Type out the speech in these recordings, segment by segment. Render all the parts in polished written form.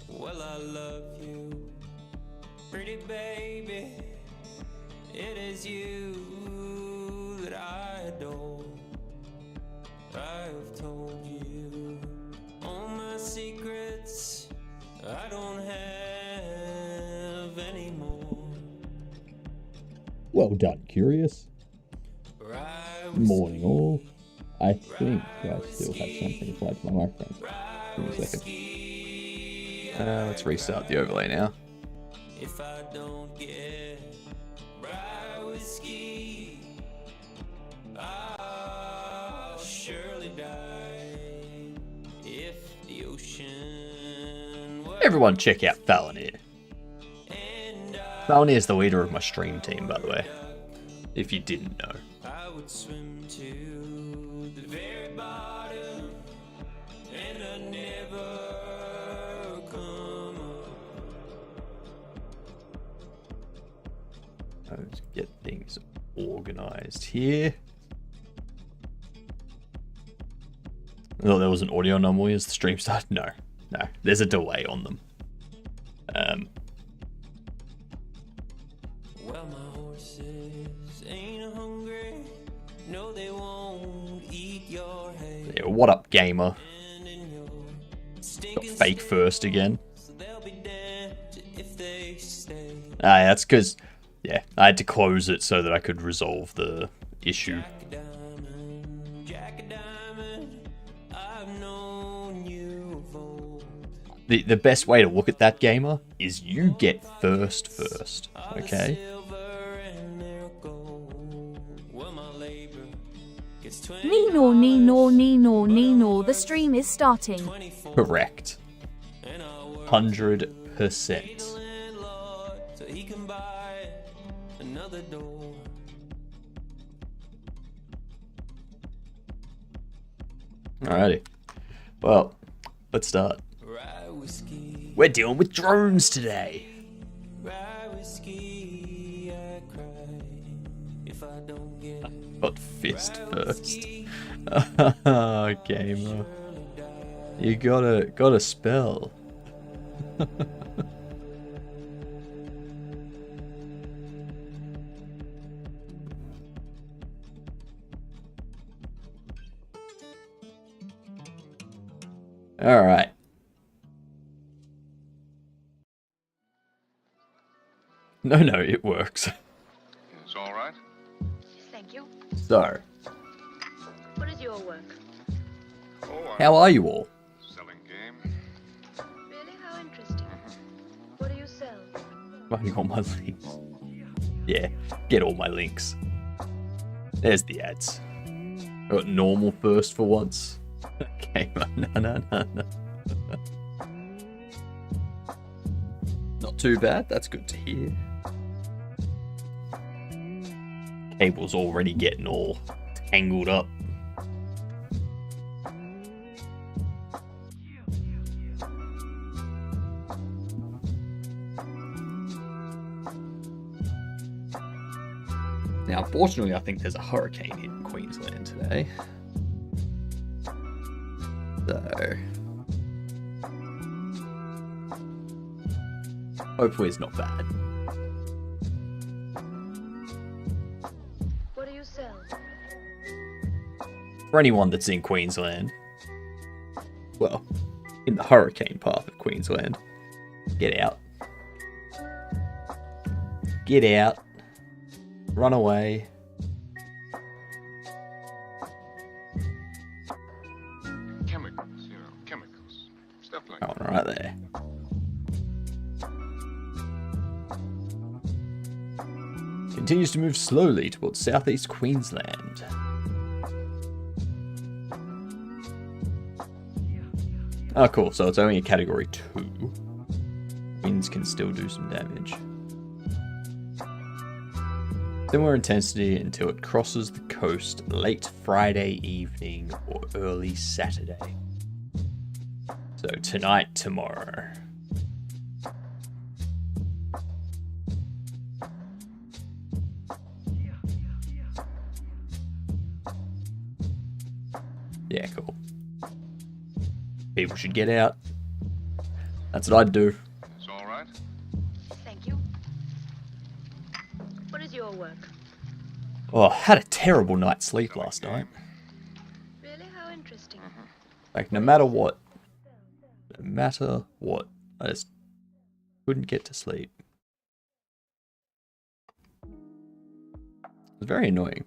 Well, I love you, pretty baby. It is you that I adore. I've told you all my secrets. I don't have any more. Well done, Curious. Morning all. I think I still have something applied to my microphone. Give me a second. Let's restart the overlay now. If I don't get rye whiskey, I'll surely die. If the ocean were Everyone check out Falinir. Falinir is the leader of my stream team, by the way. If you didn't know. I would swim to the very bottom, and I'd never come up. Let's get things organized here. Oh, there was an audio anomaly as the stream started. No, there's a delay on them. Well, my horses ain't hungry. No, they won't eat your hay. Yeah, what up, gamer? And in your stinking Fake first again. so they'll be damned if they stay. That's because, yeah, I had to close it so that I could resolve the issue. Jack a diamond, I've known you of old. The best way to look at that, gamer, is you get first, okay? Silver and their gold. Well, my labor gets 20 Nino, Nino, Nino, Nino, the stream is starting. 24, Correct. and I'll work 100%. landlord so he can buy another door. Alrighty. Well, let's start. Rye whiskey, We're dealing with drones today. rye whiskey, I cry if I don't get Got fist first. Gamer. You got a spell. All right. No, it works. It's all right. Thank you. So, What is your work? Oh, how are you all? selling game. Really? How interesting. What do you sell? Have you got my links? Yeah, get all my links. There's the ads. I got normal first for once. Okay, no. Not too bad, that's good to hear. Cable's already getting all tangled up. Now, unfortunately, I think there's a hurricane hitting Queensland today. So, hopefully it's not bad. What do you sell? For anyone that's in Queensland, well, in the hurricane path of Queensland, get out. Get out. Run away. Chemicals, chemicals. Stuff like That one right there. Continues to move slowly towards southeast Queensland. Oh, cool. So it's only a category 2. Winds can still do some damage. Similar intensity until it crosses the coast late Friday evening or early Saturday. So tonight, tomorrow. Yeah, cool. People should get out. That's what I'd do. It's all right. Thank you. What is your work? Oh, I had a terrible night's sleep last night. Really? How interesting. Like, no matter what, I just couldn't get to sleep. It was very annoying.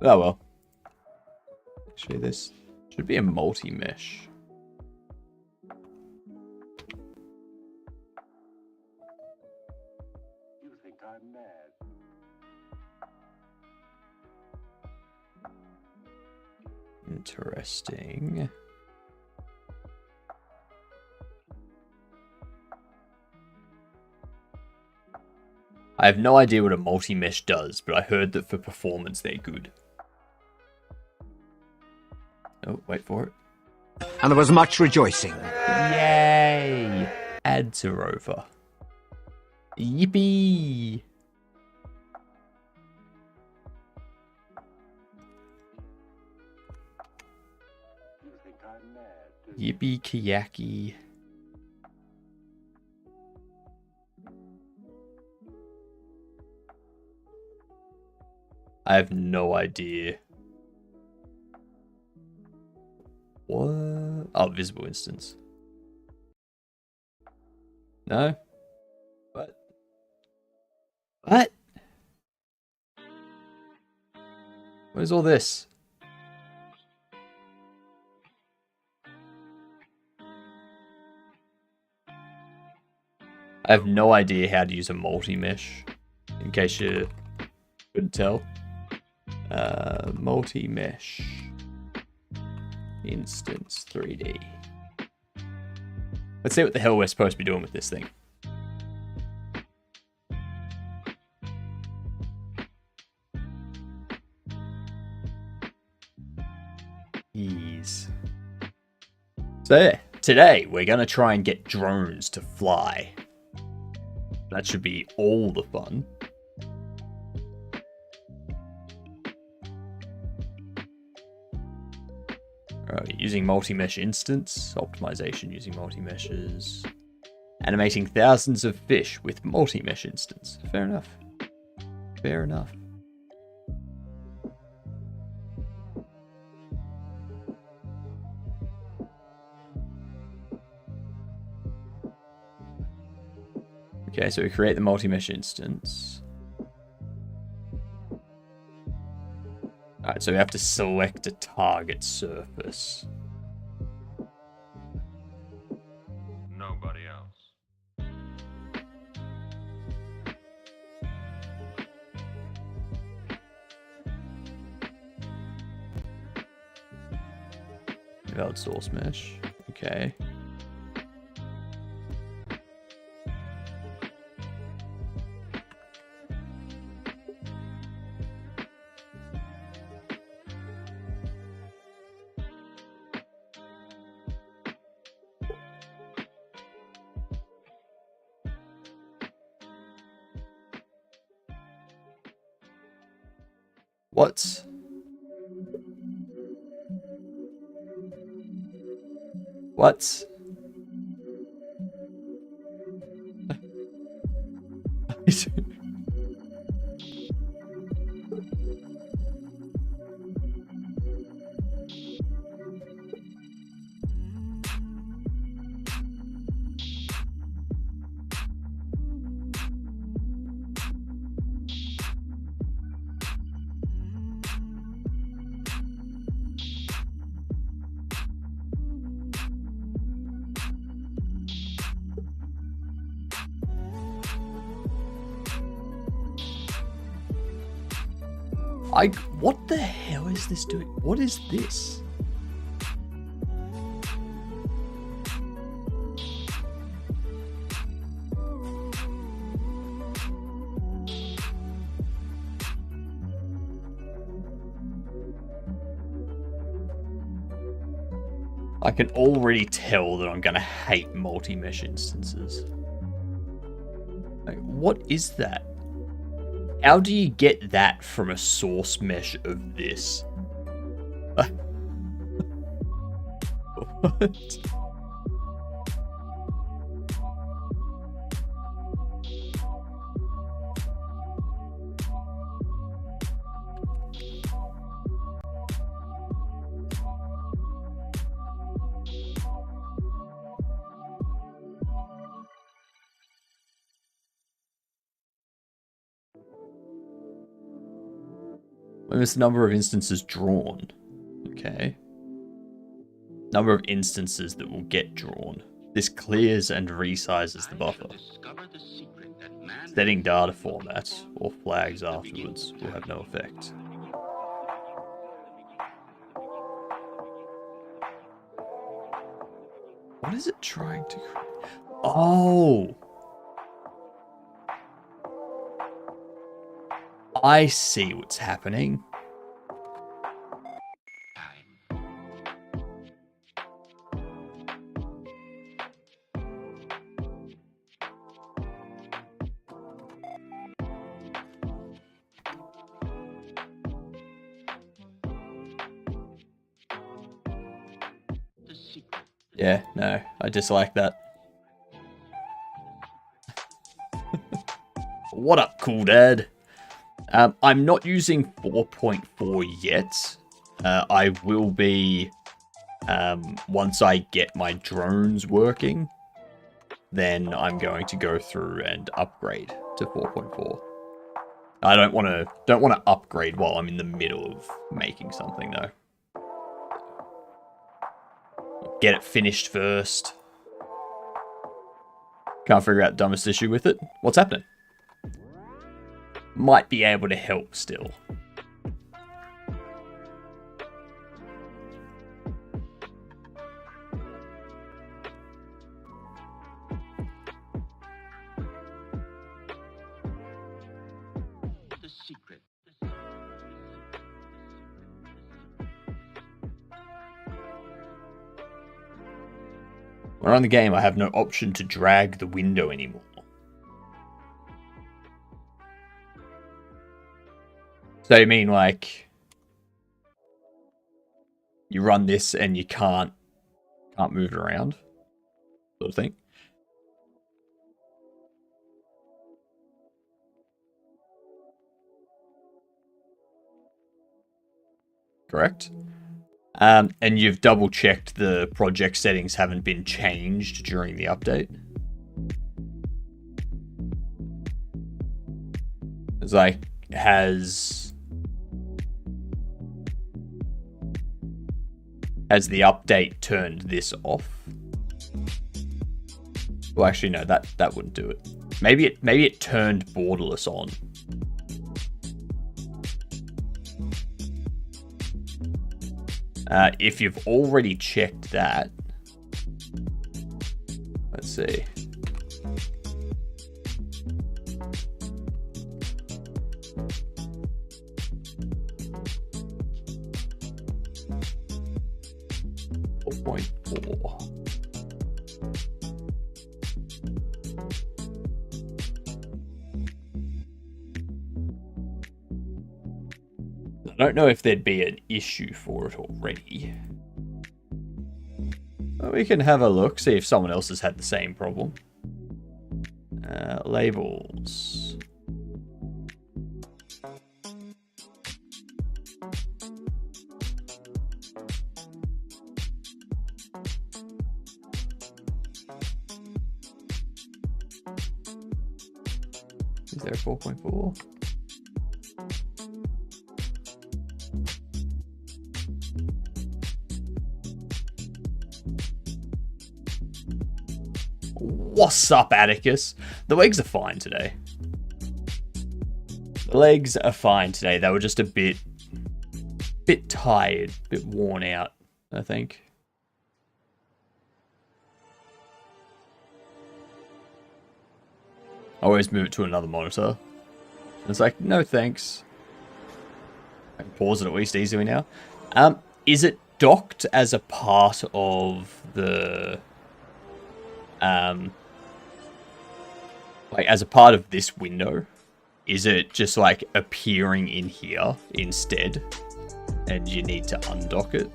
Oh well. Actually, this should be a multi-mesh. Interesting. I have no idea what a multi-mesh does, but I heard that for performance they're good. Oh, wait for it. And there was much rejoicing. Yay! Ads are over. Yippee! Yippee kiyaki. I have no idea. What? Oh, visible instance. No? What? What? What is all this? I have no idea how to use a multi-mesh, in case you couldn't tell. Multi-mesh instance 3D. Let's see what the hell we're supposed to be doing with this thing. Ease. So yeah, today we're gonna try and get drones to fly. That should be all the fun. Using multi-mesh instance, optimization using multi-meshes, animating thousands of fish with multi-mesh instance. Fair enough. Fair enough. Okay, so we create the multi-mesh instance. Alright, so we have to select a target surface. Nobody else. Valid source mesh. Okay. What? What? What the hell is this doing? What is this? I can already tell that I'm gonna hate multi-mesh instances. Like, what is that? How do you get that from a source mesh of this? What? Limits the number of instances drawn. Okay. Number of instances that will get drawn. This clears and resizes the buffer. Setting data format or flags afterwards will have no effect. What is it trying to create? Oh! I see what's happening. Yeah, no, I dislike that. What up, cool dad? I'm not using 4.4 yet. I will be once I get my drones working. Then I'm going to go through and upgrade to 4.4. I don't want to upgrade while I'm in the middle of making something though. Get it finished first. Can't figure out the dumbest issue with it. What's happening? Might be able to help still. The secret. When I run the game, I have no option to drag the window anymore. So you mean like you run this and you can't move it around, sort of thing? Correct. And you've double checked the project settings haven't been changed during the update. It's like has the update turned this off? Well, actually, no, that wouldn't do it. Maybe it turned borderless on. If you've already checked that, let's see. I don't know if there'd be an issue for it already. Well, we can have a look, see if someone else has had the same problem. Labels. Is there a 4.4? What's up, Atticus? The legs are fine today. The legs are fine today. They were just a bit tired, a bit worn out, I think. I always move it to another monitor. And it's like, no thanks. I can pause it at least easily now. Is it docked as a part of the... like as a part of this window? Is it just like appearing in here instead and you need to undock it?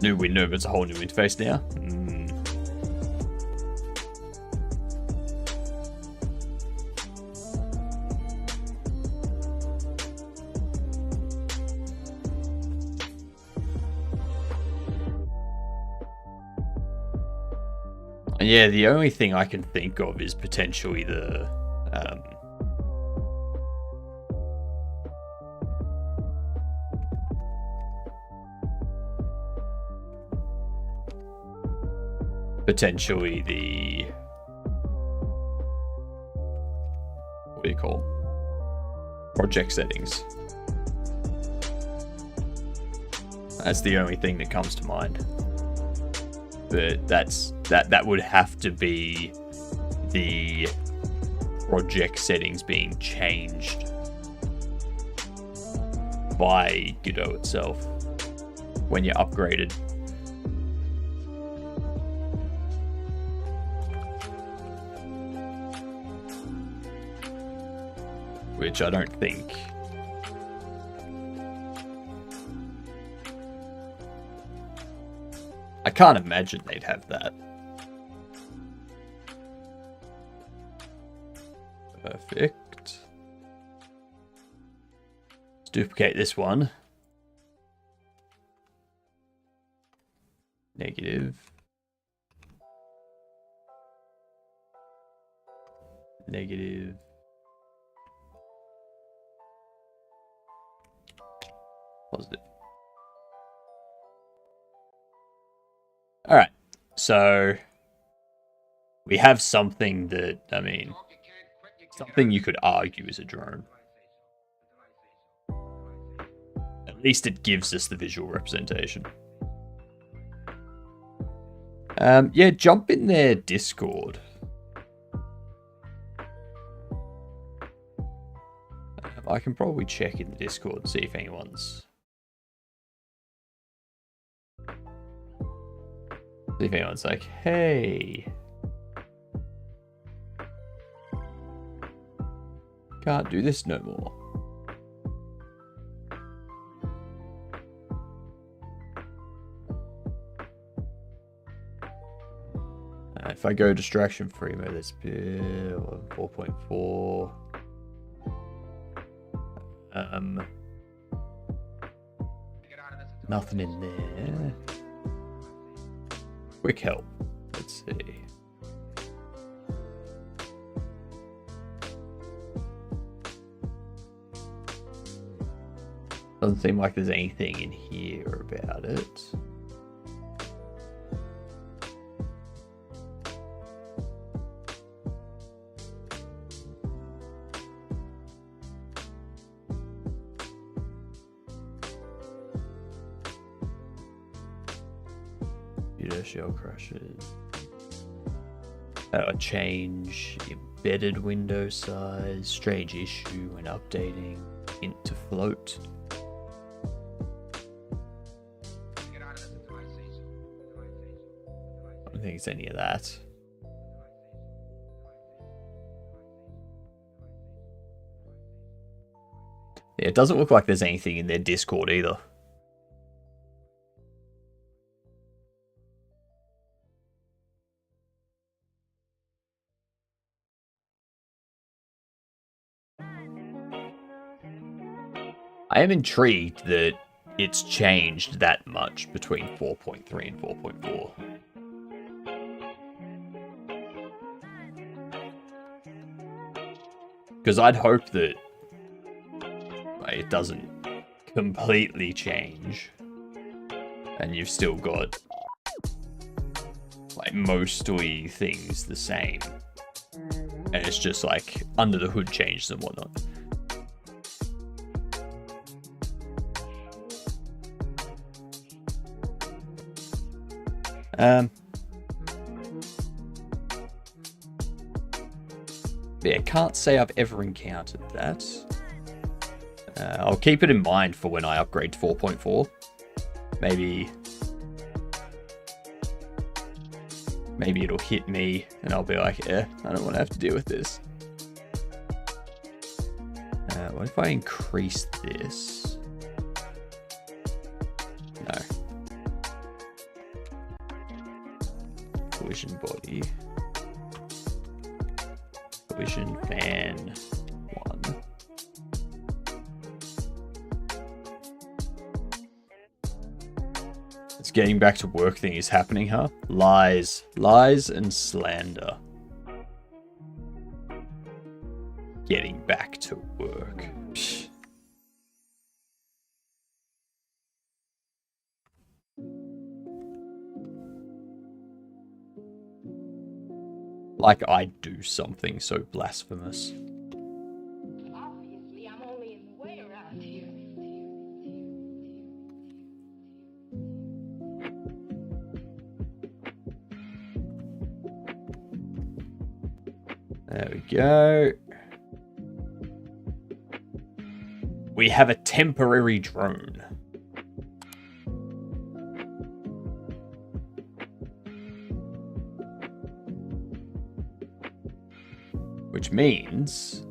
New window, but it's a whole new interface now. Yeah, the only thing I can think of is potentially the what do you call project settings. That's the only thing that comes to mind. But that would have to be the project settings being changed by Godot itself when you're upgraded. Which I don't think. I can't imagine they'd have that. Perfect. Let's duplicate this one. Negative. Negative. Positive. All right, so we have something that, I mean, something you could argue is a drone. At least it gives us the visual representation. Yeah, jump in their Discord. I can probably check in the Discord and see if anyone's... if anyone's like, hey, can't do this no more. If I go distraction free mode, that's 4.4. Nothing in there. Quick help. Let's see. Doesn't seem like there's anything in here about it. Shell crashes. A change embedded window size. Strange issue when updating. Int to float. I don't think it's any of that. Yeah, it doesn't look like there's anything in their Discord either. I am intrigued that it's changed that much between 4.3 and 4.4. Because I'd hope that it doesn't completely change. And you've still got like mostly things the same. And it's just like under the hood changes and whatnot. Yeah, can't say I've ever encountered that. I'll keep it in mind for when I upgrade to 4.4. Maybe it'll hit me and I'll be like, I don't want to have to deal with this. What if I increase this? No. collision body. Collision fan 1. This getting back to work thing is happening, huh? Lies. Lies and slander. Getting back to work. Psh. Like I do something so blasphemous. Obviously, I'm only in the way around here. There we go. We have a temporary drone. Which means...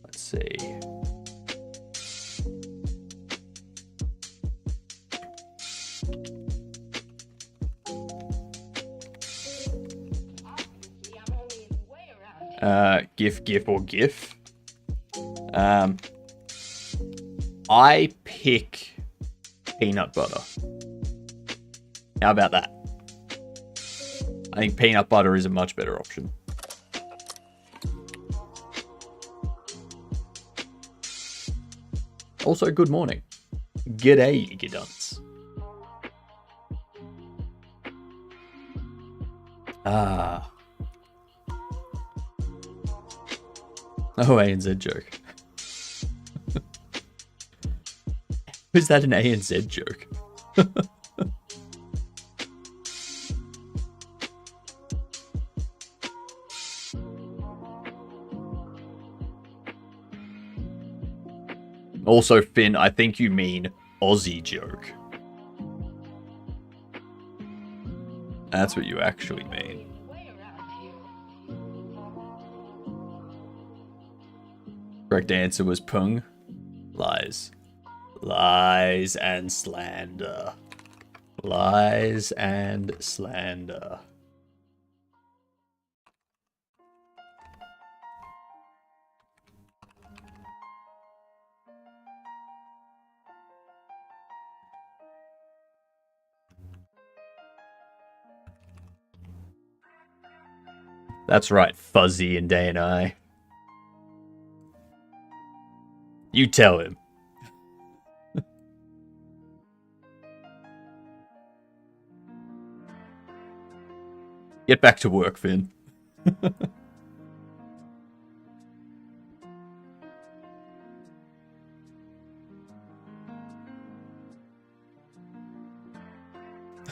let's see. GIF or GIF. I pick peanut butter. How about that? I think peanut butter is a much better option. Also, good morning. G'day, you dunce. Ah. Oh, ANZ joke. Is that an ANZ joke? Also, Finn, I think you mean Aussie joke. That's what you actually mean. Correct answer was pung. Lies. Lies and slander. Lies and slander. That's right, Fuzzy and Day and I. You tell him. Get back to work, Finn.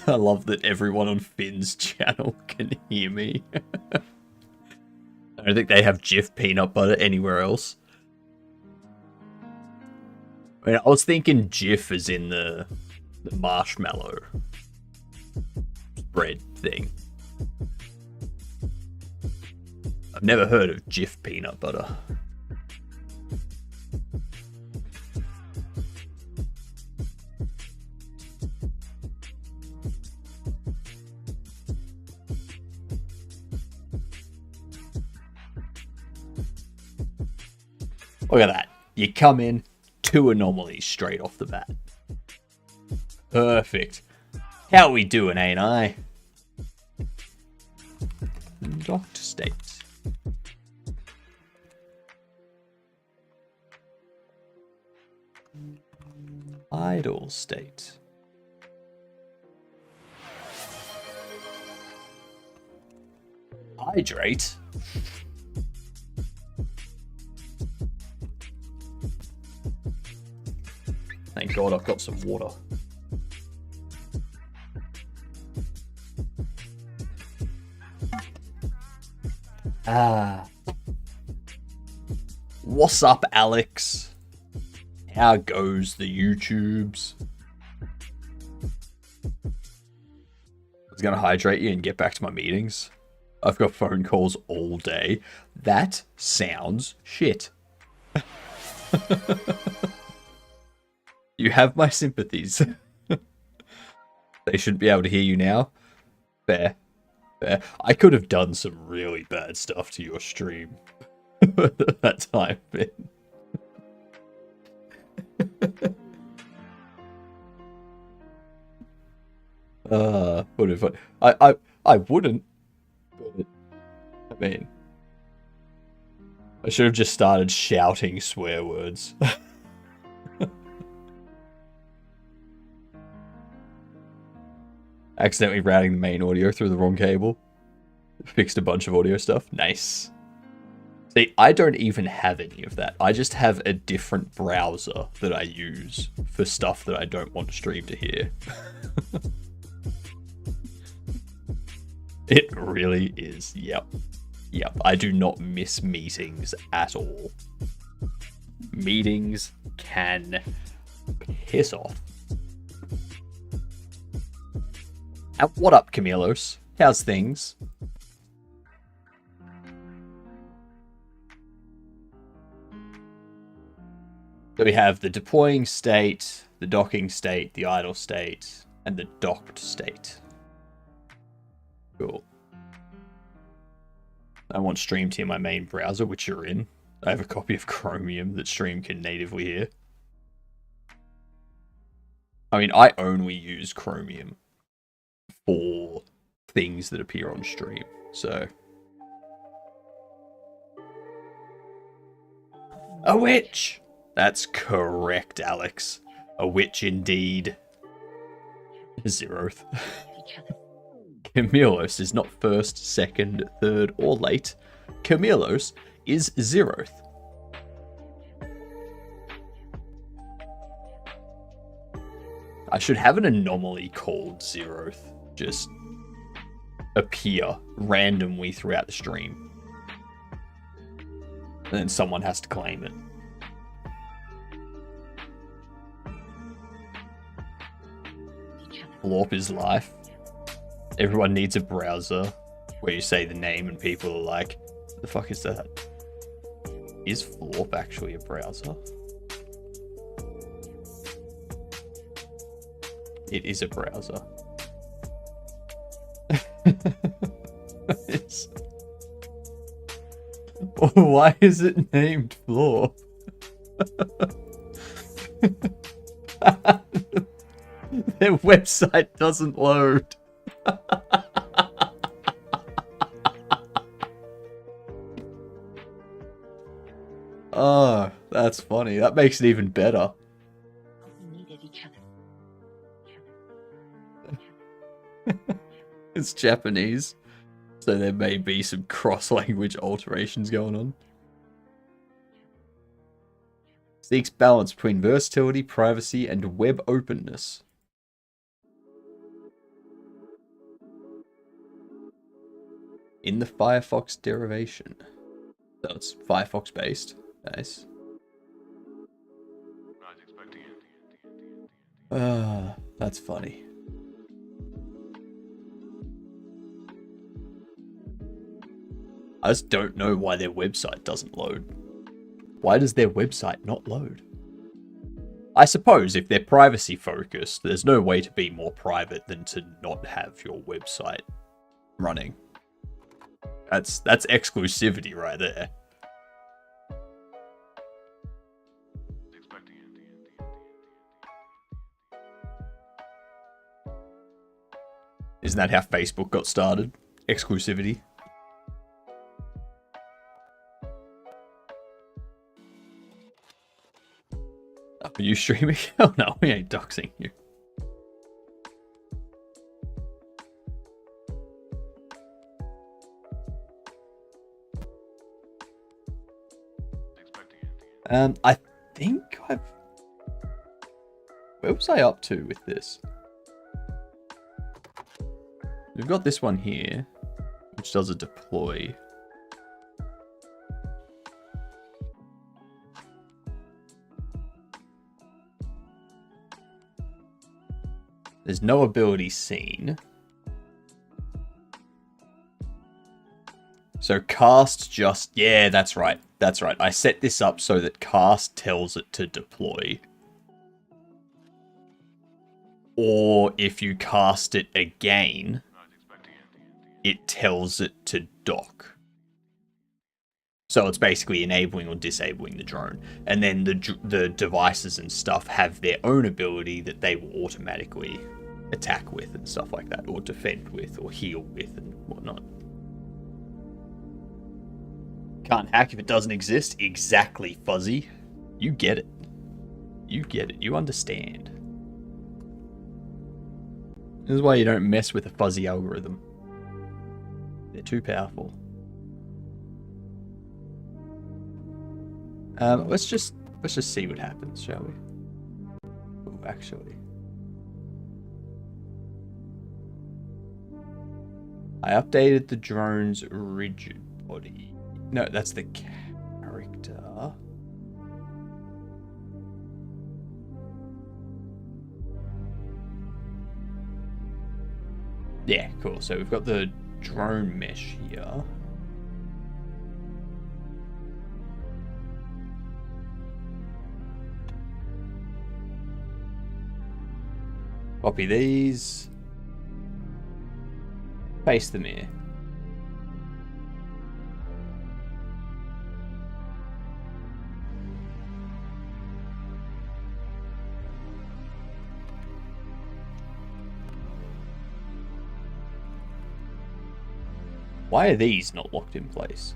I love that everyone on Finn's channel can hear me. I don't think they have Jif peanut butter anywhere else. I mean, I was thinking Jif as in the marshmallow bread thing. I've never heard of Jif peanut butter. Look at that. You come in, 2 anomalies straight off the bat. Perfect. How we doing, ain't I? Docked state. Idle state. Hydrate. Thank God I've got some water. What's up, Alex? How goes the YouTubes? I was gonna hydrate you and get back to my meetings. I've got phone calls all day. That sounds shit. You have my sympathies. They shouldn't be able to hear you now. Fair. Fair. I could have done some really bad stuff to your stream at that time, man. What if I wouldn't. But I mean, I should have just started shouting swear words. Accidentally routing the main audio through the wrong cable. Fixed a bunch of audio stuff. Nice. See, I don't even have any of that. I just have a different browser that I use for stuff that I don't want to stream to hear. It really is. Yep. Yep. I do not miss meetings at all. Meetings can piss off. And what up, Camilos? How's things? So we have the deploying state, the docking state, the idle state, and the docked state. Cool. I want Stream to hear my main browser, which you're in. I have a copy of Chromium that Stream can natively hear. I mean, I only use Chromium for things that appear on stream, so. A witch! That's correct, Alex. A witch indeed. Zeroth. Camilos is not first, second, third, or late. Camilos is Zeroth. I should have an anomaly called Zeroth just appear randomly throughout the stream. And then someone has to claim it. Florp is life. Everyone needs a browser where you say the name and people are like, what the fuck is that? Is Florp actually a browser? It is a browser. Why is it named Florp? Their website doesn't load. Oh, that's funny. That makes it even better. It's Japanese, so there may be some cross-language alterations going on. Seeks balance between versatility, privacy, and web openness. In the Firefox derivation. So it's Firefox based. Nice. That's funny. I just don't know why their website doesn't load. Why does their website not load? I suppose if they're privacy focused, there's no way to be more private than to not have your website running. That's exclusivity right there. Isn't that how Facebook got started? Exclusivity. Are you streaming? Oh no, we ain't doxing you. I think I've... Where was I up to with this? We've got this one here, which does a deploy. There's no ability seen. So cast just... Yeah, that's right. That's right. I set this up so that cast tells it to deploy. or if you cast it again, it tells it to dock. So it's basically enabling or disabling the drone. And then the devices and stuff have their own ability that they will automatically attack with and stuff like that, or defend with, or heal with, and whatnot. Can't hack if it doesn't exist. Exactly, Fuzzy. You get it. You get it. You understand. This is why you don't mess with a fuzzy algorithm. They're too powerful. Let's just see what happens, shall we? Oh, actually, I updated the drone's rigid body. No, that's the character. Yeah, cool. So we've got the drone mesh here. Copy these. Paste them here. Why are these not locked in place?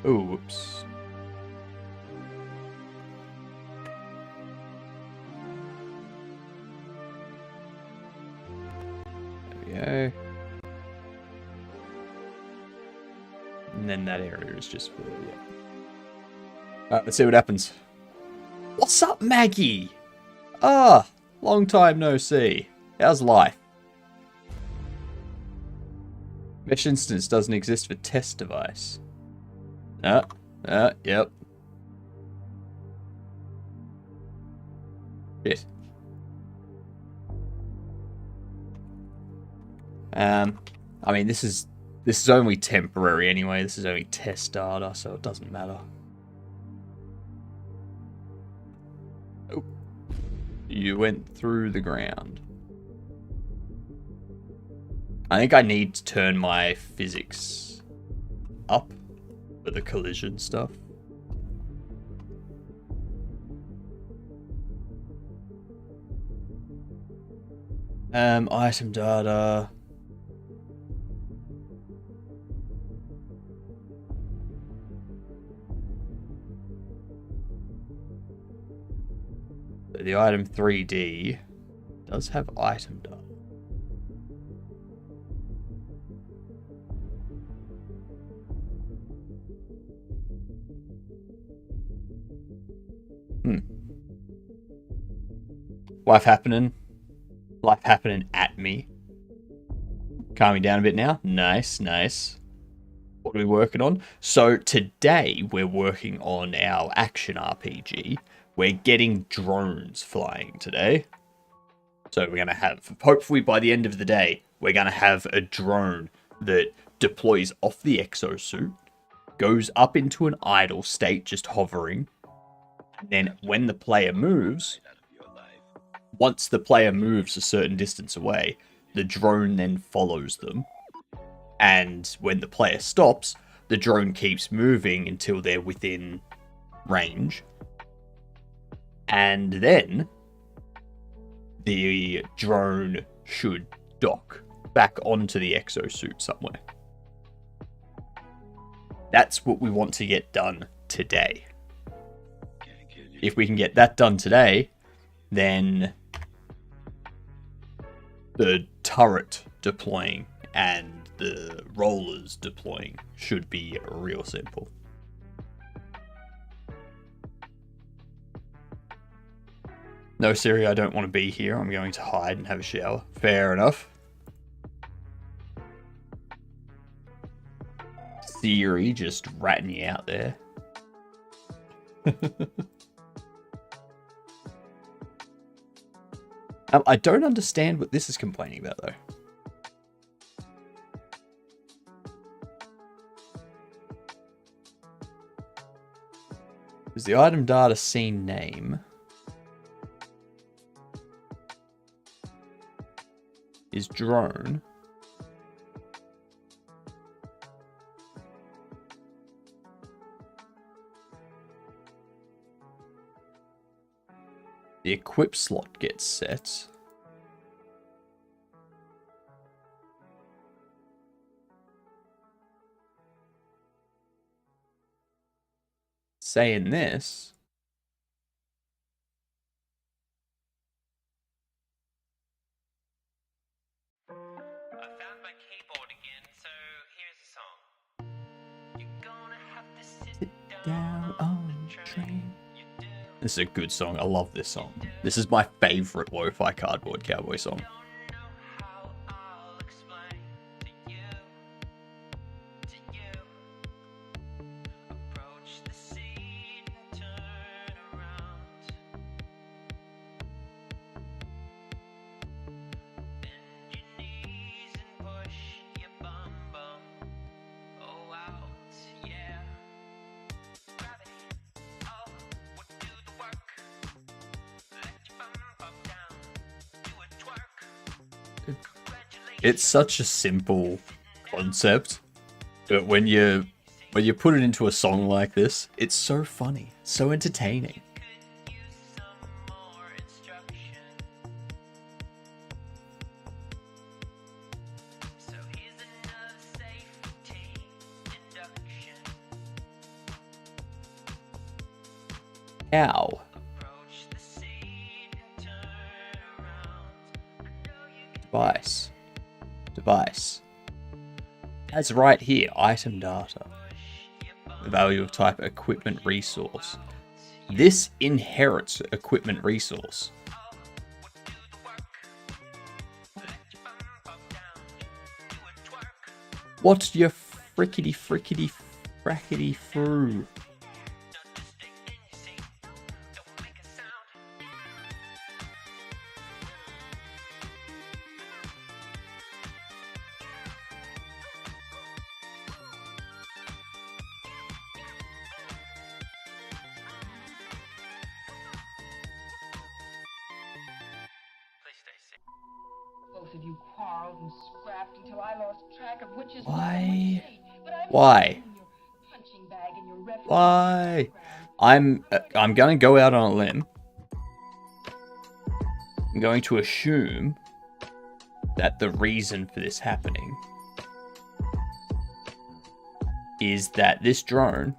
Oh, whoops. There we go. And then that area is just for, yeah. Alright, let's see what happens. What's up, Maggie? Ah, long time no see. How's life? Mesh instance doesn't exist for test device. Yep. Shit. I mean, this is only temporary anyway. This is only test data, so it doesn't matter. Oh, you went through the ground. I think I need to turn my physics up for the collision stuff. Item data. The item 3D does have item data. Life happening at me. Calming down a bit now. Nice. What are we working on? So today we're working on our action RPG. We're getting drones flying today. So we're going to have, hopefully by the end of the day, we're going to have a drone that deploys off the exosuit, goes up into an idle state, just hovering. And then when the player moves, once the player moves a certain distance away, the drone then follows them. And when the player stops, the drone keeps moving until they're within range. And then the drone should dock back onto the exosuit somewhere. That's what we want to get done today. If we can get that done today, then the turret deploying and the rollers deploying should be real simple. No, Siri, I don't want to be here. I'm going to hide and have a shower. Fair enough. Siri just ratting you out there. I don't understand what this is complaining about, though. Is the item data scene name is drone. The equip slot gets set. Saying this. I found my keyboard again, so here's a song. You're gonna have to sit Down on the train. This is a good song. I love this song. This is my favorite Lo-Fi Cardboard Cowboy song. It's such a simple concept, but when you put it into a song like this, it's so funny, so entertaining. Ow. Device. That's right here, item data. The value of type equipment resource. This inherits equipment resource. What's your frickety frackety through? Both of you quarreled and scrapped until I lost track of which is Why? But I'm Why? in your punching bag and your referee Why? background. I'm going to go out on a limb. I'm going to assume that the reason for this happening is that this drone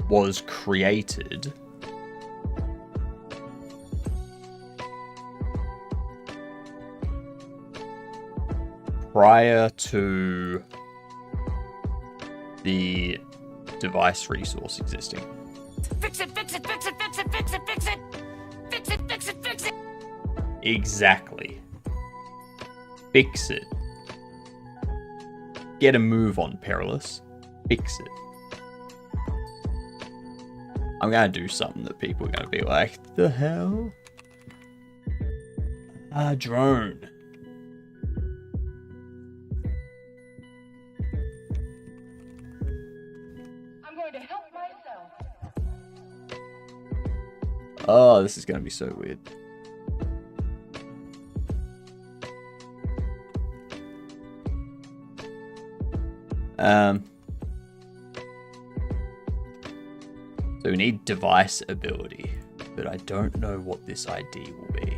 was created prior to the device resource existing. Fix it, fix it, fix it, fix it, fix it, fix it. Fix it, fix it, fix it. Exactly. Fix it. Get a move on, Perilous. Fix it. I'm gonna do something that people are gonna be like, the hell? A drone. I'm going to help myself. Oh, this is gonna be so weird. So we need device ability, but I don't know what this ID will be.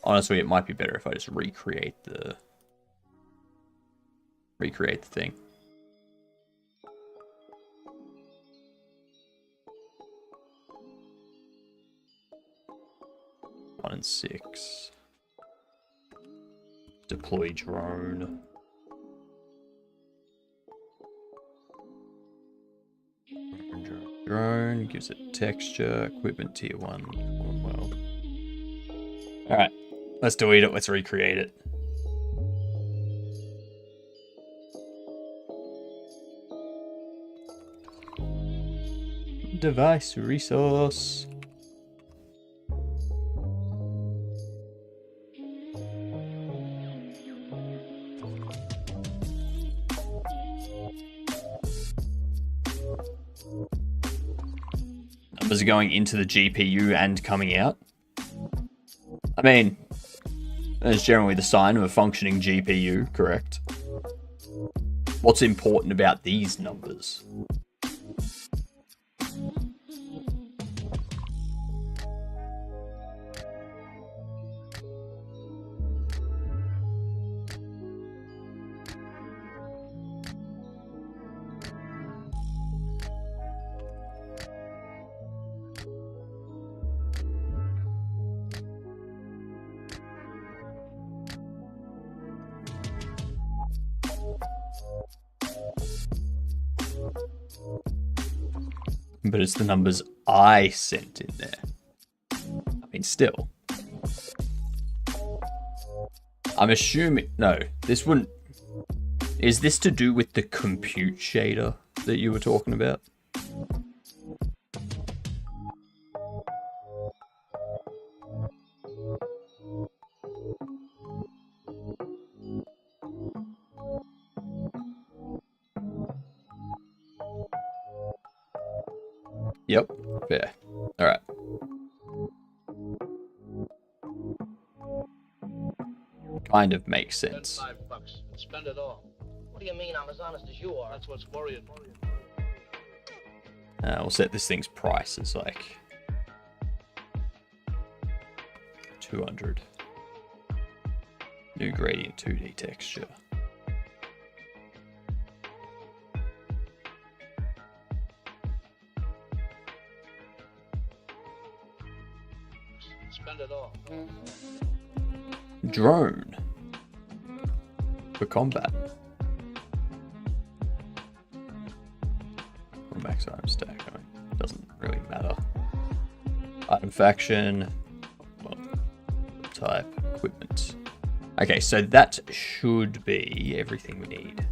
Honestly, it might be better if I just recreate the thing. One and 6. Deploy drone. Drone gives it texture. Equipment tier 1. Well. Alright. Let's delete it. Let's recreate it. Device resource. Numbers are going into the GPU and coming out. I mean, that's generally the sign of a functioning GPU, correct? What's important about these numbers? But it's the numbers I sent in there. I mean, still. I'm assuming... No, this wouldn't... Is this to do with the compute shader that you were talking about? Yep, fair. Alright. Kind of makes sense. $5. Spend it all. What do you mean I'm as honest as you are? That's what's worrying me. We'll set this thing's price as like 200. New gradient 2D texture. Spend it all. Drone for combat. Or max item stack. I mean, doesn't really matter. Item faction. Well, type equipment. Okay, so that should be everything we need.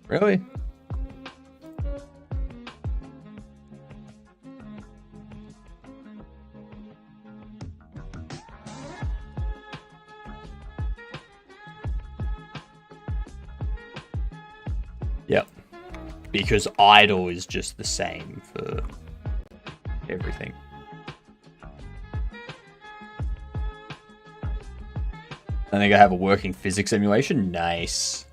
Really? Yep. Because idle is just the same for everything. I think I have a working physics simulation. Nice.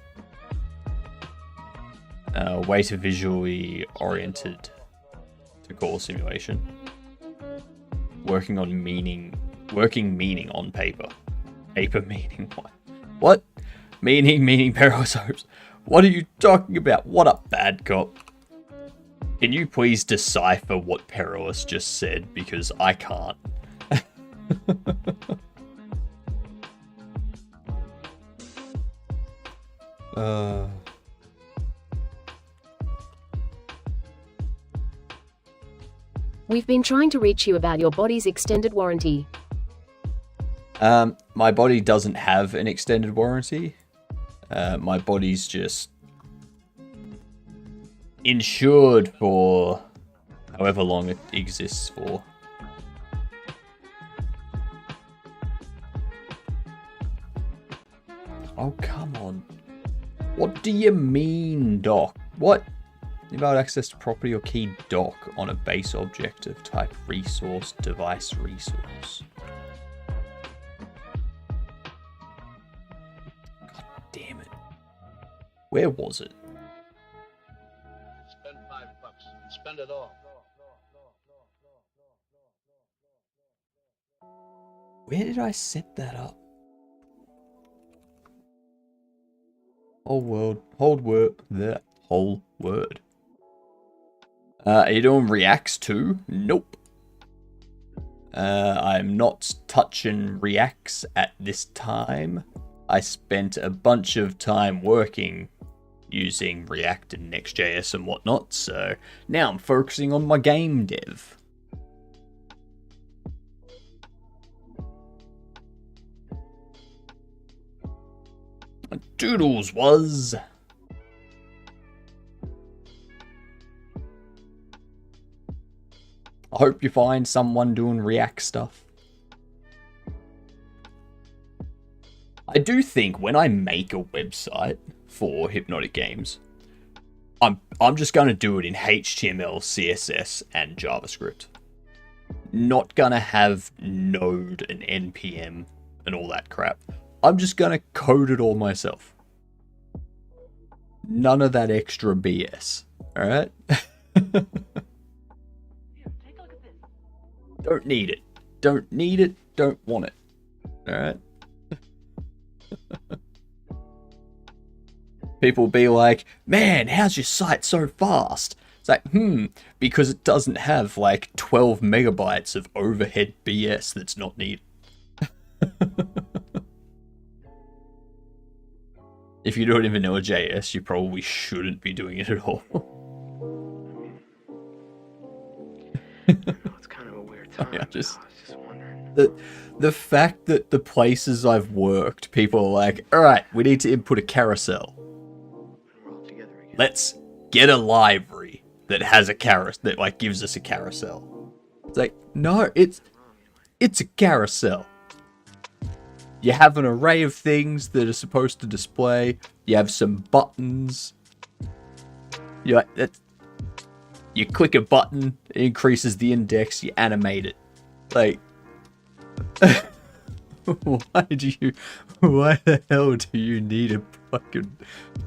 Way to visually oriented to call simulation. Working meaning on paper. Paper meaning what? What? Meaning perilous hopes. What are you talking about? What a bad cop. Can you please decipher what Perilous just said? Because I can't. We've been trying to reach you about your body's extended warranty. My body doesn't have an extended warranty. My body's just insured for however long it exists for. Oh, come on. What do you mean, doc? What? Invalid access to property or key doc on a base object of type resource, device resource. God damn it. Where was it? Spend $5. Spend it all. Where did I set that up? Whole word. Are you doing reacts too? Nope. I'm not touching reacts at this time. I spent a bunch of time working using React and Next.js and whatnot. So now I'm focusing on my game dev. Doodles was... I hope you find someone doing React stuff. I do think when I make a website for Hypnotic Games, I'm just going to do it in HTML, CSS, and JavaScript. Not going to have Node and NPM and all that crap. I'm just going to code it all myself. None of that extra BS. Alright? Don't need it. Don't need it. Don't want it. Alright? People be like, man, how's your site so fast? It's like, because it doesn't have like 12 megabytes of overhead BS that's not needed. If you don't even know a JS, you probably shouldn't be doing it at all. It's kind of a weird time. I was just wondering. The fact that the places I've worked, people are like, alright, we need to input a carousel. Let's get a library that has a carousel, that like gives us a carousel. It's like, no, it's a carousel. You have an array of things that are supposed to display. You have some buttons. You click a button, it increases the index, you animate it. Like, why the hell do you need a fucking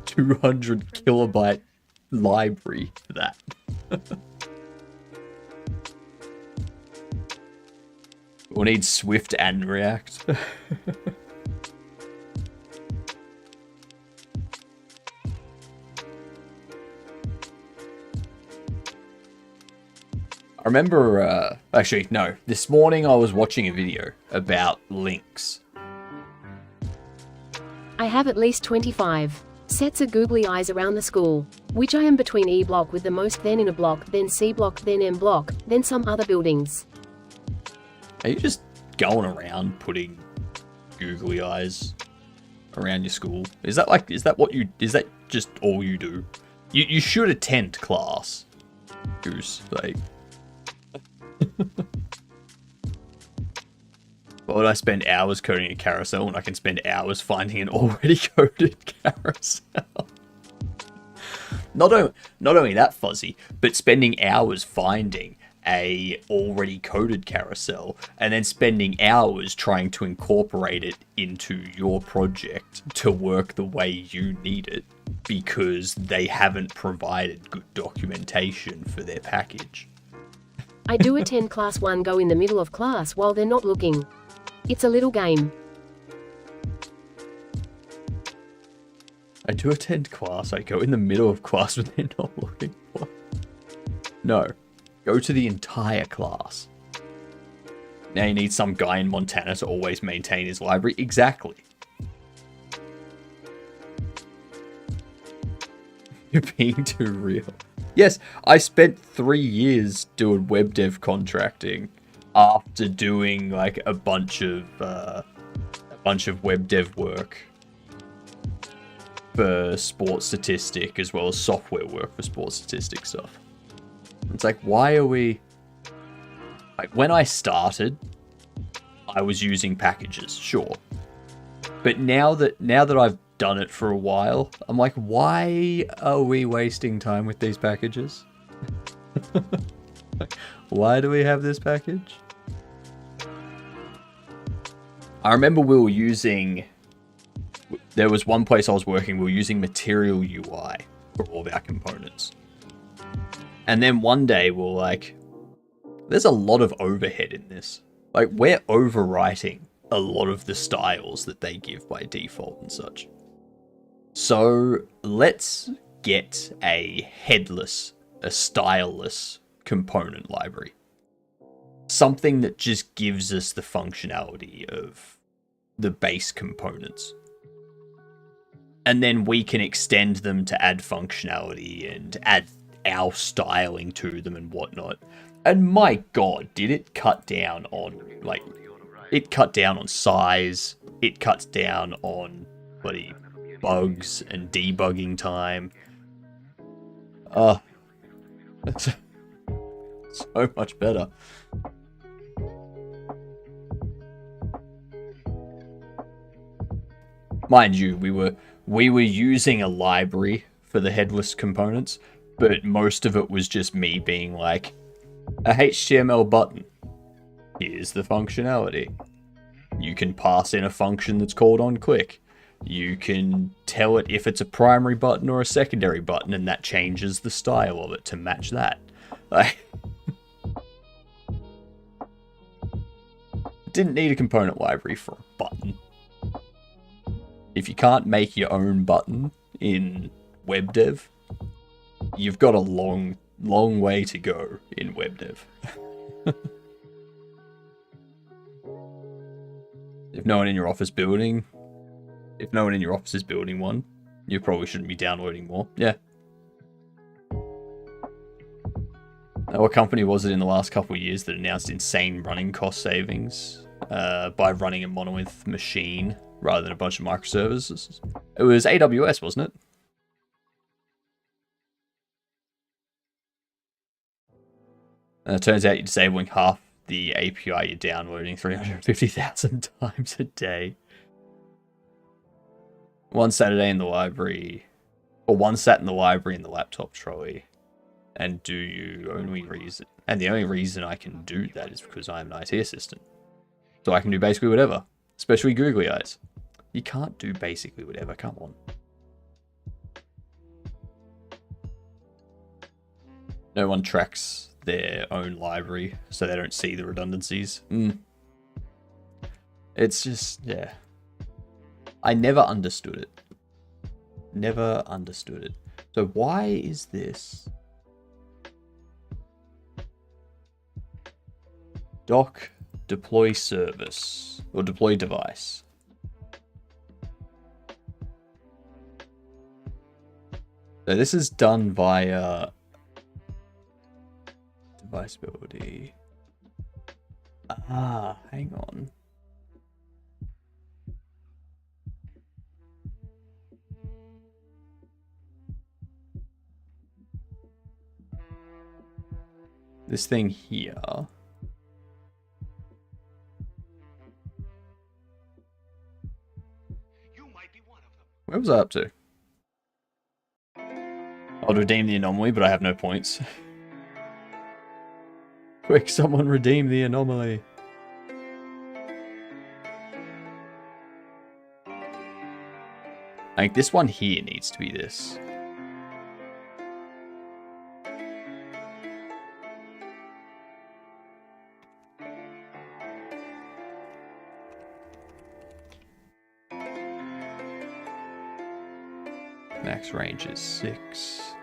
200 kilobyte library for that? We'll need Swift and React. I remember, actually, no. This morning I was watching a video about links. I have at least 25 sets of googly eyes around the school, which I am between E block with the most, then in a block, then C block, then M block, then some other buildings. Are you just going around putting googly eyes around your school? Is that just all you do? You should attend class, Goose. Like, why would I spend hours coding a carousel when I can spend hours finding an already coded carousel? Not only that, Fuzzy, but spending hours finding a already coded carousel and then spending hours trying to incorporate it into your project to work the way you need it because they haven't provided good documentation for their package. I do attend class 1, go in the middle of class while they're not looking. It's a little game. I do attend class, I go in the middle of class when they're not looking. What? No. Go to the entire class. Now you need some guy in Montana to always maintain his library. Exactly. You're being too real. Yes, I spent 3 years doing web dev contracting after doing like a bunch of web dev work for Sports Statistic as well as software work for Sports Statistic stuff. It's like, why are we... Like, when I started, I was using packages, sure. But now that I've done it for a while, I'm like, why are we wasting time with these packages? Why do we have this package? I remember we were using... There was one place I was working, we were using Material UI for all of our components. And then one day we're like, there's a lot of overhead in this. Like, we're overwriting a lot of the styles that they give by default and such. So let's get a headless, a styleless component library. Something that just gives us the functionality of the base components. and then we can extend them to add functionality and add our styling to them and whatnot. And my god, did it cut down on, like, it cut down on size, it cuts down on bloody bugs and debugging time. It's so much better. Mind you, we were using a library for the headless components, but most of it was just me being like, a HTML button. Here's the functionality. You can pass in a function that's called onClick. You can tell it if it's a primary button or a secondary button, and that changes the style of it to match that. Like, didn't need a component library for a button. If you can't make your own button in WebDev, you've got a long way to go in WebDev. If no one in your office is building one, you probably shouldn't be downloading more. Yeah. Now, what company was it in the last couple of years that announced insane running cost savings by running a monolith machine rather than a bunch of microservices? It was AWS, wasn't it? And it turns out you're disabling half the API you're downloading 350,000 times a day. One Saturday in the library, or one sat in the library in the laptop trolley. And the only reason I can do that is because I'm an IT assistant. So I can do basically whatever, especially googly eyes. You can't do basically whatever, come on. No one tracks their own library, so they don't see the redundancies. It's just, yeah. I never understood it. Never understood it. So why is this? Doc deploy service, or deploy device. So this is done via device ability. Hang on. This thing here. Where was I up to? I'll redeem the anomaly, but I have no points. Quick, someone redeem the anomaly. I think this one here needs to be this. Max range is 6.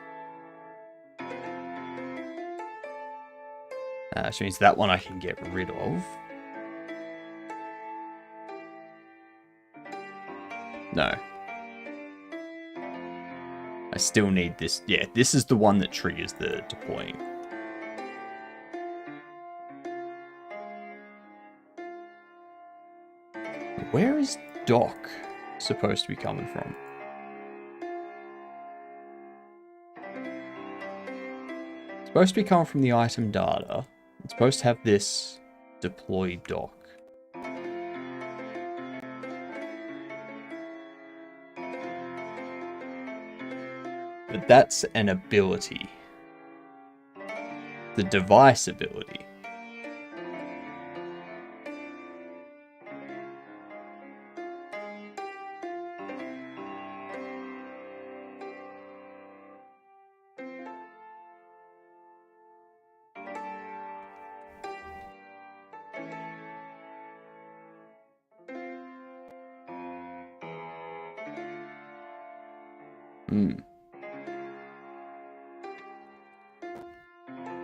Which means that one I can get rid of. No. I still need this. Yeah, this is the one that triggers the deploying. Where is doc supposed to be coming from? It's supposed to be coming from the item data. It's supposed to have this deploy doc. But that's an ability. The device ability.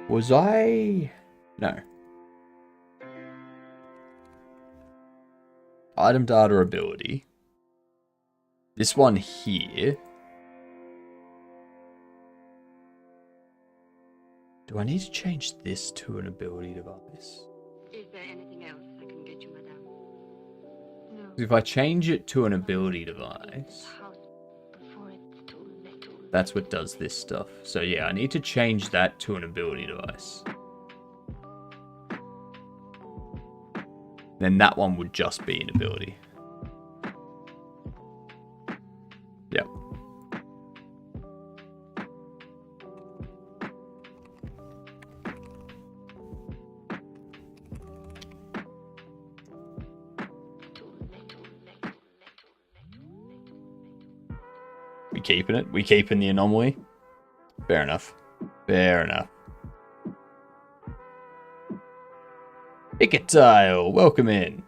Was I? No. Item data ability. This one here. Do I need to change this to an ability device? Is there anything else I can get you, madame? No. If I change it to an ability device, that's what does this stuff. So yeah, I need to change that to an ability device. Then that one would just be an ability. Yep. We keeping it? We keeping the anomaly? Fair enough. Fair enough. Icatile, welcome in.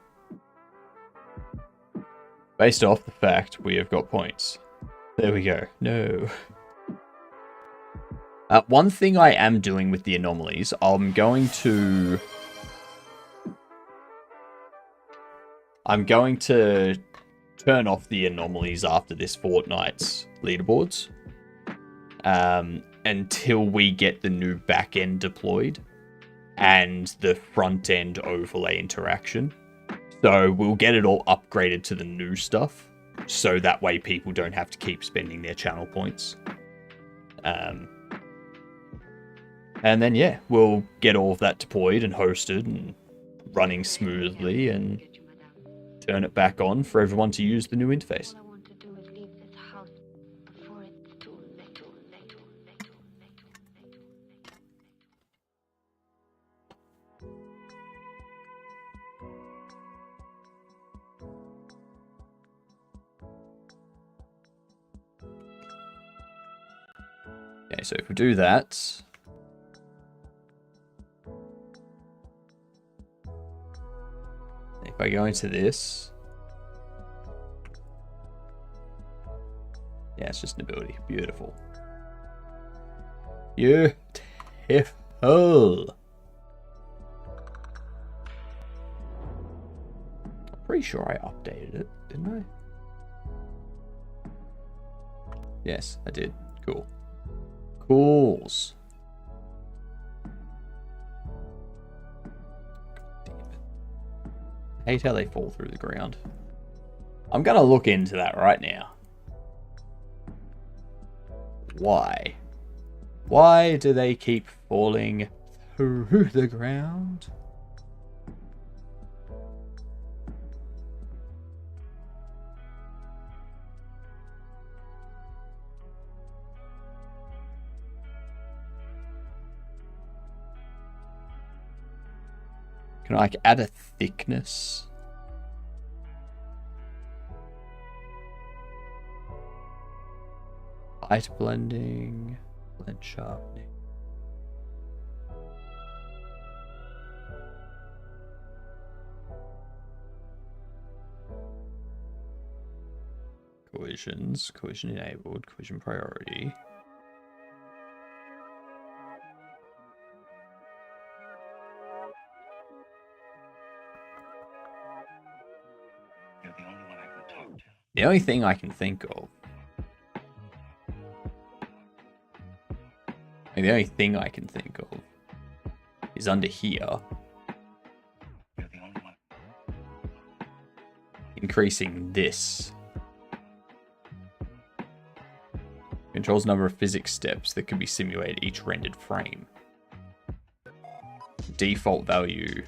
Based off the fact we have got points. There we go. No. One thing I am doing with the anomalies, I'm going to turn off the anomalies after this fortnight's leaderboards until we get the new back end deployed and the front end overlay interaction. So we'll get it all upgraded to the new stuff, so that way people don't have to keep spending their channel points. And then yeah, we'll get all of that deployed and hosted and running smoothly and turn it back on for everyone to use the new interface. Okay, so if we do that, if I go into this, yeah, it's just an ability. Beautiful. Beautiful. I'm pretty sure I updated it, didn't I? Yes, I did. Cool. Cools. I hate how they fall through the ground. I'm gonna look into that right now. Why? Why do they keep falling through the ground? Can I like add a thickness? Light blending, blend sharpening. Collisions, collision enabled, collision priority. The only thing I can think of. The only thing I can think of is under here. Increasing this. Controls number of physics steps that can be simulated each rendered frame. Default value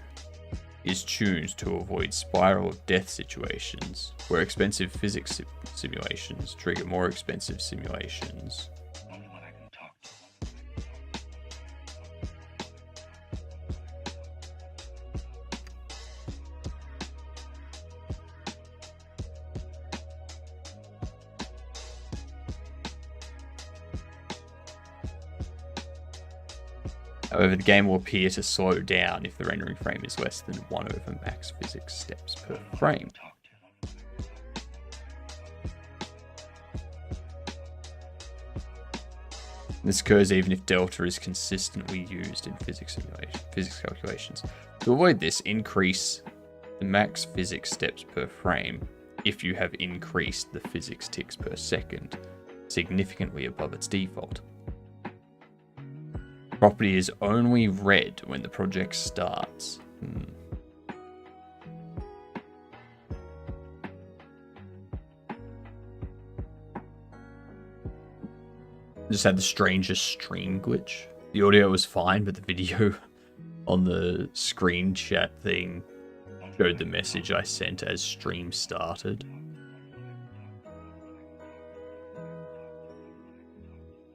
is tuned to avoid spiral of death situations, where expensive physics simulations trigger more expensive simulations. However, the game will appear to slow down if the rendering frame is less than 1 over max physics steps per frame. This occurs even if delta is consistently used in physics calculations. To avoid this, increase the max physics steps per frame if you have increased the physics ticks per second significantly above its default. Property is only red when the project starts. Just had the strangest stream glitch. The audio was fine, but the video on the screen chat thing showed the message I sent as stream started.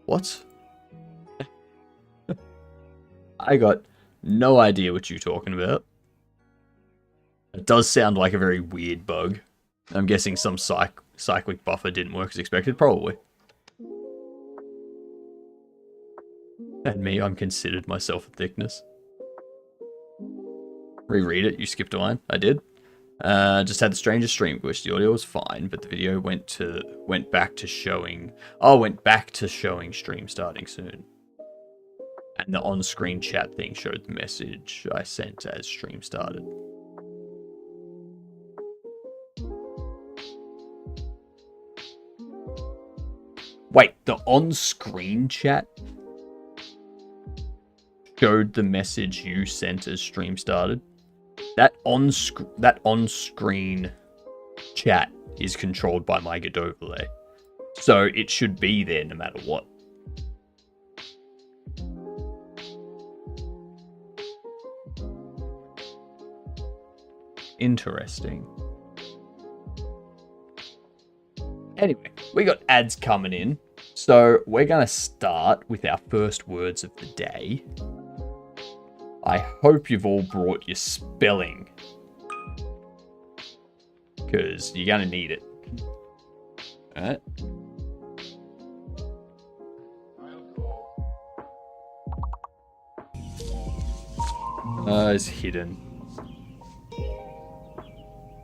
What? I got no idea what you're talking about. It does sound like a very weird bug. I'm guessing some cyclic buffer didn't work as expected, probably. And me, I'm considered myself a thickness. Reread it, you skipped a line. I did. Just had the strangest stream glitch. The audio was fine, but the video went back to showing stream starting soon. And the on-screen chat thing showed the message I sent as stream started. Wait, the on-screen chat showed the message you sent as stream started? That on-screen chat is controlled by my Godot overlay. So it should be there no matter what. Interesting. Anyway, we got ads coming in. So we're going to start with our first words of the day. I hope you've all brought your spelling, because you're going to need it. Alright. It's hidden.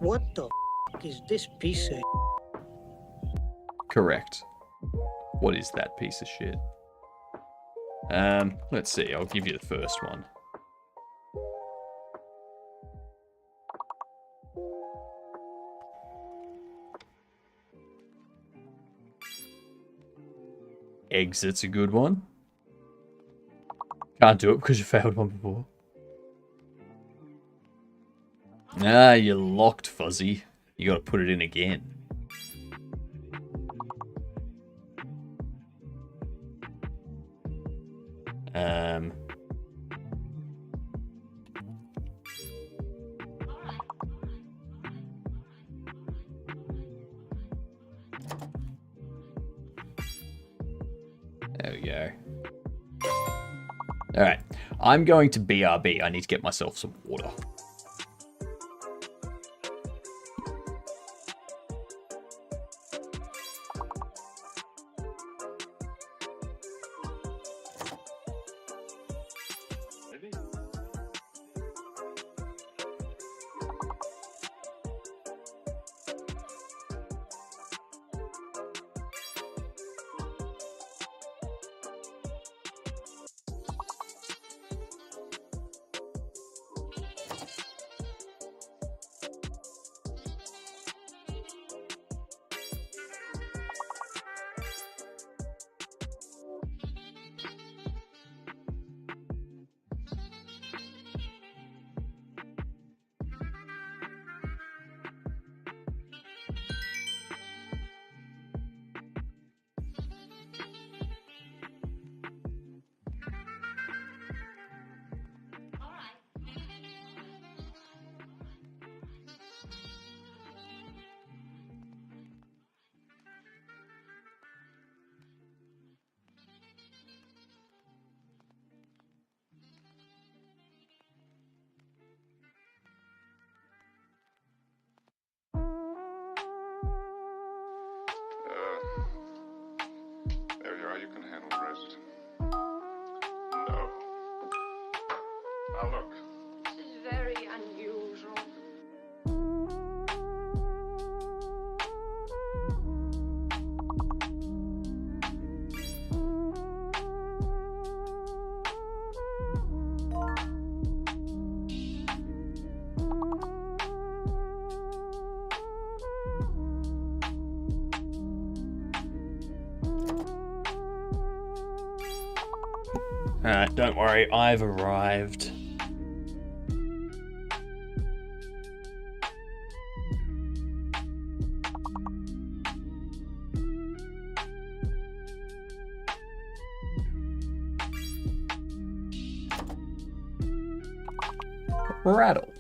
What the f is this piece of? Correct. What is that piece of shit? Let's see. I'll give you the first one. Exit's a good one. Can't do it because you failed one before. Ah, you're locked, Fuzzy. You gotta put it in again. There we go. Alright. I'm going to BRB. I need to get myself some water. There you are. You can handle the rest. No. Now look. This is very unusual. Alright, don't worry, I've arrived. Rattle.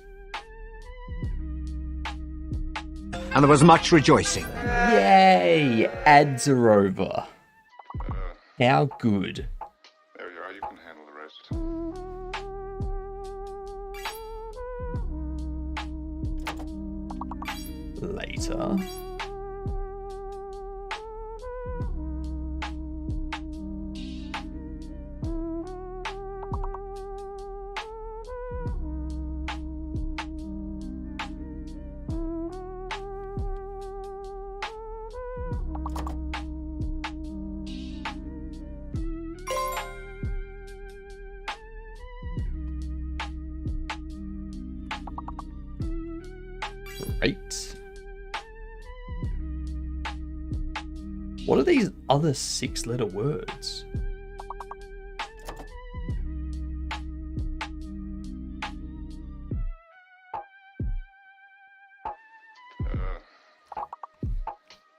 And there was much rejoicing. Yay! Ads are over. How good. There you are, you can handle the rest. Later. Great. What are these other 6-letter words?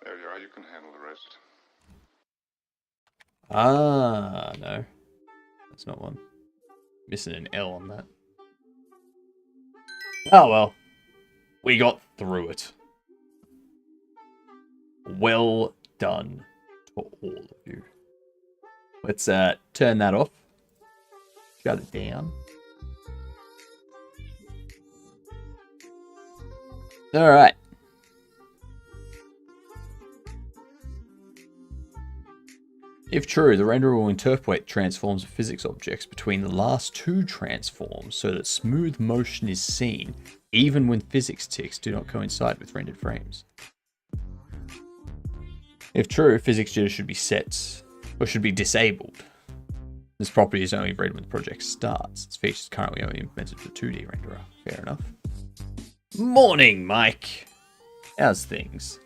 There you are, you can handle the rest. Ah, no. That's not one. Missing an L on that. Oh well. We got through it. Well done to all of you. Let's turn that off. Shut it down. Alright. If true, the renderer will interpolate transforms of physics objects between the last two transforms so that smooth motion is seen, even when physics ticks do not coincide with rendered frames. If true, physics jitter should be set, or should be disabled. This property is only read when the project starts. Its feature is currently only implemented for 2D renderer. Fair enough. Morning, Mike! How's things?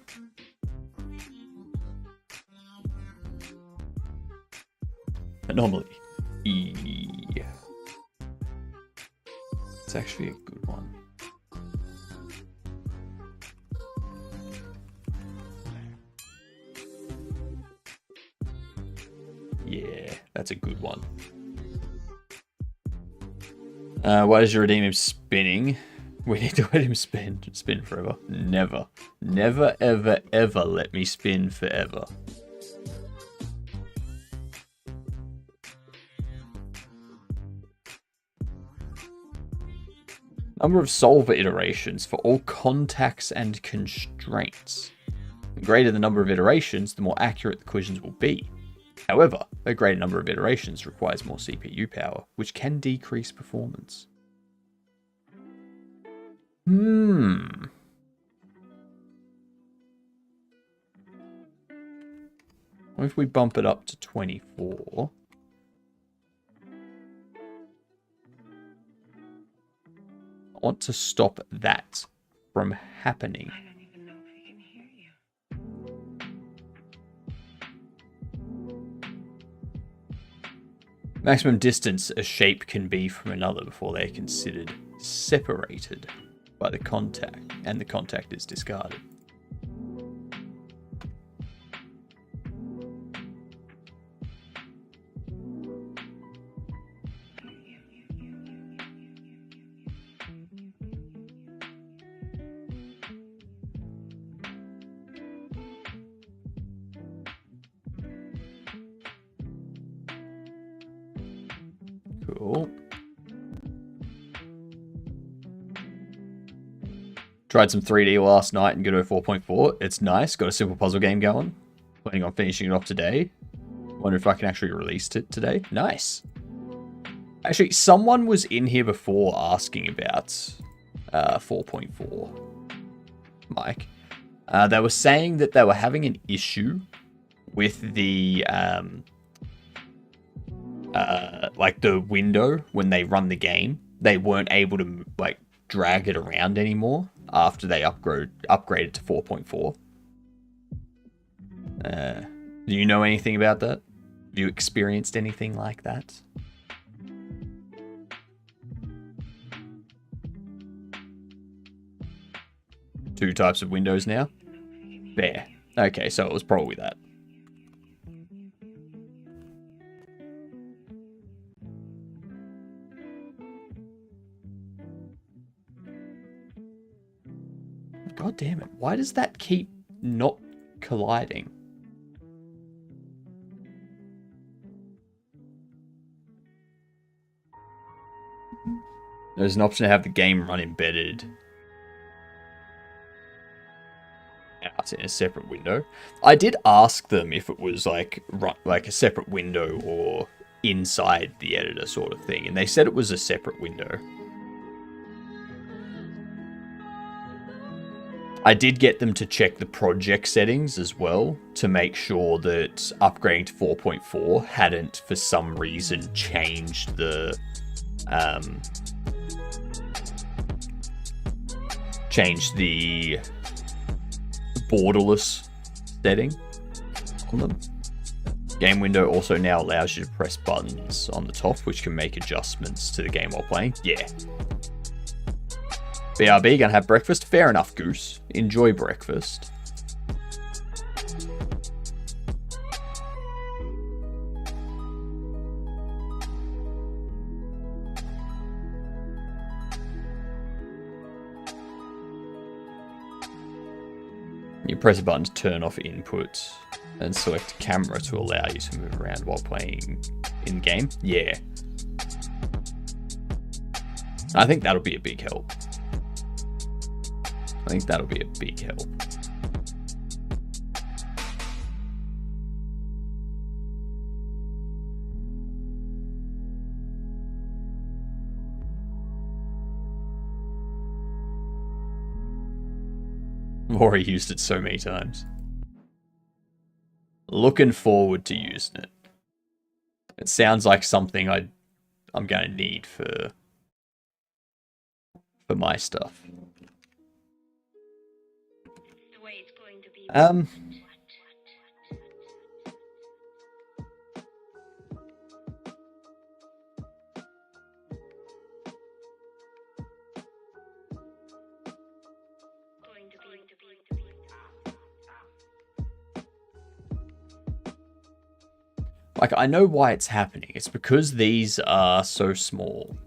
Anomaly. It's actually a good one. Yeah, that's a good one. Why does you redeem him spinning? We need to let him spin forever. Never. Never, ever, ever let me spin forever. Number of solver iterations for all contacts and constraints. The greater the number of iterations, the more accurate the collisions will be. However, a greater number of iterations requires more CPU power, which can decrease performance. What if we bump it up to 24? I want to stop that from happening. I don't even know if he can hear you. Maximum distance a shape can be from another before they are considered separated by the contact, and the contact is discarded. Cool. Tried some 3D last night and go to a 4.4. It's nice. Got a simple puzzle game going. Planning on finishing it off today. Wonder if I can actually release it today. Nice. Actually, someone was in here before asking about 4.4. Mike. They were saying that they were having an issue with the like the window when they run the game. They weren't able to like drag it around anymore after they upgraded to 4.4. Do you know anything about that? Have you experienced anything like that? 2 types of windows now. There. Okay, so it was probably that. God damn it. Why does that keep not colliding? There's an option to have the game run embedded out in a separate window. I did ask them if it was like a separate window or inside the editor sort of thing, and they said it was a separate window. I did get them to check the project settings as well to make sure that upgrading to 4.4 hadn't for some reason changed the borderless setting on them. Game window also now allows you to press buttons on the top, which can make adjustments to the game while playing. Yeah. BRB, gonna have breakfast? Fair enough, Goose. Enjoy breakfast. You press a button to turn off input and select camera to allow you to move around while playing in-game. Yeah. I think that'll be a big help. I think that'll be a big help. I've already used it so many times. Looking forward to using it. It sounds like something I'm going to need for my stuff. Like, I know why it's happening. It's because these are so small.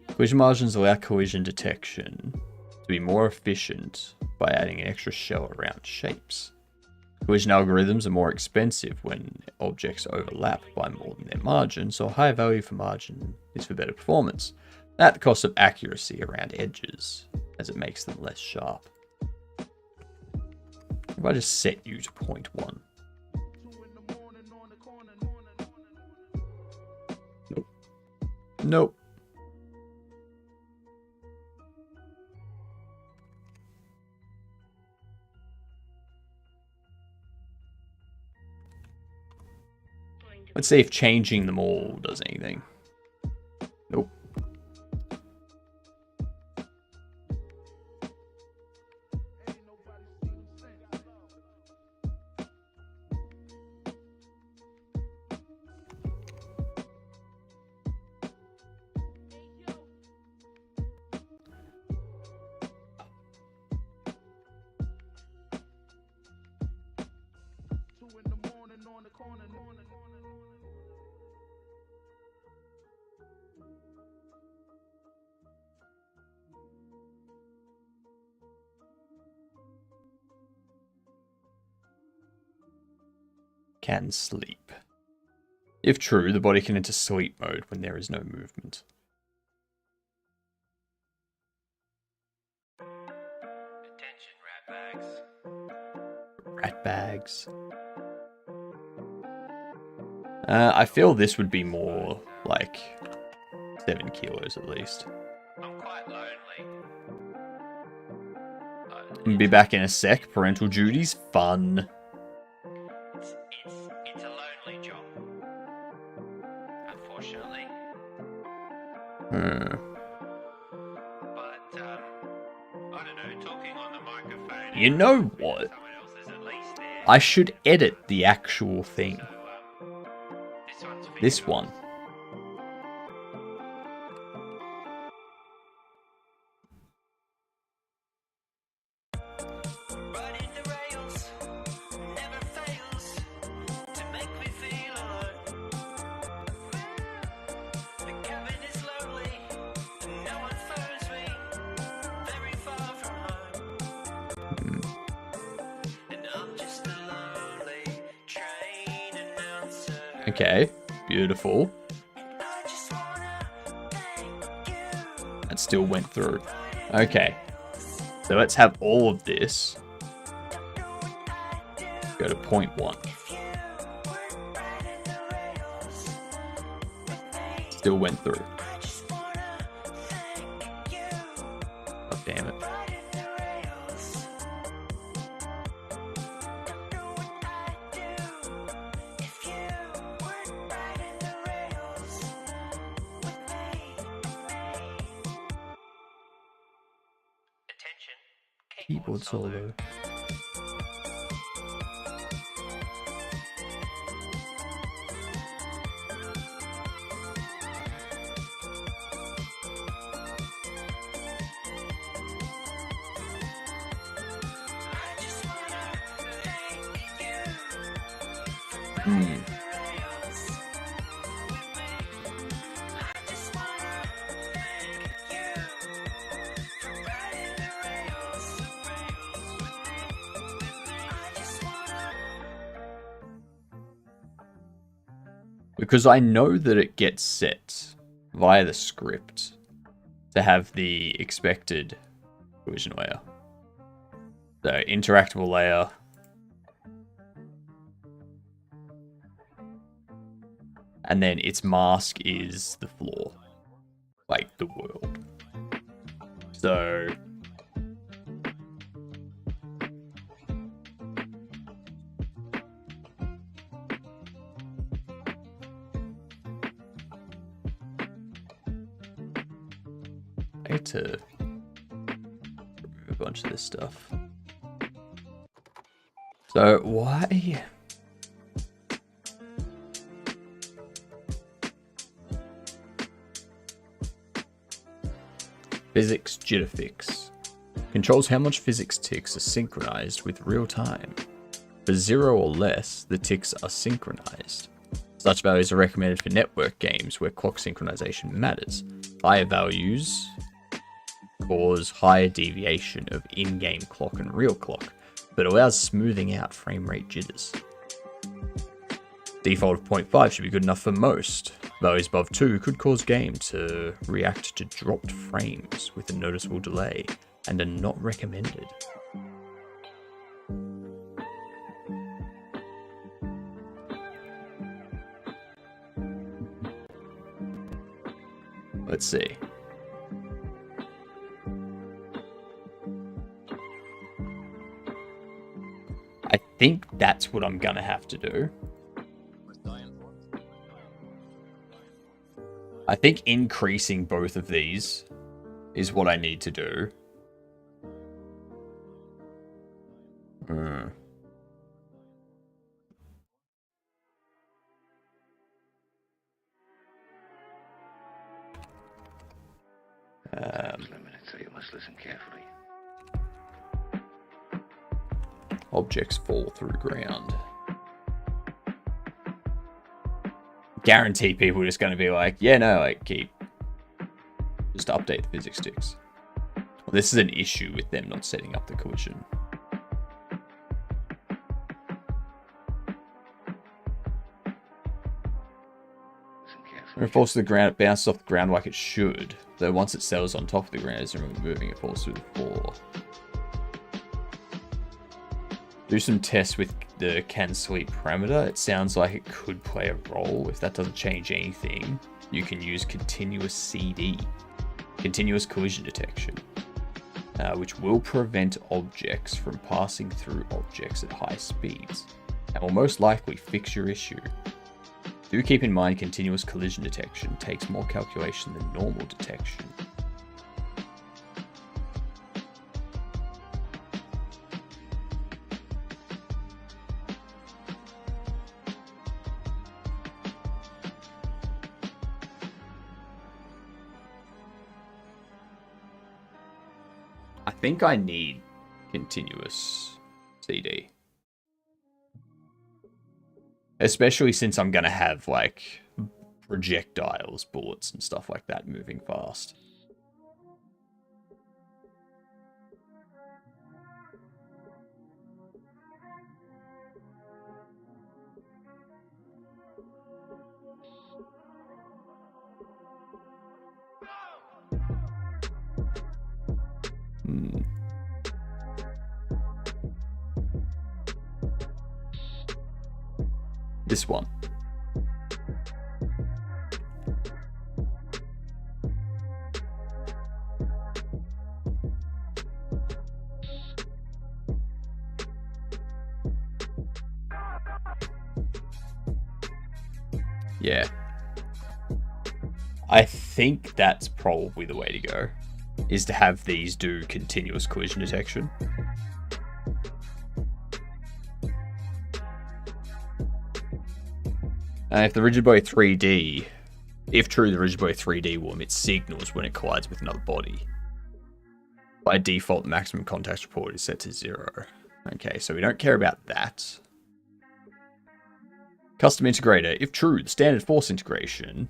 Collision margins allow collision detection to be more efficient by adding an extra shell around shapes. Collision algorithms are more expensive when objects overlap by more than their margin, so a higher value for margin is for better performance, at the cost of accuracy around edges, as it makes them less sharp. If I just set you to 0.1. Nope. Nope. Let's see if changing them all does anything. Nope. Can sleep. If true, the body can enter sleep mode when there is no movement. Attention, rat bags. Rat bags. I feel this would be more like 7 kilos at least. I'm quite lonely. Be back in a sec. Parental duties, fun. It's a lonely job. Unfortunately. Hmm. But, I don't know, talking on the microphone... You know what? I should edit the actual thing. this one. Okay, beautiful. That still went through. Okay, so let's have all of this go to 0.1. Still went through. Oh, damn it. Keyboard solo. Because I know that it gets set via the script to have the expected collision layer. So interactable layer. And then its mask is the floor. Like the world. So I need to remove a bunch of this stuff. So why? Physics jitter fix. Controls how much physics ticks are synchronized with real time. For 0 or less, the ticks are synchronized. Such values are recommended for network games where clock synchronization matters. Higher values cause higher deviation of in-game clock and real clock, but allows smoothing out frame rate jitters. Default of 0.5 should be good enough for most. Values above 2 could cause game to react to dropped frames with a noticeable delay and are not recommended. Let's see. I think that's what I'm gonna have to do. I think increasing both of these is what I need to do. So you must listen carefully. Objects fall through ground. Guarantee people are just going to be like, yeah, no, like, just update the physics sticks. Well, this is an issue with them not setting up the collision. When it falls to the ground, it bounces off the ground like it should. Though once it settles on top of the ground, as it's moving, it falls through the floor. Do some tests with the can sleep parameter. It sounds like it could play a role. If that doesn't change anything, you can use continuous CD, continuous collision detection, which will prevent objects from passing through objects at high speeds, and will most likely fix your issue. Do keep in mind continuous collision detection takes more calculation than normal detection. I think I need continuous CD. Especially since I'm going to have, like, projectiles, bullets, and stuff like that moving fast. This one. Yeah. I think that's probably the way to go, is to have these do continuous collision detection. If the Rigid Body 3D, if true, the Rigid Body 3D will emit signals when it collides with another body. By default, the maximum contact report is set to 0. Okay, so we don't care about that. Custom integrator, if true, the standard force integration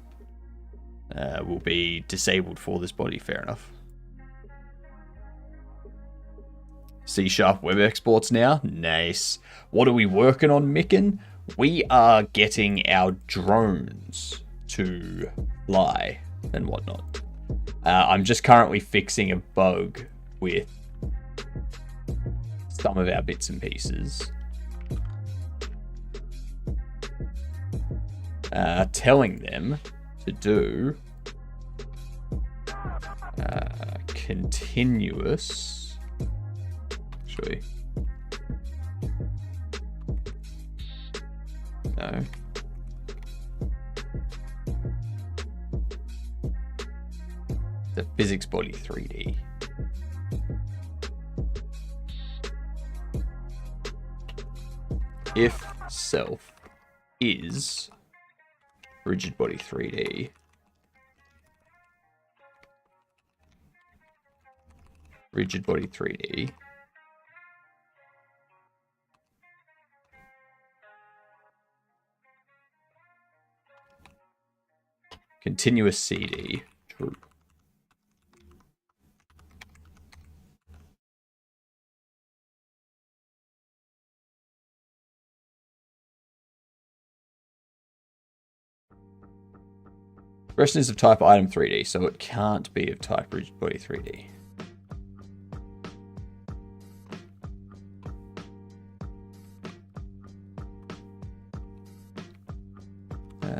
will be disabled for this body. Fair enough. C# web exports now. Nice. What are we working on, Micken? We are getting our drones to fly and whatnot. I'm just currently fixing a bug with some of our bits and pieces. Telling them to do continuous. Actually, no. The physics body 3D. If self is rigid body 3D, rigid body 3D, continuous CD, true. Question is of type item 3D, so it can't be of type rigid body 3D.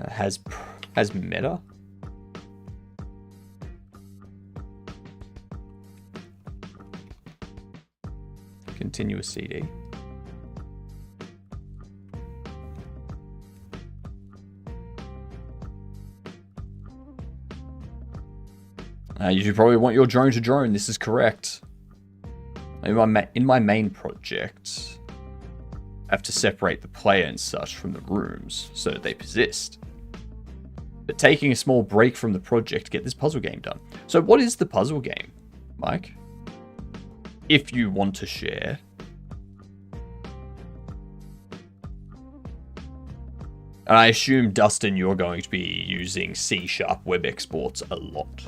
Has meta? Continuous CD. You probably want your drone to drone. This is correct. In my main project, I have to separate the player and such from the rooms so that they persist. But taking a small break from the project to get this puzzle game done. So what is the puzzle game, Mike? If you want to share. And I assume, Dustin, you're going to be using C# web exports a lot.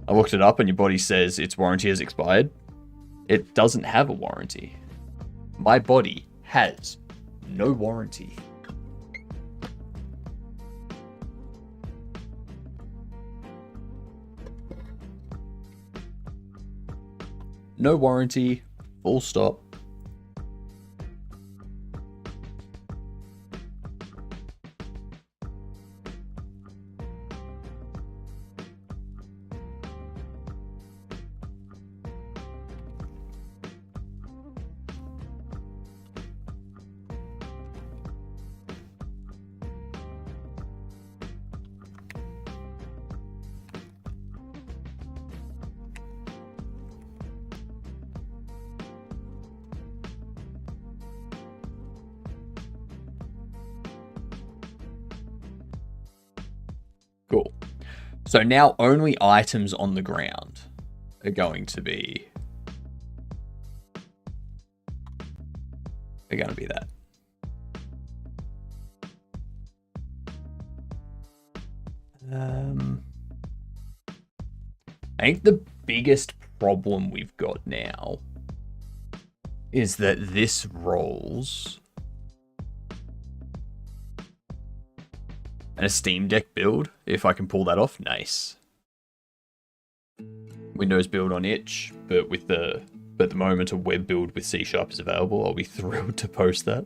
I looked it up and your body says its warranty has expired. It doesn't have a warranty. My body has no warranty. No warranty, full stop. So now only items on the ground are going to be that. I think the biggest problem we've got now is that this rolls and a Steam Deck build, if I can pull that off. Nice. Windows build on itch, but at the moment a web build with C# is available. I'll be thrilled to post that.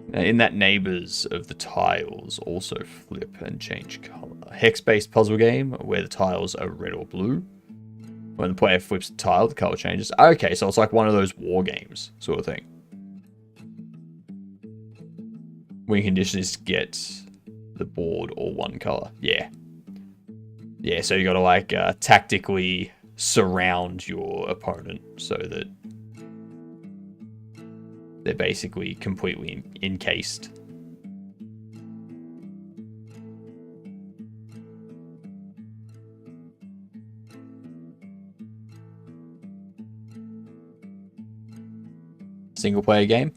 Now, in that neighbors of the tiles also flip and change color. Hex-based puzzle game where the tiles are red or blue. When the player flips the tile, the color changes. Okay, so it's like one of those war games sort of thing. Win condition is to get the board all one color. Yeah. Yeah, so you gotta like tactically surround your opponent so that they're basically completely encased. Single player game?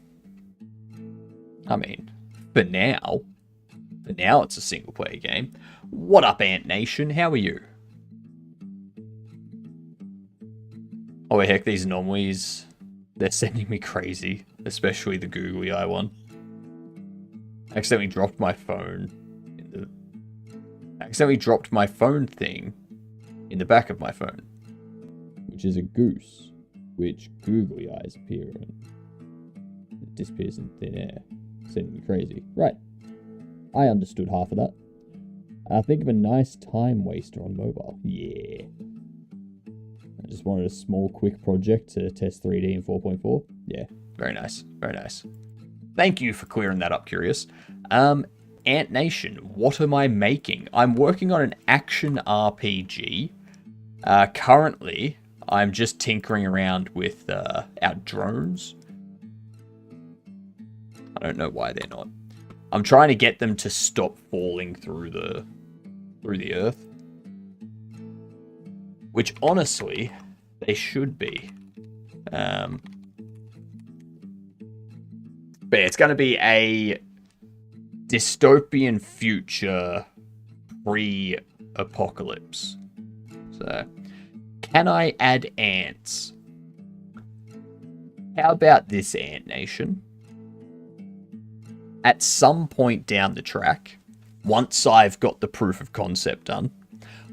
I mean, for now it's a single player game. What up, Ant Nation? How are you? Oh, heck, these anomalies, they're sending me crazy, especially the googly eye one. I accidentally dropped my phone thing in the back of my phone, which is a goose, which googly eyes appear in. It disappears in thin air, sending me crazy. Right. I understood half of that. Think of a nice time waster on mobile. Yeah. I just wanted a small, quick project to test 3D in 4.4. Yeah. Very nice. Very nice. Thank you for clearing that up, Curious. Ant Nation, what am I making? I'm working on an action RPG. Currently, I'm just tinkering around with our drones. I don't know why they're not. I'm trying to get them to stop falling through the earth. Which, honestly, they should be. But yeah, it's going to be a dystopian future pre-apocalypse. So, can I add ants? How about this, Ant Nation? At some point down the track, once I've got the proof of concept done,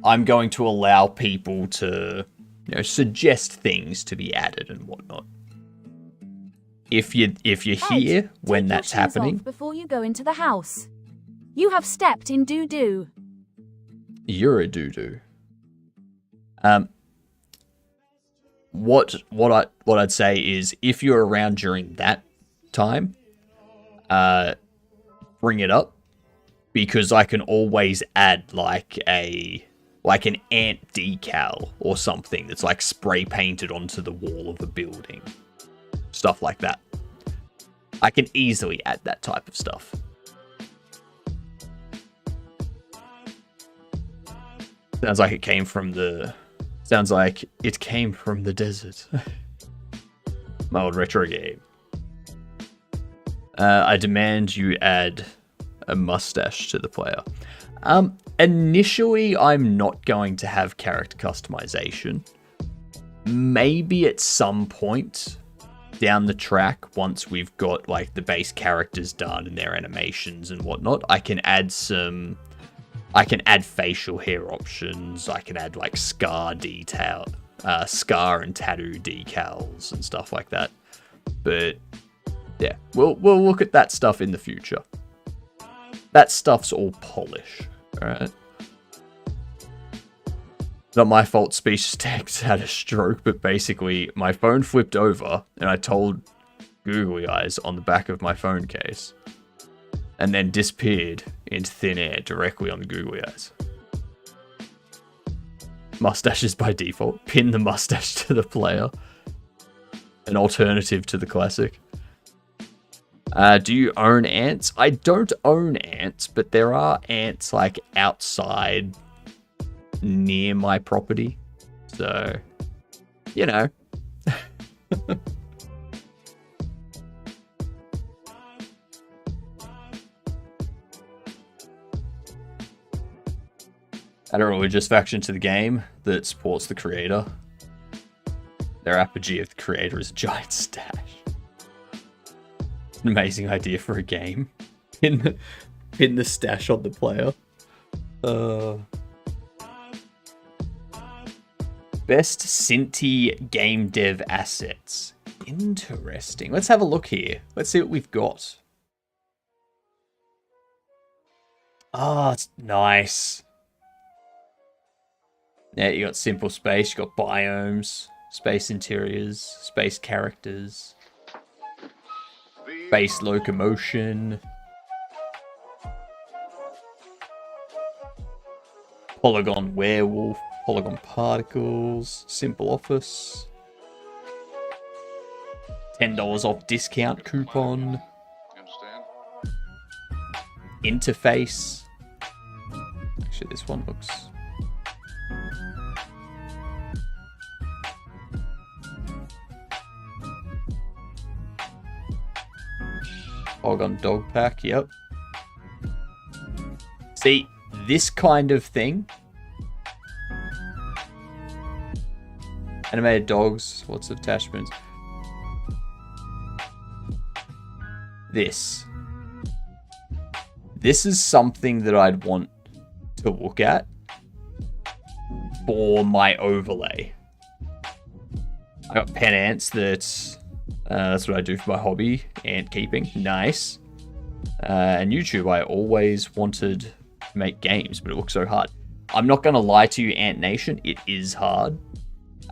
I'm going to allow people to, suggest things to be added and whatnot. If you're here when that's happening, before you go into the house, you have stepped in doo-doo. You're a doo-doo. What I'd say is, if you're around during that time, bring it up, because I can always add like an ant decal or something that's like spray painted onto the wall of a building. Stuff like that. I can easily add that type of stuff. Sounds like it came from the desert. My old retro game. I demand you add a mustache to the player. Initially, I'm not going to have character customization. Maybe at some point down the track, once we've got like the base characters done and their animations and whatnot, I can add facial hair options. I can add like scar and tattoo decals and stuff like that. But yeah, we'll look at that stuff in the future. That stuff's all polish, alright? Not my fault Speech Text had a stroke, but basically my phone flipped over and I told Googly Eyes on the back of my phone case and then disappeared into thin air directly on the Googly Eyes. Mustaches by default. Pin the mustache to the player. An alternative to the classic. Do you own ants? I don't own ants, but there are ants like outside near my property. So, you know. Add a religious faction to the game that supports the creator. Their apogee of the creator is a giant stash. An amazing idea for a game. Pin the stash on the player. Best Cinti game dev assets. Interesting. Let's have a look here. Let's see what we've got. Ah, it's nice. Yeah, you got simple space, you got biomes, space interiors, space characters, space locomotion, polygon werewolf, polygon particles, simple office, $10 off discount coupon, interface. Actually, this one looks... Polygon dog pack, yep. See, this kind of thing. Animated dogs, lots of attachments. This is something that I'd want to look at for my overlay. I got pen ants that's what I do for my hobby, ant keeping. Nice. And YouTube, I always wanted to make games, but it looks so hard. I'm not going to lie to you, Ant Nation, it is hard.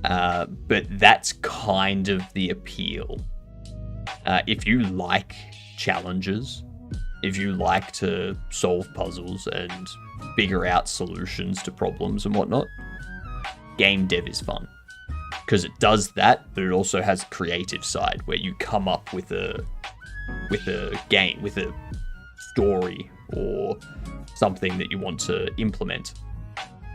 But that's kind of the appeal. If you like challenges, if you like to solve puzzles and figure out solutions to problems and whatnot, game dev is fun. Because it does that, but it also has a creative side where you come up with a game, with a story or something that you want to implement.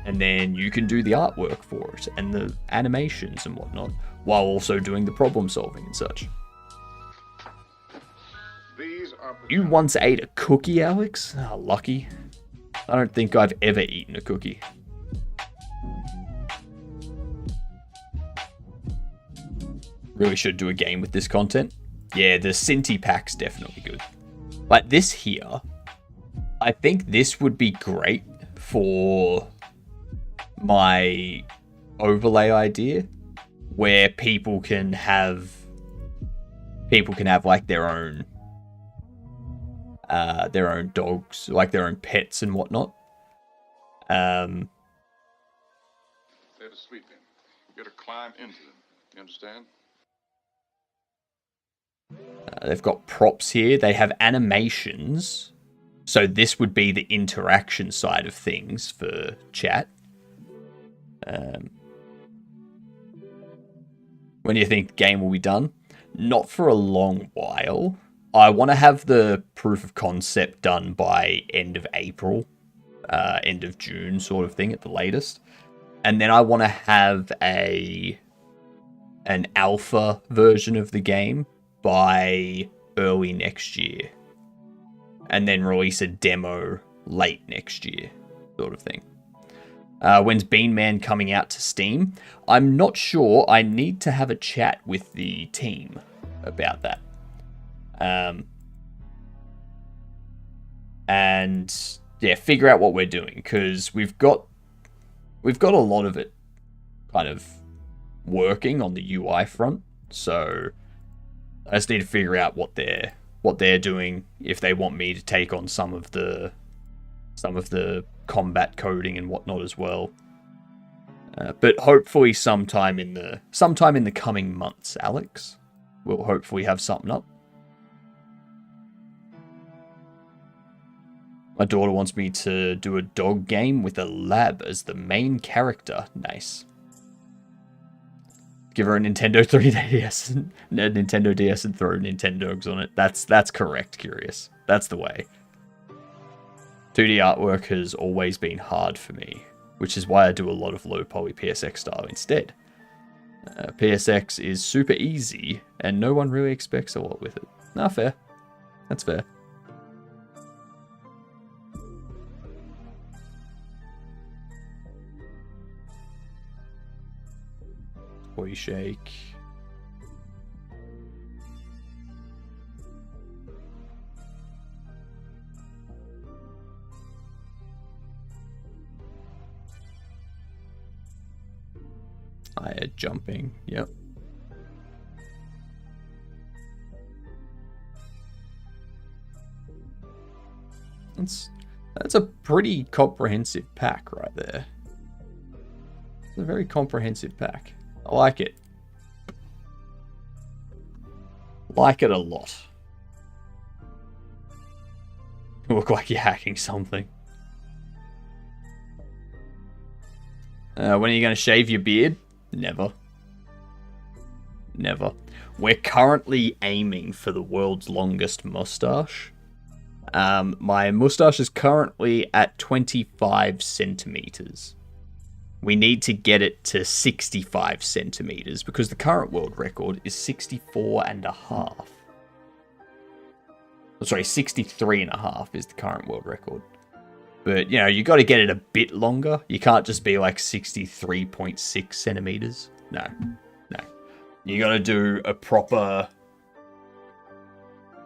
And then you can do the artwork for it and the animations and whatnot, while also doing the problem solving and such. You once ate a cookie, Alex? Oh, lucky. I don't think I've ever eaten a cookie. Really should do a game with this content. Yeah, the Cinti pack's definitely good. Like this here, I think this would be great for my overlay idea, where people can have like their own dogs, like their own pets and whatnot. They're sleeping. You gotta climb into them. You understand? They've got props here. They have animations. So this would be the interaction side of things for chat. When do you think the game will be done? Not for a long while. I want to have the proof of concept done by end of April, end of June sort of thing at the latest. And then I want to have an alpha version of the game by early next year, and then release a demo late next year, sort of thing. When's Bean Man coming out to Steam? I'm not sure. I need to have a chat with the team about that. And yeah, figure out what we're doing, because we've got a lot of it kind of working on the UI front, so I just need to figure out what they're doing, if they want me to take on some of the combat coding and whatnot as well. But hopefully sometime in the coming months, Alex, we'll hopefully have something up. My daughter wants me to do a dog game with a lab as the main character. Nice. Give her a Nintendo 3DS and a Nintendo DS and throw Nintendogs on it. That's correct, Curious. That's the way. 2D artwork has always been hard for me, which is why I do a lot of low poly PSX style instead. PSX is super easy, and no one really expects a lot with it. Nah, fair. That's fair. Toy Shake. I had jumping, yep. That's a pretty comprehensive pack right there. It's a very comprehensive pack. I like it. Like it a lot. You look like you're hacking something. When are you going to shave your beard? Never. Never. We're currently aiming for the world's longest mustache. My mustache is currently at 25 centimeters. We need to get it to 65 centimeters because the current world record is 64.5. Sorry, 63.5 is the current world record. But, you know, you got to get it a bit longer. You can't just be like 63.6 centimeters. No. You got to do a proper,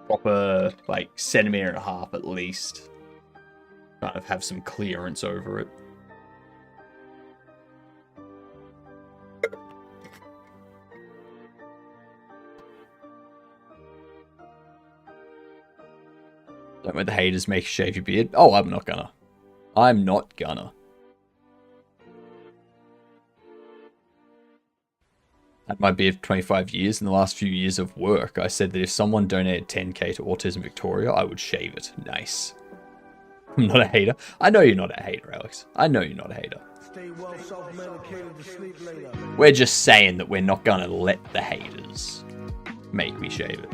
like, 1.5 centimeters at least. Kind of have some clearance over it. Don't let the haters make you shave your beard. Oh, I'm not gonna. I'm not gonna. Had my beard for 25 years. In the last few years of work, I said that if someone donated 10k to Autism Victoria, I would shave it. Nice. I'm not a hater. I know you're not a hater, Alex. I know you're not a hater. We're just saying that we're not gonna let the haters make me shave it.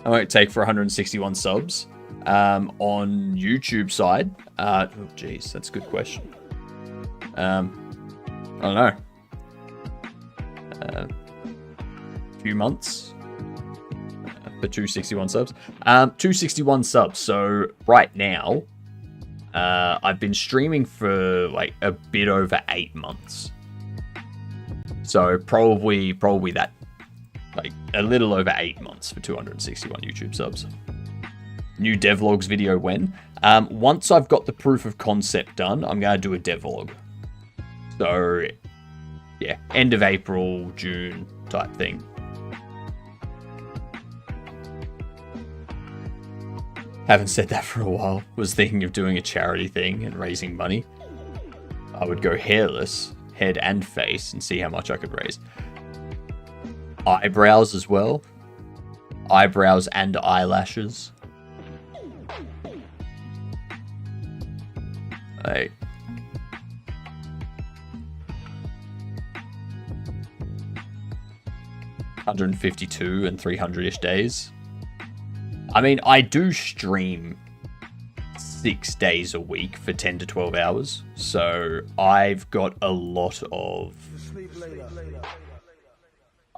I won't take for 161 subs. On YouTube side, oh geez, that's a good question. I don't know. A few months for 261 subs. 261 subs. So right now, I've been streaming for like a bit over 8 months. So probably that. Like, a little over 8 months for 261 YouTube subs. New devlogs video when? Once I've got the proof of concept done, I'm going to do a devlog. So, yeah, end of April, June type thing. Haven't said that for a while. Was thinking of doing a charity thing and raising money. I would go hairless, head and face, and see how much I could raise. Eyebrows as well. Eyebrows and eyelashes. Like, $152 and 300-ish days. I mean, I do stream 6 days a week for 10 to 12 hours, so I've got a lot of...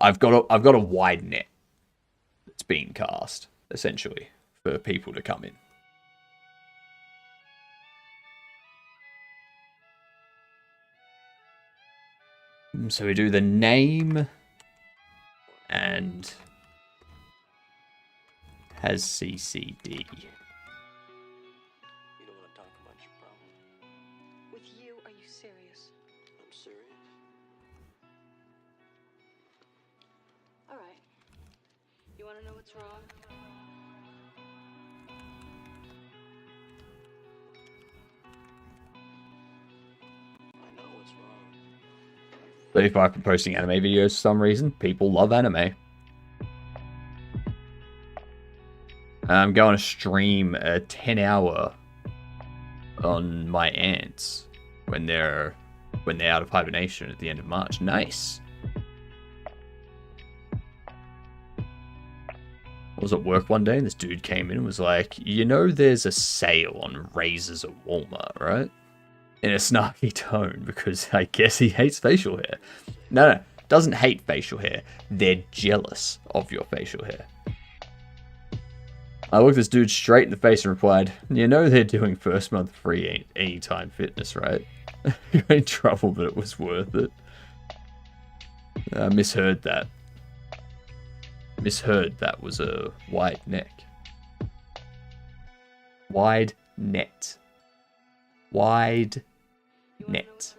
I've got a wide net that's being cast, essentially, for people to come in. So we do the name and has CCD. You don't want to talk about your problem. With you, are you serious? I'm serious. All right. You want to know what's wrong? I know what's wrong. 35 for posting anime videos for some reason. People love anime. I'm going to stream a 10-hour on my aunts when they're when they're out of hibernation at the end of March. Nice. I was at work one day and this dude came in and was like, you know there's a sale on razors at Walmart, right? In a snarky tone, because I guess he hates facial hair. No, doesn't hate facial hair. They're jealous of your facial hair. I looked this dude straight in the face and replied, you know they're doing first month free Anytime Fitness, right? You're in trouble, but it was worth it. I misheard that. Misheard that was a wide neck. Wide net. Wide net.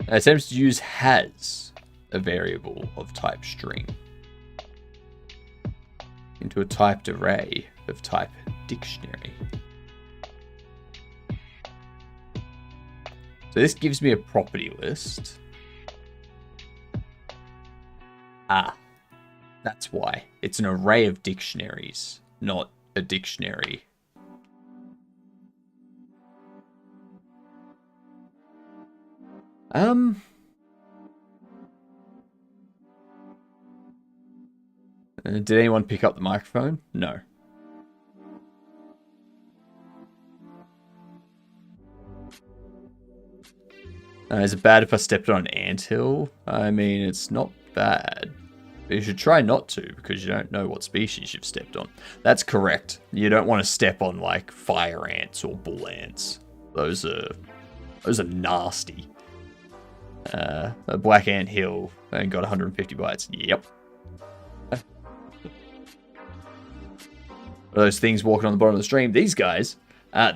It attempts to use has, a variable of type string, into a typed array of type dictionary. So this gives me a property list. Ah, that's why. It's an array of dictionaries, not a dictionary. Did anyone pick up the microphone? No. Is it bad if I stepped on an anthill? I mean, it's not bad. But you should try not to, because you don't know what species you've stepped on. That's correct. You don't want to step on, like, fire ants or bull ants. Those are nasty. A black ant hill and got 150 bites. Yep. Those things walking on the bottom of the stream. These guys,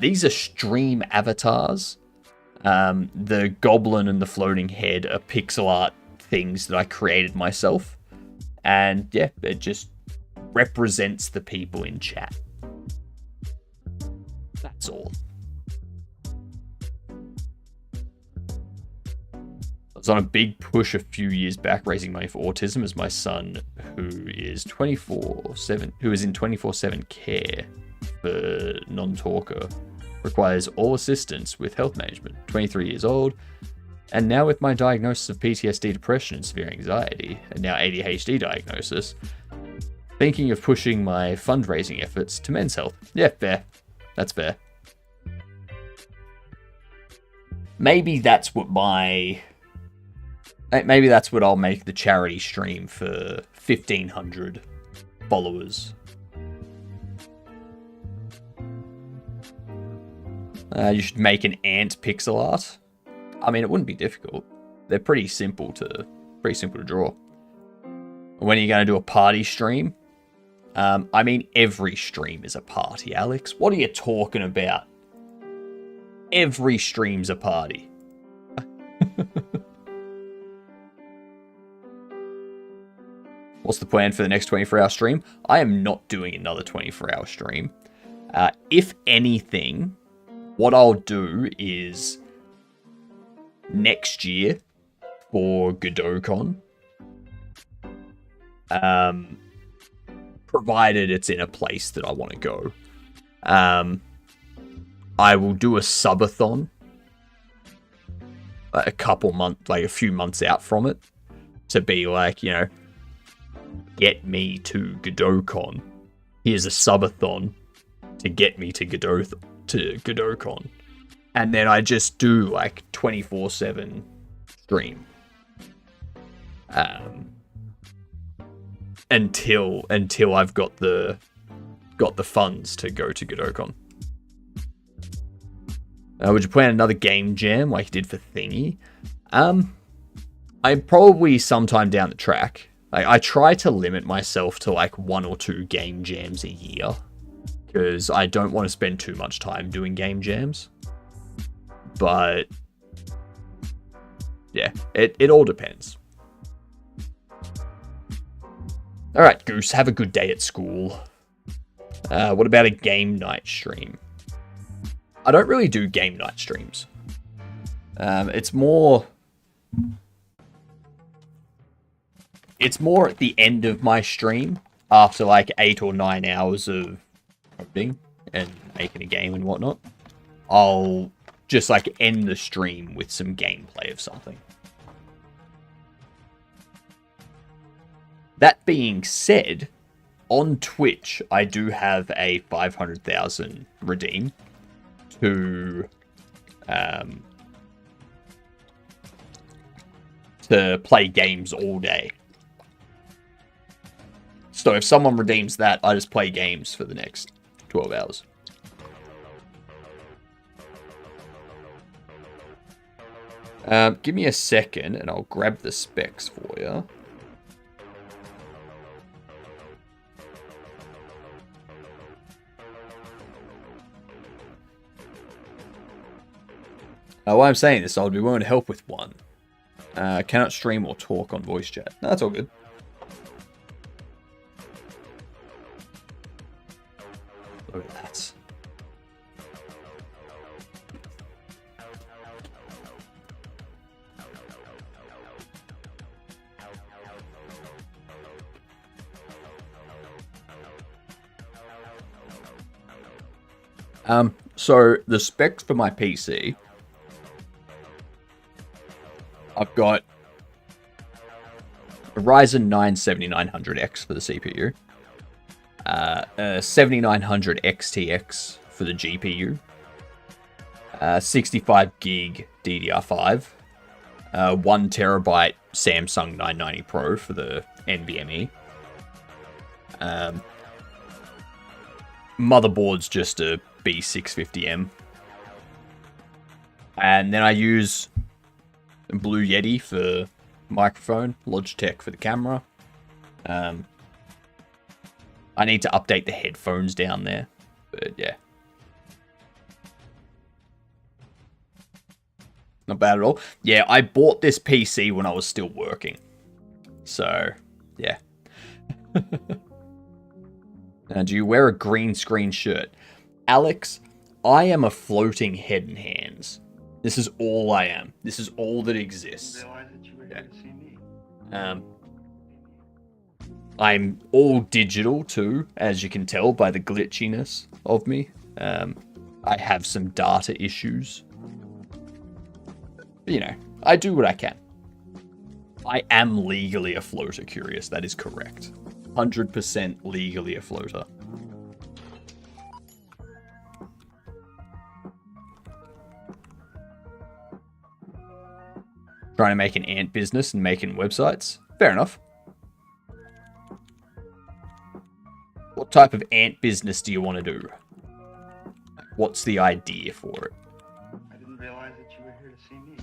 these are stream avatars. The goblin and the floating head are pixel art things that I created myself. And yeah, it just represents the people in chat. That's all. I was on a big push a few years back raising money for autism as my son, who is in 24/7 care for non-talker, requires all assistance with health management. 23 years old, and now with my diagnosis of PTSD, depression, and severe anxiety, and now ADHD diagnosis, thinking of pushing my fundraising efforts to men's health. Yeah, fair. That's fair. Maybe that's what I'll make the charity stream for 1,500 followers. You should make an ant pixel art. I mean, it wouldn't be difficult. They're pretty simple to draw. When are you going to do a party stream? I mean, every stream is a party, Alex. What are you talking about? Every stream's a party. What's the plan for the next 24-hour stream? I am not doing another 24-hour stream. If anything, what I'll do is next year for GodotCon, provided it's in a place that I want to go, I will do a subathon a few months out from it, to be like, you know, get me to GodotCon. Here's a subathon to get me to GodotCon. And then I just do like 24/7 stream. Until I've got the funds to go to GodotCon. Would you plan another game jam like you did for Thingy? I probably sometime down the track. I try to limit myself to like 1 or 2 game jams a year, because I don't want to spend too much time doing game jams. But yeah, it all depends. Alright, Goose, have a good day at school. What about a game night stream? I don't really do game night streams. It's more at the end of my stream, after like 8 or 9 hours of coding and making a game and whatnot, I'll just like end the stream with some gameplay of something. That being said, on Twitch, I do have a 500,000 redeem to play games all day. So if someone redeems that, I just play games for the next 12 hours. Give me a second and I'll grab the specs for you. Why I'm saying this, I'll be willing to help with one. Cannot stream or talk on voice chat. No, that's all good. Look at that. So the specs for my PC, I've got a Ryzen 9 7900X for the CPU, a 7900 XTX for the GPU, 65 gig DDR5, 1 terabyte Samsung 990 Pro for the NVMe. Motherboard's just a B650M. And then I use Blue Yeti for microphone, Logitech for the camera. I need to update the headphones down there, but yeah. Not bad at all. Yeah, I bought this PC when I was still working. So, yeah. Now, do you wear a green screen shirt? Alex, I am a floating head and hands. This is all I am. This is all that exists. I'm all digital too, as you can tell by the glitchiness of me. I have some data issues. But, you know, I do what I can. I am legally a floater, Curious. That is correct. 100% legally a floater. Trying to make an ant business and making websites. Fair enough. What type of ant business do you want to do? What's the idea for it? I didn't realize that you were here to see me.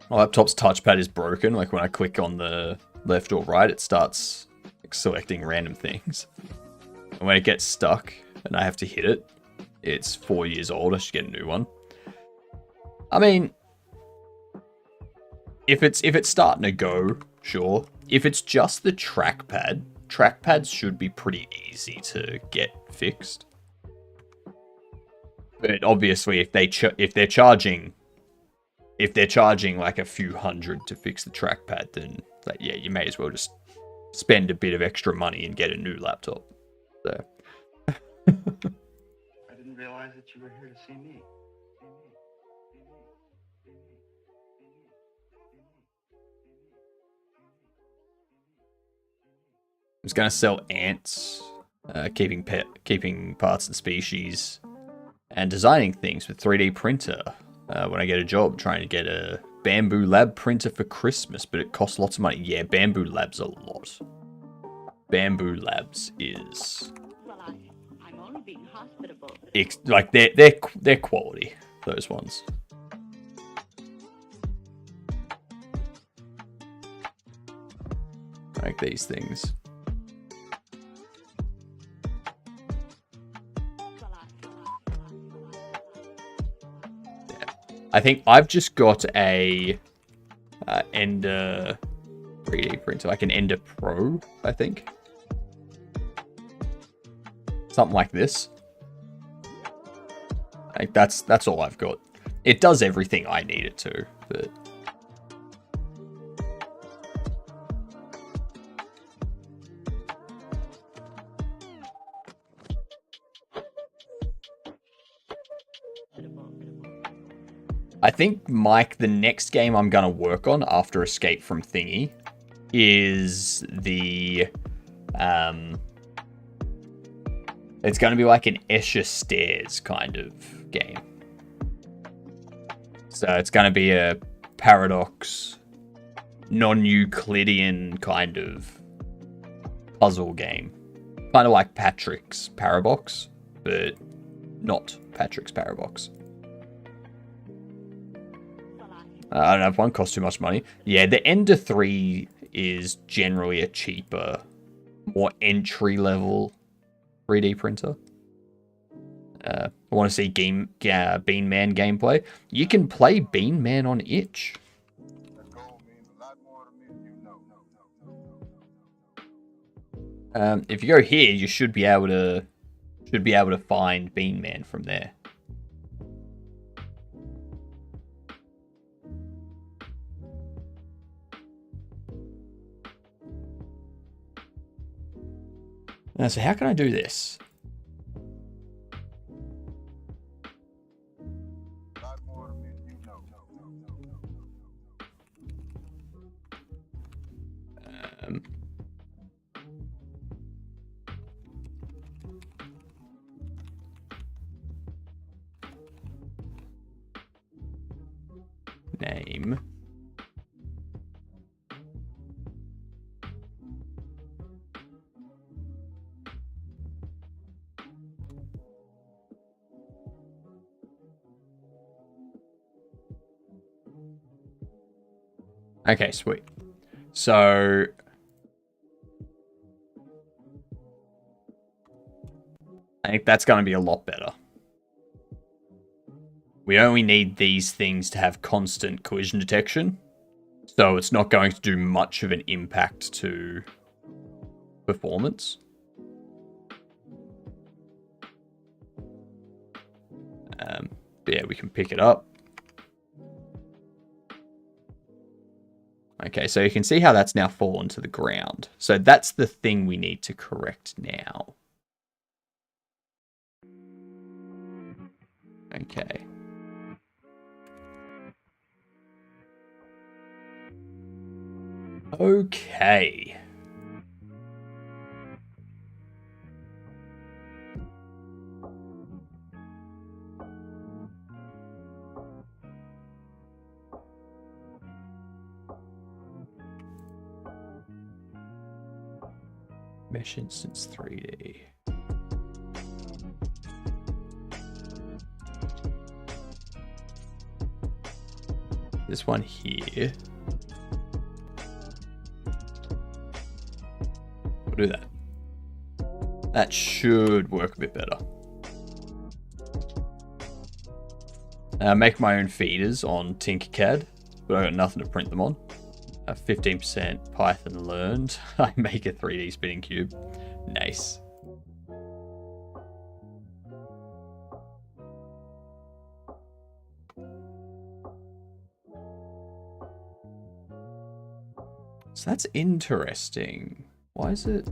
My laptop's touchpad is broken. Like when I click on the left or right, it starts like, selecting random things. And when it gets stuck and I have to hit it, it's 4 years old. I should get a new one. I mean, if it's starting to go, sure. If it's just the trackpad, trackpads should be pretty easy to get fixed. But obviously, if they're charging like a few hundred to fix the trackpad, then like, yeah, you may as well just spend a bit of extra money and get a new laptop. So. I didn't realize that you were here to see me. I was gonna sell ants, keeping parts of the species, and designing things with 3D printer. When I get a job, trying to get a Bamboo Lab printer for Christmas, but it costs lots of money. Yeah, Bamboo Lab's a lot. Bamboo Labs is I'm only being hospitable. Like they're quality. Those ones. Like these things. I think I've just got a Ender 3D printer, like an Ender Pro, I think. Something like this. Like that's all I've got. It does everything I need it to, but I think, Mike, the next game I'm going to work on after Escape from Thingy is the... it's going to be like an Escher Stairs kind of game. So it's going to be a paradox, non-Euclidean kind of puzzle game. Kind of like Patrick's Parabox, but not Patrick's Parabox. I don't know if one costs too much money. Yeah, the Ender 3 is generally a cheaper, more entry-level 3D printer. I want to see Bean Man gameplay. You can play Bean Man on itch. If you go here, you should be able to find Bean Man from there. So how can I do this? Name. Okay, sweet. So I think that's going to be a lot better. We only need these things to have constant collision detection, so it's not going to do much of an impact to performance. But yeah, we can pick it up. Okay, so you can see how that's now fallen to the ground. So that's the thing we need to correct now. Okay. Okay. Mesh Instance 3D. This one here. We'll do that. That should work a bit better. Make my own feeders on Tinkercad, but I got nothing to print them on. 15% Python learned. I make a 3D spinning cube. Nice. So that's interesting. Why is it?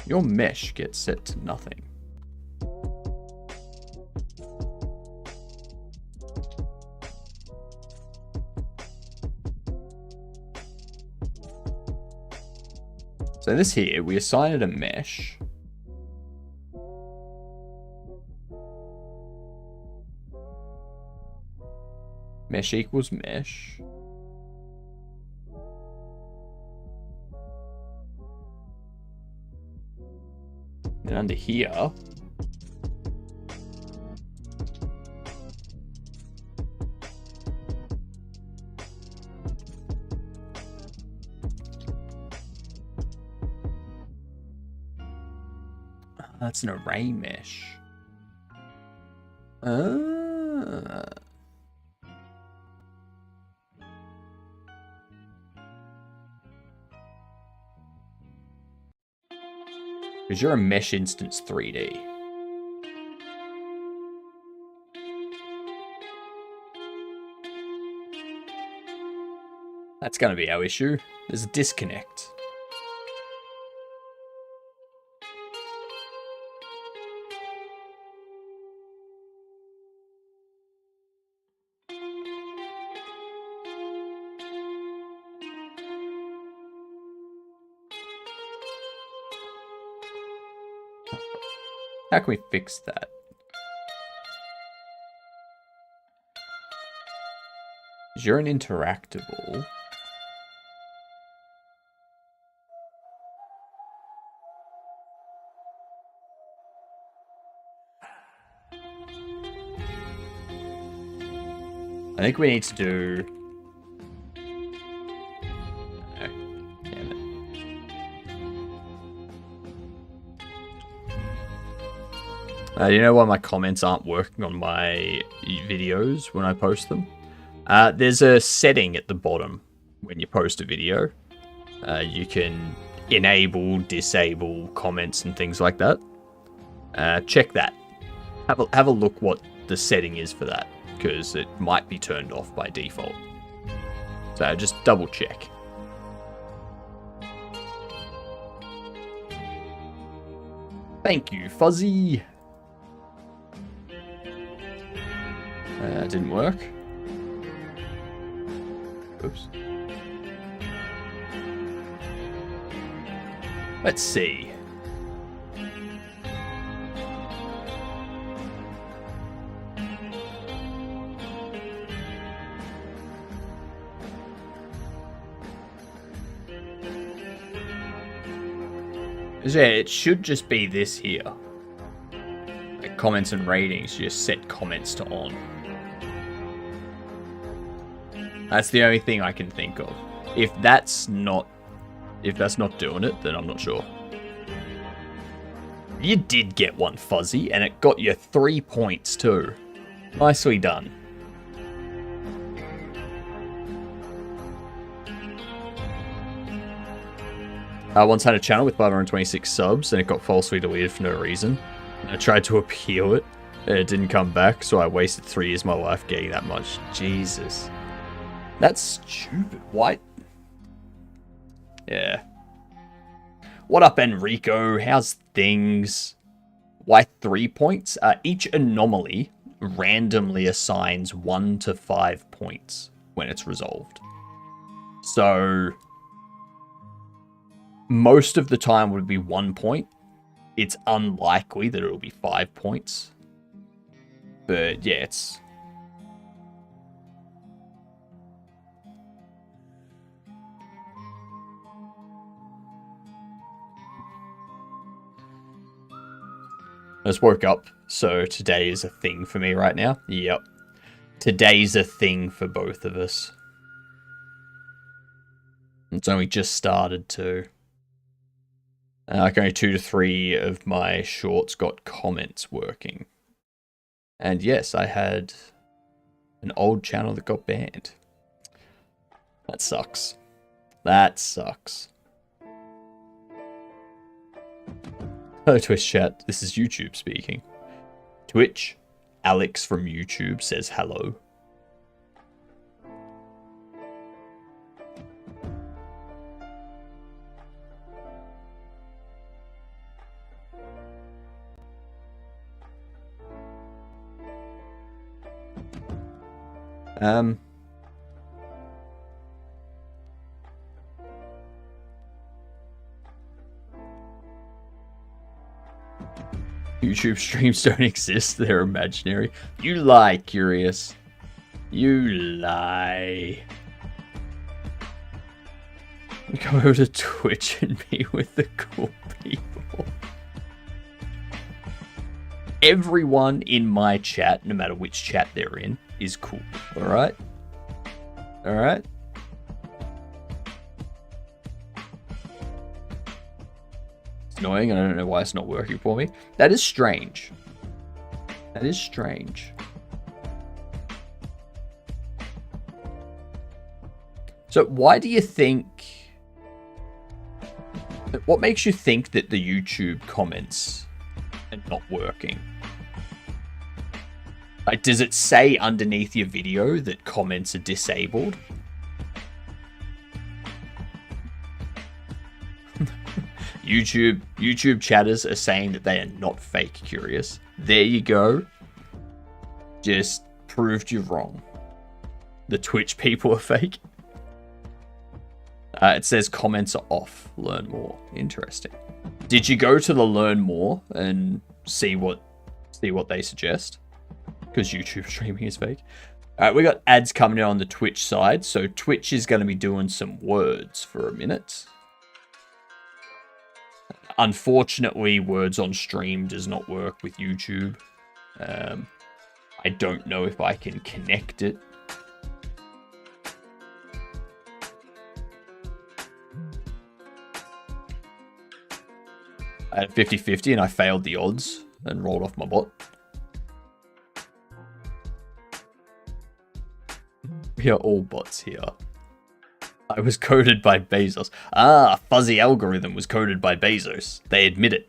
Your mesh gets set to nothing. So this here, we assign it a mesh. Mesh equals mesh. And under here, that's an array mesh. Because you're a Mesh Instance 3D. That's going to be our issue. There's a disconnect. How can we fix that? You're an interactable. I think we need to do... No, damn it. You know why my comments aren't working on my videos when I post them? There's a setting at the bottom when you post a video. You can enable, disable comments and things like that. Check that. Have a look what the setting is for that, because it might be turned off by default. So just double check. Thank you, Fuzzy. Didn't work. Oops. Let's see. Yeah, it should just be this here. Like comments and ratings, you just set comments to on. That's the only thing I can think of. If that's not doing it, then I'm not sure. You did get one, Fuzzy, and it got you 3 points too. Nicely done. I once had a channel with 526 subs, and it got falsely deleted for no reason. I tried to appeal it, and it didn't come back, so I wasted 3 years of my life getting that much. Jesus. That's stupid. Why? Yeah. What up, Enrico? How's things? Why 3 points? Each anomaly randomly assigns 1 to 5 points when it's resolved. So most of the time would be 1 point. It's unlikely that it'll be 5 points. But yeah, it's... I just woke up, so today is a thing for me right now. Yep. Today's a thing for both of us. It's only just started too. Like only 2 to 3 of my shorts got comments working. And yes, I had an old channel that got banned. That sucks. That sucks. Hello, Twitch chat. This is YouTube speaking. Twitch, Alex from YouTube says hello. YouTube streams don't exist, they're imaginary. You lie, Curious. You lie. Go over to Twitch and be with the cool people. Everyone in my chat, no matter which chat they're in, is cool. Alright? Alright? Annoying. I don't know why it's not working for me. That is strange. That is strange. So why do you think... What makes you think that the YouTube comments are not working? Like, does it say underneath your video that comments are disabled? YouTube chatters are saying that they are not fake curious. There you go. Just proved you wrong. The Twitch people are fake. It says comments are off. Learn more. Interesting. Did you go to the learn more and see what they suggest? Because YouTube streaming is fake. Alright, we got ads coming in on the Twitch side. So Twitch is going to be doing some words for a minute. Unfortunately, words on stream does not work with YouTube. I don't know if I can connect it. I had 50-50 and I failed the odds and rolled off my bot. We are all bots here. I was coded by Bezos. Ah, fuzzy algorithm was coded by Bezos. They admit it.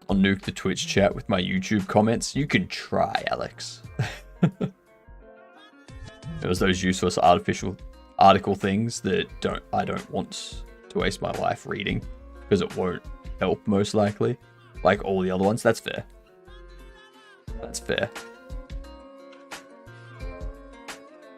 I'll nuke the Twitch chat with my YouTube comments. You can try, Alex. It was those useless article things that I don't want to waste my life reading. Because it won't help, most likely. Like all the other ones. That's fair. That's fair.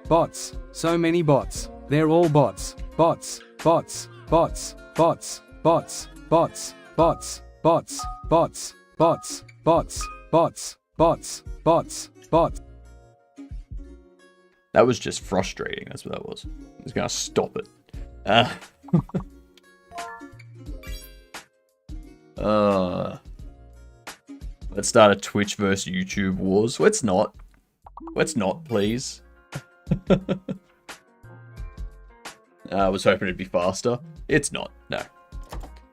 Bots. So many bots. They're all bots. Bots. Bots. Bots. Bots. Bots. Bots. Bots. Bots. Bots. Bots. Bots. Bots. Bots. Bots. Bots. That was just frustrating. That's what that was. I was going to stop it. Let's start a Twitch versus YouTube wars. Let's not. Let's not, please. I was hoping it'd be faster. It's not. No.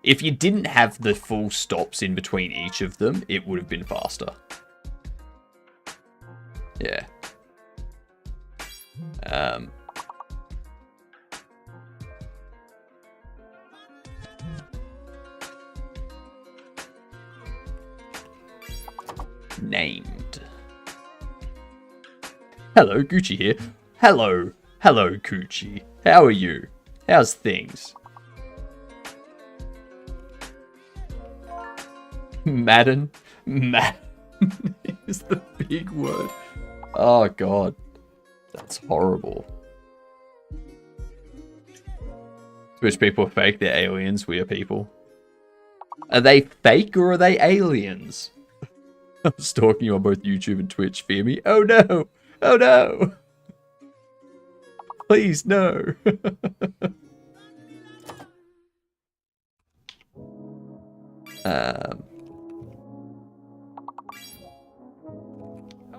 If you didn't have the full stops in between each of them, it would have been faster. Yeah. Named. Hello, Gucci here. Hello, Gucci. How are you? How's things? Madden is the big word. Oh god, that's horrible. Twitch people are fake. They're aliens. We are people. Are they fake or are they aliens? I'm stalking you on both YouTube and Twitch. Fear me? Oh no! Oh no! Please no! Oh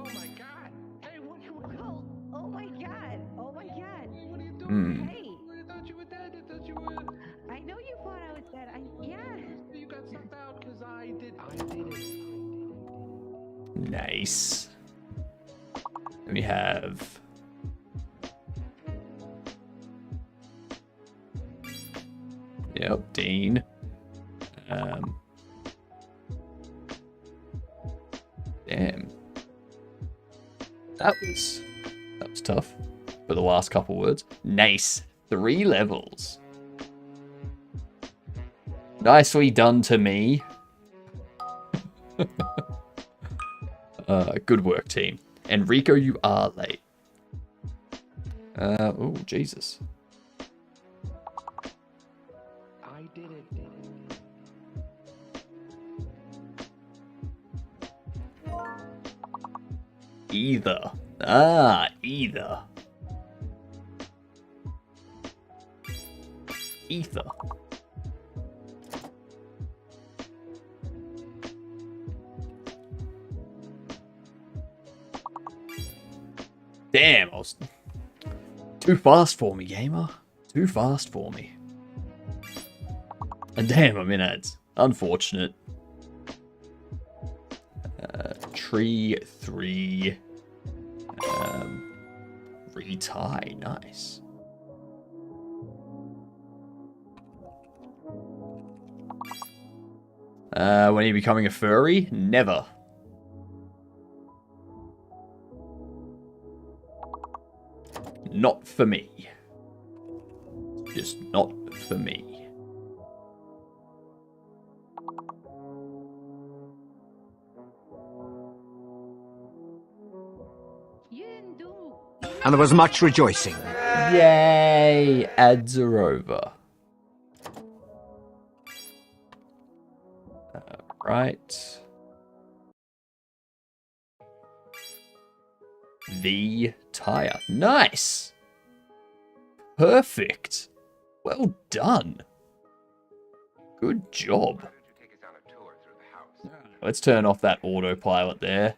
my god! Hey, what you oh, oh my god! Oh my god! Hey, what are you doing? Hmm. Hey! I thought you were dead. I thought you were. I know you thought I was dead. Yeah. You got sucked out because I did it. Nice. We have... Yep, Dean. Damn. That was tough. For the last couple words. Nice. 3 levels. Nicely done to me. Good work, team. Enrico, you are late. Oh, Jesus. I did it. Either. Ah, either. Ether. Damn, I was too fast for me, gamer. Too fast for me. And damn, I'm in ads. Unfortunate. Tree 3. Retie. Nice. When are you becoming a furry? Never. Not for me. Just not for me. And there was much rejoicing. Yay! Ads are over. Right. The tire. Nice! Perfect. Well done. Good job. Let's turn off that autopilot there.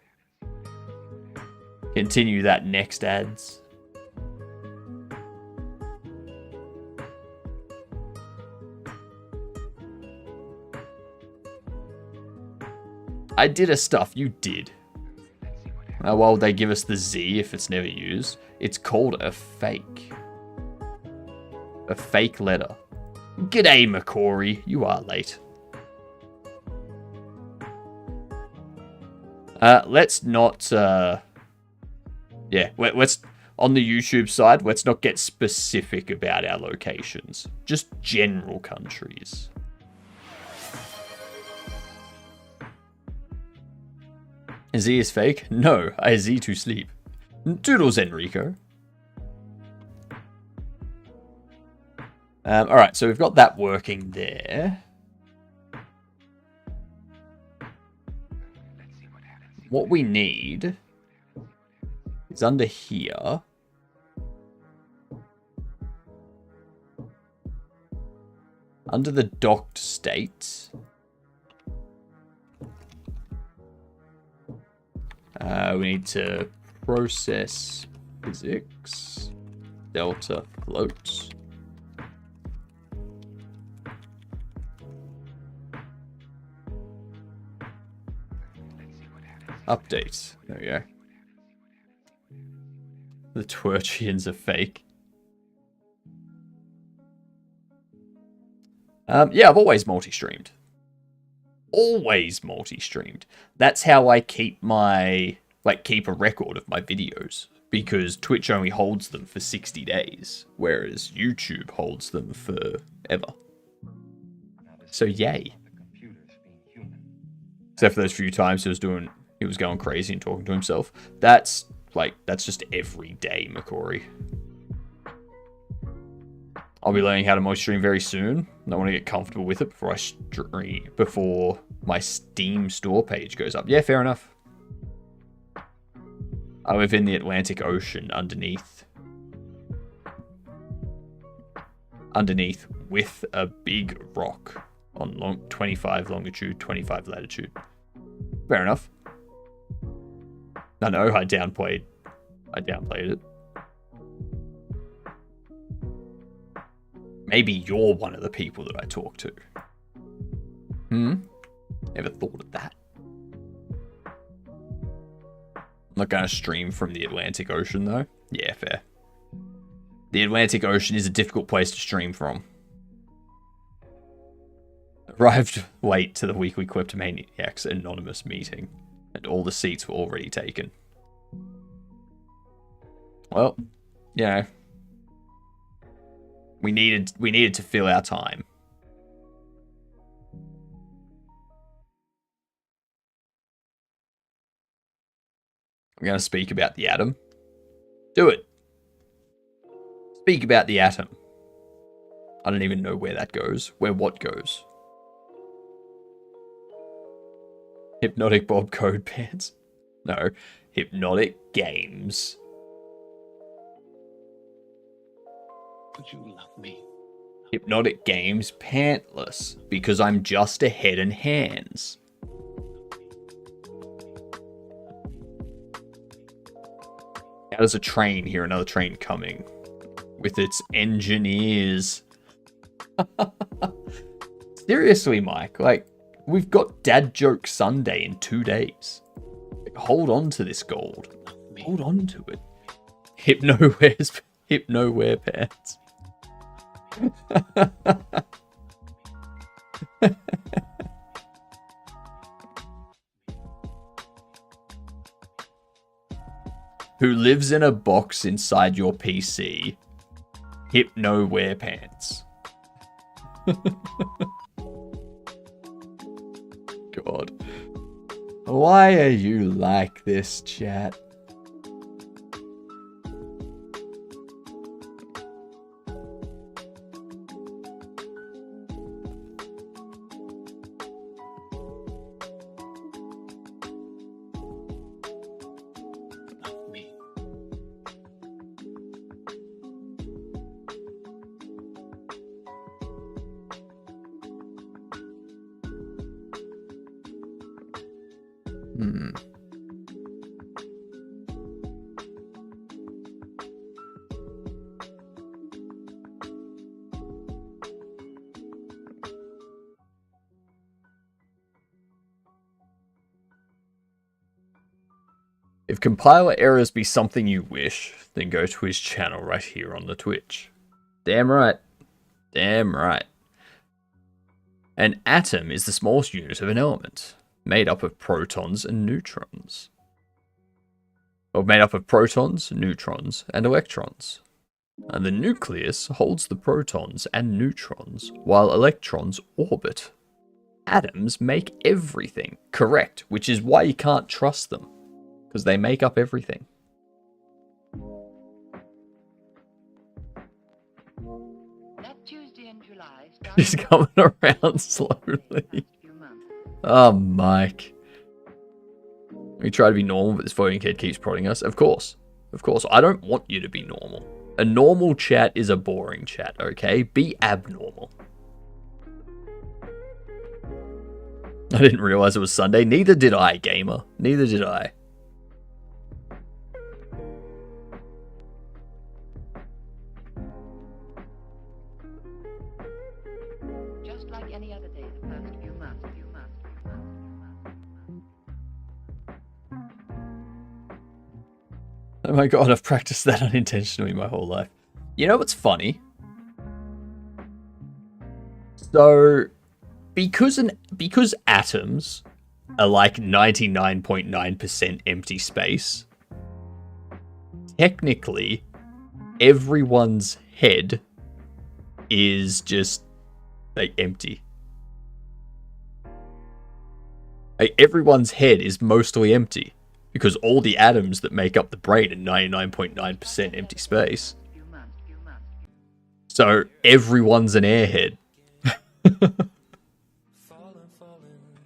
Continue that next ads. I did a stuff, you did. Now, why would they give us the Z if it's never used? It's called a fake. A fake letter. G'day, McCory. You are late. Let's not, yeah, let's, on the YouTube side, let's not get specific about our locations. Just general countries. Z is fake? No, I Z to sleep. Toodles, Enrico. Alright, so we've got that working there. What we need is under here. Under the docked state. We need to process physics, delta floats. Update. There we go. The Twerchians are fake. Yeah, I've always multi-streamed. Always multi-streamed. That's how I keep my, keep a record of my videos. Because Twitch only holds them for 60 days. Whereas YouTube holds them forever. So yay. Except for those few times he was going crazy and talking to himself. That's just every day, McCory. I'll be learning how to multi-stream very soon. I want to get comfortable with it before my Steam store page goes up. Yeah, fair enough. I live in the Atlantic Ocean underneath with a big rock on 25 longitude, 25 latitude. Fair enough. I know, I downplayed it. Maybe you're one of the people that I talk to. Never thought of that. I'm not going to stream from the Atlantic Ocean, though. Yeah, fair. The Atlantic Ocean is a difficult place to stream from. Arrived late to the weekly Kleptomaniacs anonymous meeting, and all the seats were already taken. Well, you know, we needed to fill our time. I'm going to speak about the atom. Do it. Speak about the atom. I don't even know where that goes. Where what goes. Hypnotic Bob Code Pants. No. Hypnotic Games. But you love me. Hypnotic Games Pantless. Because I'm just a head and hands. How does a train hear another train coming? With its engineers. Seriously, Mike. We've got Dad Joke Sunday in 2 days. Hold on to this gold. Hold on to it. Hypnoware pants. Who lives in a box inside your PC. Hypno wear pants. God. Why are you like this, chat? If compiler errors be something you wish, then go to his channel right here on the Twitch. Damn right. Damn right. An atom is the smallest unit of an element, made up of protons and neutrons. Or made up of protons, neutrons, and electrons. And the nucleus holds the protons and neutrons, while electrons orbit. Atoms make everything. Correct, which is why you can't trust them. Because they make up everything. That Tuesday in July. He's coming around slowly. Oh, Mike. We try to be normal, but this voting kid keeps prodding us. Of course. Of course. I don't want you to be normal. A normal chat is a boring chat, okay? Be abnormal. I didn't realize it was Sunday. Neither did I, gamer. Neither did I. Just like any other day, the first few months. Oh my god, I've practiced that unintentionally my whole life. You know what's funny? So, because atoms are like 99.9% empty space, technically, everyone's head is just, like, empty. Like, everyone's head is mostly empty. Because all the atoms that make up the brain are 99.9% empty space. So everyone's an airhead.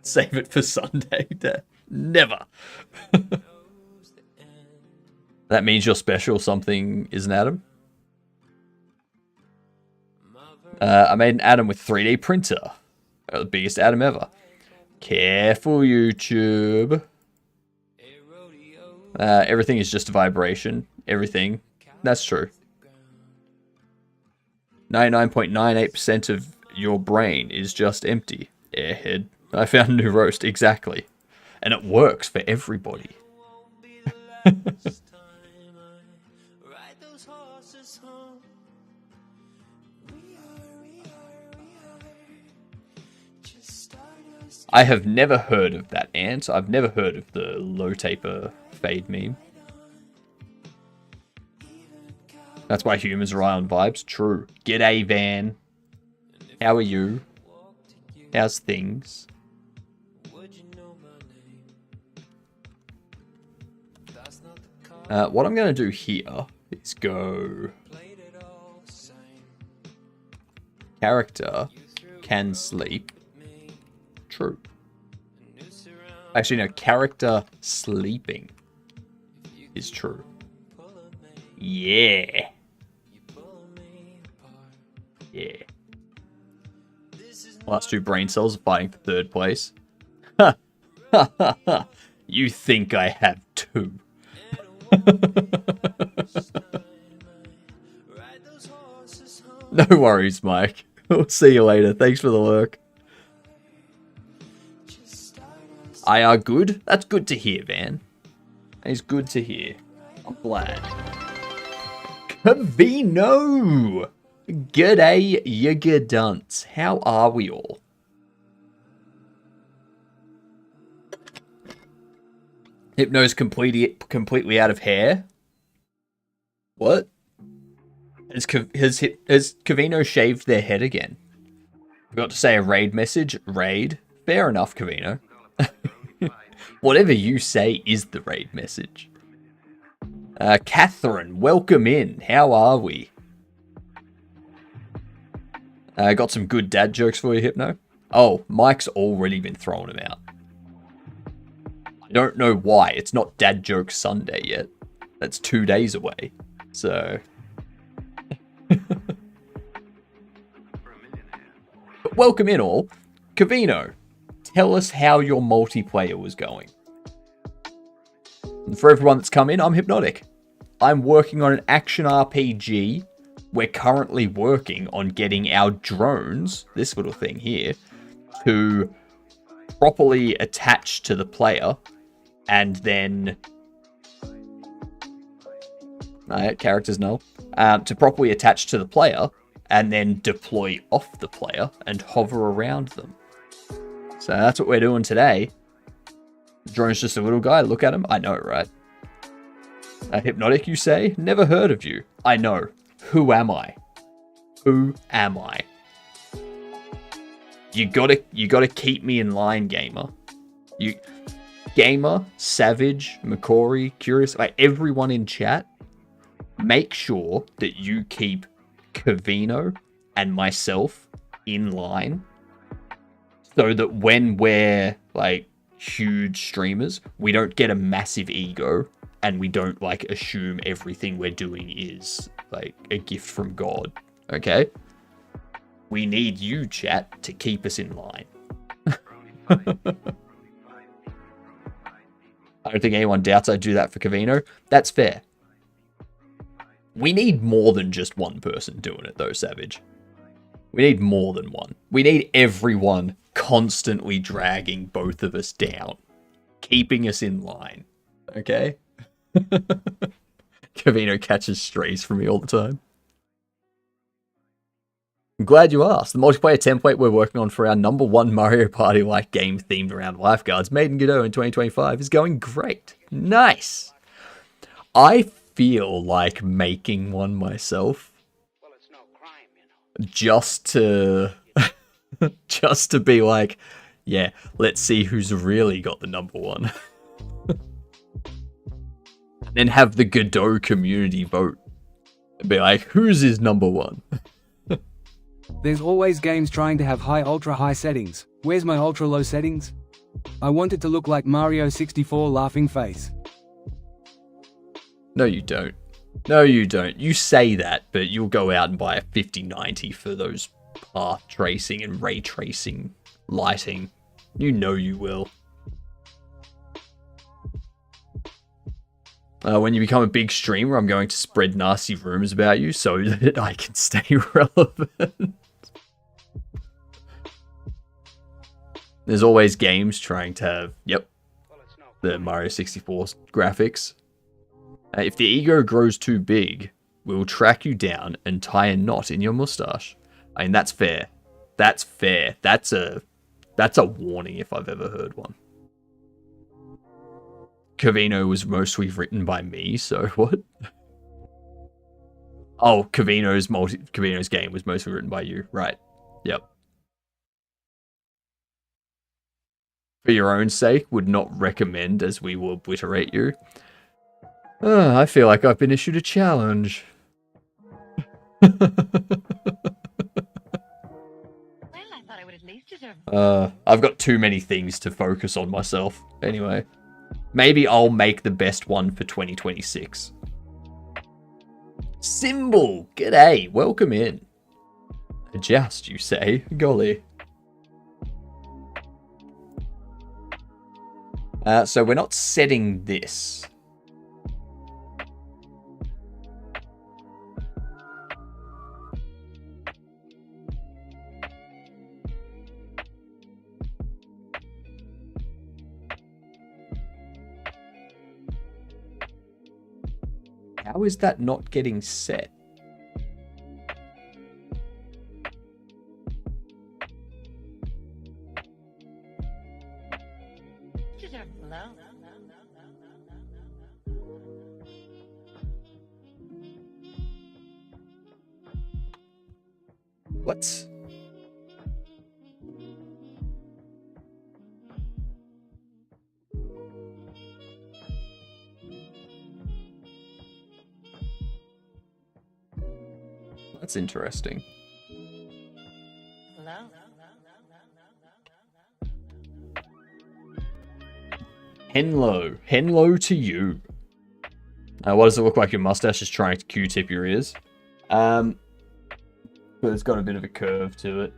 Save it for Sunday. Never. That means you're special. Something is an atom. I made an atom with 3D printer. The biggest atom ever. Careful, YouTube. Everything is just a vibration. Everything. That's true. 99.98% of your brain is just empty. Airhead. I found a new roast. Exactly. And it works for everybody. I have never heard of that ant. I've never heard of the low taper fade meme. That's why humans rely on vibes. True. G'day, Van. How are you? How's things? What I'm going to do here is go... Character can sleep. True. Actually, no. Character sleeping is true. Yeah. Yeah. Last two brain cells are fighting for third place. Ha ha ha ha. You think I have two. No worries, Mike. We'll see you later. Thanks for the work. I are good? That's good to hear, Van. It's good to hear. I'm glad. Kavino! G'day, you dunce. How are we all? Hypno's completely out of hair. What? Has Cavino shaved their head again? Forgot to say a raid message. Raid. Fair enough, Cavino. Whatever you say is the raid message. Catherine, welcome in. How are we? Got some good dad jokes for you, Hypno. Oh, Mike's already been throwing them out. I don't know why. It's not Dad Joke Sunday yet. That's 2 days away. So... But welcome in all. Cavino, tell us how your multiplayer was going. And for everyone that's come in, I'm Hypnotic. I'm working on an action RPG. We're currently working on getting our drones, this little thing here, to properly attach to the player, and then... characters null. To properly attach to the player, and then deploy off the player and hover around them. So that's what we're doing today. The drone's just a little guy. Look at him. I know, right? Hypnotic, you say? Never heard of you. I know. Who am I? Who am I? You gotta keep me in line, gamer. Gamer, Savage, McCory, Curious, like everyone in chat, make sure that you keep Cavino and myself in line, so that when we're like huge streamers, we don't get a massive ego and we don't like assume everything we're doing is like a gift from God. Okay? We need you, chat, to keep us in line. I don't think anyone doubts I do that for Cavino. That's fair. We need more than just one person doing it, though, Savage. We need more than one. We need everyone constantly dragging both of us down, keeping us in line. Okay? Cavino catches strays from me all the time. I'm glad you asked. The multiplayer template we're working on for our #1 Mario Party-like game themed around lifeguards, made in Godot in 2025, is going great. Nice! I feel like making one myself. Well, it's no crime, you know. Just to be like, yeah, let's see who's really got the #1. And then have the Godot community vote. And be like, whose is #1? There's always games trying to have high ultra high settings. Where's my ultra low settings? I want it to look like Mario 64 laughing face. No, you don't. No, you don't. You say that, but you'll go out and buy a 5090 for those path tracing and ray tracing lighting. You know you will. When you become a big streamer, I'm going to spread nasty rumors about you so that I can stay relevant. There's always games trying to have, the Mario 64 graphics. If the ego grows too big, we'll track you down and tie a knot in your mustache. I mean, that's fair. That's fair. That's a warning if I've ever heard one. Cavino was mostly written by me, so what? Oh, Cavino's game was mostly written by you. Right. Yep. For your own sake, would not recommend, as we will obliterate you. I feel like I've been issued a challenge. Well, I thought I would at least deserve... I've got too many things to focus on myself. Anyway. Maybe I'll make the best one for 2026. Symbol! G'day! Welcome in. Adjust, you say? Golly. So we're not setting this. How is that not getting set? What? That's interesting. Henlo to you. What does it look like your mustache is trying to Q-tip your ears? But it's got a bit of a curve to it.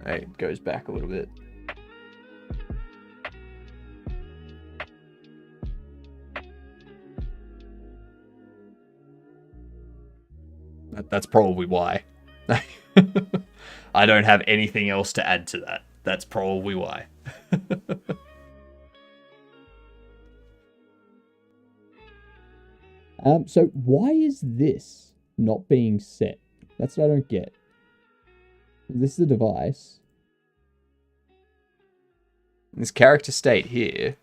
It goes back a little bit. That's probably why. I don't have anything else to add to that. That's probably why. So why is this not being set? That's what I don't get. This is a device. This character state here.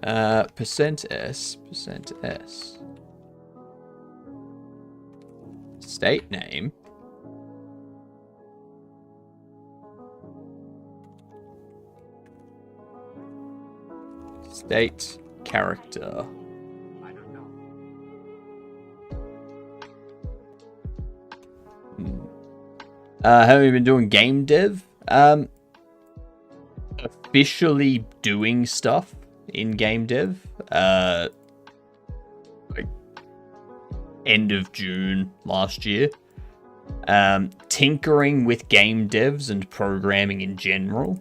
%S. State name. State character. I don't know. Have you been doing game dev? Officially doing stuff in game dev. Like end of June last year. Tinkering with game devs and programming in general.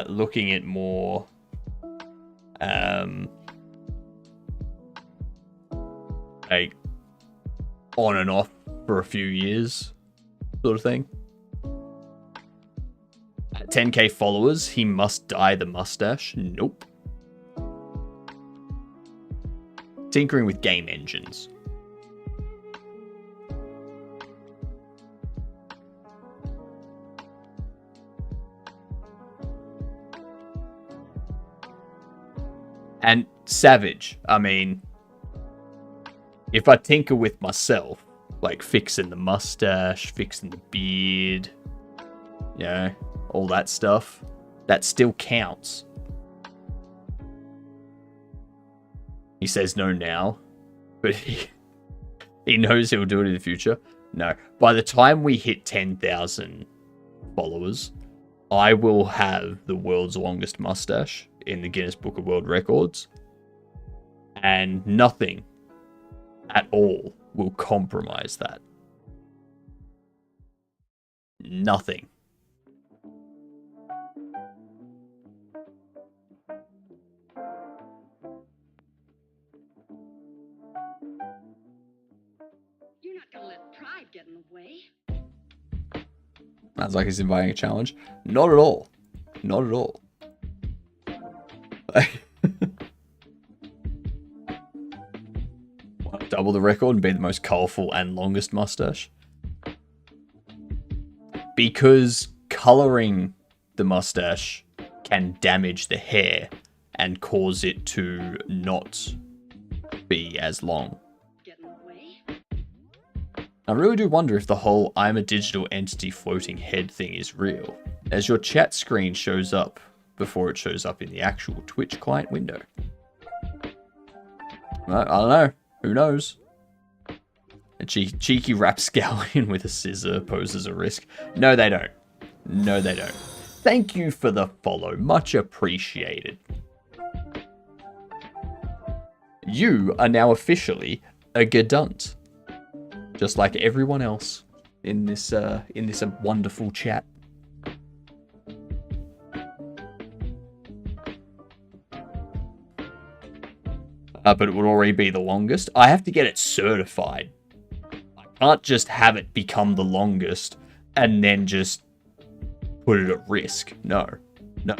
Looking at more like on and off for a few years sort of thing. At 10k followers, he must dye the mustache. Nope. Tinkering with game engines. And Savage, I mean, if I tinker with myself, like fixing the mustache, fixing the beard, you know, all that stuff, that still counts. He says no now, but he knows he'll do it in the future. No, by the time we hit 10,000 followers, I will have the world's longest mustache in the Guinness Book of World Records, and nothing at all will compromise that. Nothing. You're not gonna let pride get in the way. Sounds like he's inviting a challenge. Not at all. Not at all. Want to double the record and be the most colourful and longest mustache? Because colouring the mustache can damage the hair and cause it to not be as long. I really do wonder if the whole I'm a digital entity floating head thing is real, as your chat screen shows up before it shows up in the actual Twitch client window. I don't know. Who knows? A cheeky rapscallion with a scissor poses a risk. No, they don't. No, they don't. Thank you for the follow. Much appreciated. You are now officially a Gadunt. Just like everyone else in this wonderful chat. But it would already be the longest. I have to get it certified. I can't just have it become the longest and then just put it at risk. No. No.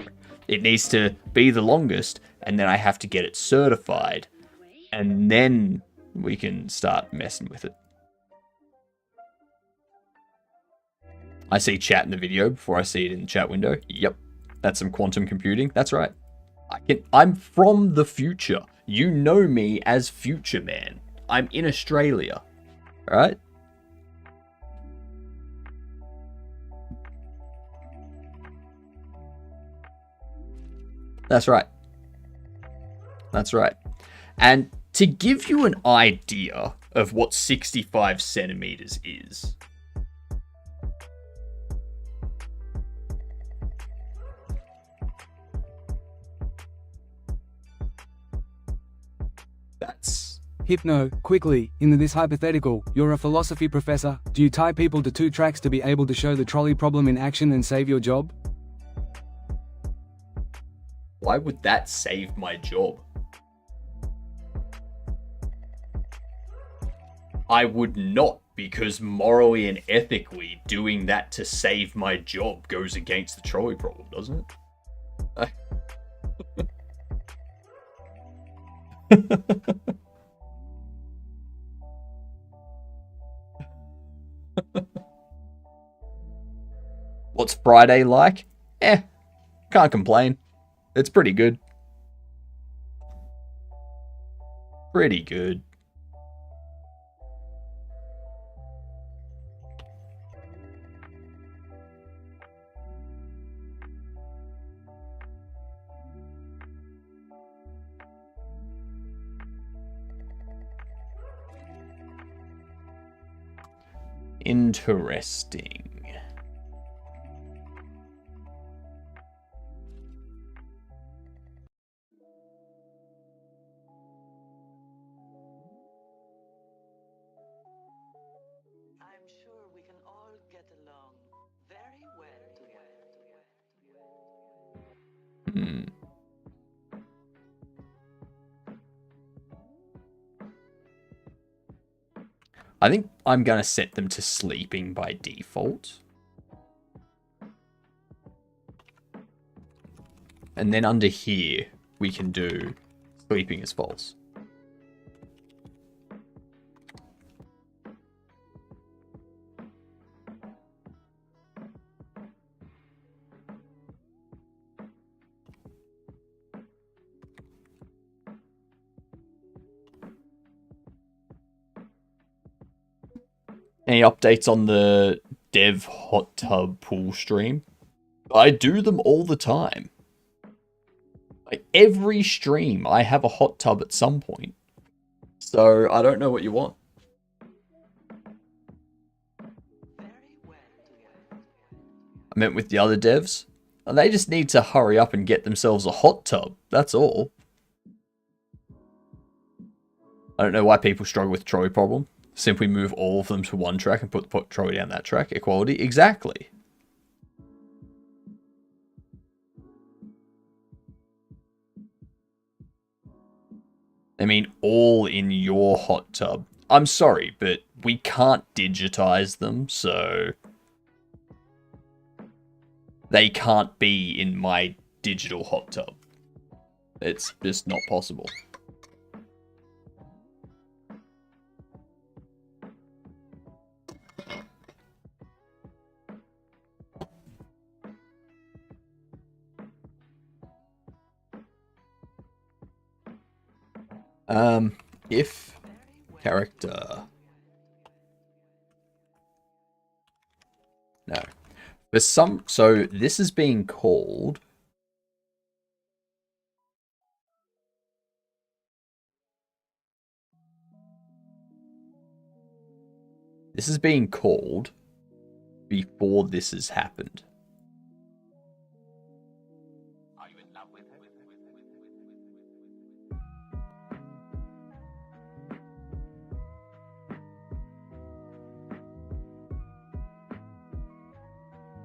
It needs to be the longest, and then I have to get it certified, and then we can start messing with it. I see chat in the video before I see it in the chat window. Yep. That's some quantum computing. That's right. I'm from the future. You know me as Future Man. I'm in Australia. Alright? That's right. That's right. And to give you an idea of what 65 centimeters is, that's... Hypno, quickly, in this hypothetical, you're a philosophy professor, do you tie people to 2 tracks to be able to show the trolley problem in action and save your job? Why would that save my job? I would not, because morally and ethically, doing that to save my job goes against the trolley problem, doesn't it? What's Friday like? Can't complain. It's pretty good. Pretty good. Interesting. I'm sure we can all get along very well together. I think I'm going to set them to sleeping by default. And then under here, we can do sleeping is false. Any updates on the dev hot tub pool stream? I do them all the time. Like every stream, I have a hot tub at some point. So I don't know what you want. I meant with the other devs. And they just need to hurry up and get themselves a hot tub. That's all. I don't know why people struggle with trolley problem. Simply move all of them to one track and put the trolley down that track. Equality. Exactly. I mean, all in your hot tub. I'm sorry, but we can't digitize them, so they can't be in my digital hot tub. It's just not possible. If character, no, for some, so this is being called before this has happened.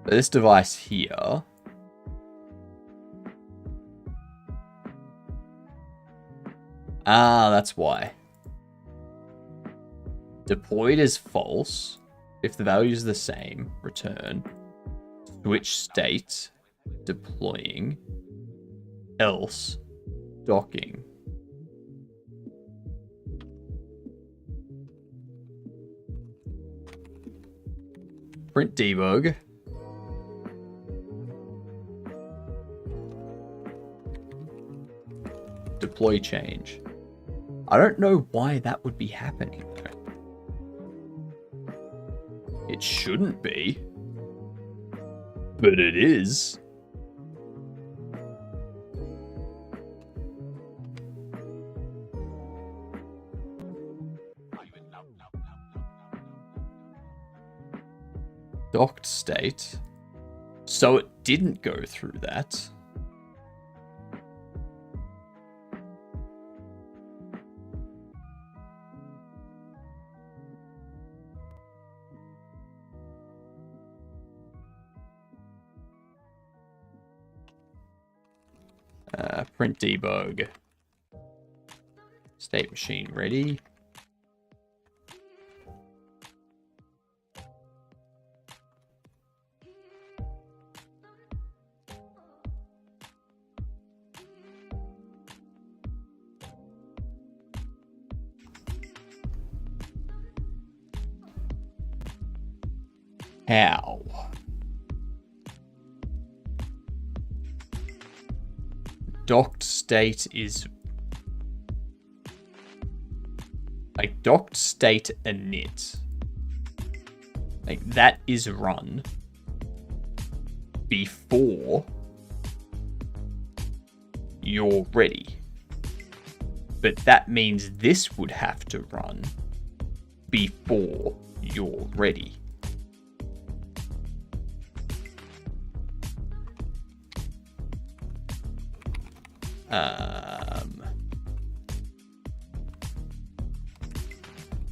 This device here that's why. Deployed is false. If the value is the same, return. Switch state, deploying, else, docking. Print debug. deploy change. I don't know why that would be happening though. It shouldn't be. But it is. Docked state. So it didn't go through that. Print debug. State machine ready. How? Docked state is like docked state init. Like that is run before you're ready. But that means this would have to run before you're ready.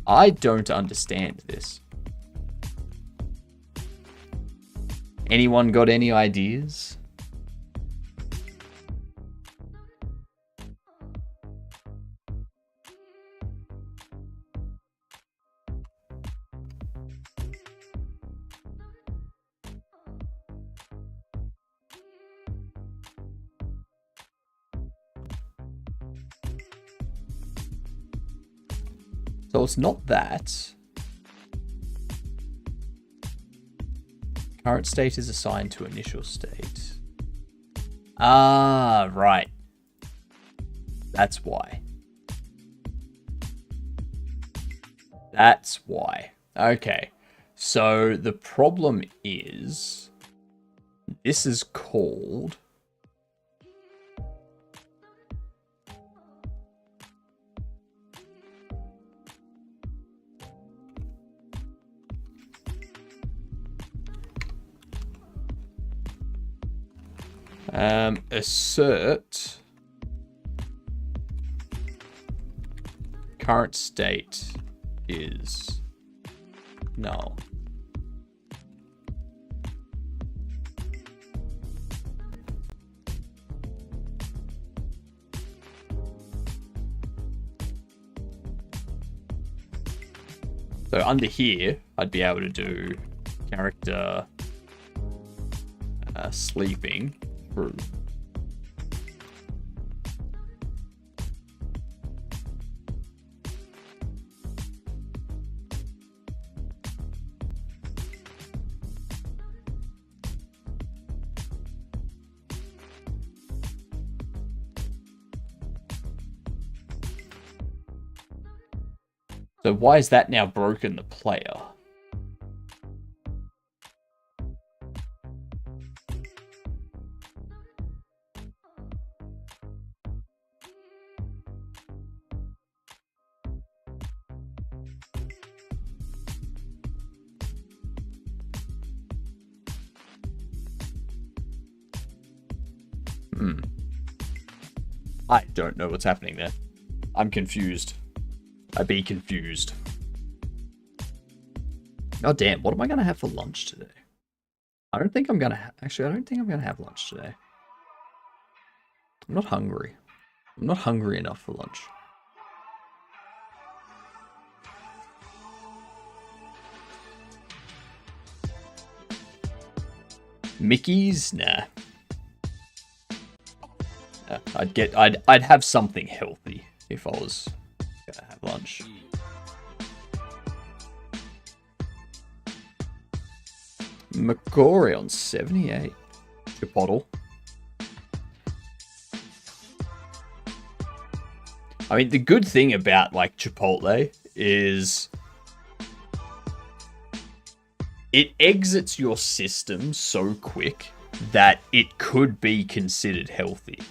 I don't understand this. Anyone got any ideas? So it's not that. Current state is assigned to initial state. Ah, right. That's why. That's why. Okay. So the problem is this is called assert current state is null. So under here, I'd be able to do character sleeping through. So why is that now broken the player? I don't know what's happening there. I'm confused. I be confused. Oh damn, what am I gonna have for lunch today? I don't think I'm gonna actually, I don't think I'm gonna have lunch today. I'm not hungry. I'm not hungry enough for lunch. Mickey's? Nah. I'd have something healthy if I was gonna have lunch. Macquarie on 78. Chipotle. I mean, the good thing about like Chipotle is it exits your system so quick that it could be considered healthy.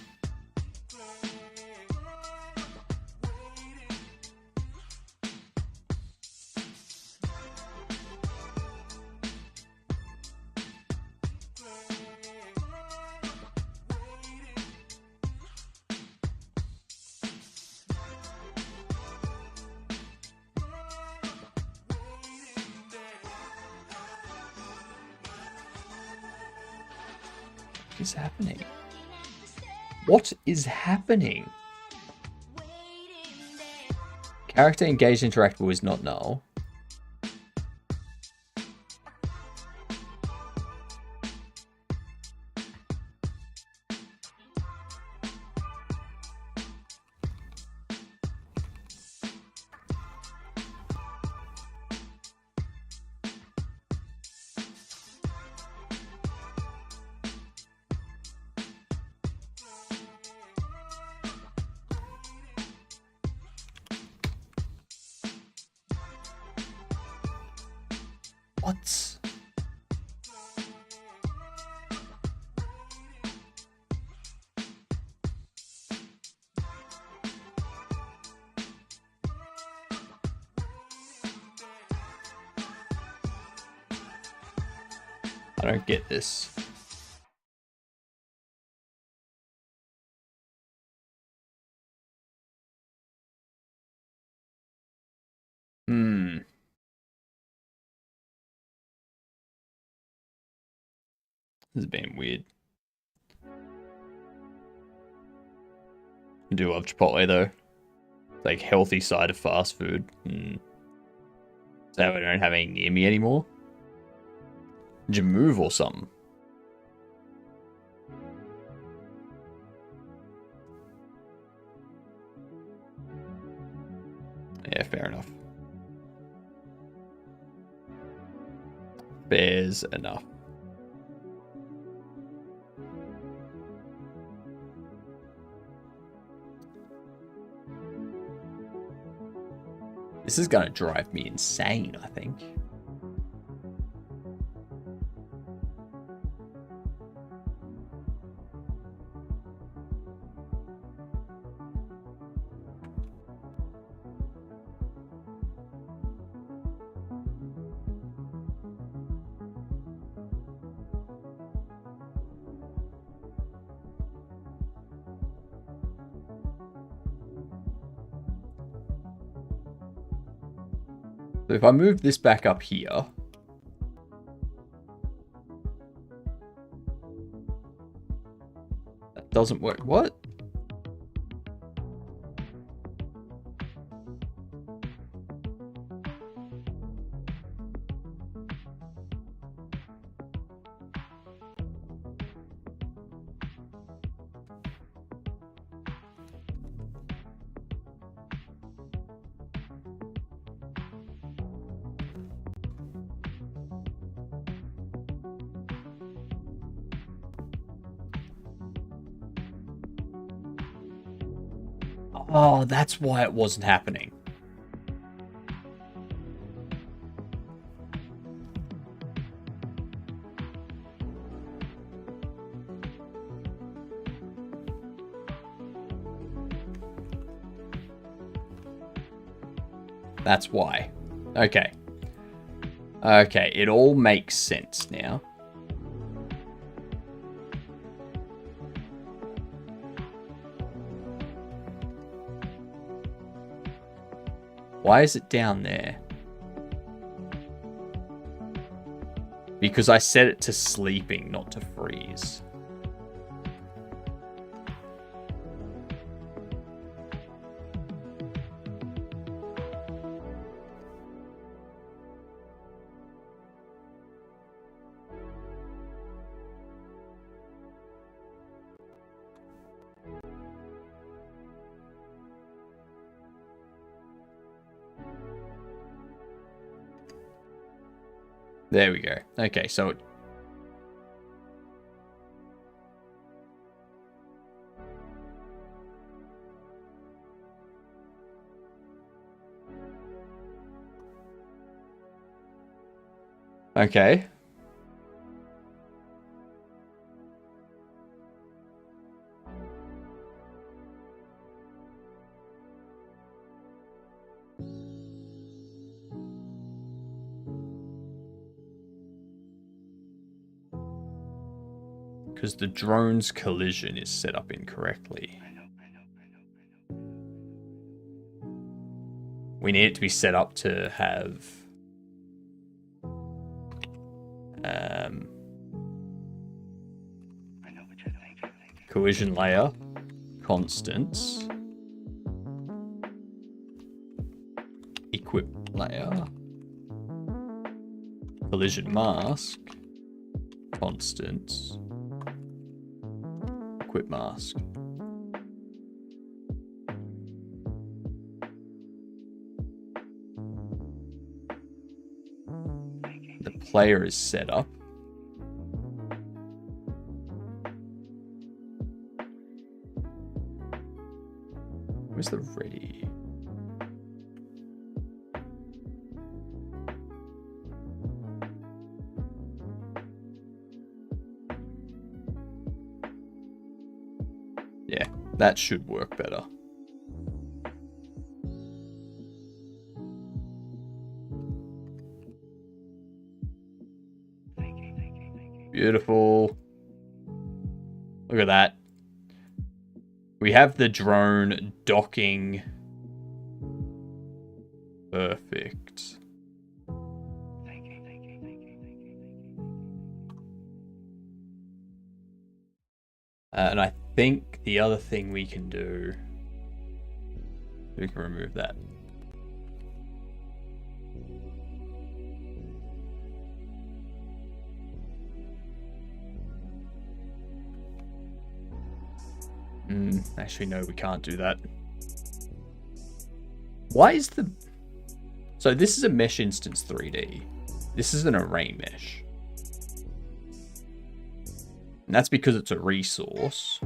What is happening? What is happening? Character engaged interactable is not null. What? I don't get this. This has been weird. I do love Chipotle though. It's like healthy side of fast food. So I don't have any near me anymore. Did you move or something? Yeah, fair enough. Fair's enough. This is gonna drive me insane, I think. So if I move this back up here, that doesn't work. What? Oh, that's why it wasn't happening. That's why. Okay. Okay, it all makes sense now. Why is it down there? Because I set it to sleeping, not to freeze. There we go. Okay, so Okay. Because the drone's collision is set up incorrectly. We need it to be set up to have collision layer, constants, equip layer, collision mask, constants, equip mask. The player is set up. Where's the ready? Yeah, that should work better. Beautiful. Look at that. We have the drone docking. Perfect. And I think the other thing we can do, we can remove that. Actually, no, we can't do that. Why is the... So this is a mesh instance 3D. This is an array mesh. And that's because it's a resource.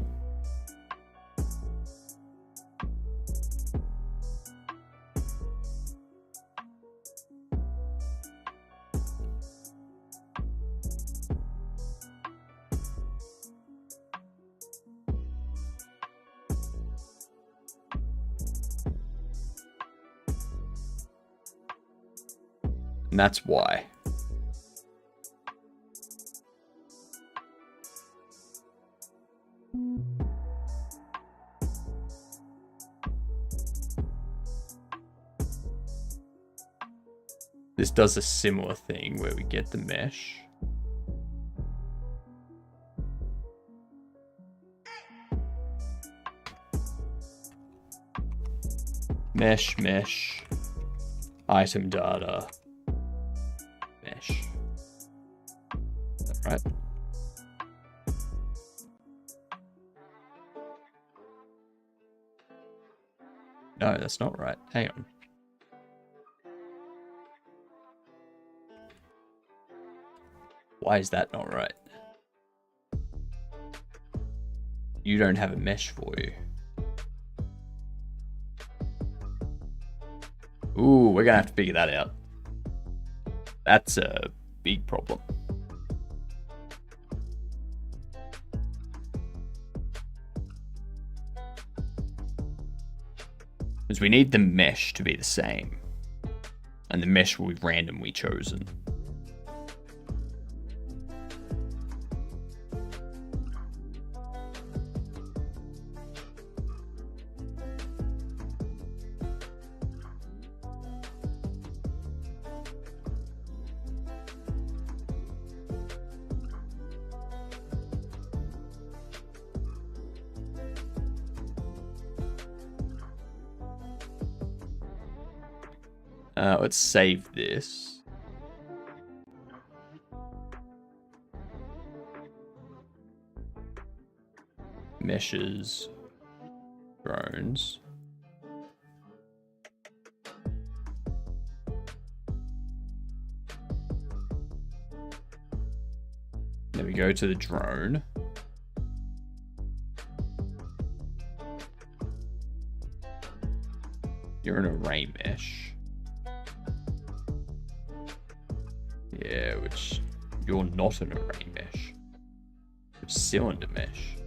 And that's why. This does a similar thing where we get the mesh. Mesh, item data, mesh. Is that right? No, that's not right. Hang on. Why is that not right? You don't have a mesh for you. Ooh, we're gonna have to figure that out. That's a big problem. Because we need the mesh to be the same. And the mesh will be randomly chosen. Let's save this. Meshes, drones. Then we go to the drone. You're an array mesh. Yeah, which you're not an array mesh. You're cylinder mesh.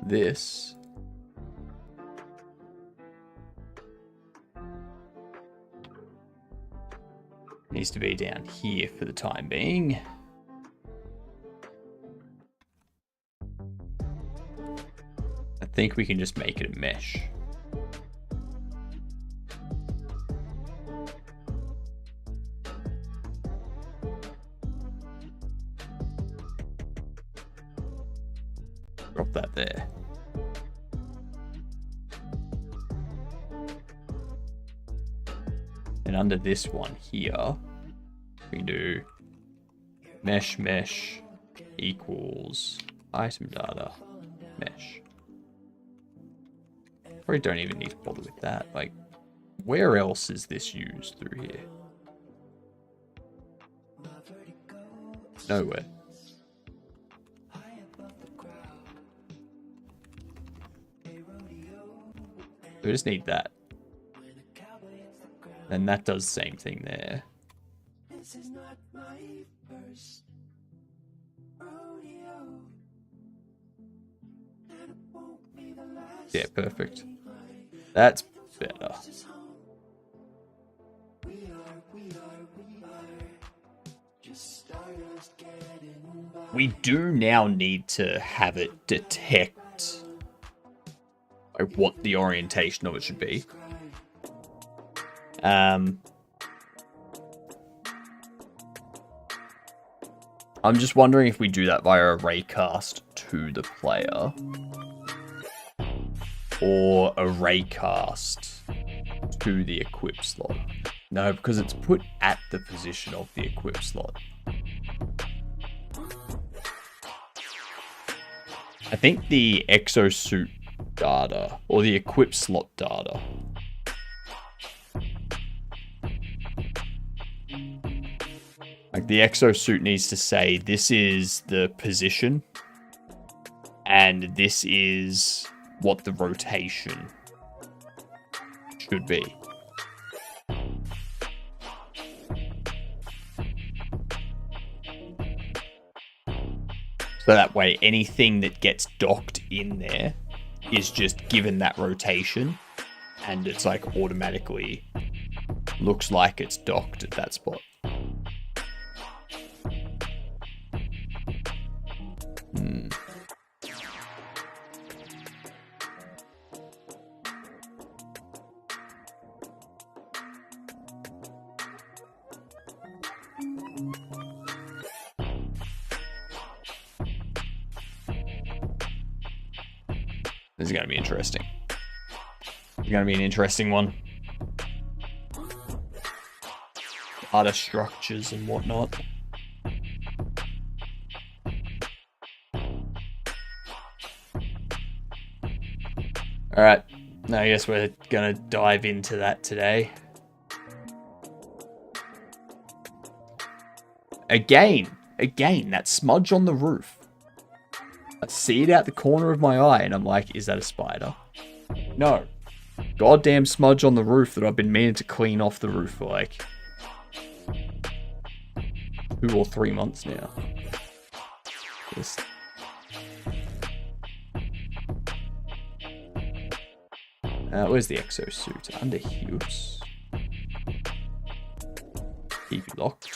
This needs to be down here for the time being. I think we can just make it a mesh. Drop that there. And under this one here, we can do mesh mesh equals item data mesh. Probably don't even need to bother with that. Like, where else is this used through here? Nowhere. We just need that. And that does the same thing there. Yeah, perfect. That's better. We do now need to have it detect like what the orientation of it should be. I'm just wondering if we do that via a raycast to the player or a raycast to the equip slot. No, because it's put at the position of the equip slot. I think the exosuit data or the equip slot data like the exosuit needs to say this is the position and this is what the rotation should be. So that way anything that gets docked in there is just given that rotation and it's like automatically looks like it's docked at that spot. This is going to be interesting. It's going to be an interesting one. Other structures and whatnot. Alright, now I guess we're going to dive into that today. Again, that smudge on the roof. I see it out the corner of my eye and I'm like, is that a spider? No. Goddamn smudge on the roof that I've been meaning to clean off the roof for like 2 or 3 months now. Just... where's the exosuit? Under Hughes. Keep it locked.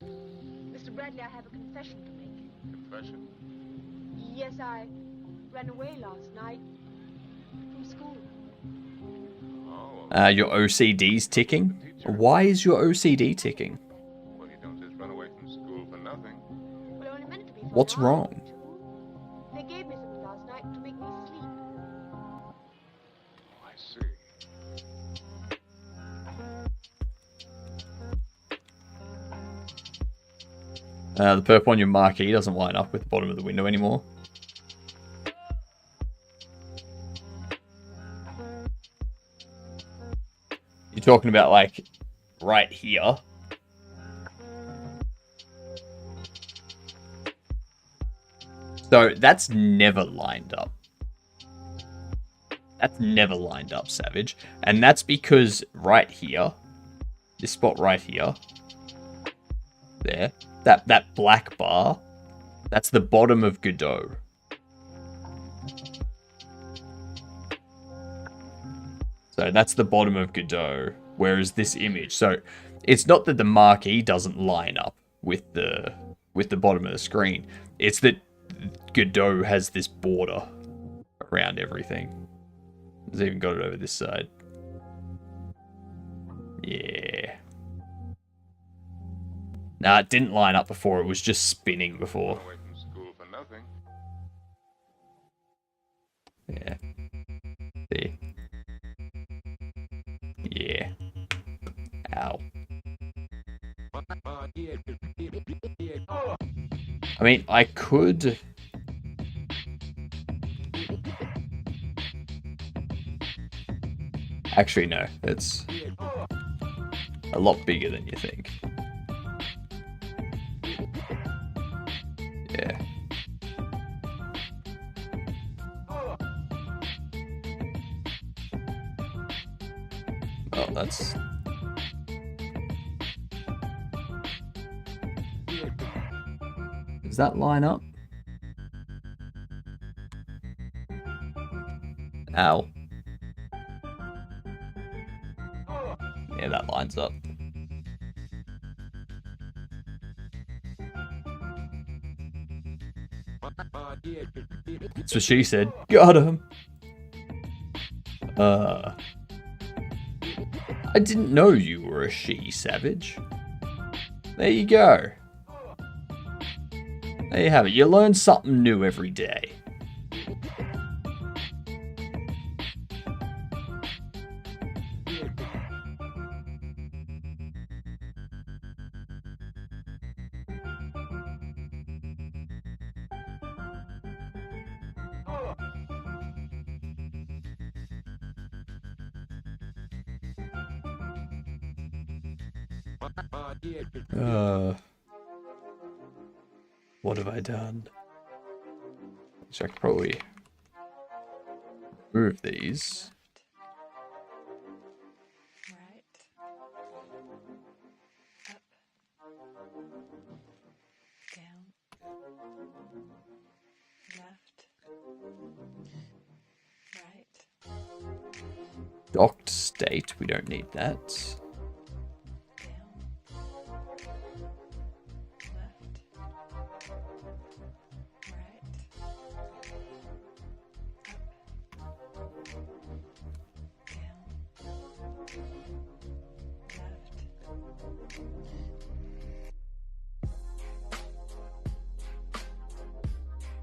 Mr. Bradley, I have a confession to make. Confession? Yes, I ran away last night from school. Oh. Your OCD's ticking? Why is your OCD ticking? Well, you don't just run away from school for nothing. Well, I only meant it to be for What's wrong? They gave me something last night to make me sleep. I see. The purple on your marquee doesn't line up with the bottom of the window anymore. You're talking about, like, right here. So that's never lined up. That's never lined up, Savage. And that's because right here, this spot right here, there, that black bar, that's the bottom of Godot. So that's the bottom of Godot, whereas this image, so it's not that the marquee doesn't line up with the bottom of the screen. It's that Godot has this border around everything. It's even got it over this side. Yeah. Nah, it didn't line up before. It was just spinning before. Away from school for nothing. Yeah. See? Yeah. Ow. I mean, I could... Actually, no. It's a lot bigger than you think. Yeah. Oh, that's... Does that line up? Ow. Yeah, that lines up. That's what she said. Got him. I didn't know you were a she, Savage. There you go. There you have it. You learn something new every day. What have I done? So I could probably remove these. Docked state, we don't need that.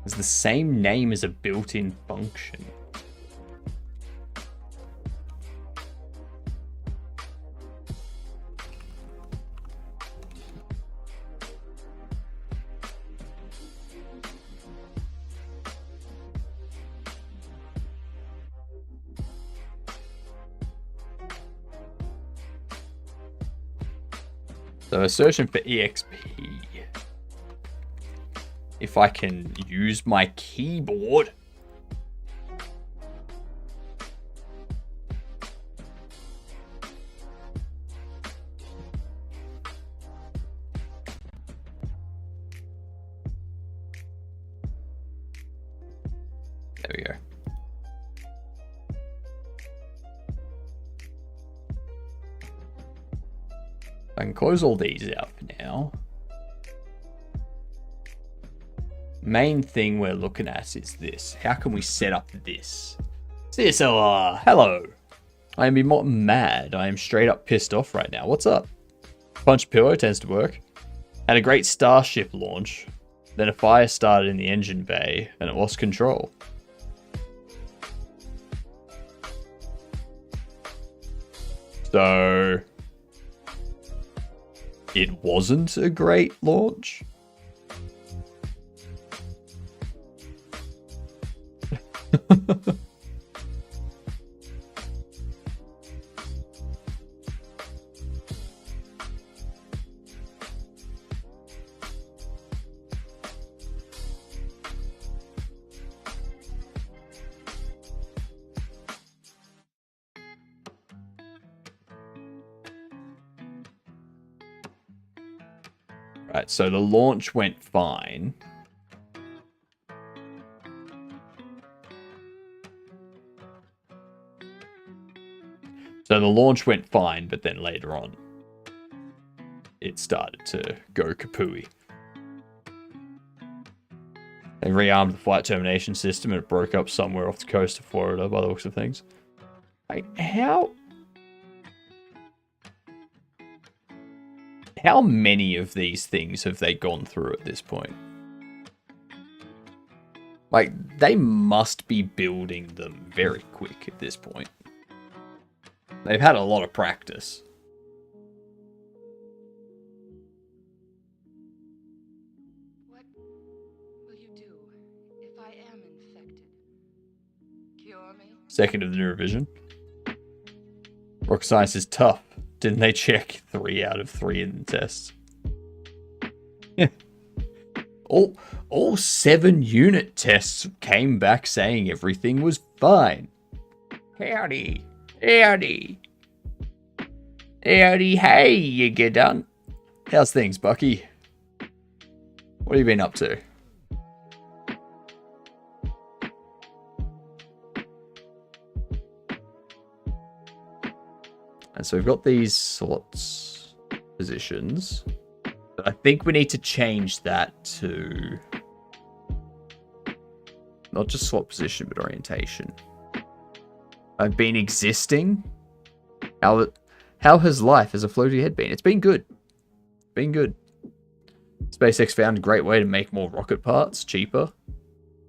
It's the same name as a built-in function. So searching for EXP. If I can use my keyboard. There we go. I can close all these out for now. Main thing we're looking at is this. How can we set up this? CSLR, hello. I am not mad. I am straight up pissed off right now. What's up? Punch Pillow tends to work. Had a great Starship launch. Then a fire started in the engine bay, and it lost control. So it wasn't a great launch. Right, so the launch went fine. So the launch went fine, but then later on, it started to go kapooey. They rearmed the flight termination system and it broke up somewhere off the coast of Florida by the looks of things. Like, how many of these things have they gone through at this point? Like, they must be building them very quick at this point. They've had a lot of practice. What will you do if I am infected? Cure me? Second of the new revision. Rock science is tough. Didn't they check 3 out of 3 in the tests? Yeah. All 7 unit tests came back saying everything was fine. Howdy. Howdy. Howdy, hey, you get done. How's things, Bucky? What have you been up to? And so we've got these slots positions. But I think we need to change that to not just slot position, but orientation. I've been existing. How has life as a floaty head been? It's been good. Been good. SpaceX found a great way to make more rocket parts cheaper.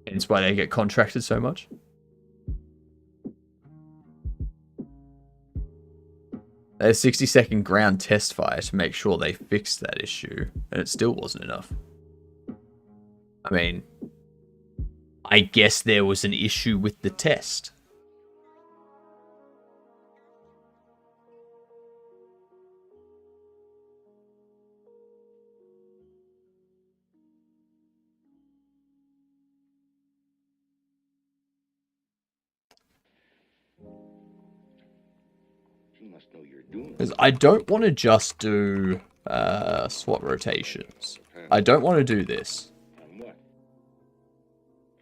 Hence why they get contracted so much. They had a 60-second ground test fire to make sure they fixed that issue, and it still wasn't enough. I mean, I guess there was an issue with the test. Because I don't want to just do SWAT rotations. I don't want to do this. On what?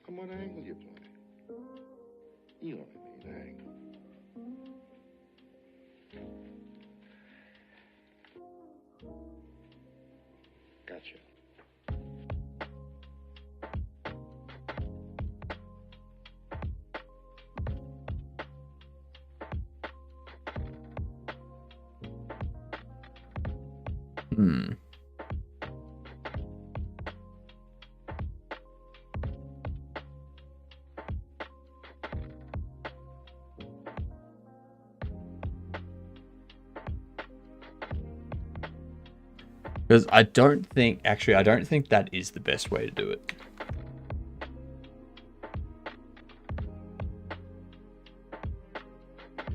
Come on, angle you play. You know what I mean, angle. Gotcha. Because I don't think that is the best way to do it.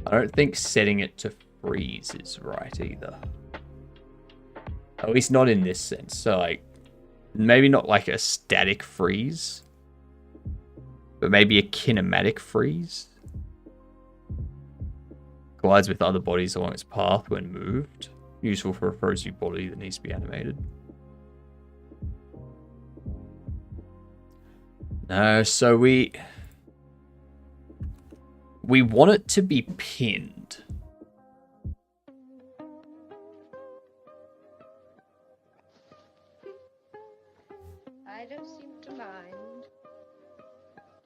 I don't think setting it to freeze is right either. At least not in this sense. So like, maybe not like a static freeze, but maybe a kinematic freeze. Collides with other bodies along its path when moved. Useful for a frozen body that needs to be animated. No, so we want it to be pinned. I don't seem to mind.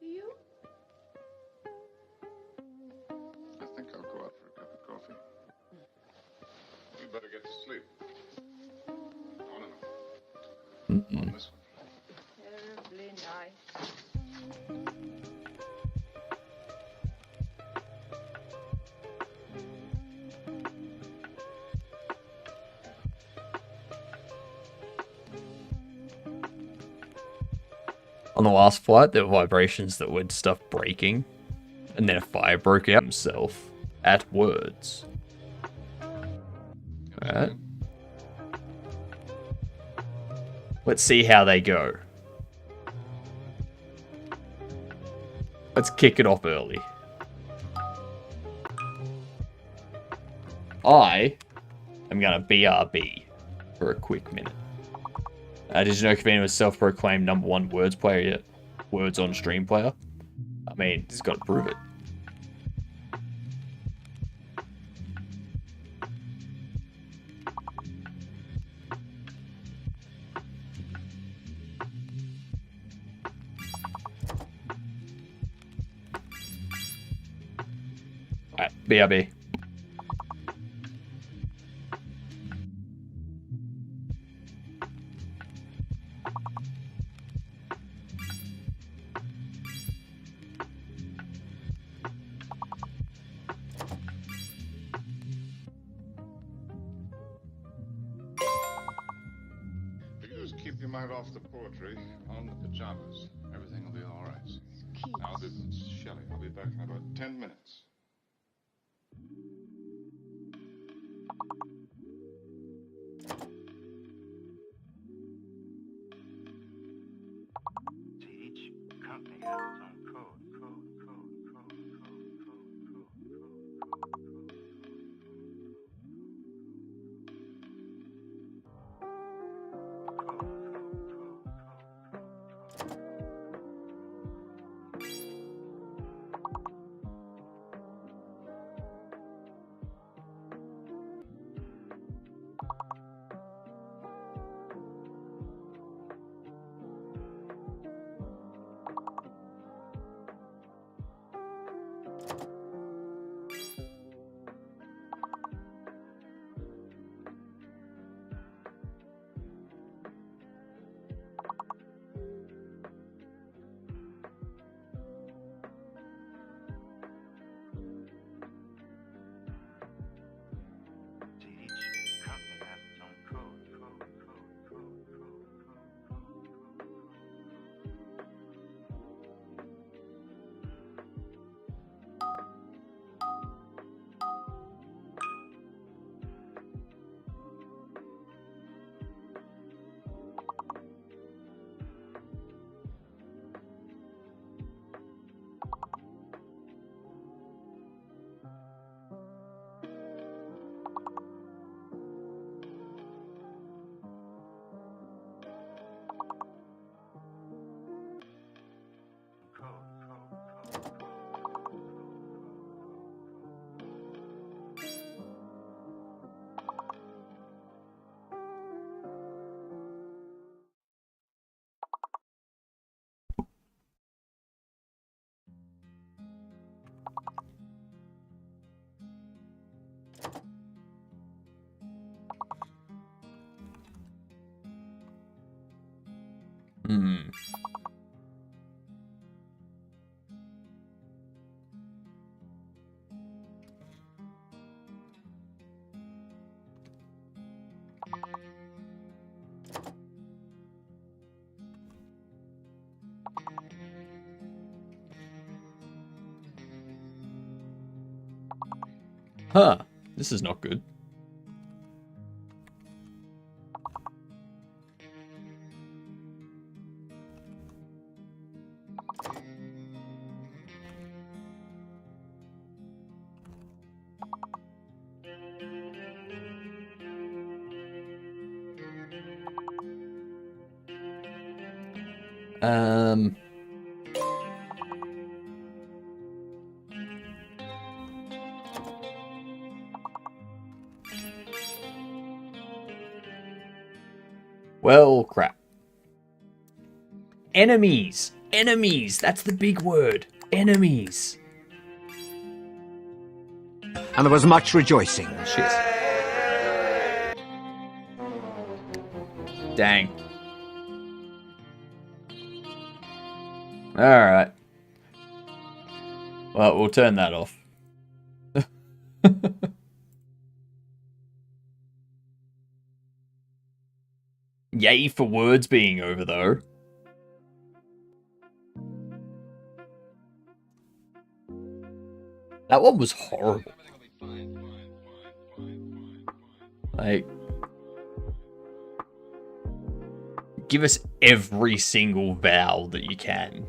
Do you? I think I'll go out for a cup of coffee. You better get to sleep. On this one. On the last flight, there were vibrations that were stuff breaking, and then a fire broke out himself at words. Alright. Let's see how they go. Let's kick it off early. I am going to BRB for a quick minute. Did you know Kavina was self-proclaimed #1 words player yet? Words on stream player? I mean, he's got to prove it. Alright, BRB. If you just keep your mind off the poetry, on the pajamas, everything will be all right. Now, this is Shelley. I'll be back in about 10 minutes. See, each company has its own code, code, code. Huh. This is not good. Well, crap. Enemies! Enemies! That's the big word. Enemies. And there was much rejoicing. Shit. Dang. Alright. Well, we'll turn that off. Yay for words being over, though. That one was horrible. Like, give us every single vowel that you can.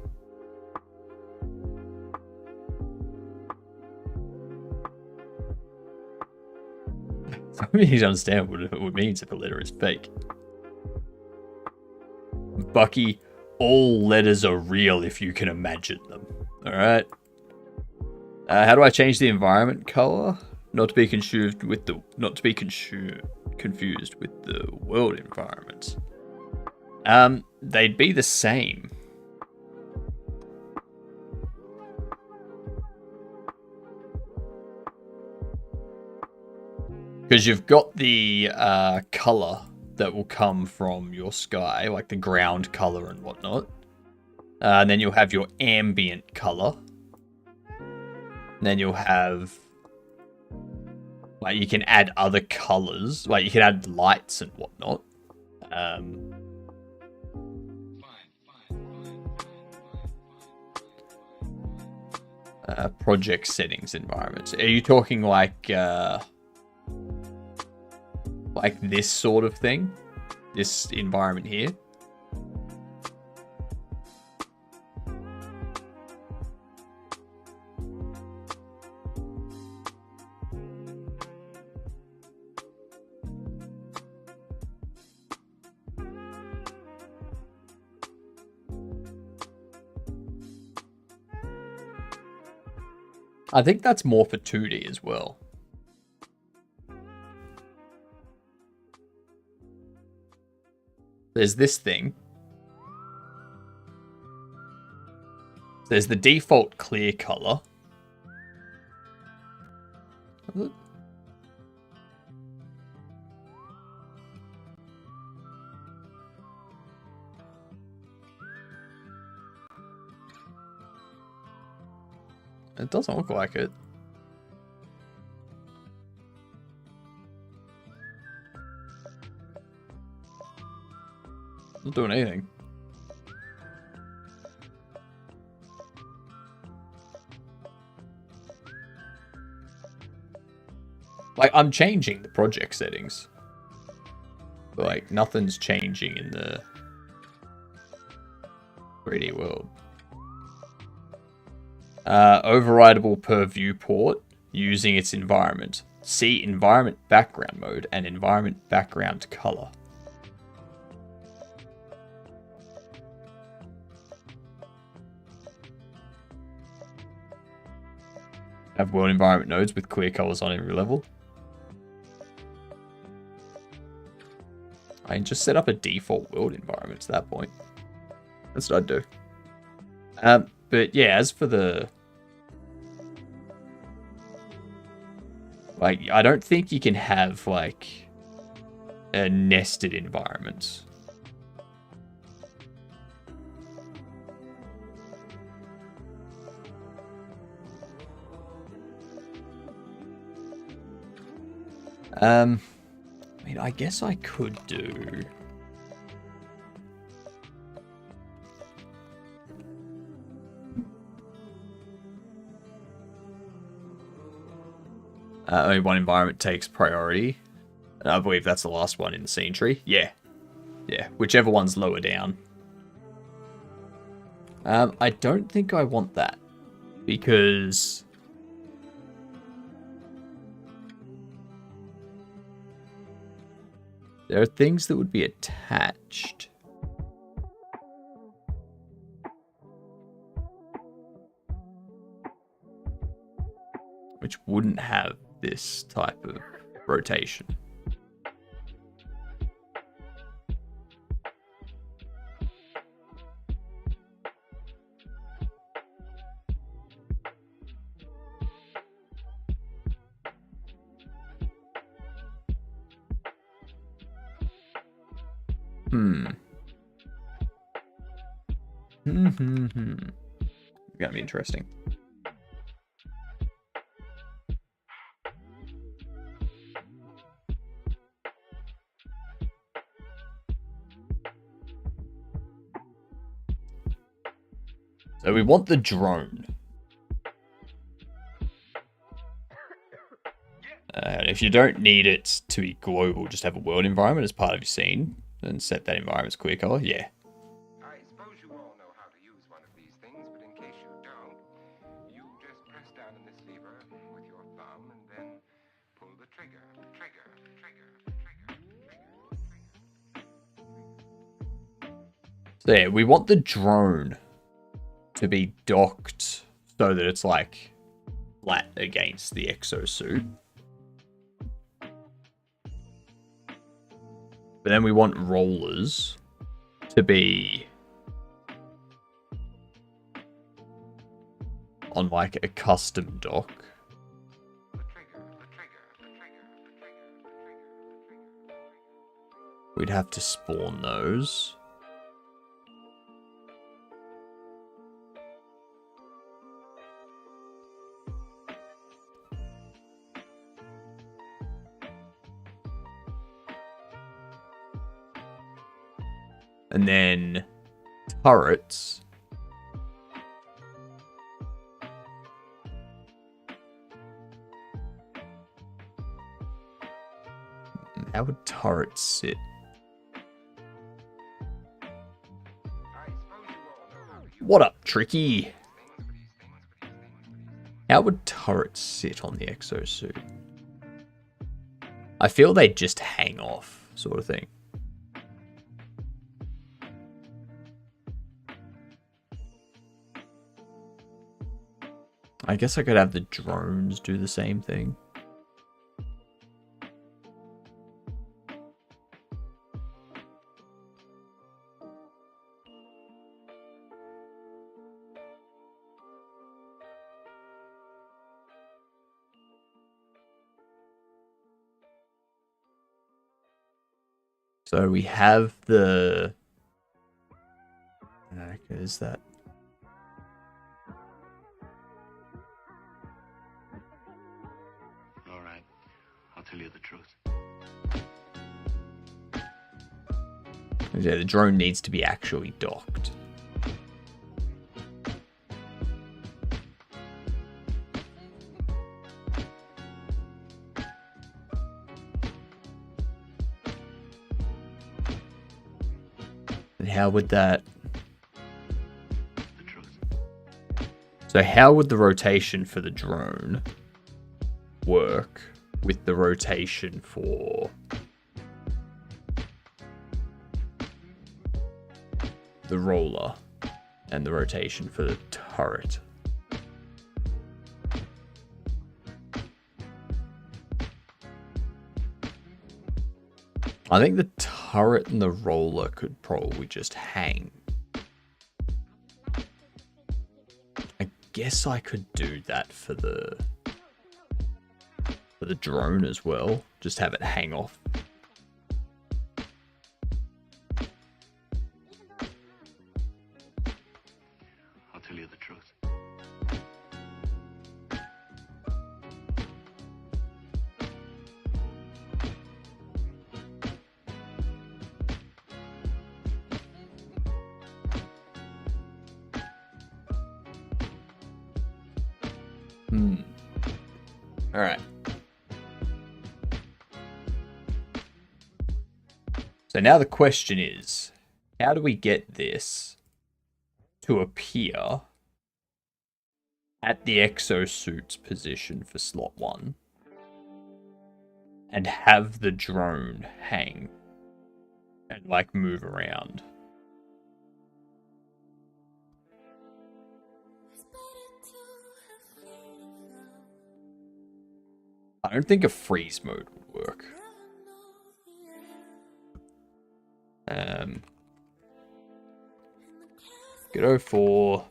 I really need to understand what it means if a letter is fake. Bucky, all letters are real if you can imagine them. Alright. How do I change the environment color? Not to be confused with the world environment. They'd be the same. Because you've got the color that will come from your sky, like the ground color and whatnot. And then you'll have your ambient color. And then you'll have, like, you can add other colors, like you can add lights and whatnot. Project settings environments. Are you talking like this sort of thing? This environment here? I think that's more for 2D as well. There's this thing. There's the default clear color. It doesn't look like it. Not doing anything. Like, I'm changing the project settings. But, like, nothing's changing in the 3D world. Overrideable per viewport using its environment. See environment background mode and environment background color. Have world environment nodes with clear colors on every level. I can just set up a default world environment at that point. That's what I'd do. But yeah, as for the... Like, I don't think you can have, like, a nested environment. I mean, I guess I could do... only one environment takes priority. And I believe that's the last one in the scene tree. Yeah. Yeah, whichever one's lower down. I don't think I want that. Because... there are things that would be attached. Which wouldn't have this type of rotation. Gonna be interesting. So we want the drone. if you don't need it to be global, just have a world environment as part of your scene and set that environment as clear color. Yeah. I suppose you all know how to use one of these things, but in case you don't, you just press down on this lever with your thumb and then pull the trigger. So yeah, we want the drone to be docked so that it's like flat against the exosuit. But then we want rollers to be on like a custom dock. We'd have to spawn those. And then turrets. How would turrets sit? What up, Tricky? How would turrets sit on the exosuit? I feel they'd just hang off, sort of thing. I guess I could have the drones do the same thing. So we have the... is that... Alright, I'll tell you the truth. Yeah, the drone needs to be actually docked. And how would that... So how would the rotation for the drone work with the rotation for the roller and the rotation for the turret? I think the turret and the roller could probably just hang. I guess I could do that for the drone as well. Just have it hang off. I'll tell you the truth. All right. So now the question is, how do we get this to appear at the exosuit's position for slot 1 and have the drone hang and like move around? I don't think a freeze mode would work. Go for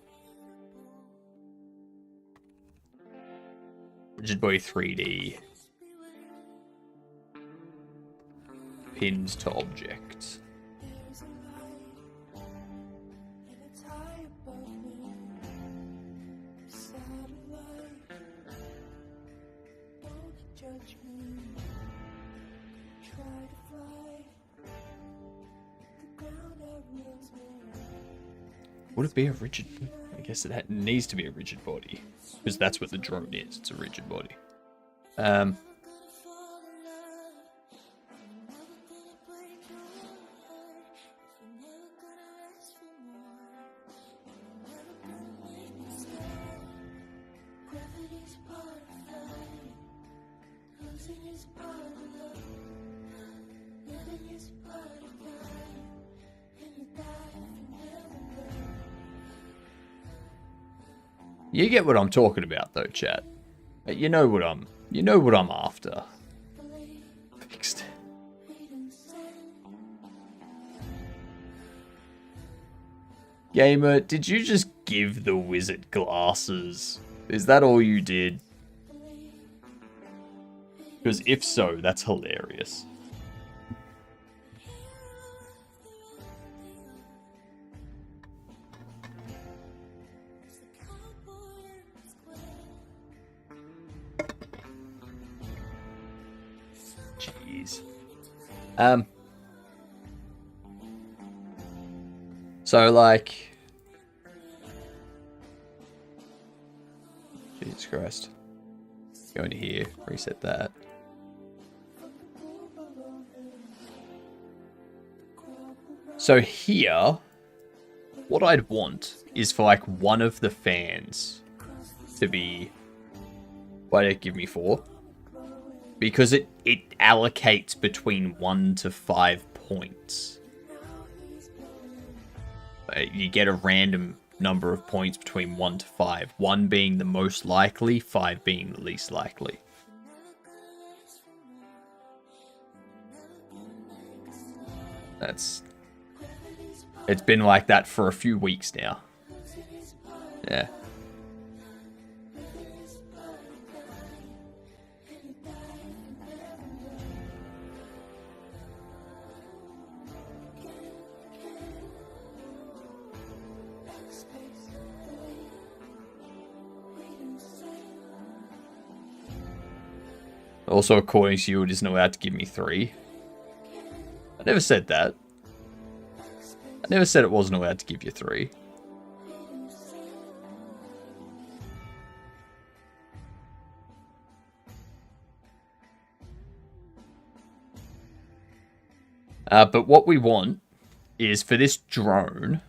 Rigid Body 3D. Pins to object. Would it be a rigid? I guess it needs to be a rigid body because that's what the drone is. It's a rigid body. You get what I'm talking about, though, chat. You know what I'm after. Fixed. Gamer, did you just give the wizard glasses? Is that all you did? Because if so, that's hilarious. Jeez. So, like... Jesus Christ. Go into here, reset that. So here, what I'd want is for, like, one of the fans to be... Why did it give me 4? Because it allocates between 1 to 5 points. You get a random number of points between 1 to 5. 1 being the most likely, 5 being the least likely. It's been like that for a few weeks now. Yeah. Also, according to you, it isn't allowed to give me 3. I never said that. I never said it wasn't allowed to give you 3. But what we want is for this drone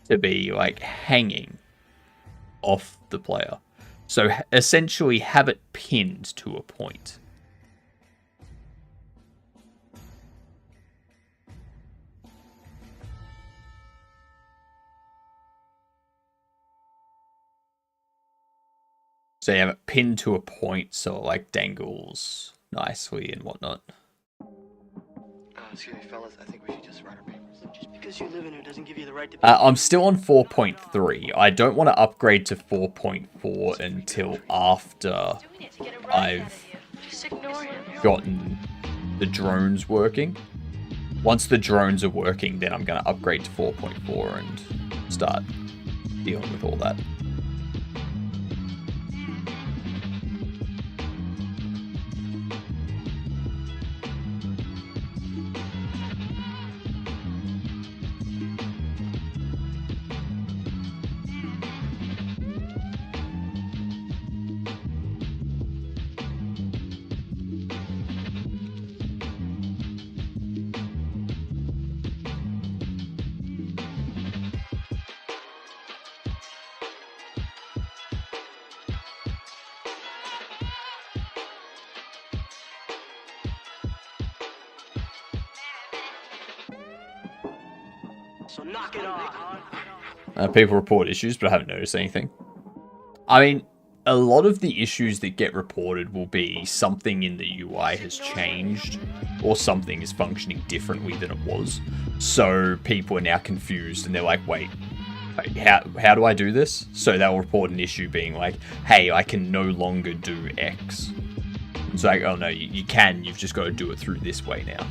to be, like, hanging off the player. So, essentially, have it pinned to a point. So you have it pinned to a point, so it, like, dangles nicely and whatnot. Excuse me, fellas. I think we should just write our papers. Just because you live in here doesn't give you the right to... I'm still on 4.3. I don't want to upgrade to 4.4 until after I've gotten the drones working. Once the drones are working, then I'm going to upgrade to 4.4 and start dealing with all that. So knock it off. People report issues, but I haven't noticed anything. I mean, a lot of the issues that get reported will be something in the UI has changed, or something is functioning differently than it was. So people are now confused, and they're like, wait, how do I do this? So they'll report an issue being like, hey, I can no longer do X. It's like, oh no, you can, you've just got to do it through this way now.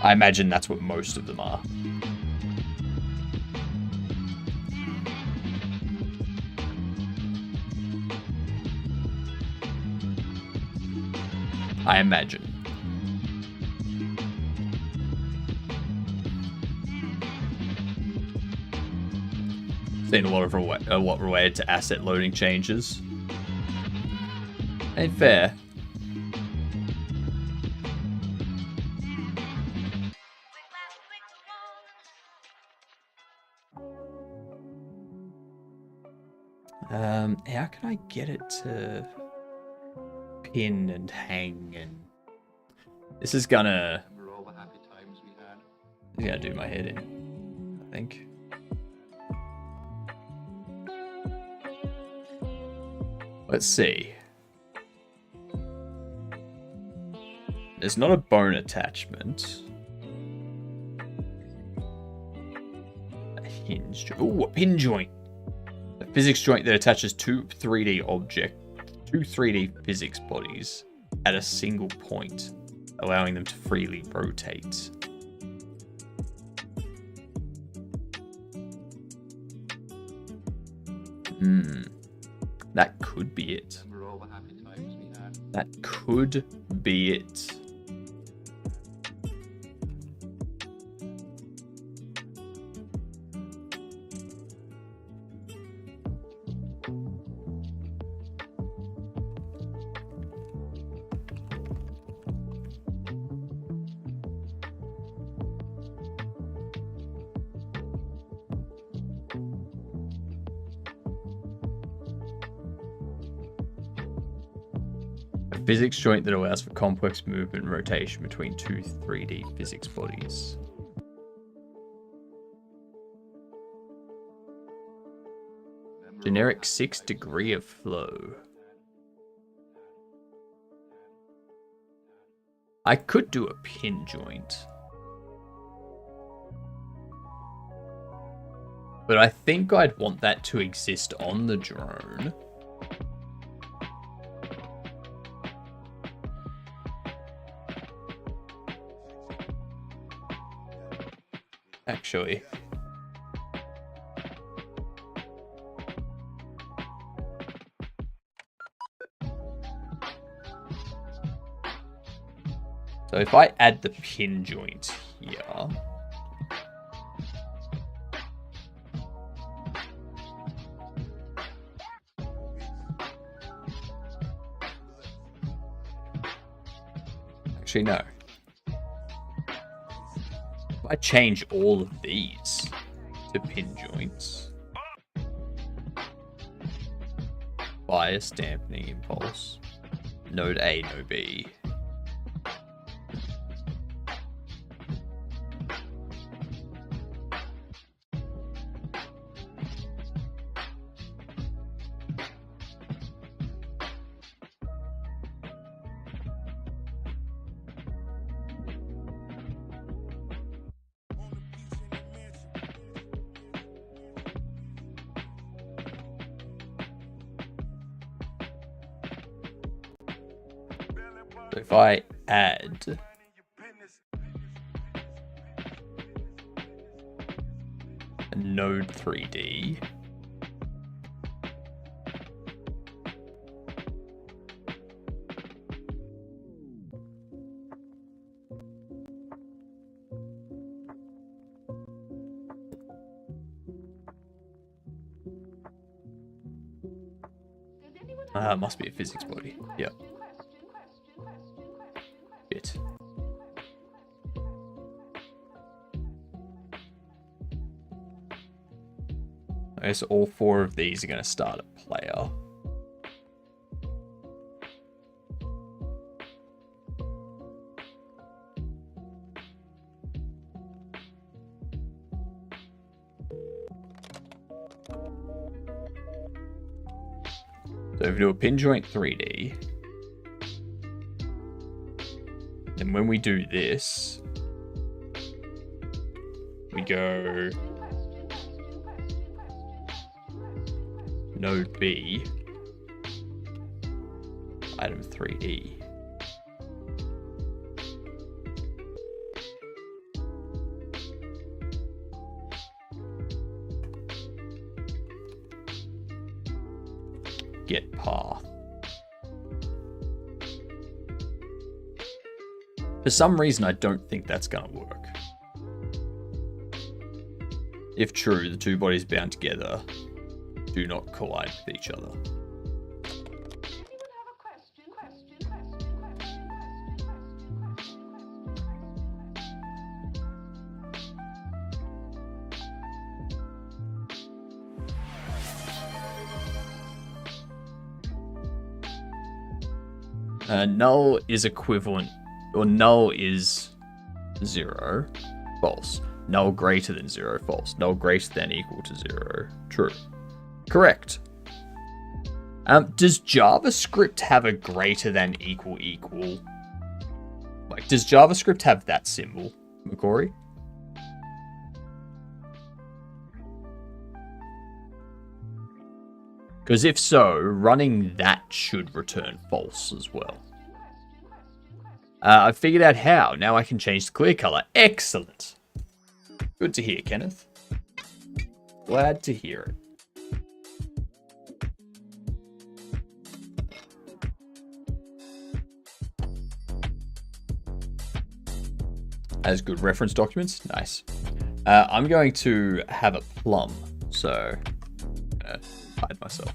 I imagine that's what most of them are. I imagine. Seen a lot related to asset loading changes. Ain't fair. How can I get it to pin and hang, and this is gonna do my head in, I think. Let's see. There's not a bone attachment. A hinge. Ooh, a pin joint. A physics joint that attaches two 3D physics bodies at a single point, allowing them to freely rotate. That could be it. That could be it. Physics joint that allows for complex movement and rotation between two 3D physics bodies. Generic 6 degree of flow. I could do a pin joint. But I think I'd want that to exist on the drone. Actually. So if I add the pin joint here, actually no. I change all of these to pin joints. Bias, dampening, impulse. Node A, node B. So if I add a node 3D, must be a physics body. Yep. Bit. I guess all four of these are going to start a player. So if we do a pin joint 3D, then when we do this, we go node B, item 3D. Get path. For some reason, I don't think that's going to work. If true, the two bodies bound together do not collide with each other. Null is equivalent, or null is 0, false. Null greater than 0, false. Null greater than equal to 0, true. Correct. Does JavaScript have a greater than equal? Like, does JavaScript have that symbol, Macquarie? Because if so, running that should return false as well. I figured out how. Now I can change the clear color. Excellent. Good to hear, Kenneth. Glad to hear it. As good reference documents. Nice. I'm going to have a plum, so hide myself.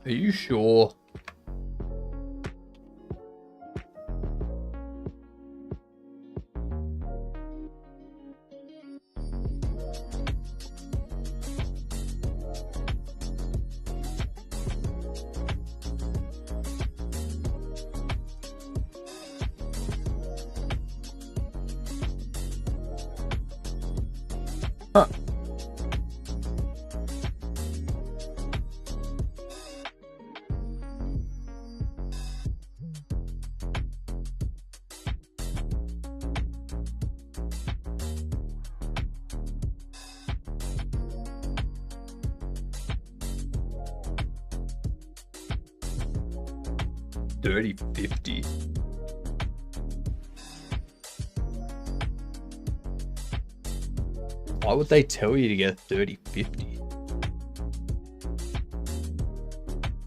Are you sure? Huh. $30.50. Why would they tell you to get $30.50?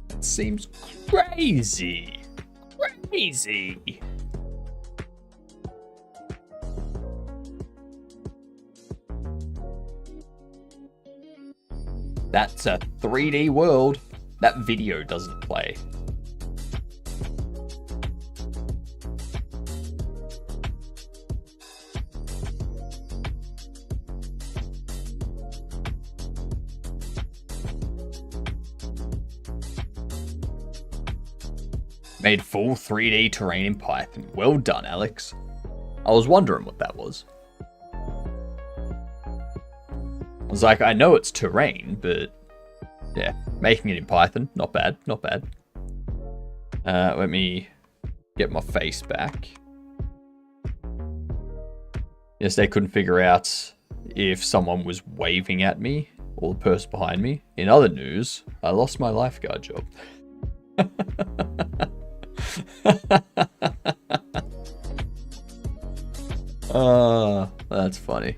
That seems crazy. Crazy. That's a 3D world. That video doesn't play. Made full 3D terrain in Python. Well done, Alex. I was wondering what that was. I was like, I know it's terrain, but yeah, making it in Python, not bad, not bad. Let me get my face back. Yes, they couldn't figure out if someone was waving at me or the person behind me. In other news, I lost my lifeguard job. That's funny.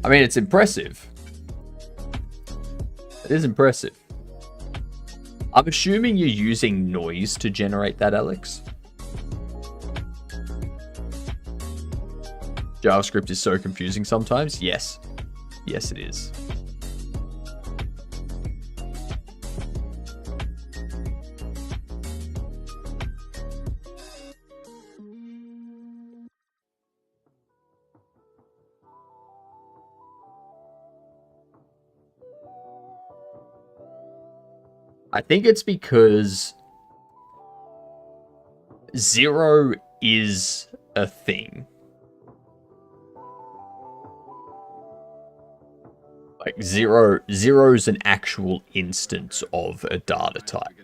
I mean, it's impressive. It is impressive. I'm assuming you're using noise to generate that, Alex. JavaScript is so confusing sometimes. Yes. Yes, it is. I think it's because 0 is a thing. Like zero's an actual instance of a data type,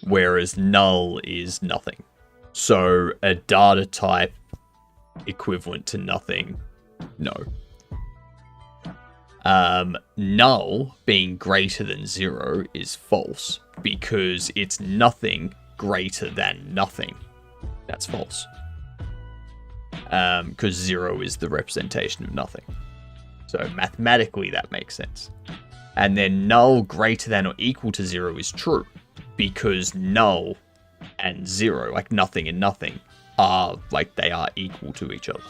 whereas null is nothing. So a data type equivalent to nothing, no. Null being greater than 0 is false because it's nothing greater than nothing. That's false. Because 0 is the representation of nothing. So mathematically that makes sense. And then null greater than or equal to 0 is true because null and 0, like nothing and nothing, are like they are equal to each other.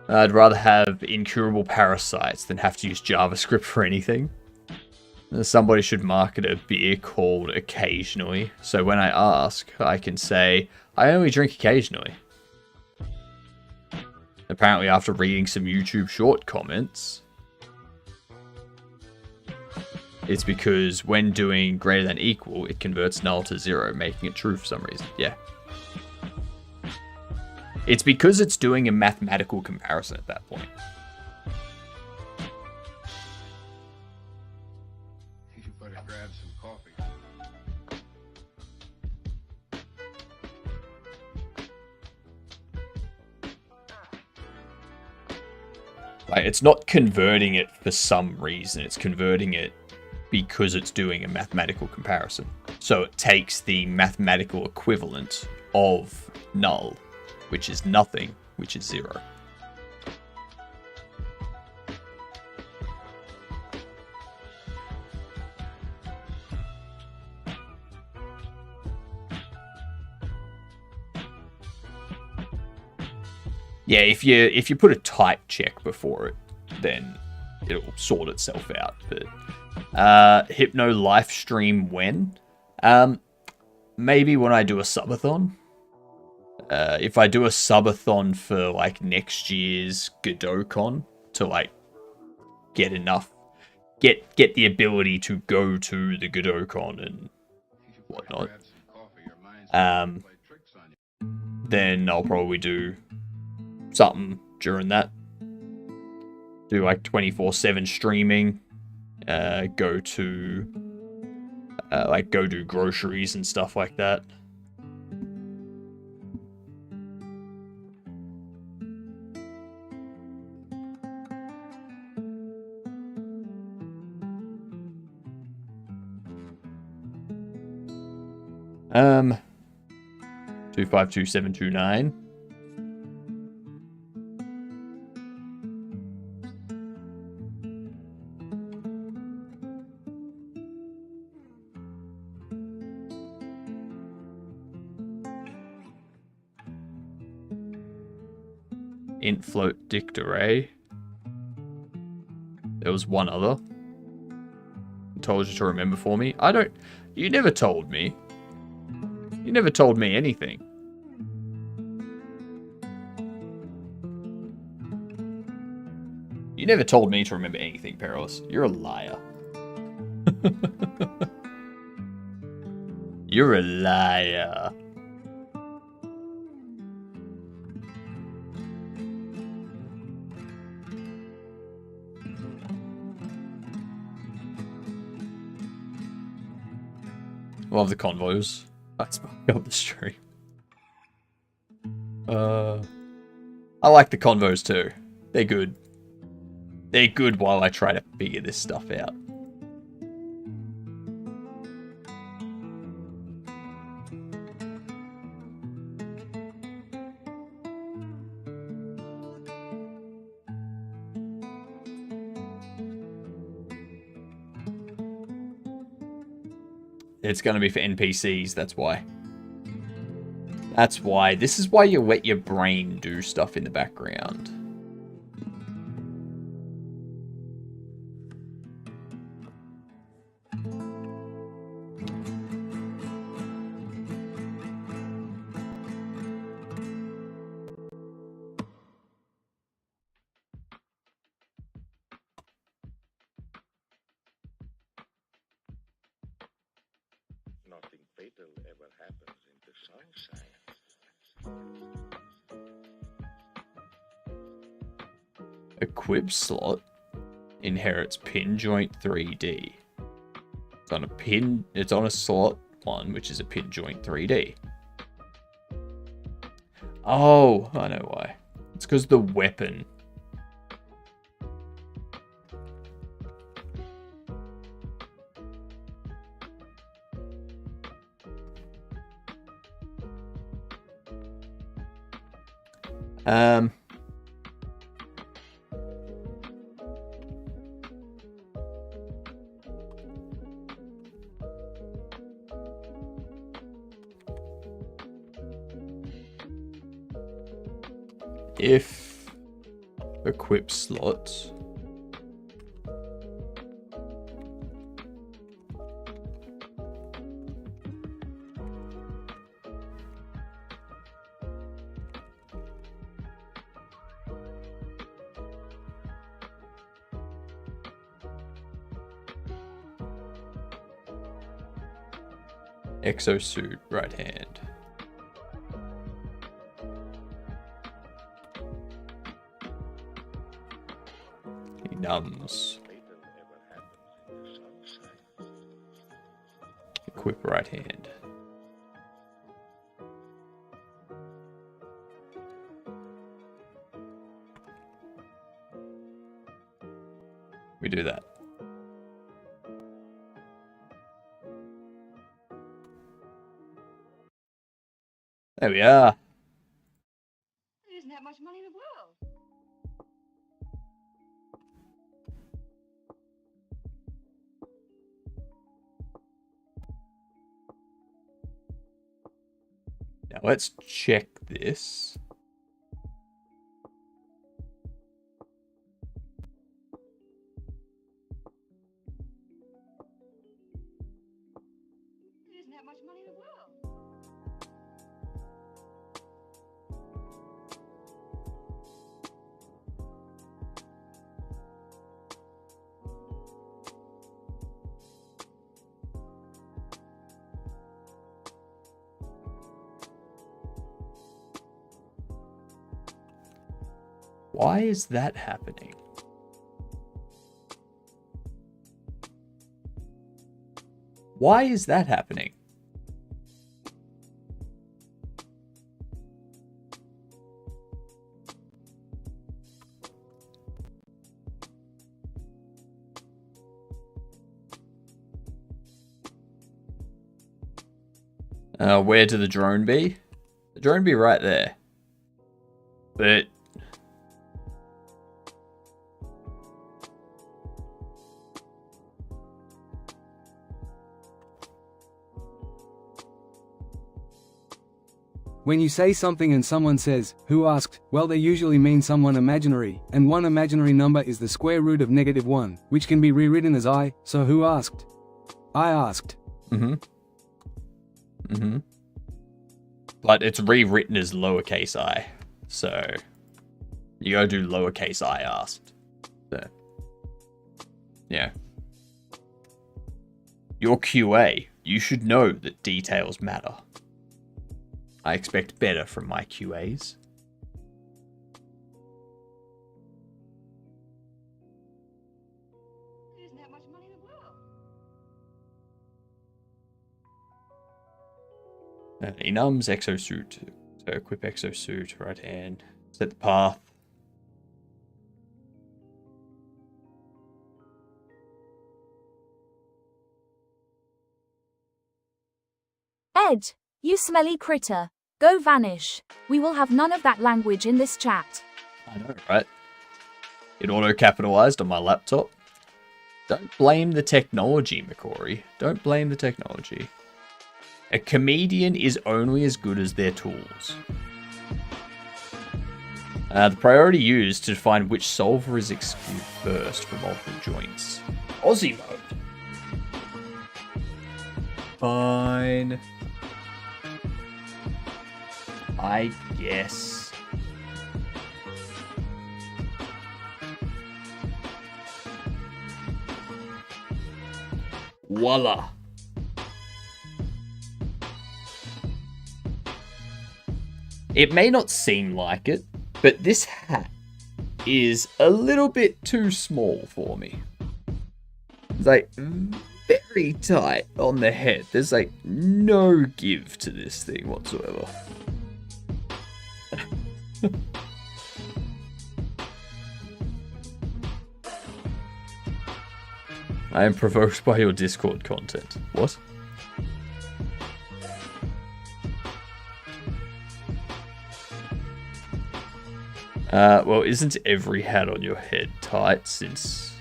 I'd rather have incurable parasites than have to use JavaScript for anything. Somebody should market a beer called Occasionally, so when I ask, I can say, I only drink occasionally. Apparently after reading some YouTube short comments, it's because when doing greater than equal, it converts null to 0, making it true for some reason. Yeah. It's because it's doing a mathematical comparison at that point. You better grab some coffee. Like, it's not converting it for some reason. It's converting it because it's doing a mathematical comparison. So it takes the mathematical equivalent of null, which is nothing, which is 0. Yeah, if you put a type check before it, then it'll sort itself out. But Hypno live stream when? Maybe when I do a subathon. If I do a subathon for like next year's GodotCon to like get the ability to go to the GodotCon and whatnot, then I'll probably do something during that. Do like 24/7 streaming. Go do groceries and stuff like that. Um, 252729. Int float dict array. There was one other. I told you to remember for me. You never told me. You never told me anything. You never told me to remember anything, Perilous. You're a liar. You're a liar. Love the convos. That's up the stream. I like the convos too. They're good. They're good while I try to figure this stuff out. It's going to be for NPCs, that's why. That's why. This is why you let your brain do stuff in the background. Nothing fatal ever happens in the sunshine. Equip slot inherits pin joint 3D. It's on a slot 1, which is a pin joint 3D. Oh, I know why. It's because the weapon. if equip slots. Exosuit, right hand. He numbs. Equip right hand. We do that. There we are. There isn't that much money in the world. Now let's check this. There isn't that much money in the world. Why is that happening? Why is that happening? Where do the drone be? The drone be right there. But When you say something and someone says, "Who asked?" well, they usually mean someone imaginary, and one imaginary number is the square root of -1, which can be rewritten as I, so who asked? I asked. But it's rewritten as lowercase I, so you gotta do lowercase I asked. So, yeah. You're QA. You should know that details matter. I expect better from my QAs. There isn't that much money in the world. Enums, exosuit. So equip exosuit, right hand. Set the path. Ed, you smelly critter. Go vanish. We will have none of that language in this chat. I know, right? It auto-capitalized on my laptop. Don't blame the technology, McCory. Don't blame the technology. A comedian is only as good as their tools. The priority used to define which solver is executed first for multiple joints. Aussie mode. Fine. I guess. Voila. It may not seem like it, but this hat is a little bit too small for me. It's like very tight on the head. There's like no give to this thing whatsoever. I am provoked by your Discord content. What? Well, isn't every hat on your head tight since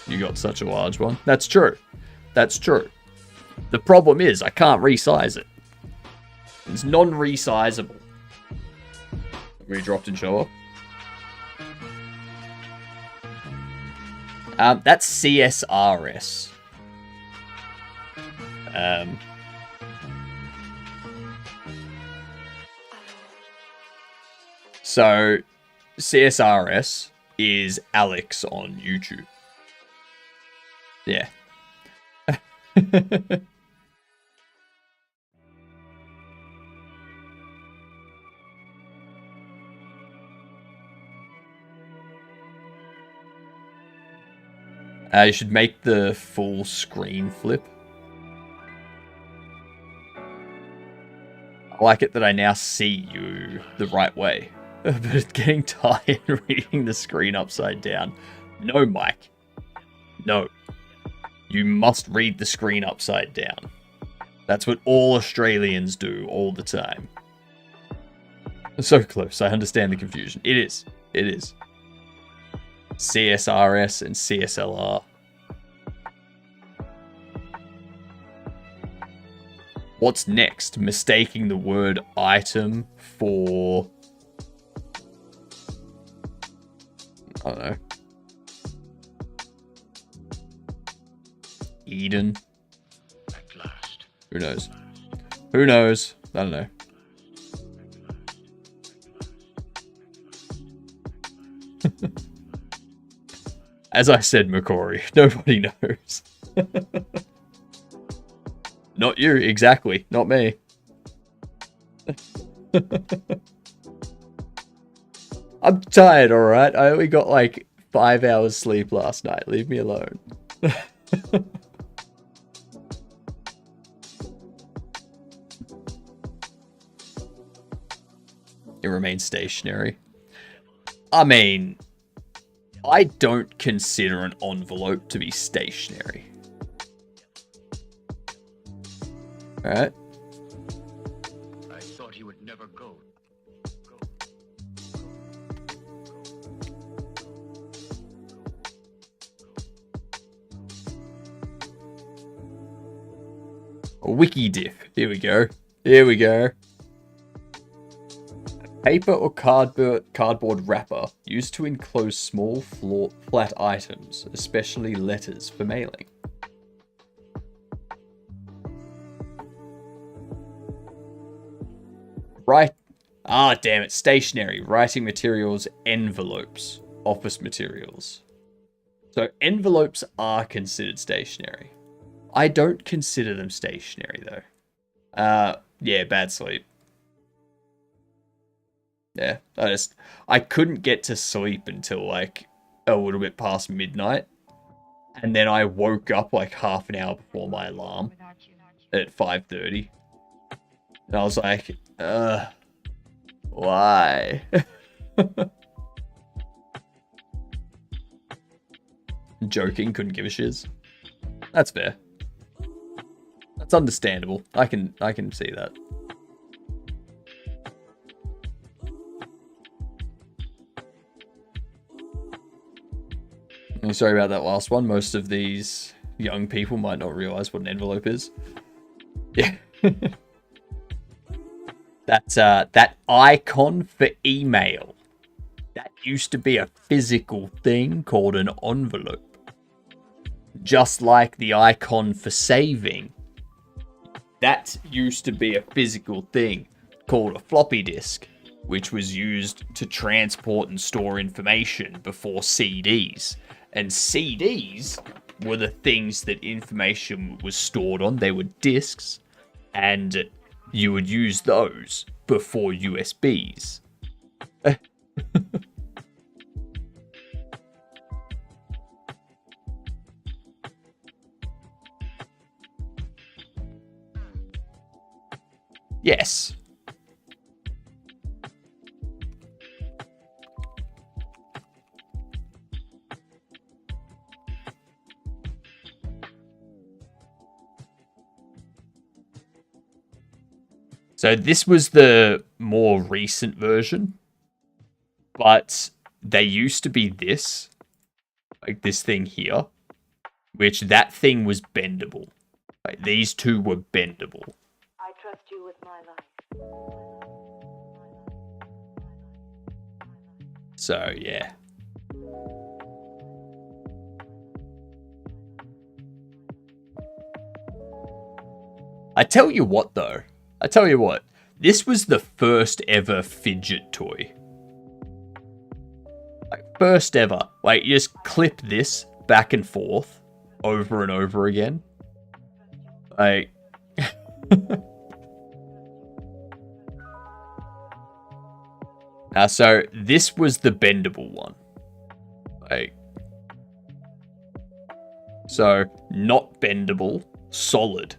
you got such a large one? That's true. That's true. The problem is I can't resize it. It's non-resizable. Where he dropped and show off. That's CSRS. So, CSRS is Alex on YouTube. Yeah. You should make the full screen flip. I like it that I now see you the right way. But it's getting tired reading the screen upside down. No, Mike. No. You must read the screen upside down. That's what all Australians do all the time. So close. I understand the confusion. It is. It is. CSRS and CSLR. What's next? Mistaking the word item for... I don't know. Eden? At last. Who knows? Who knows? I don't know. As I said, McCory, nobody knows. Not you, exactly. Not me. I'm tired, alright? I only got like 5 hours sleep last night. Leave me alone. It remains stationary. I mean, I don't consider an envelope to be stationary. Alright? I thought he would never go. A wiki diff. Here we go. Here we go. Paper or cardboard wrapper used to enclose small flat items, especially letters for mailing. Right. Ah, damn it. Stationery, writing materials, envelopes, office materials. So envelopes are considered stationery. I don't consider them stationary though. Yeah, bad sleep. Yeah, I couldn't get to sleep until like a little bit past midnight. And then I woke up like half an hour before my alarm at 5:30. And I was like, why? Joking, couldn't give a shiz. That's fair. That's understandable. I can see that. I'm sorry about that last one. Most of these young people might not realize what an envelope is. Yeah. That icon for email. That used to be a physical thing called an envelope. Just like the icon for saving. That used to be a physical thing called a floppy disk, which was used to transport and store information before CDs. And CDs were the things that information was stored on. They were disks, and you would use those before USBs. Yes. So this was the more recent version, but they used to be this, like this thing here, which that thing was bendable. Like these two were bendable. I trust you with my life. So, yeah. I tell you what, though. This was the first ever fidget toy. Like, first ever. Like, you just clip this back and forth over and over again. Like... so this was the bendable one. Like... So, not bendable, solid.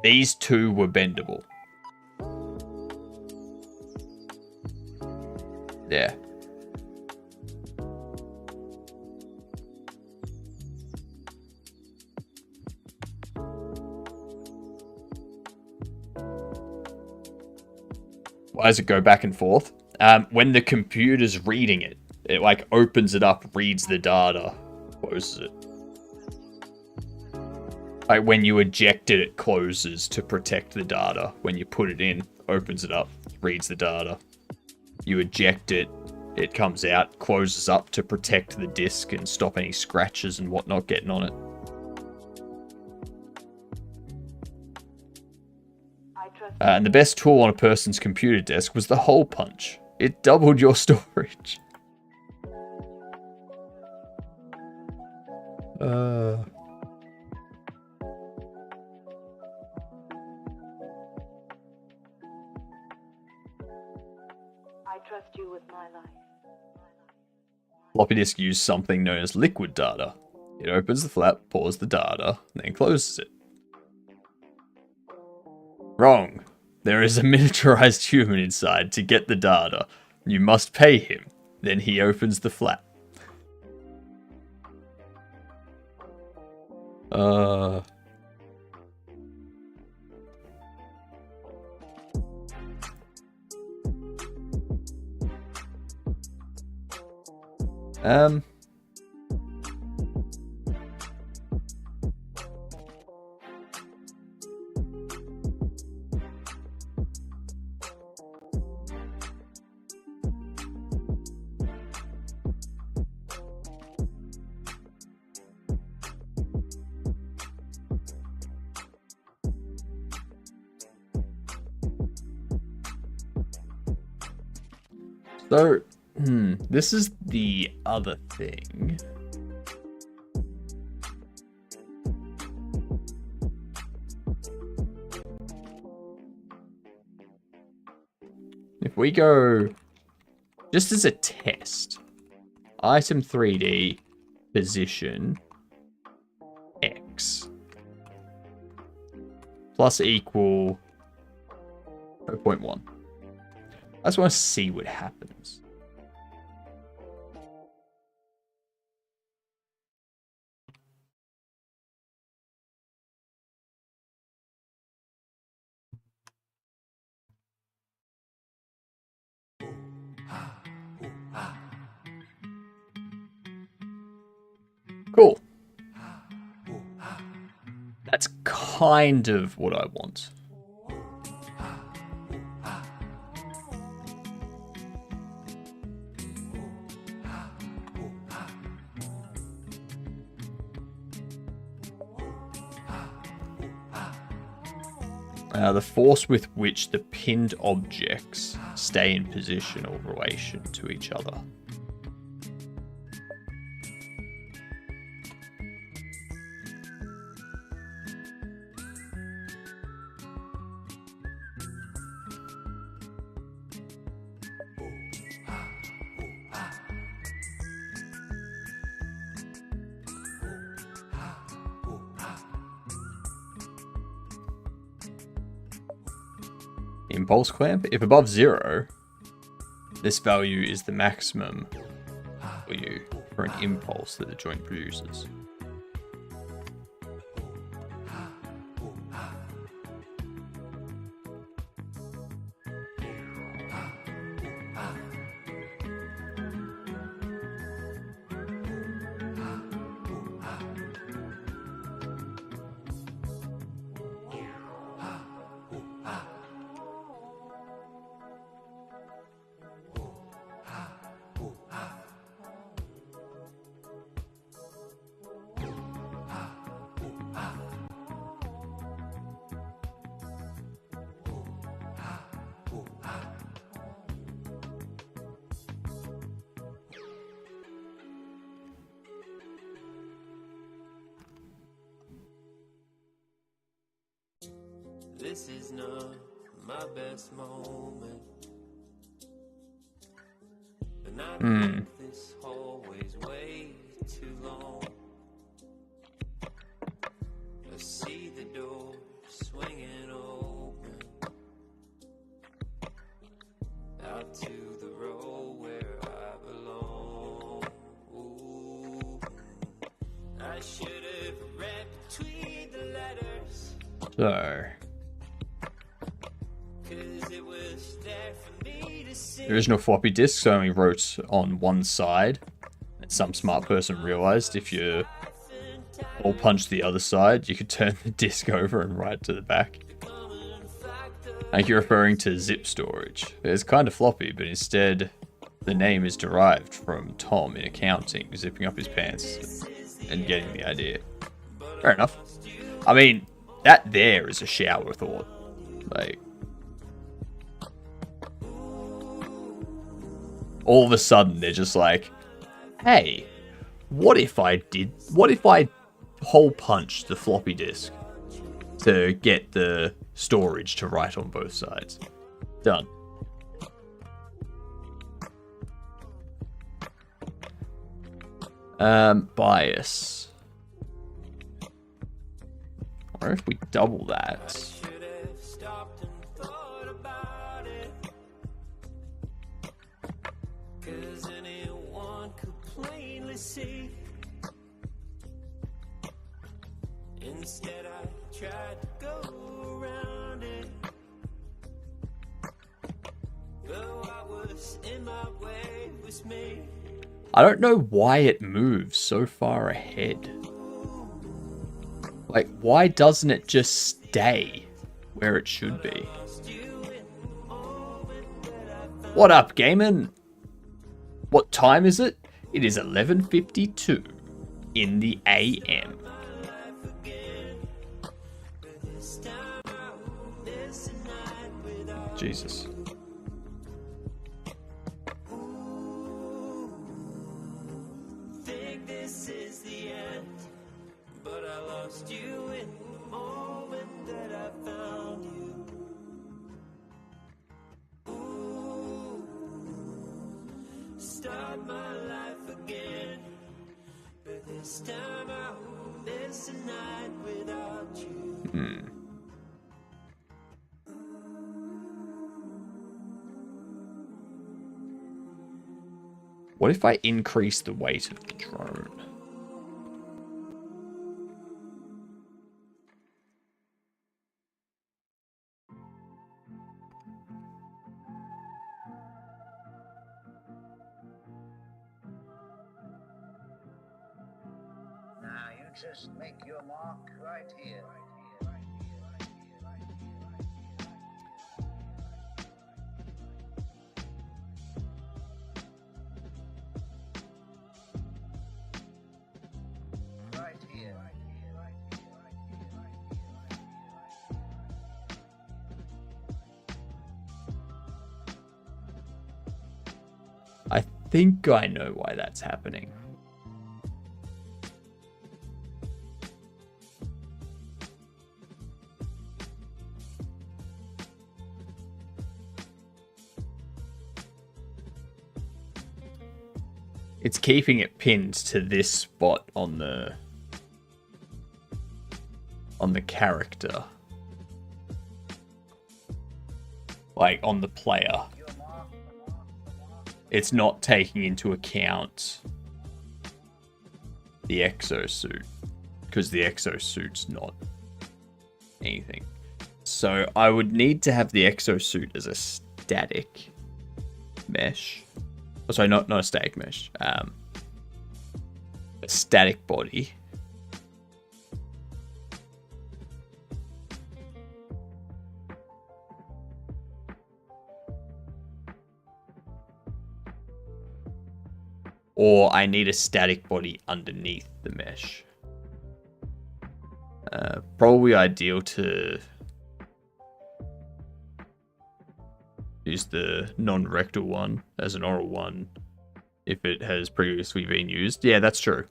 These two were bendable. Yeah. Why does it go back and forth? When the computer's reading it, it like opens it up, reads the data, closes it. Like when you eject it, it closes to protect the data. When you put it in, opens it up, reads the data. You eject it, it comes out, closes up to protect the disk and stop any scratches and whatnot getting on it. And the best tool on a person's computer desk was the hole punch. It doubled your storage. I trust you with my life. Floppy disk used something known as liquid data. It opens the flap, pours the data, then closes it. Wrong. There is a miniaturized human inside to get the data. You must pay him. Then he opens the flap. So, this is the other thing. If we go, just as a test, item 3D, position, X, plus equal 0.1. I just want to see what happens. Cool. That's kind of what I want. The force with which the pinned objects stay in position or relation to each other. Impulse clamp. If above 0, this value is the maximum value for an impulse that the joint produces. This is not my best moment. And I think this hallway's way too long. I see the door swinging open out to the road where I belong. Ooh, I should have read between the letters. So, 'Cause it was there for me to see. there is no floppy disk, so I only wrote on one side. And some smart person realized if you hole punch the other side, you could turn the disk over and write to the back. I think you're referring to zip storage. It's kind of floppy, but instead the name is derived from Tom in accounting, zipping up his pants and getting the idea. Fair enough. I mean, that there is a shower thought. Like, all of a sudden they're just like, hey, what if I hole punched the floppy disk to get the storage to write on both sides? Done. Bias. Or if we double that. See. Instead, I tried to go around it. Though I was in my way, it was me. I don't know why it moves so far ahead. Like, why doesn't it just stay where it should be? What up, gaming? What time is it? It is 11:52 in the AM. Jesus. Think this is the end, but I lost you in the moment that I found you. Ooh, start my life again, but this time I won't miss a night without you. What if I increase the weight of the drone? Now you just make your mark right here. Right here. I think I know why that's happening. It's keeping it pinned to this spot on the character. Like on the player. It's not taking into account the exosuit, because the exosuit's not anything. So I would need to have the exosuit as a static mesh. Oh, sorry, not a static mesh. A static body. Or I need a static body underneath the mesh. Probably ideal to use the non-rectal one as an oral one if it has previously been used. Yeah, that's true.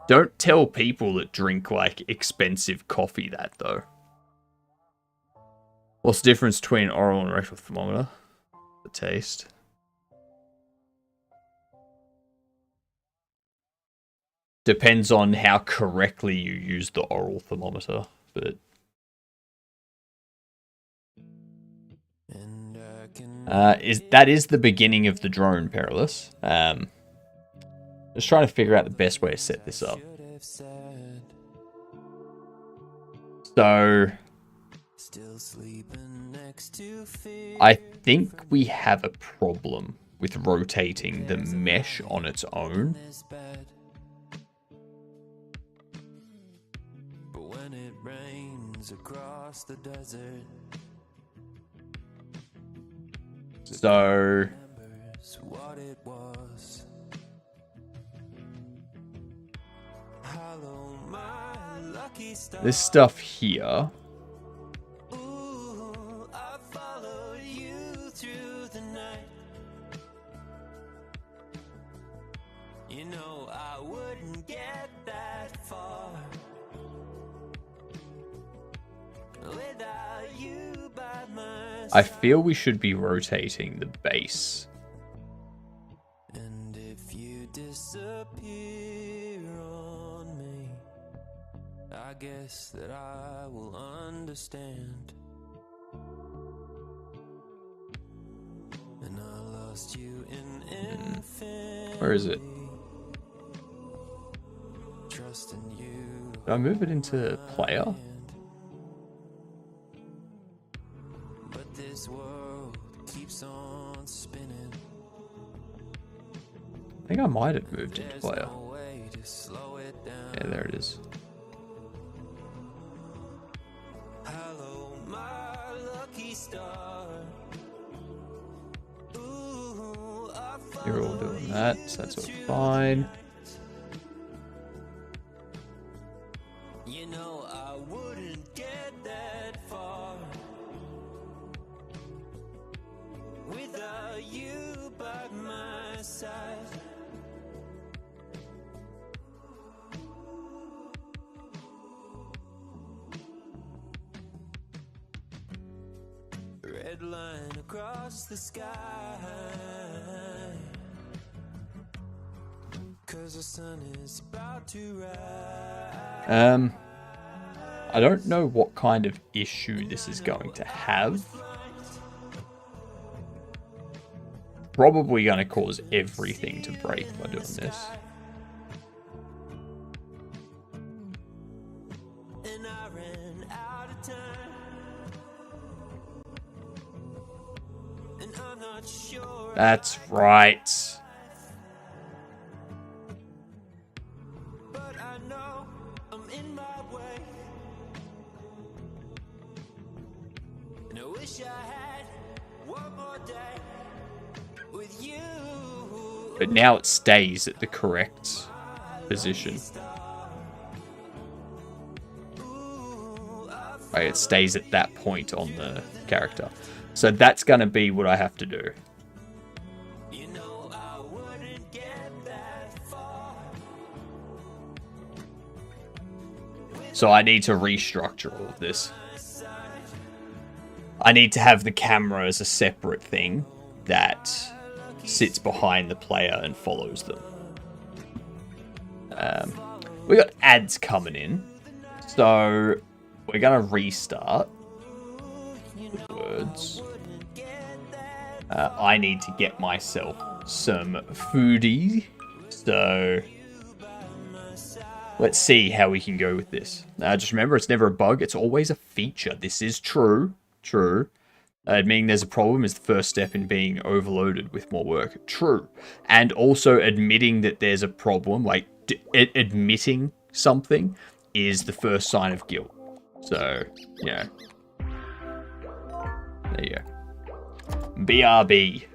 Don't tell people that drink like expensive coffee that though. What's the difference between oral and rectal thermometer? The taste. Depends on how correctly you use the oral thermometer, but that is the beginning of the drone, Perilous. Just trying to figure out the best way to set this up. So I think we have a problem with rotating the mesh on its own. Across the desert. So what it was. Hello, my lucky star. This stuff here. Ooh, I followed you through the night. You know I wouldn't get that far without you by my side. I feel we should be rotating the base. And if you disappear on me, I guess that I will understand. And I lost you in infinity. Where is it? Trusting you. Did I move it into player? But this world keeps on spinning. I think I might have moved into There's player. no way to slow it down. Yeah, there it is. Hello, my lucky star. Ooh, I You're all doing that, so that's all fine. You know I wouldn't get that far without you by my side. Red line across the sky, 'cause the sun is about to rise. I don't know what kind of issue this is going to have. Probably going to cause everything to break by doing this. And I ran out of time, and I'm not sure. That's right. But I know I'm in my way, and I wish I had one more day with you. But now it stays at the correct position. Right, it stays at that point on the character. So that's going to be what I have to do. You know I wouldn't get that far. So I need to restructure all of this. I need to have the camera as a separate thing that sits behind the player and follows them. We got ads coming in, so we're gonna restart. Words. I need to get myself some foodie, so let's see how we can go with this. Just remember, it's never a bug, it's always a feature. This is true. Admitting there's a problem is the first step in being overloaded with more work. True. And also admitting that there's a problem, like admitting something, is the first sign of guilt. So, yeah. There you go. BRB.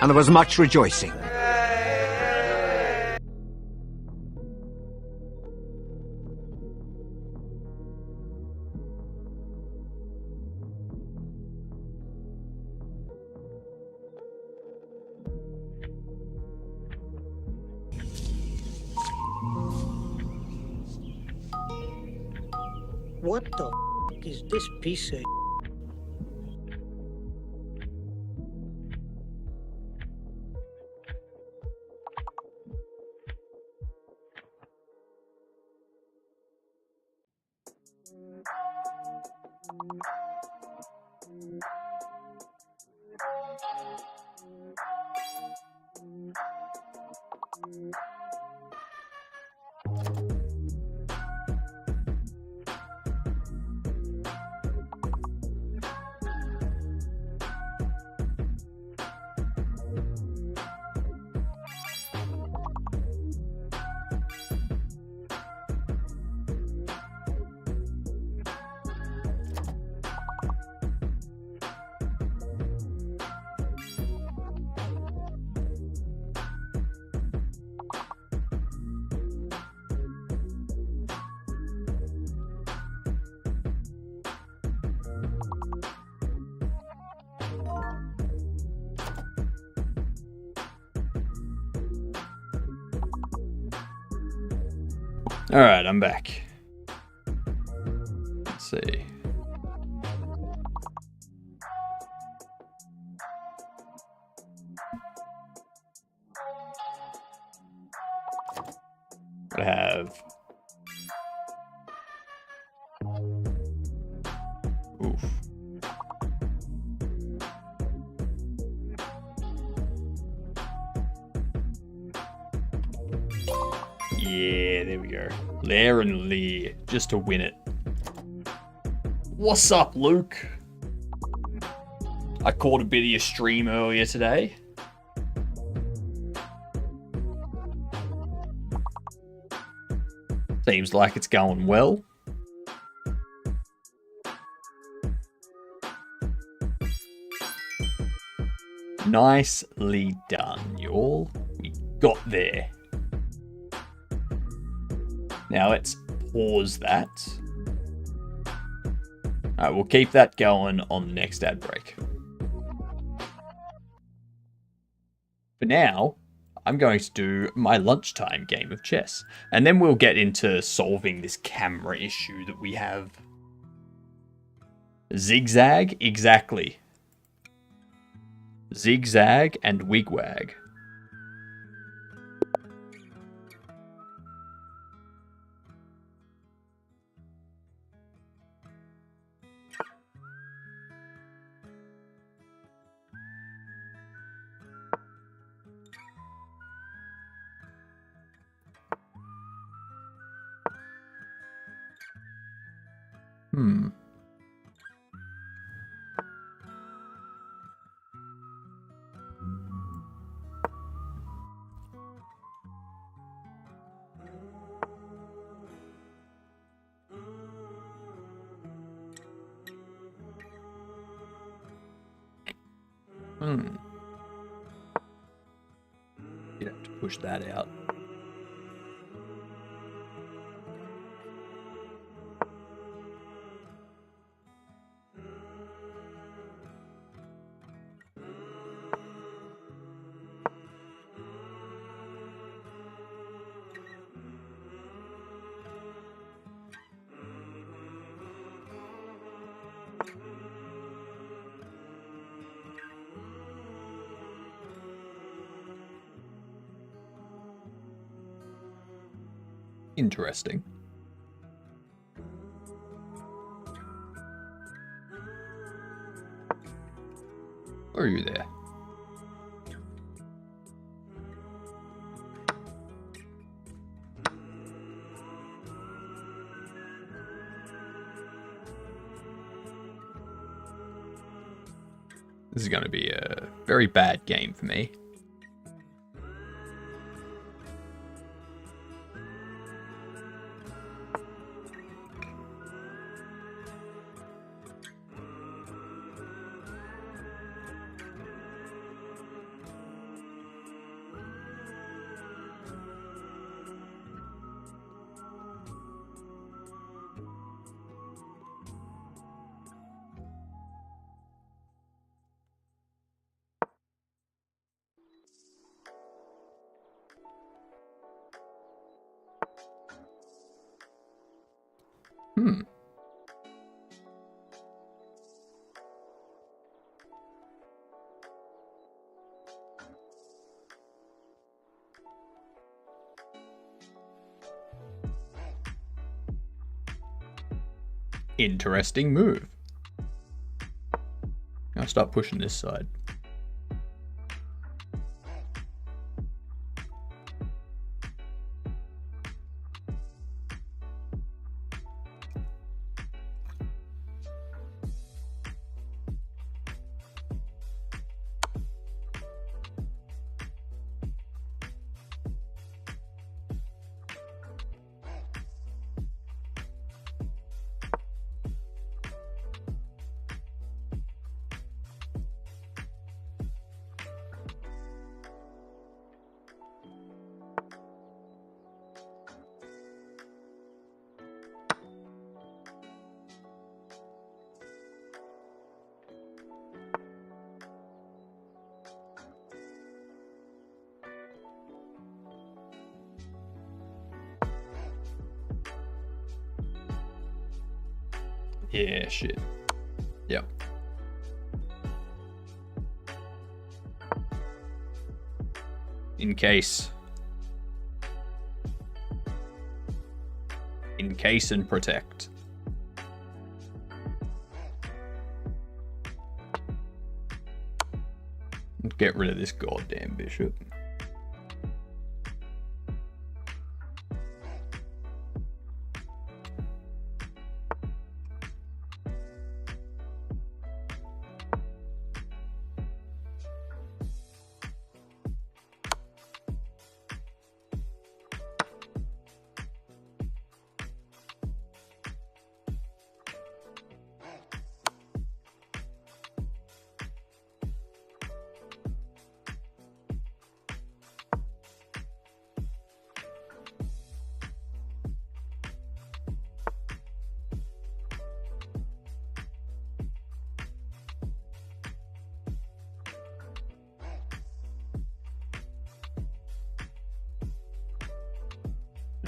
and there was much rejoicing. What the is this piece of? Alright, I'm back. Let's see. I have... Oof. Yeah, there we go. Lair and Lear, just to win it. What's up, Luke? I caught a bit of your stream earlier today. Seems like it's going well. Nicely done, y'all. We got there. Now let's pause that. Alright, we'll keep that going on the next ad break. For now, I'm going to do my lunchtime game of chess. And then we'll get into solving this camera issue that we have. Zigzag? Exactly. Zigzag and wigwag. You have to push that out. Interesting. Are you there? This is going to be a very bad game for me. Hmm. Interesting move. I'll start pushing this side. Yeah, shit. Yep. Encase and protect. Get rid of this goddamn bishop.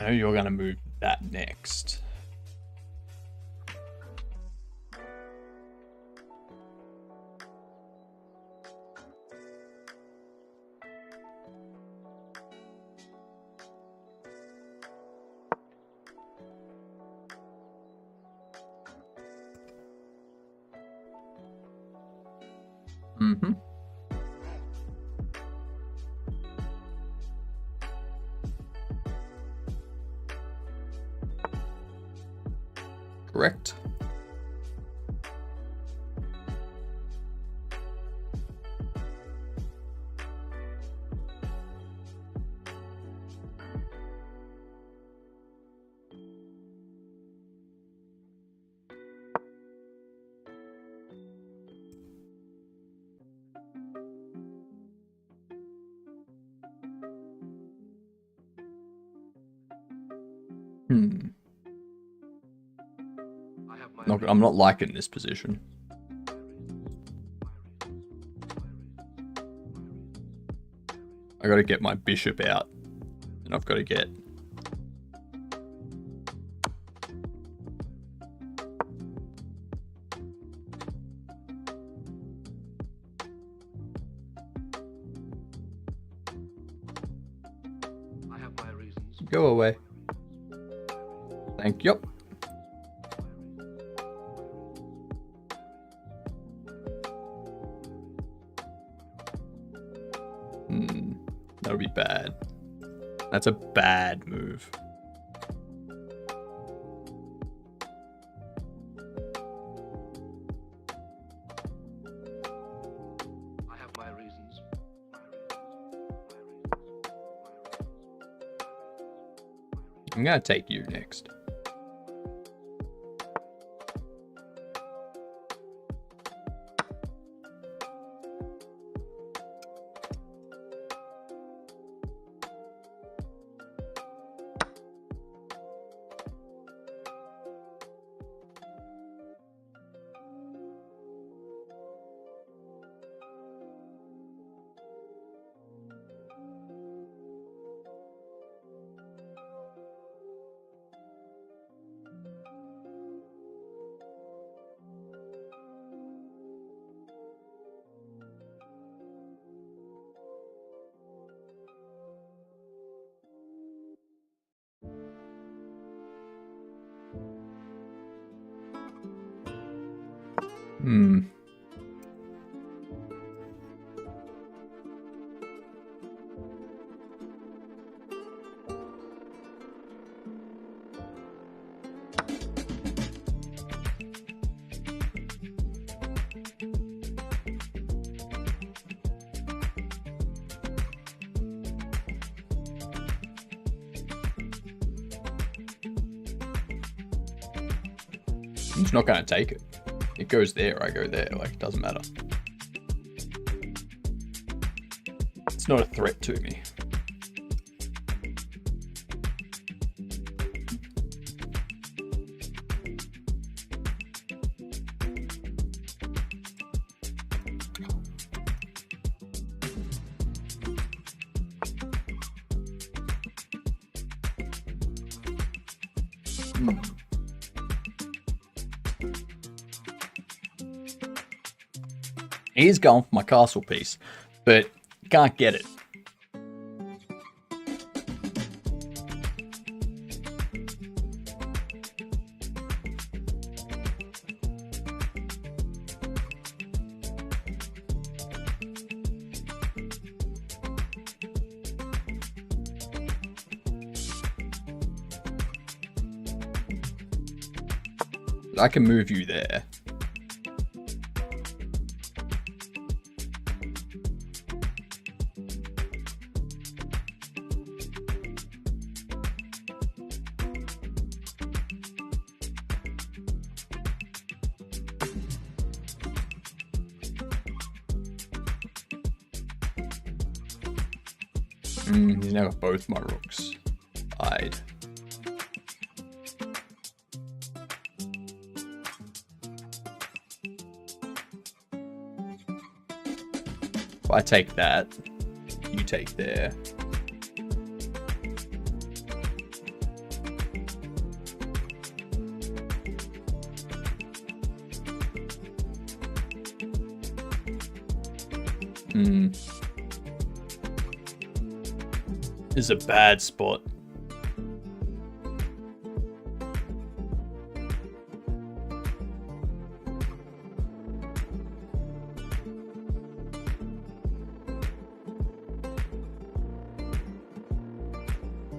Now you're gonna move that next. Mm-hmm. Correct. I'm not liking this position. I gotta get my bishop out. And I've got to get... I have my reasons. Go away. Thank you. That would be bad. That's a bad move. I have my reasons. I'm gonna take you next. I'm just not going to take it. It goes there, I go there. Like, it doesn't matter. It's not a threat to me. He's going for my castle piece, but can't get it. I can move you there. He's now got both my rooks. I'd. If I take that, you take there. This is a bad spot.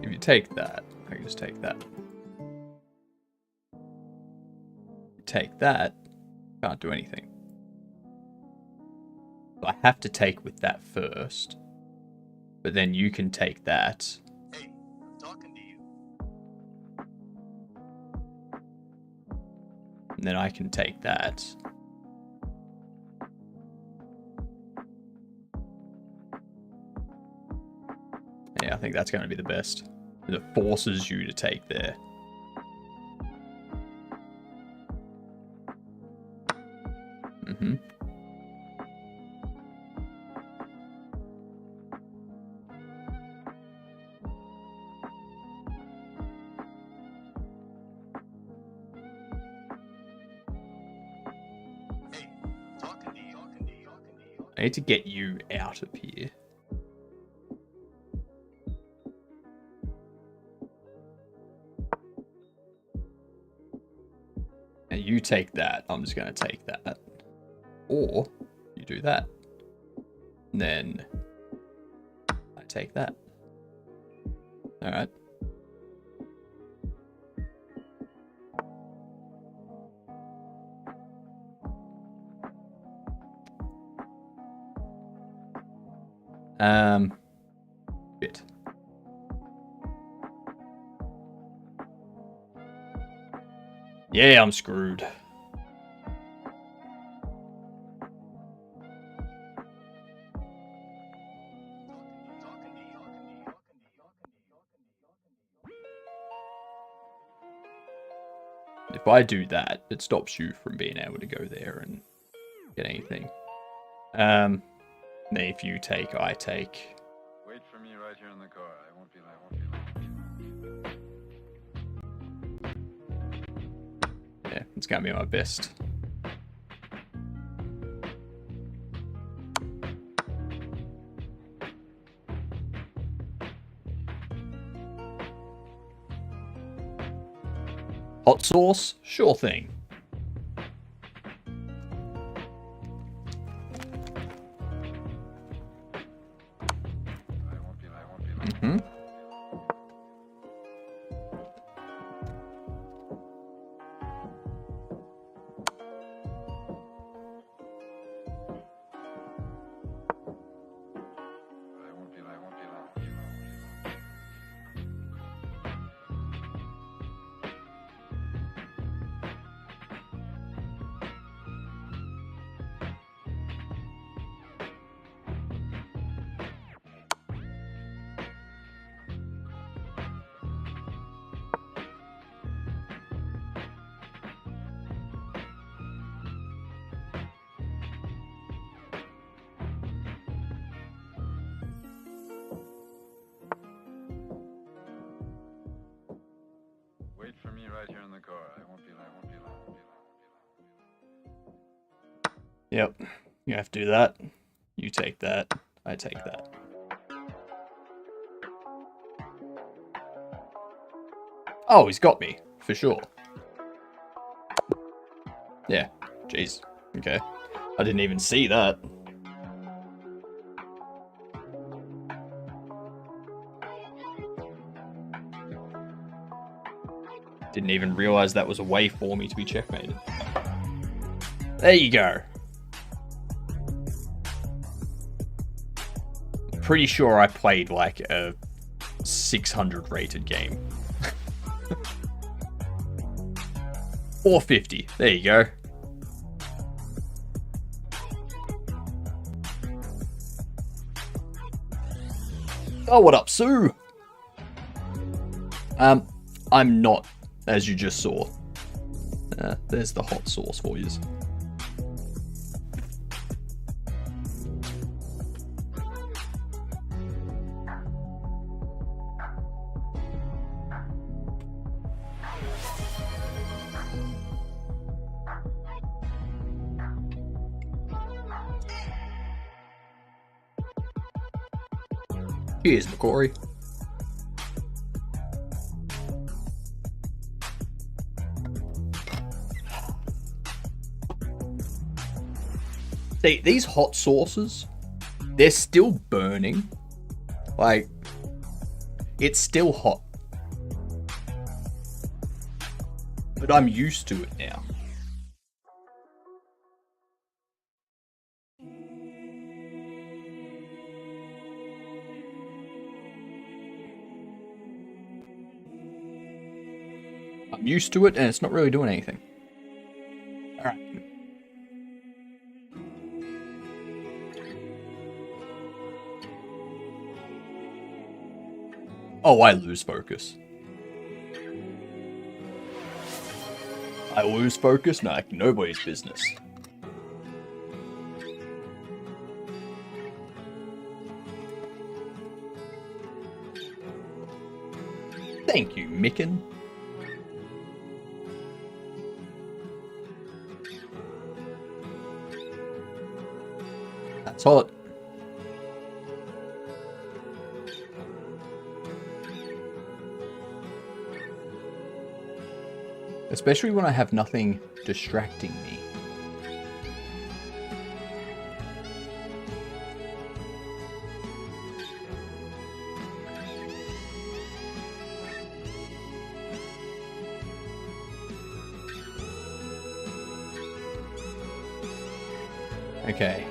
If you take that, I can just take that. Take that, can't do anything. So I have to take with that first. But then you can take that. Hey, I'm talking to you. And then I can take that. Yeah, I think that's going to be the best. It forces you to take there. Mm-hmm. I need to get you out of here. And you take that. I'm just going to take that. Or you do that. And then I take that. Alright. Bit. Yeah, I'm screwed. If I do that, it stops you from being able to go there and get anything. Then if you take, I take. Wait for me right here in the car. I won't be long. Yeah, it's gonna be my best. Hot sauce? Sure thing. right here in the car. I won't be long. Yep. You have to do that. You take that. I take that. Oh, he's got me. For sure. Yeah. Jeez. Okay. I didn't even see that. Didn't even realize that was a way for me to be checkmated. There you go. Pretty sure I played like a 600 rated game. 450. There you go. Oh, what up, Sue? I'm not, as you just saw. There's the hot sauce for you. Cheers, McCory. See, these hot sauces, they're still burning. Like, it's still hot. But I'm used to it now. I'm used to it, and it's not really doing anything. Alright. Oh, I lose focus. I lose focus? Nah, nobody's business. Thank you, Micken. That's hot. Especially when I have nothing distracting me. Okay.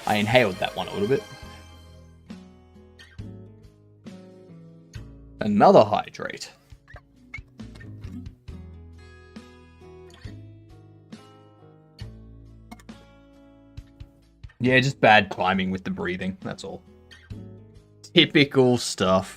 I inhaled that one a little bit. Another hydrate. Yeah, just bad climbing with the breathing, that's all. Typical stuff.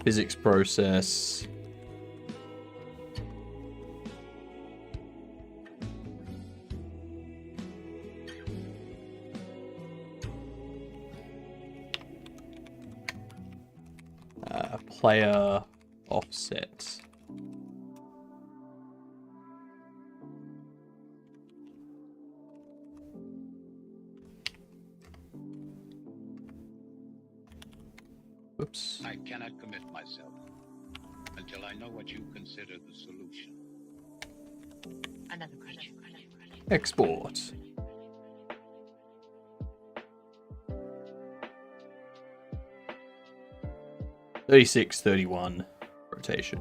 Physics process. Player offset. Oops. I cannot commit myself until I know what you consider the solution. Another credit. Export. $36, $31 rotation.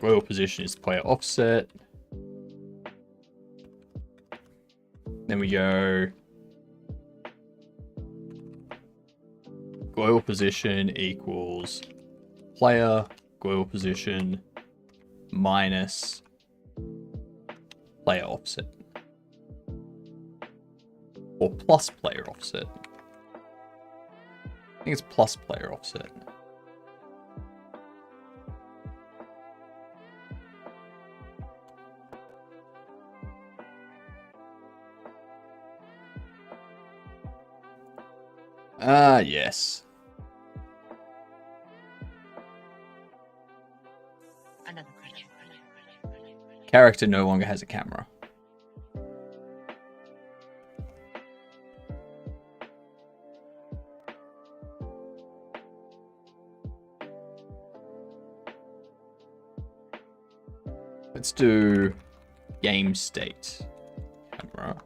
Global position is player offset. Then we go global position equals player global position minus player offset. Or plus player offset. I think it's plus player offset. Ah, yes. Character no longer has a camera. Let's do game state camera.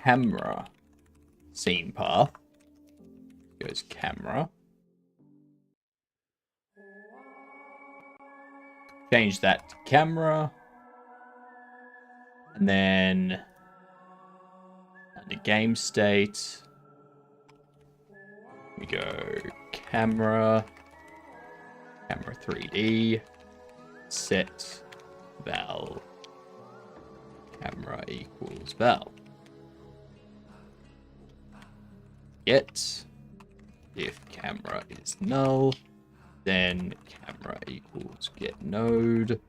Camera scene path goes camera. Change that to camera, and then under game state we go camera 3D, set val camera equals val. Get if camera is null, then camera equals get node.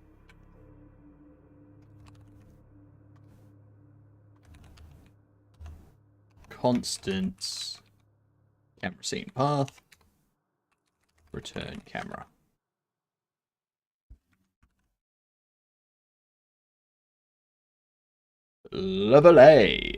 Constant camera scene path, return camera. Lovely.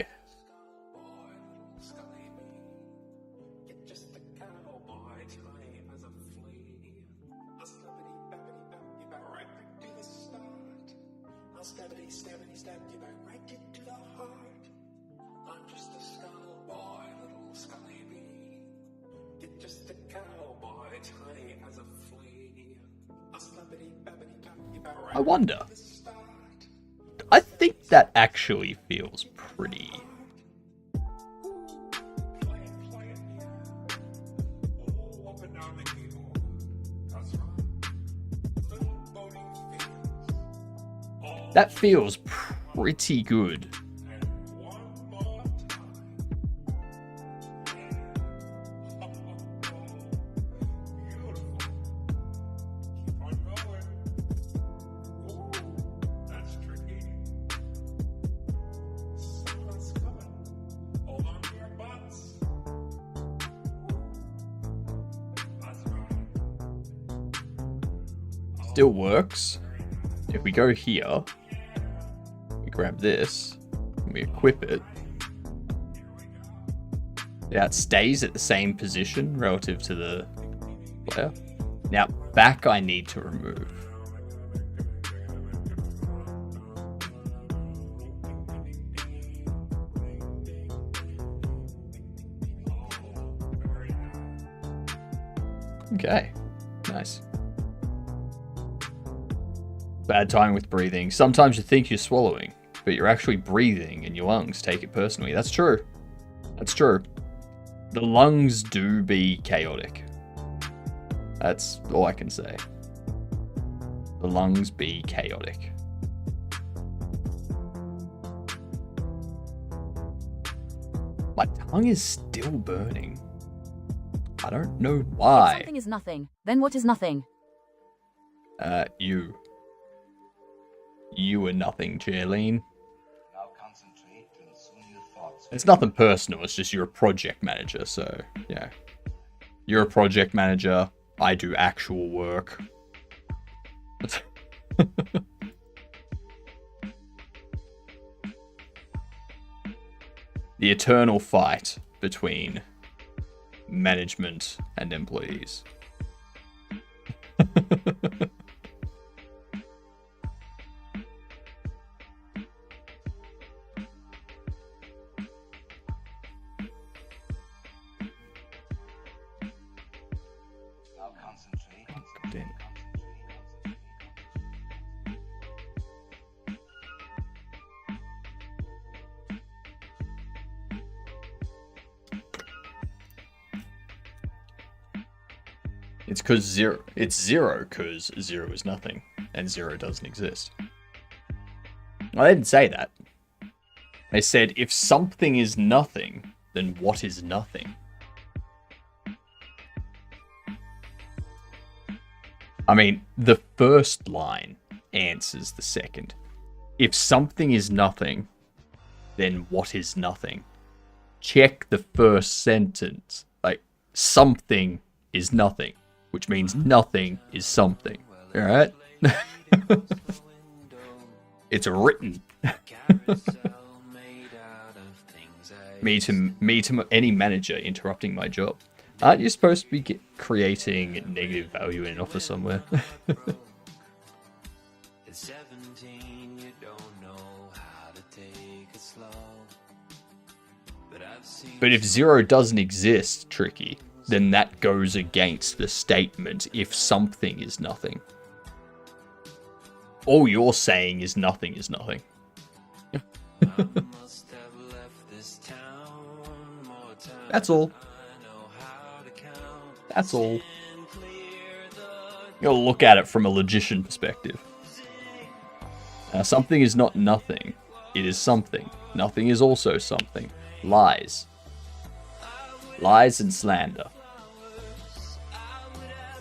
I wonder. I think that actually feels pretty. That feels pretty good. Still works. If we go here, we grab this, and we equip it. Yeah, it stays at the same position relative to the player. Now, back I need to remove. Okay, nice. Bad timing with breathing. Sometimes you think you're swallowing, but you're actually breathing and your lungs take it personally. That's true. That's true. The lungs do be chaotic. That's all I can say. The lungs be chaotic. My tongue is still burning. I don't know why. If something is nothing, then what is nothing? You. You are nothing, Jaylene. Now concentrate and soon your thoughts. It's nothing personal, it's just you're a project manager, so, yeah. You're a project manager, I do actual work. The eternal fight between management and employees. It's because zero. It's zero because zero is nothing, and zero doesn't exist. Well, they didn't say that. They said if something is nothing, then what is nothing? I mean, the first line answers the second. If something is nothing, then what is nothing? Check the first sentence. Like, something is nothing, which means nothing is something. Alright? It's written. me to any manager interrupting my job. Aren't you supposed to be creating negative value in an office somewhere? But if zero doesn't exist, Tricky, then that goes against the statement, if something is nothing. All you're saying is nothing is nothing. That's all. That's all. You gotta look at it from a logician perspective. Something is not nothing. It is something. Nothing is also something. Lies. Lies and slander.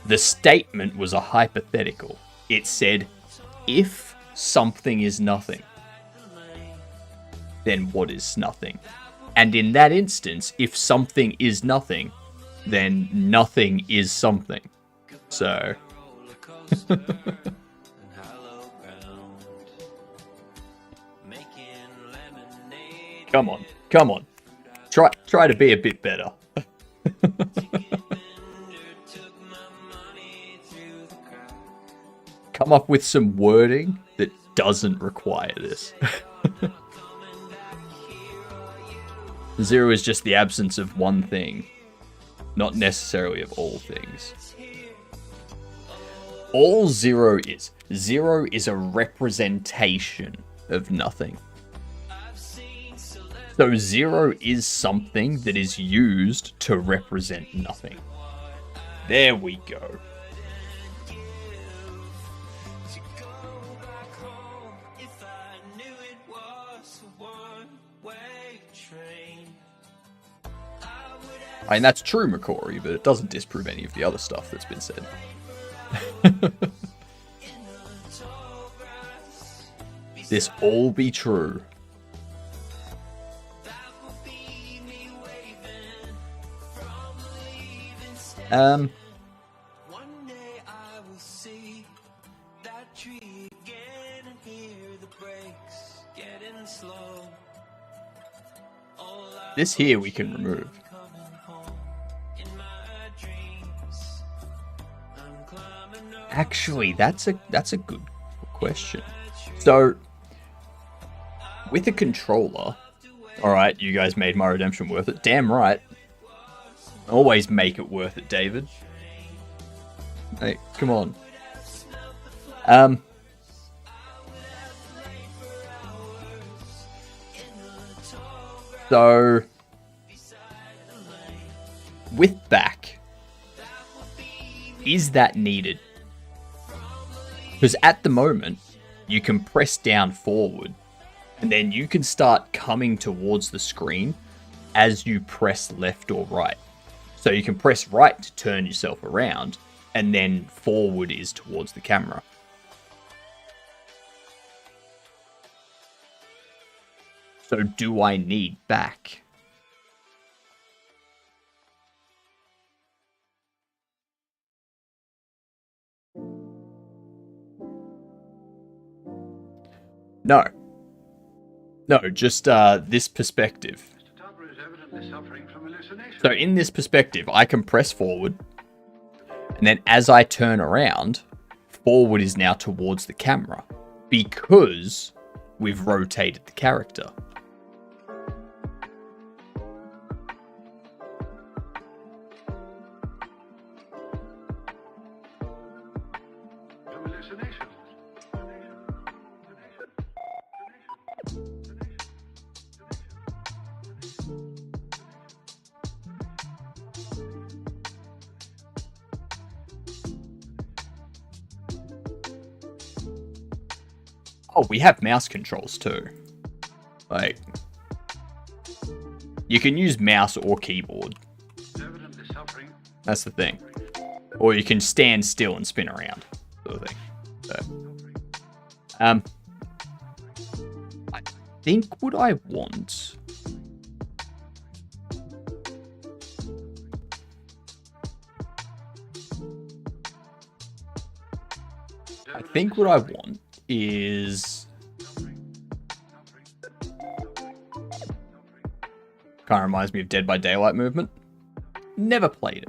The statement was a hypothetical. It said, if something is nothing, then what is nothing? And in that instance, if something is nothing, then nothing is something. So... Come on. Come on. Try to be a bit better. Come up with some wording that doesn't require this. Zero is just the absence of one thing, not necessarily of all things. All zero is a representation of nothing. So zero is something that is used to represent nothing. There we go. I mean, that's true, McCory, but it doesn't disprove any of the other stuff that's been said. This all be true. This here we can remove. Actually, that's a good question. So, with a controller, alright, you guys made my redemption worth it. Damn right. Always make it worth it, David. Hey, come on. So, with back, is that needed? Because at the moment, you can press down forward, and then you can start coming towards the screen as you press left or right. So you can press right to turn yourself around, and then forward is towards the camera. So do I need back? No. No, just this perspective. So in this perspective, I can press forward, and then as I turn around, forward is now towards the camera, because we've rotated the character. Oh, we have mouse controls too. Like, you can use mouse or keyboard. That's the thing. Or you can stand still and spin around, sort of thing. So, I think what I want. I think what I want is kind of reminds me of Dead by Daylight movement. Never played it.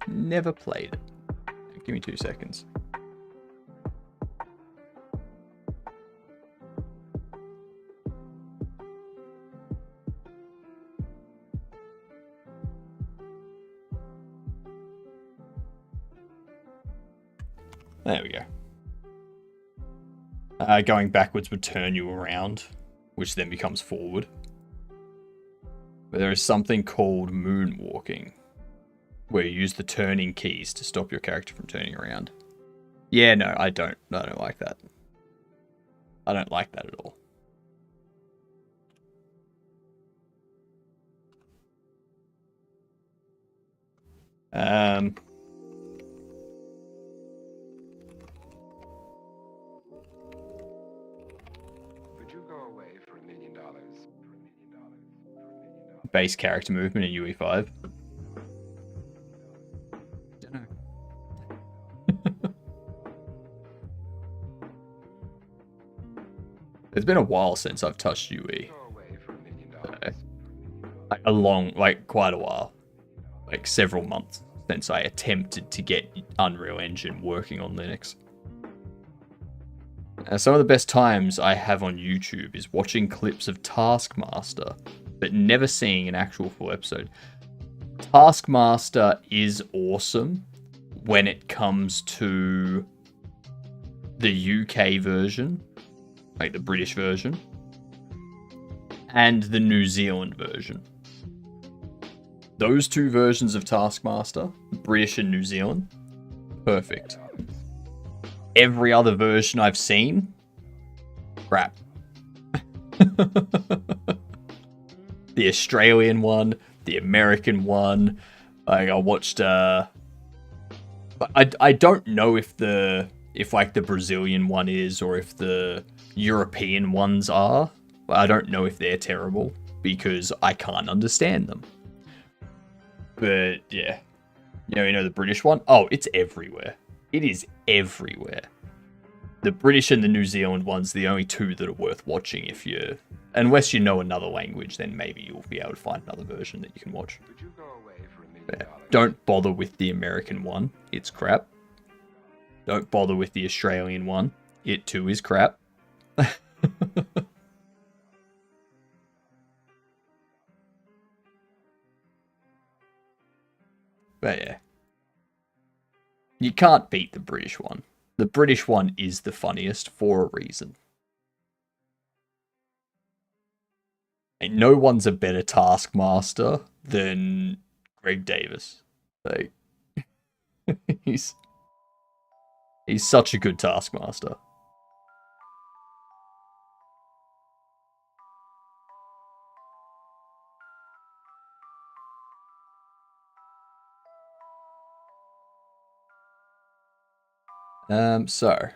Never played it. Give me 2 seconds. There we go. Going backwards would turn you around, which then becomes forward. But there is something called moonwalking, where you use the turning keys to stop your character from turning around. Yeah, no, I don't like that. I don't like that at all. Would you go away for $1 million? Base character movement in UE5. Don't know. It's been a while since I've touched UE. Quite a while. Like several months since I attempted to get Unreal Engine working on Linux. Some of the best times I have on YouTube is watching clips of Taskmaster, but never seeing an actual full episode. Taskmaster is awesome when it comes to the UK version, like the British version, and the New Zealand version. Those two versions of Taskmaster, British and New Zealand, perfect. Every other version I've seen, crap. The Australian one, the American one. Like I watched. I don't know if the Brazilian one is or if the European ones are. I don't know if they're terrible because I can't understand them. But yeah, you know the British one. Oh, it's everywhere. It is everywhere. The British and the New Zealand ones, the only two that are worth watching unless you know another language, then maybe you'll be able to find another version that you can watch. Would you go away for $1 Yeah. million? Don't bother with the American one. It's crap. Don't bother with the Australian one. It too is crap. But yeah. You can't beat the British one. The British one is the funniest for a reason. And no one's a better Taskmaster than Greg Davis. Like, he's such a good Taskmaster. So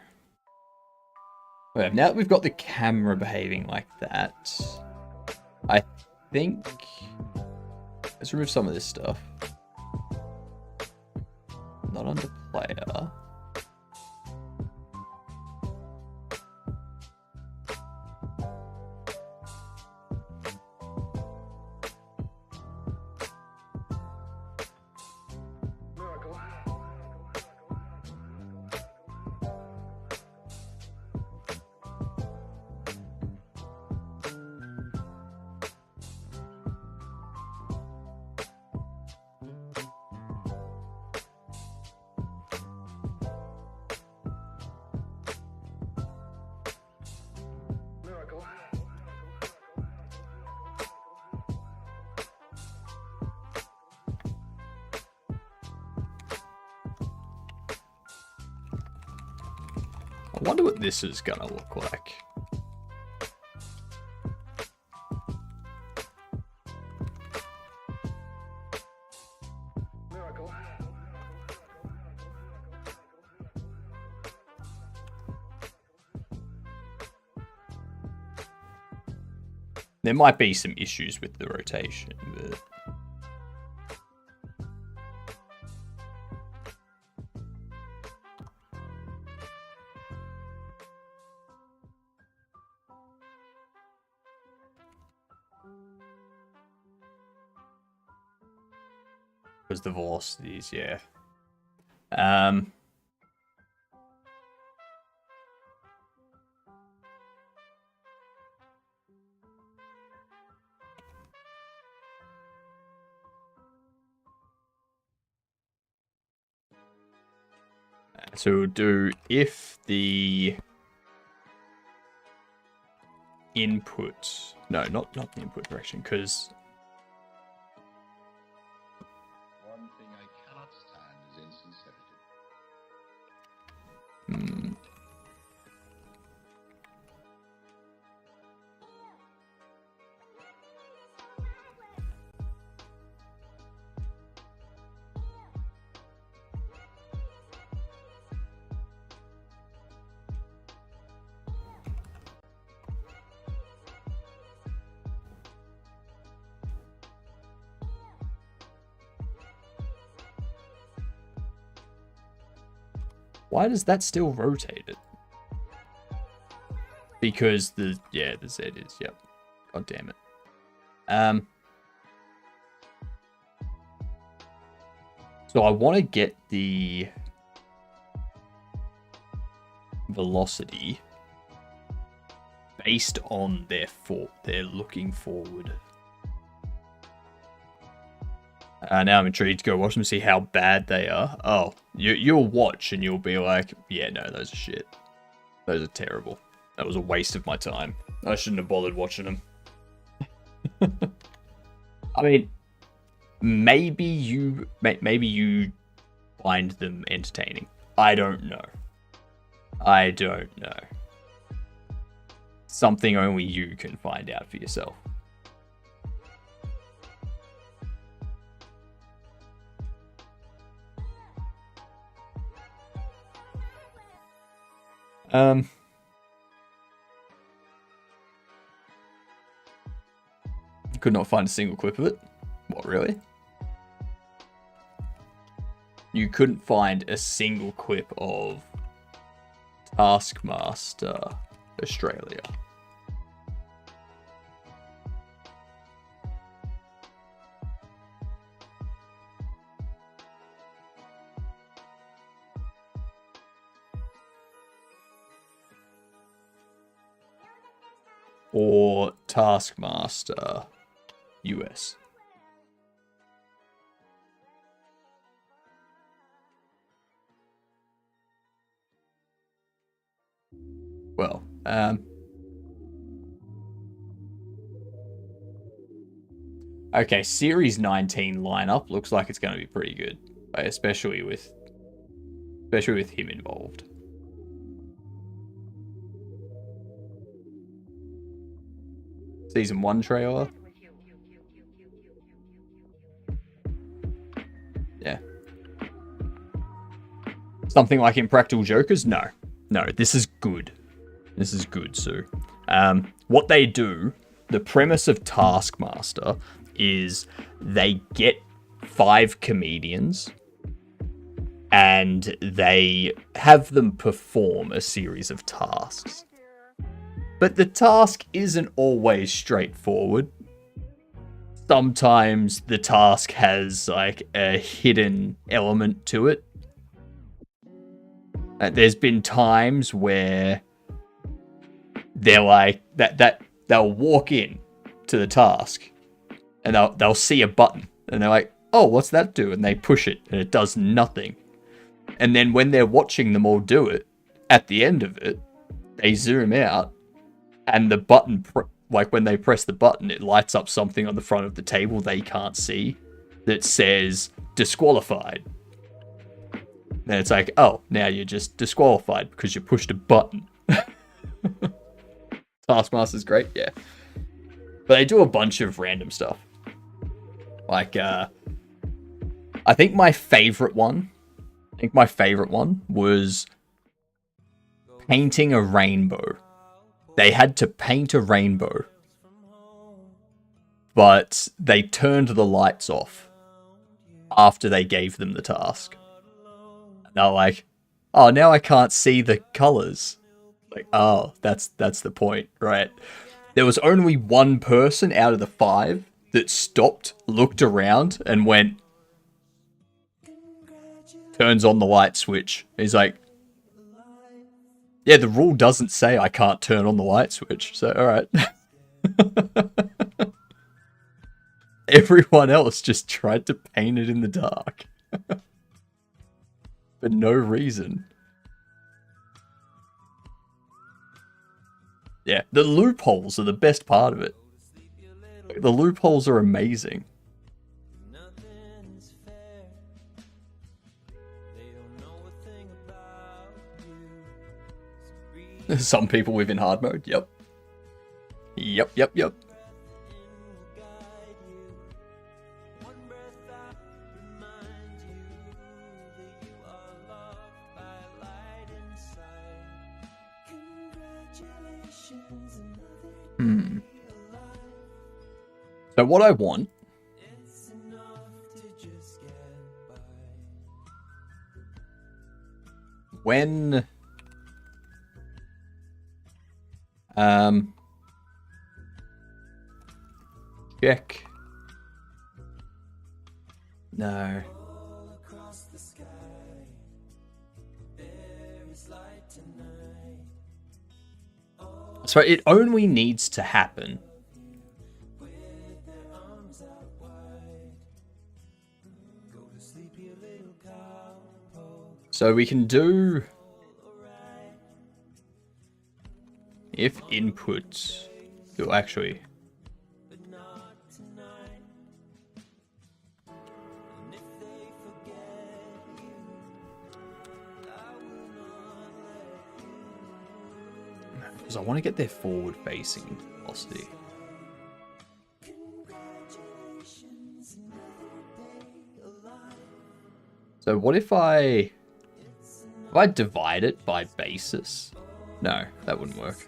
now that we've got the camera behaving like that, I think let's remove some of this stuff. Not under player. I wonder what this is gonna look like. There might be some issues with the rotation, but... Because the velocities, yeah. So we'll do if the input, no, not the input direction, because One thing I cannot stand is insincerity. Why does that still rotate it? Because the Z is, yep. God damn it. So I want to get the velocity based on their looking forward. Now I'm intrigued to go watch them, see how bad they are. Oh, you'll watch and you'll be like, yeah, no, those are shit. Those are terrible. That was a waste of my time. I shouldn't have bothered watching them. I mean, maybe you find them entertaining. I don't know. I don't know. Something only you can find out for yourself. Could not find a single clip of it. What, really? You couldn't find a single clip of Taskmaster Australia. Or Taskmaster US. Well, okay, Series 19 lineup looks like it's going to be pretty good, especially with him involved. Season 1 trailer. Yeah. Something like Impractical Jokers? No. No, this is good. This is good, Sue. What they do, the premise of Taskmaster is they get 5 comedians and they have them perform a series of tasks. But the task isn't always straightforward. Sometimes the task has like a hidden element to it. There's been times where they're like that they'll walk in to the task and they'll see a button and they're like, "Oh, what's that do?" And they push it and it does nothing. And then when they're watching them all do it, at the end of it, they zoom out and the button, like when they press the button, it lights up something on the front of the table they can't see that says disqualified. Then it's like, oh, now you're just disqualified because you pushed a button. Taskmaster's great, yeah. But they do a bunch of random stuff. Like, I think my favorite one was painting a rainbow. They had to paint a rainbow, but they turned the lights off after they gave them the task. And they're like, oh, now I can't see the colors. Like, oh, that's the point, right? There was only one person out of the 5 that stopped, looked around, and went, turns on the light switch. He's like, yeah, the rule doesn't say I can't turn on the light switch, so alright. Everyone else just tried to paint it in the dark. For no reason. Yeah, the loopholes are the best part of it. The loopholes are amazing. Some people within hard mode, yep. Yep. So what I want when check. No. So it only needs to happen so we can do if inputs will actually because I want to get their forward facing velocity. So what if I divide it by basis? No, that wouldn't work.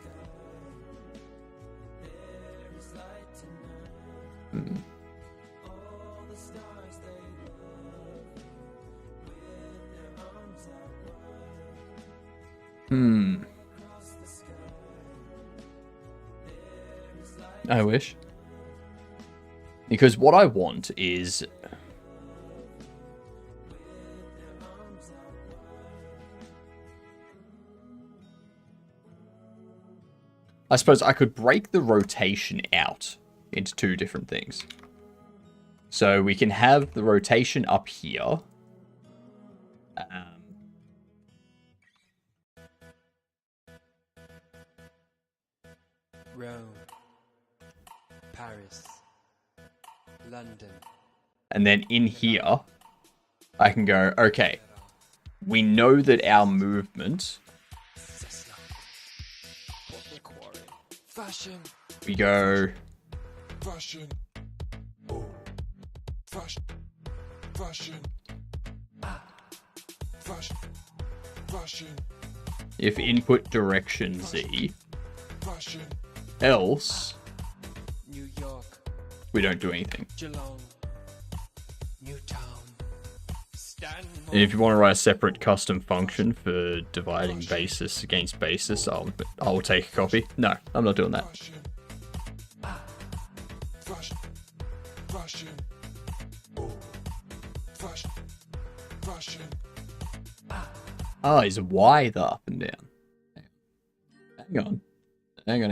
I wish. Because what I want is I suppose I could break the rotation out into 2 different things. So we can have the rotation up here. Rome, Paris, London. And then in here, I can go, okay, we know that our movement, Fashion. We go Fashion. Fashion. Fashion. Fashion. Fashion. if input direction Z, Fashion. else New York. we don't do anything. Geelong. Newtown. Stanmore. And if you want to write a separate custom function for dividing basis against basis, I'll take a copy. No, I'm not doing that. Fashion. Fashion. Fashion. Fashion. Ah, is Y the up and down? Hang on. Hang on.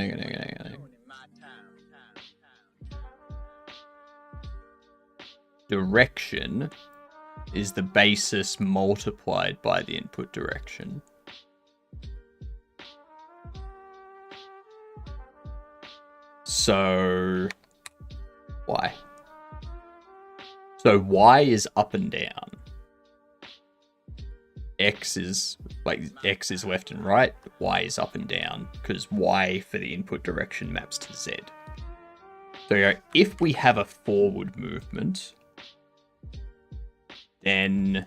Direction is the basis multiplied by the input direction. So Y. So Y is up and down. X is left and right, Y is up and down, because Y for the input direction maps to Z. So if we have a forward movement, then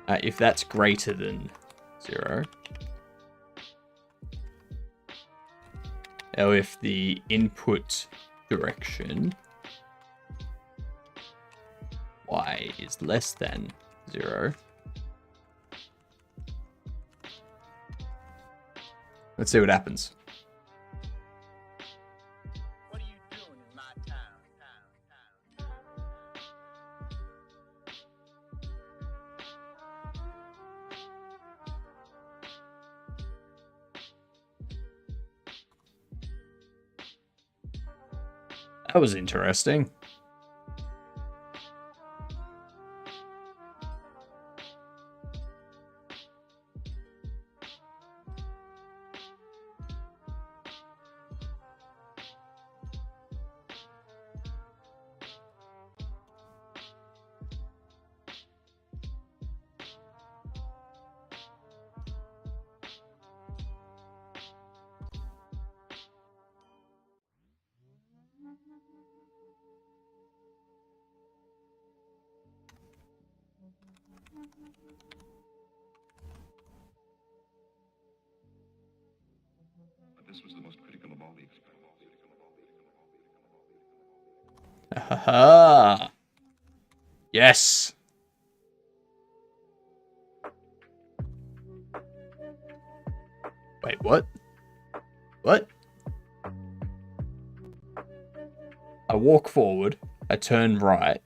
if that's greater than 0, or if the input direction Y is less than 0, let's see what happens. That was interesting. This was the most critical of all the experiments. Aha! Yes! Wait, what? What? I walk forward, I turn right,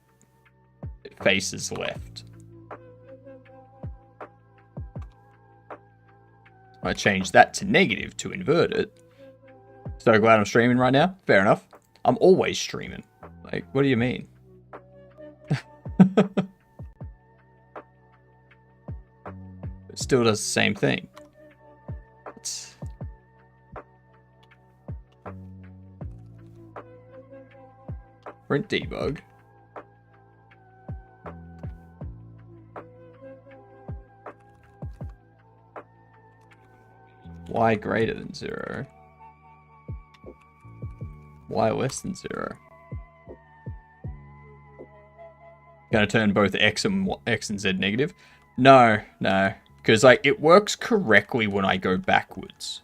it faces left. I change that to negative to invert it. So glad I'm streaming right now. Fair enough. I'm always streaming. Like, what do you mean? It still does the same thing. Print debug. Y greater than 0. Y less than 0. Gonna turn both X and Z negative? No, no. Because like it works correctly when I go backwards.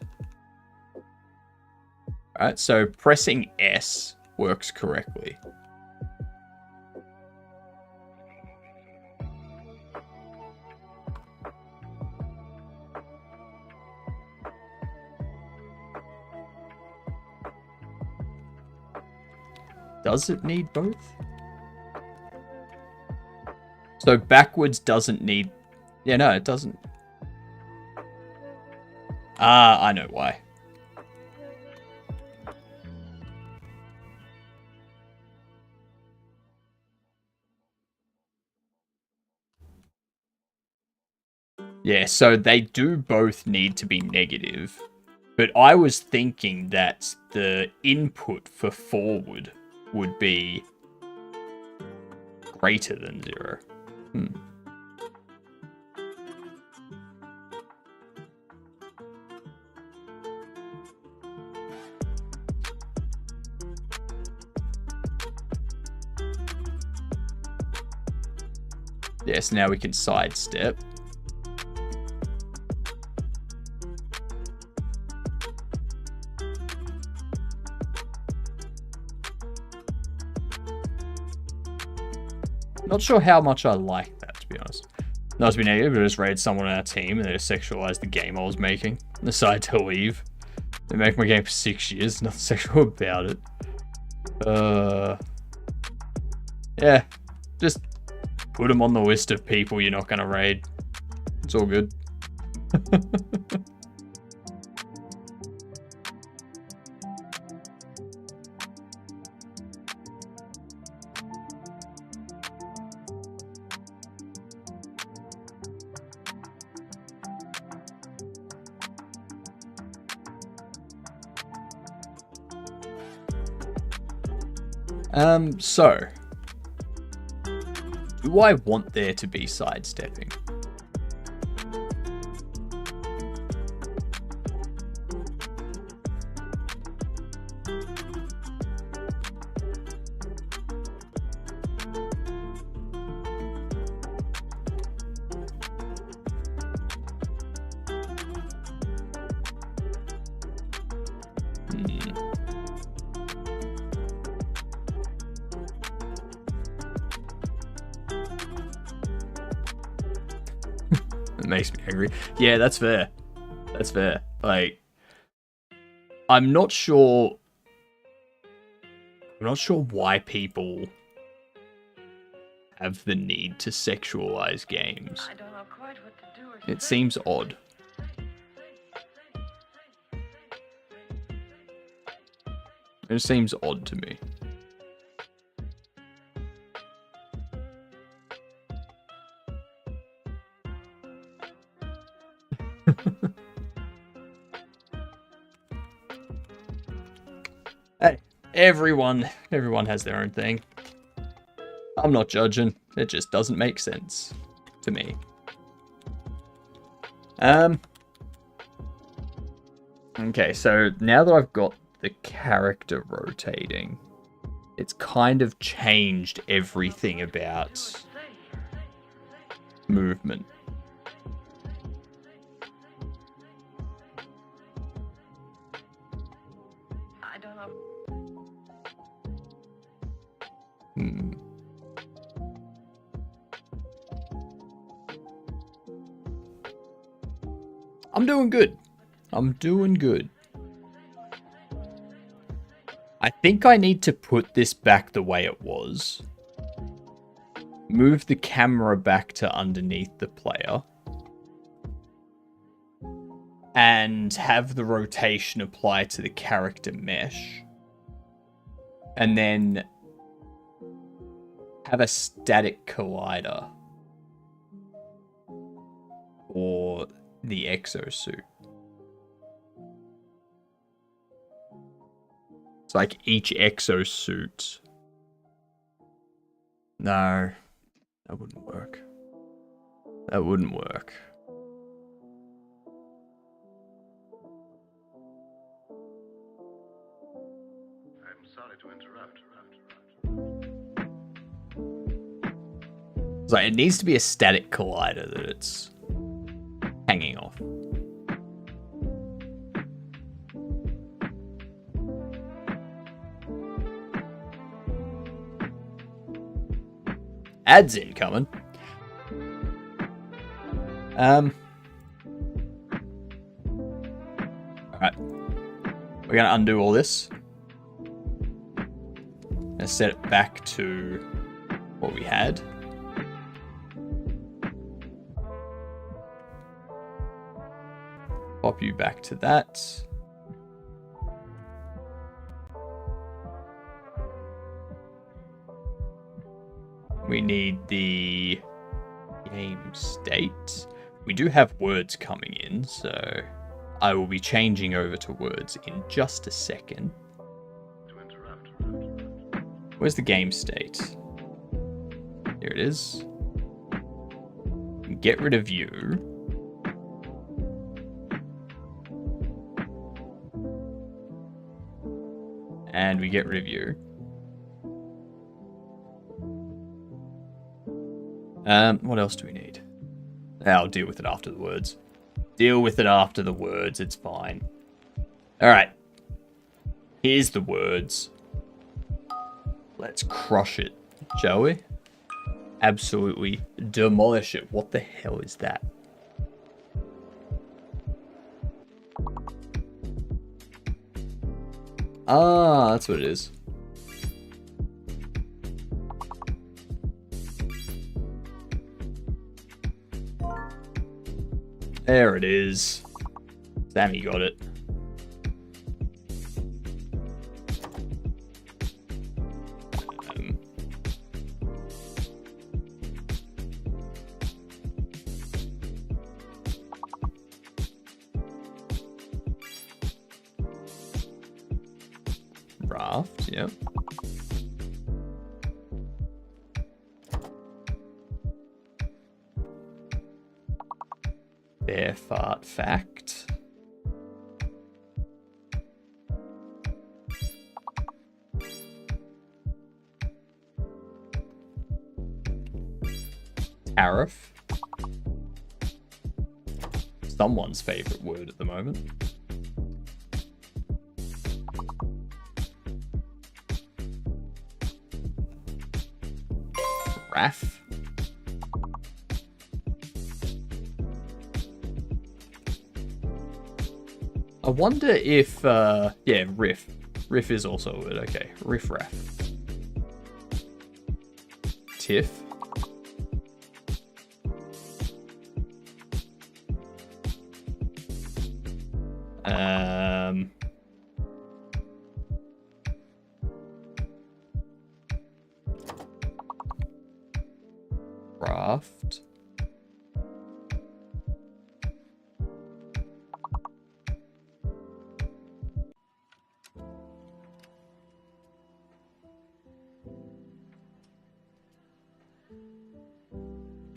Alright, so pressing S works correctly. Does it need both? So backwards doesn't need... Yeah, no, it doesn't. Ah, I know why. Yeah, so they do both need to be negative. But I was thinking that the input for forward would be greater than 0. Yes, now we can sidestep. Not sure how much I like that, to be honest. Not to be negative, but I just raided someone on our team and they just sexualized the game I was making. And decided to leave. They make my game for 6 years, nothing sexual about it. Yeah, just put them on the list of people you're not gonna raid. It's all good. So Do I want there to be sidestepping? Makes me angry. Yeah, that's fair. That's fair. Like, I'm not sure why people have the need to sexualize games. I don't know quite what to do or It seems odd. It seems odd to me. Hey, everyone has their own thing. I'm not judging. It just doesn't make sense to me. Okay, so now that I've got the character rotating, it's kind of changed everything about movement. I don't know. I'm doing good. I'm doing good. I think I need to put this back the way it was. Move the camera back to underneath the player. And have the rotation apply to the character mesh. And then have a static collider for the exosuit. It's like each exosuit. No, that wouldn't work. That wouldn't work. I'm sorry to interrupt. It's like it needs to be a static collider that it's hanging off. Ads incoming. Alright. We're gonna undo all this. And set it back to what we had. Pop you back to that. We need the game state. We do have words coming in, so I will be changing over to words in just a second. Where's the game state? Here it is. Get rid of you. And we get rid of you. What else do we need? I'll deal with it after the words. Deal with it after the words, it's fine. Alright. Here's the words. Let's crush it, shall we? Absolutely demolish it. What the hell is that? Ah, that's what it is. There it is. Sammy got it. Raft, yep. Bear fart fact. Tariff. Someone's favorite word at the moment. Raff. I wonder if, yeah, riff. Riff is also a word, okay. Riff raff. Tiff. Raft.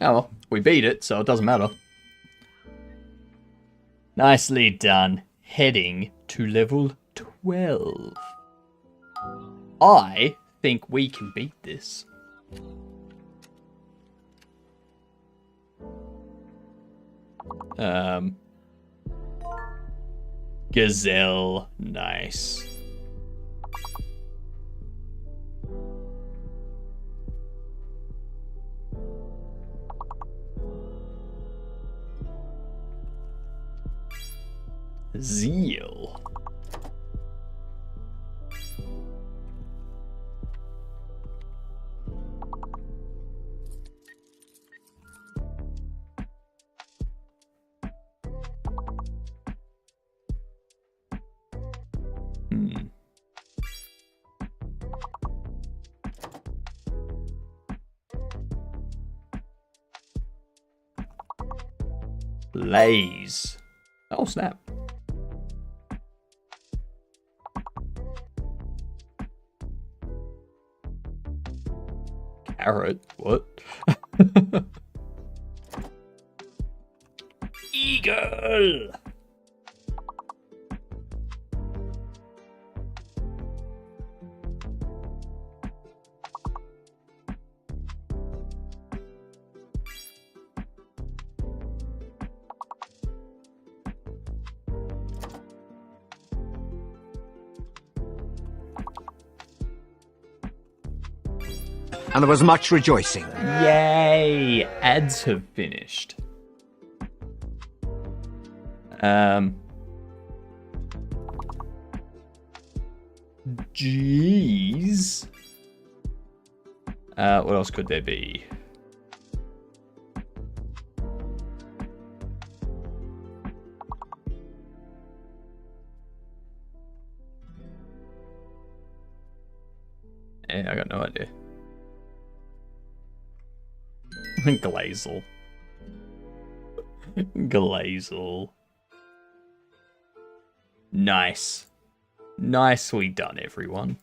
Oh well, we beat it, so it doesn't matter. Nicely done. Heading to level 12. I think we can beat this. Gazelle. Nice. Zeal. Lays. Oh, snap. Carrot? What? Eagle! And there was much rejoicing. Yay! Ads have finished. Jeez. What else could there be? Yeah, I got no idea. Glazel. Glazel. Nice. Nicely done, everyone.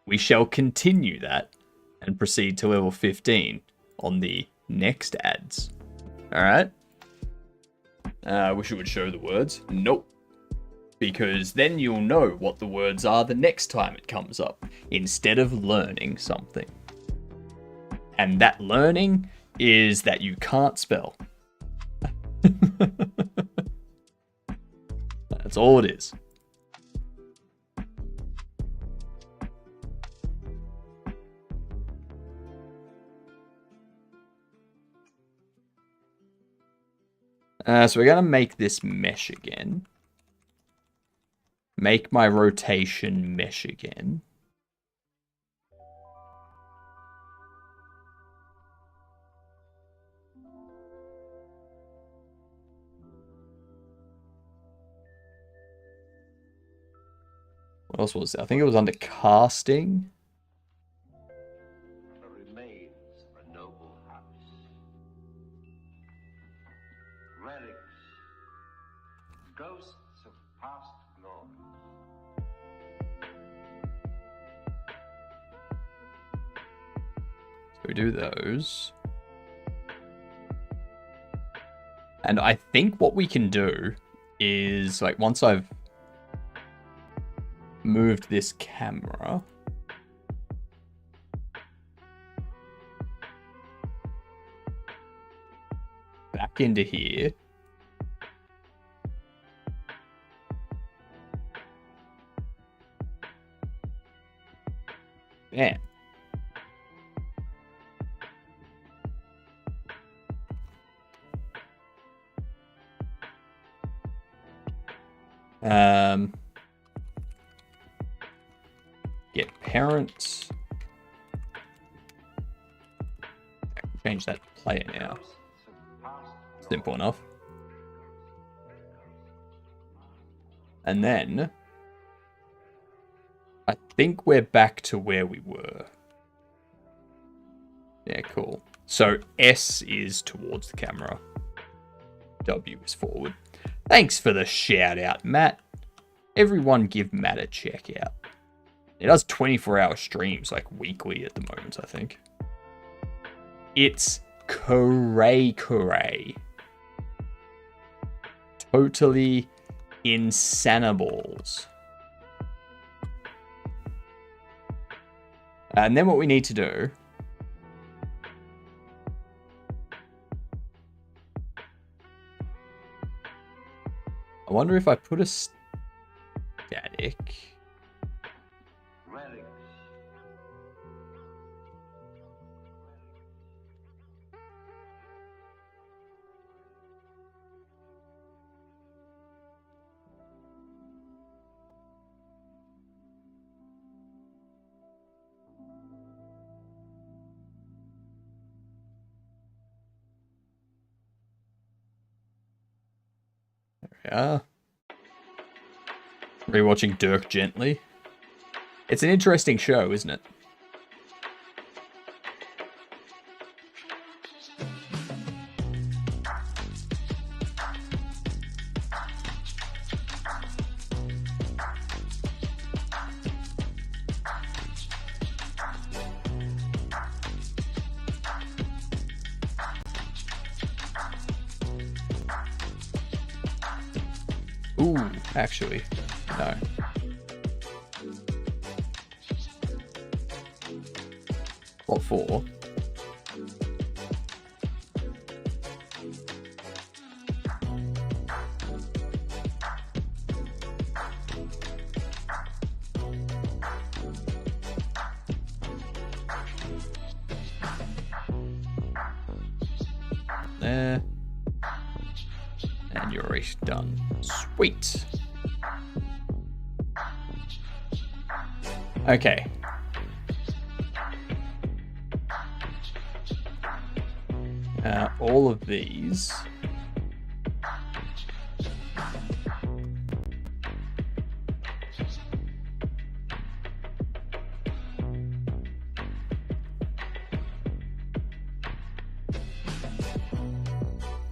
We shall continue that and proceed to level 15 on the next ads. Alright? I wish it would show the words. Nope. Because then you'll know what the words are the next time it comes up, instead of learning something. And that learning is that you can't spell. That's all it is. So we're going to make this mesh again. Make my rotation mesh again. What else was it? I think it was under casting. The remains of a noble house. Relics. Ghosts of past glory. So we do those. And I think what we can do is, like, once I've moved this camera, back into here, bam. Get parents. Change that to player now. Simple enough. And then I think we're back to where we were. Yeah, cool. So S is towards the camera. W is forward. Thanks for the shout out, Matt. Everyone give Matt a check out. He does 24-hour streams, like weekly at the moment, I think. It's cray. Totally insanables. And then what we need to do I wonder if I put a static. Yeah. Rewatching Dirk Gently. It's an interesting show, isn't it? Ooh, actually, no. What for? There. And you're already done. Sweet. Okay. All of these.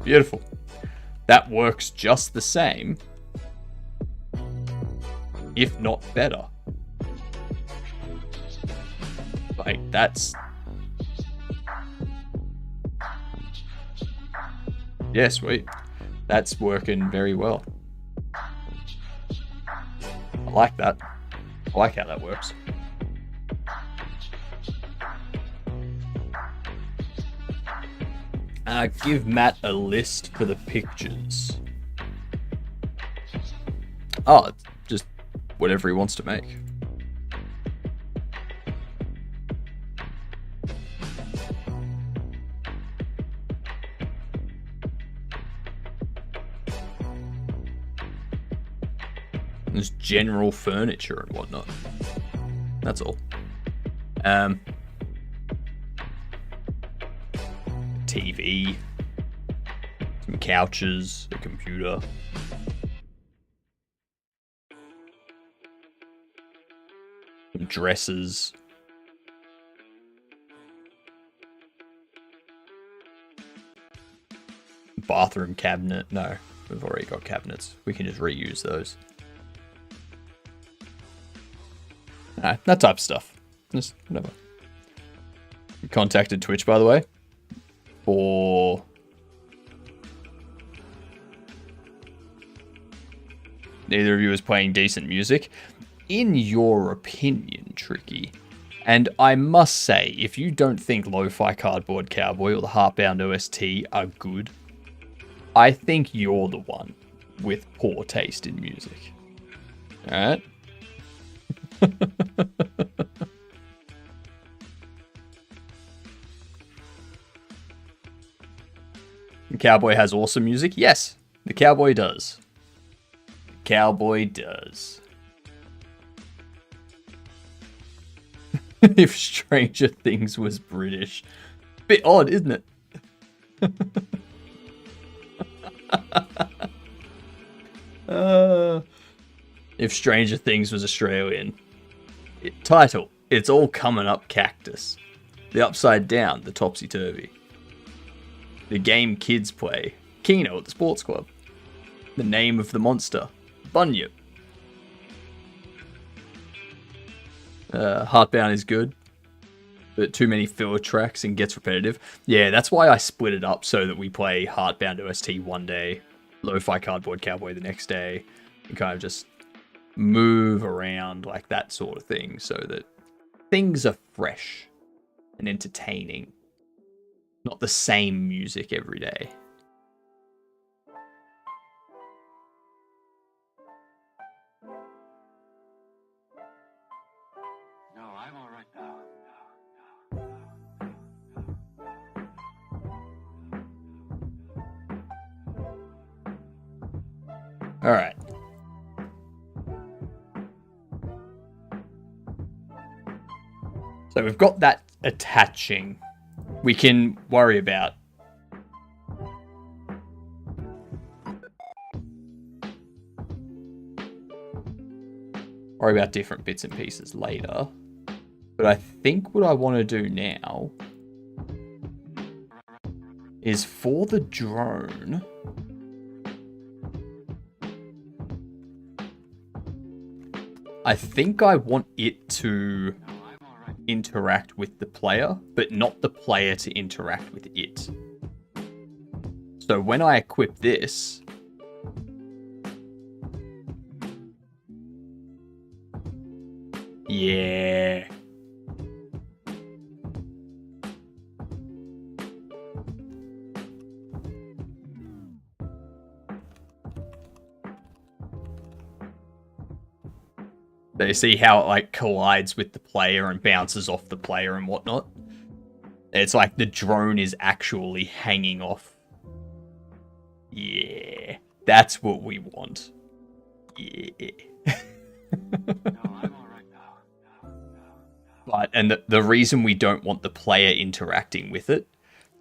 Beautiful. That works just the same, if not better. Like, that's... Yeah, sweet. That's working very well. I like that. I like how that works. Give Matt a list for the pictures. Oh, just whatever he wants to make. There's general furniture and whatnot. That's all. TV, some couches, a computer. Some dresses. Bathroom cabinet. No, we've already got cabinets. We can just reuse those. That type of stuff. Just whatever. We contacted Twitch, by the way, for neither of you is playing decent music. In your opinion, Tricky, and I must say, if you don't think Lo-Fi Cardboard Cowboy or the Heartbound OST are good, I think you're the one with poor taste in music. Alright? The Cowboy has awesome music? Yes, the Cowboy does. The Cowboy does. If Stranger Things was British. Bit odd, isn't it? If Stranger Things was Australian. Title, It's All Coming Up Cactus. The Upside Down, The Topsy Turvy. The Game Kids Play, Keno at the Sports Club. The Name of the Monster, Bunyip. Heartbound is good, but too many filler tracks and gets repetitive. Yeah, that's why I split it up so that we play Heartbound OST one day, Lo-Fi Cardboard Cowboy the next day, and kind of just move around like that sort of thing so that things are fresh and entertaining. Not the same music every day. No, I'm all right now. All right. So we've got that attaching. We can worry about different bits and pieces later. But I think what I want to do now is for the drone, I think I want it to interact with the player, but not the player to interact with it. So when I equip this, yeah. So you see how it like collides with the player and bounces off the player and whatnot? It's like the drone is actually hanging off. Yeah, that's what we want. Yeah. But, and the reason we don't want the player interacting with it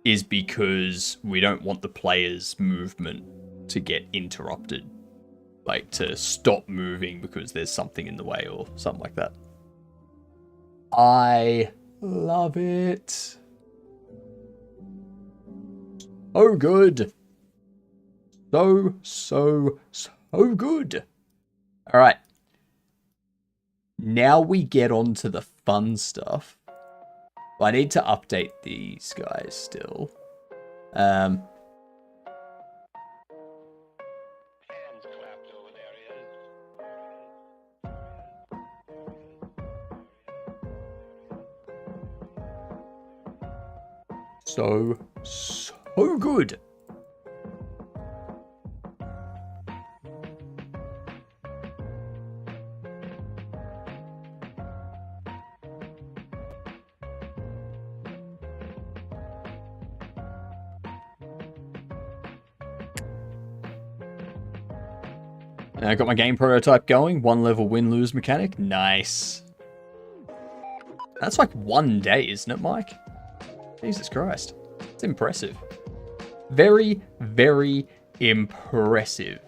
is because we don't want the player's movement to get interrupted. Like, to stop moving because there's something in the way or something like that. I love it. So good. So good. All right. Now we get on to the fun stuff. I need to update these guys still. So good. I got my game prototype going. 1 level win-lose mechanic. Nice. That's like 1 day, isn't it, Mike? Jesus Christ. It's impressive. Very, very impressive.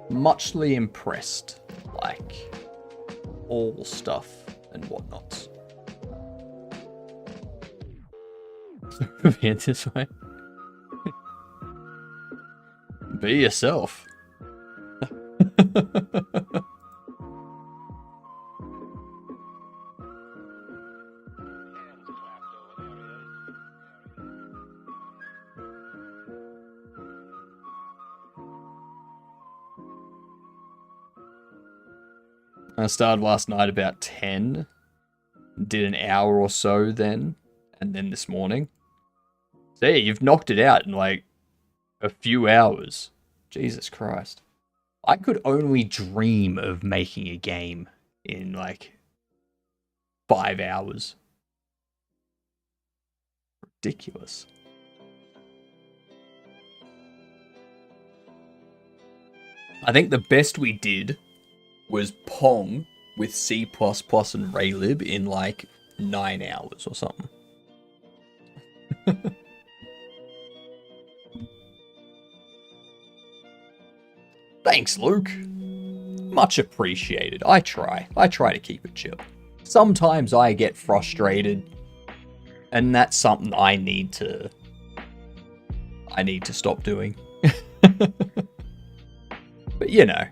Muchly impressed. Like, all stuff and whatnot. Move here this way. Be yourself. I started last night about 10. Did an hour or so then. And then this morning. So yeah, you've knocked it out in like a few hours. Jesus Christ. I could only dream of making a game in like 5 hours. Ridiculous. I think the best we did was Pong with C++ and Raylib in like 9 hours or something. Thanks, Luke. Much appreciated. I try to keep it chill. Sometimes I get frustrated, and that's something I need to stop doing. But you know.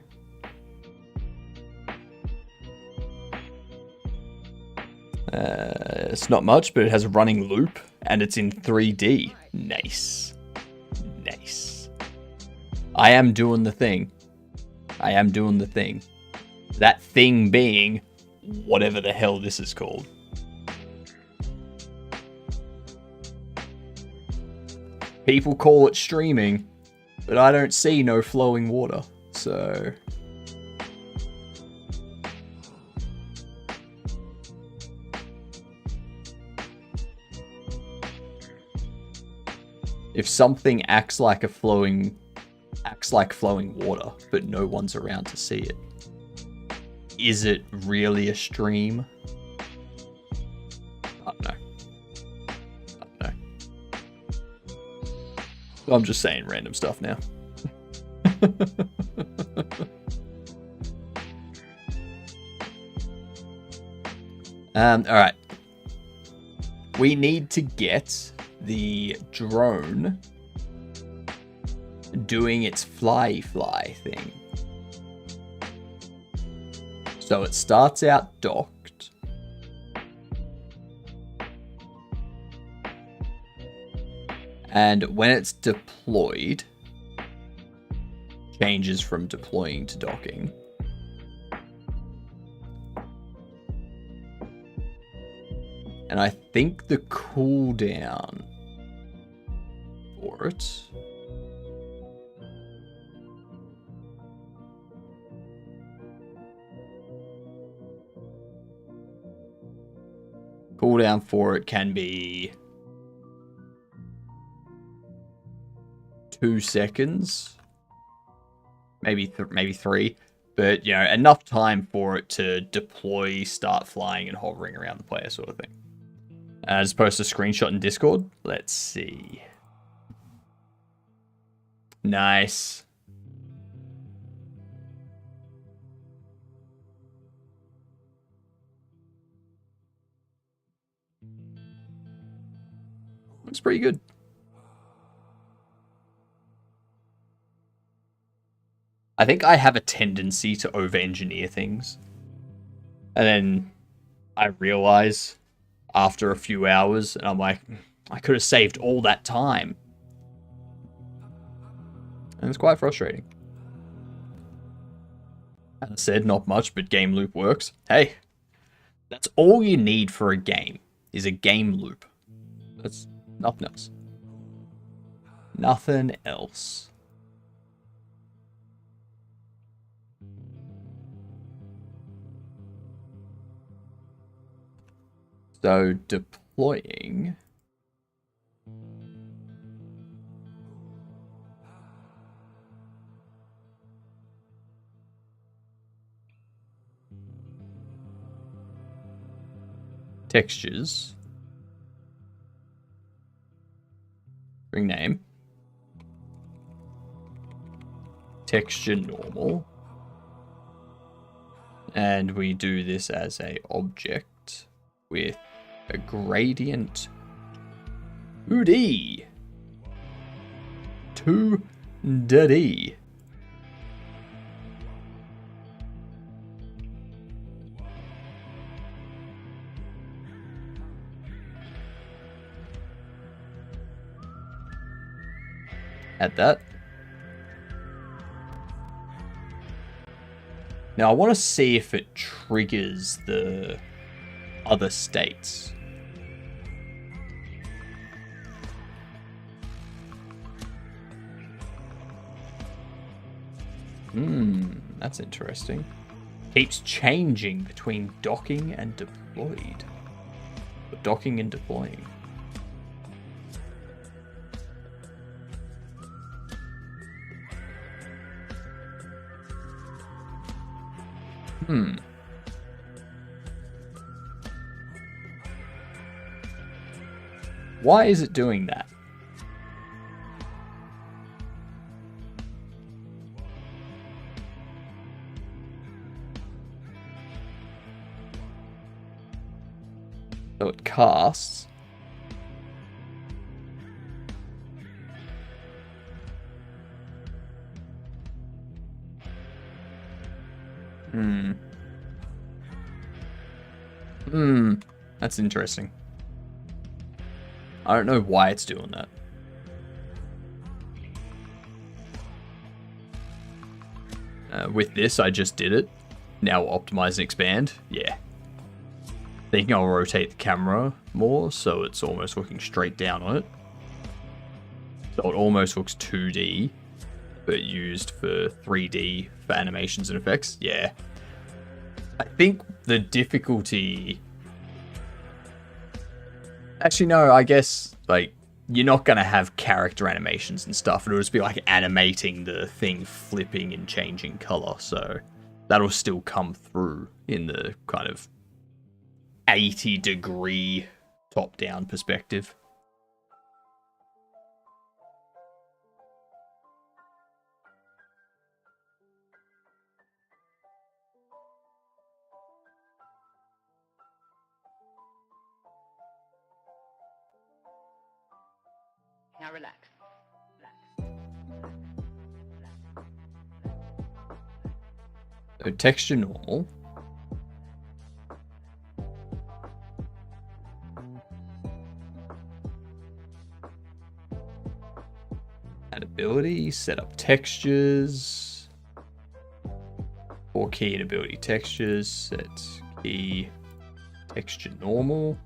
It's not much, but it has a running loop, and it's in 3D. Nice. Nice. I am doing the thing. That thing being whatever the hell this is called. People call it streaming, but I don't see no flowing water, so... If something acts like flowing water, but no one's around to see it, is it really a stream? I don't know. I'm just saying random stuff now. Alright. We need to get the drone doing its fly thing. So it starts out docked. And when it's deployed, changes from deploying to docking. And I think the cooldown for it can be 2 seconds, maybe 3, but you know, enough time for it to deploy, start flying and hovering around the player sort of thing. As opposed to screenshot in Discord. Let's see. Nice. Looks pretty good. I think I have a tendency to over-engineer things. And then I realize after a few hours, and I'm like, I could have saved all that time. And it's quite frustrating. As I said, not much, but game loop works. Hey, that's all you need for a game, is a game loop. That's nothing else. Nothing else. So, deploying. Textures. String name. Texture normal. And we do this as a object with a gradient 2D. 2D. Add that. Now I want to see if it triggers the other states. That's interesting. Keeps changing between docking and deployed. Docking and deploying. Why is it doing that? So it casts. That's interesting. I don't know why it's doing that. With this, I just did it. Now optimize and expand. Yeah. Thinking I'll rotate the camera more so it's almost looking straight down on it. So it almost looks 2D, but used for 3D for animations and effects. Yeah. I think the difficulty... Actually, no, I guess, like, you're not going to have character animations and stuff. It'll just be, like, animating the thing flipping and changing color. So that'll still come through in the kind of 80-degree top-down perspective. Now relax. So texture normal. Add ability, set up textures. 4 key and ability textures, set key texture normal.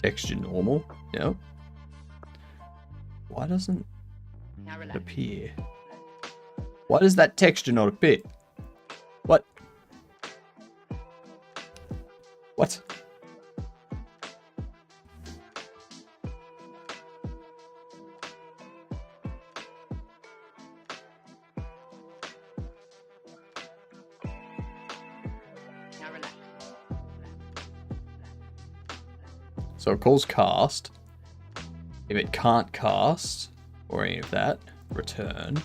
Texture normal, yep. Why doesn't it appear? Why does that texture not appear? What? What? So it calls cast. If it can't cast, or any of that, return.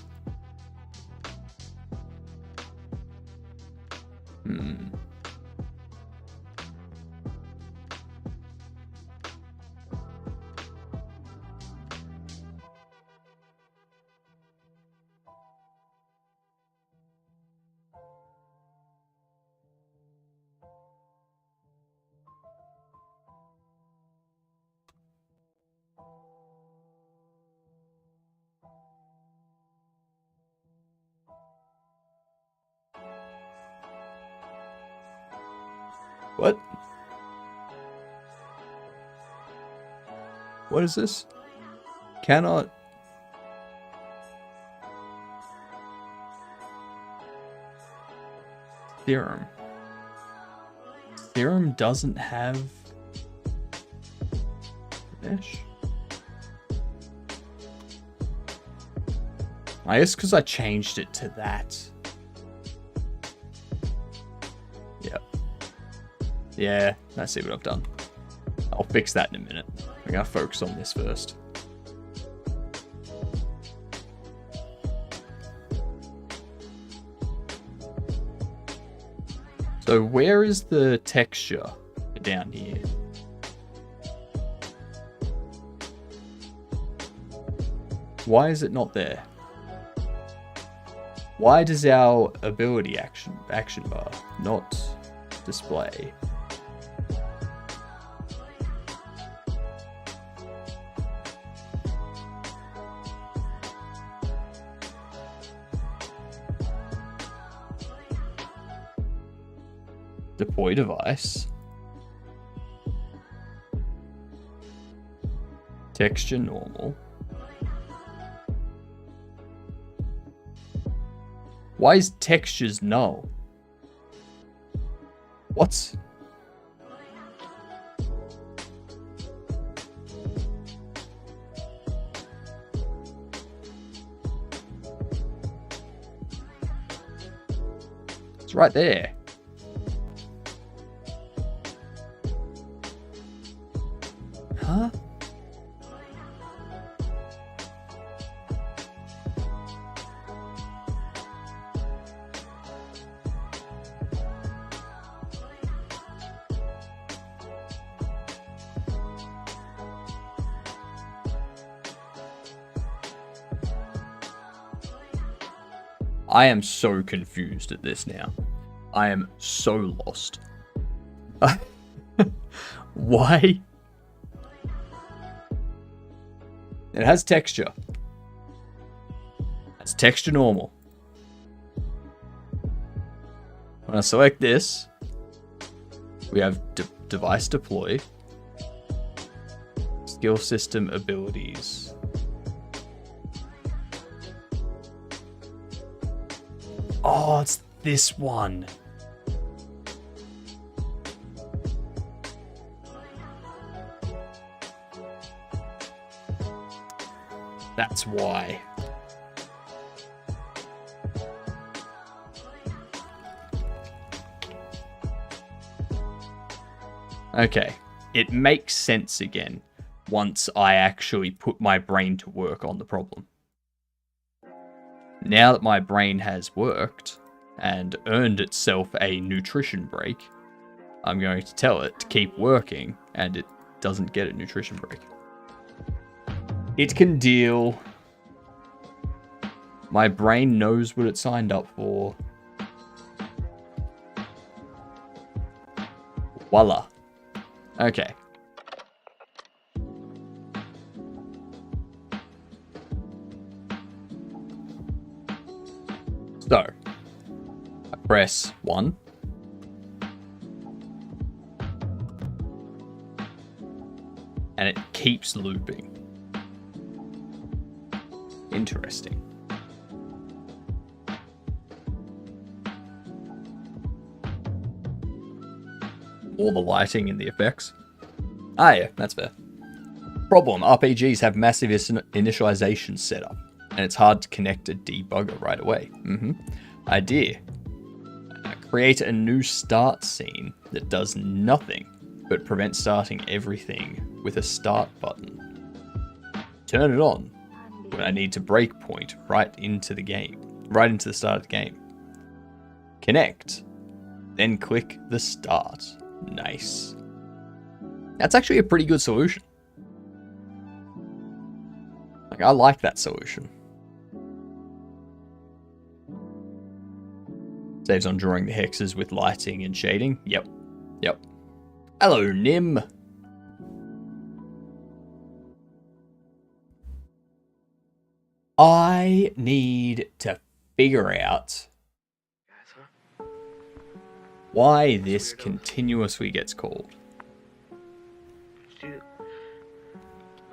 What? What is this? Cannot. Theorem. Theorem doesn't have mesh. I guess because I changed it to that. Yep. Yeah, I see what I've done. I'll fix that in a minute. I gotta focus on this first. So where is the texture down here? Why is it not there? Why does our ability action bar not display? Deploy device. Texture normal. Why is textures null? What? It's right there. Huh? I am so confused at this now. I am so lost. Why? It has texture. It's texture normal. When I select this, we have device deploy, skill system abilities. Oh, it's this one. That's why. Okay, it makes sense again once I actually put my brain to work on the problem. Now that my brain has worked and earned itself a nutrition break, I'm going to tell it to keep working, and it doesn't get a nutrition break. It can deal. My brain knows what it signed up for. Voila. Okay. So, I press 1. And it keeps looping. Interesting. All the lighting and the effects. Ah yeah, that's fair. Problem, RPGs have massive initialization setup, and it's hard to connect a debugger right away. Idea. Create a new start scene that does nothing but prevent starting everything with a start button. Turn it on when I need to breakpoint right into the game, right into the start of the game. Connect, then click the start. Nice. That's actually a pretty good solution. Like, I like that solution. Saves on drawing the hexes with lighting and shading. Yep. Hello, Nim. I need to figure out why this continuously gets called. Would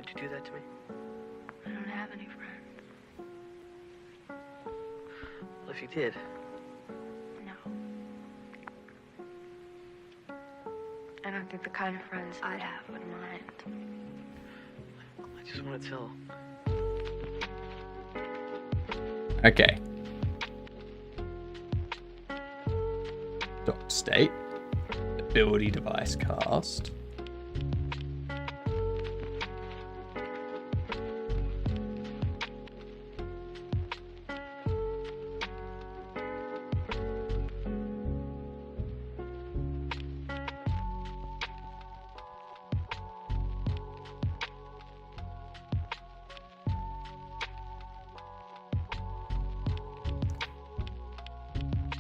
you do that to me? I don't have any friends. Well, if you did. No. I don't think the kind of friends I'd have would mind. I just want to tell. Okay. Dock state. Ability device cast.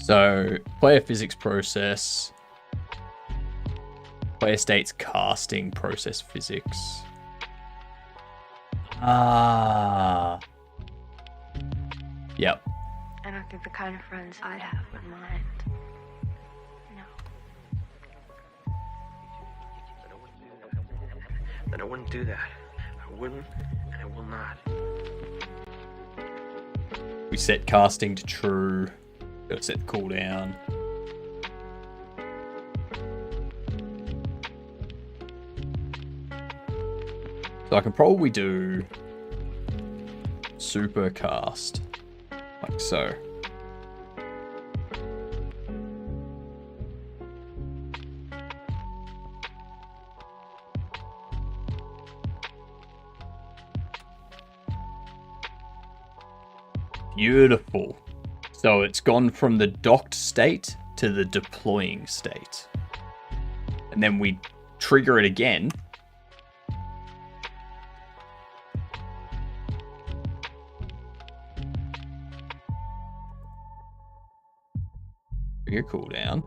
So, player physics process, player states casting process physics. Ah. Yep. I don't think the kind of friends I'd have would mind. No. then I wouldn't do that. I wouldn't, and I will not. We set casting to true. Gotta set the cooldown. So I can probably do super cast, like so. Beautiful. So it's gone from the docked state to the deploying state. And then we trigger it again. Trigger cooldown.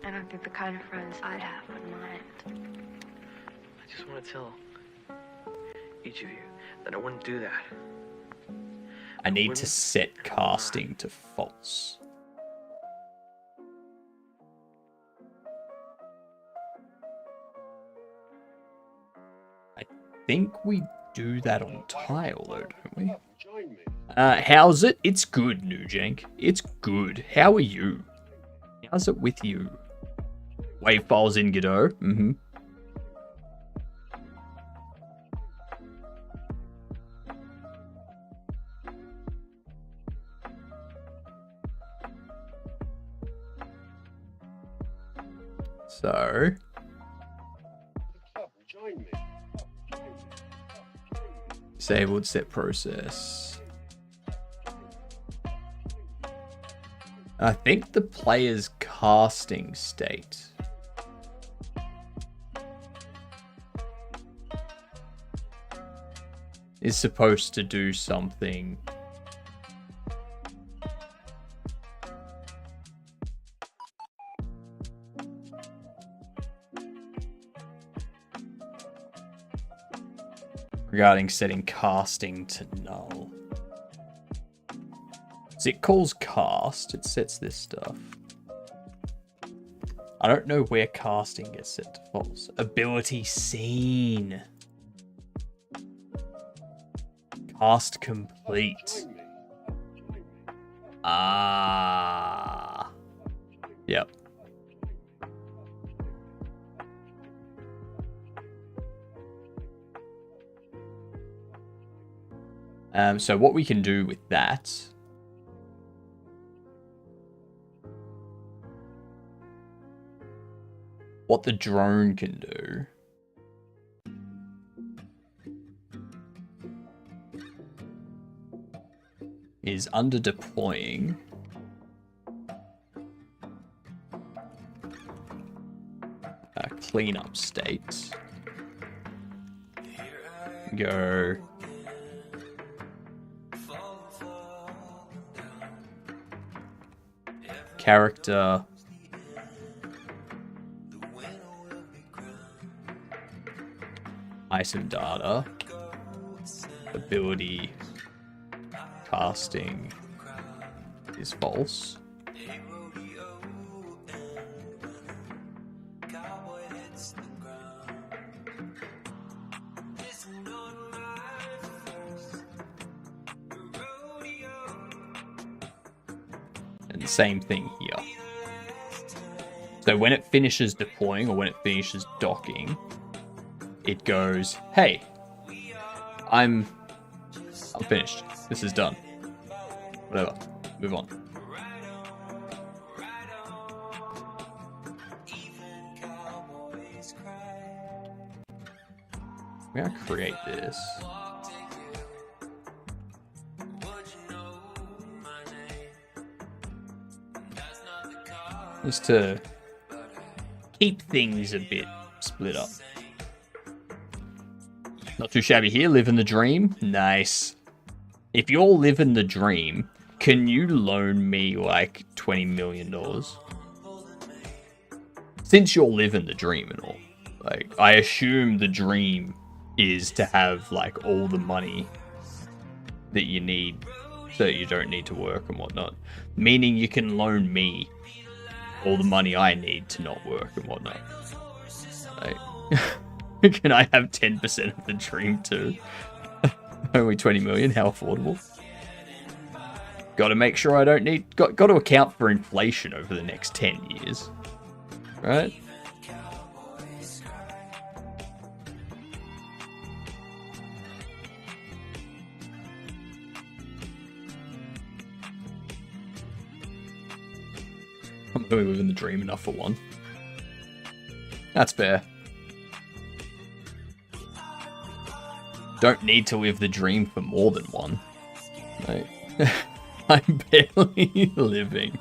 I don't think the kind of friends I'd have would mind. I just want to tell each of you that I wouldn't do that. I need to set casting to false. I think we do that on tile though, don't we? How's it? It's good, Nujank. It's good. How are you? How's it with you? Wave files in Godot. Mm-hmm. So disabled set process. I think the player's casting state is supposed to do something. Regarding setting casting to null. So it calls cast, it sets this stuff. I don't know where casting gets set to false. Ability seen. Cast complete. Ah. Yep. So what we can do with that what the drone can do is under deploying cleanup state. Go character item data ability casting is false. And the same thing here. So when it finishes deploying or when it finishes docking, it goes, hey, I'm finished. This is done. Whatever. Move on. I'm gonna create this. Just to keep things a bit split up. Not too shabby here. Live in the dream. Nice. If you're living the dream, can you loan me like $20 million? Since you're living the dream and all. Like, I assume the dream is to have like all the money that you need so that you don't need to work and whatnot. Meaning you can loan me all the money I need to not work and whatnot. Like, can I have 10% of the dream too? Only 20 million, how affordable? Got to make sure I don't need... Got to account for inflation over the next 10 years. Right? I'm only living the dream enough for one. That's fair. Don't need to live the dream for more than one. Like, I'm barely living.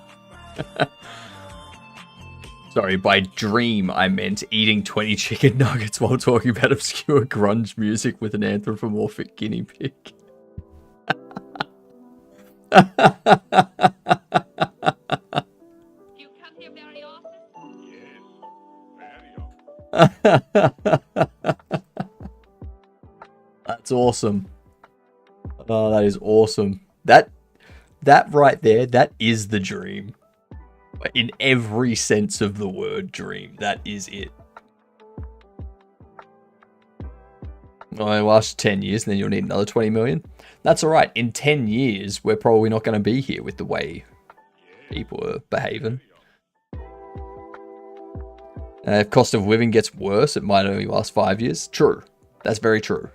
Sorry, by dream I meant eating 20 chicken nuggets while talking about obscure grunge music with an anthropomorphic guinea pig. That's awesome. Oh, that is awesome. That right there, that is the dream. In every sense of the word dream, that is it. Well, it'll last 10 years and then you'll need another 20 million. That's alright. In 10 years, we're probably not going to be here with the way people are behaving. If cost of living gets worse, it might only last 5 years. True. That's very true.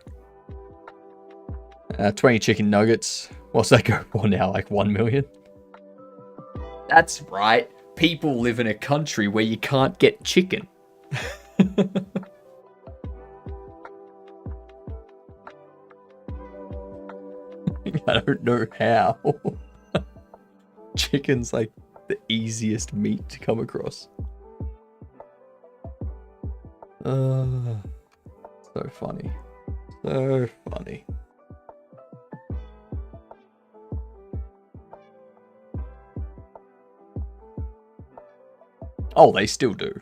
20 chicken nuggets. What's that go for now? Like 1 million? That's right. People live in a country where you can't get chicken. I don't know how. Chicken's like the easiest meat to come across. So funny. So funny. Oh, they still do.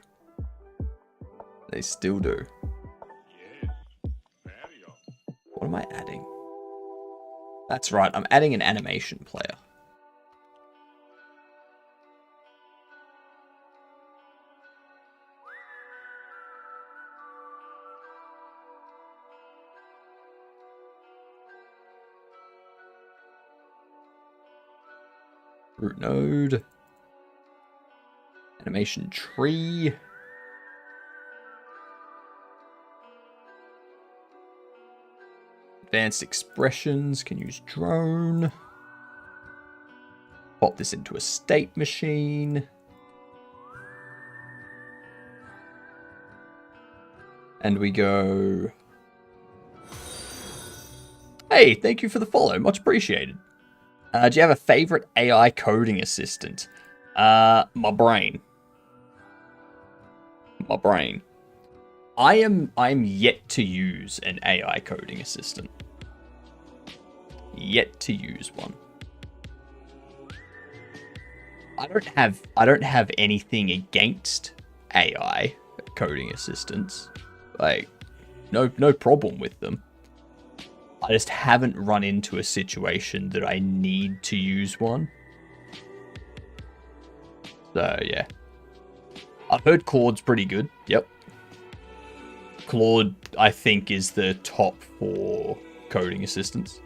They still do. What am I adding? That's right, I'm adding an animation player. Root node. Animation tree. Advanced expressions, can use drone. Pop this into a state machine. And we go... Hey, thank you for the follow, much appreciated. Do you have a favorite AI coding assistant? My brain. My brain. I'm yet to use an AI coding assistant. Yet to use one. I don't have anything against AI coding assistants. Like, no problem with them. I just haven't run into a situation that I need to use one. So, yeah. I've heard Claude's pretty good. Yep. Claude, I think, is the top for coding assistants.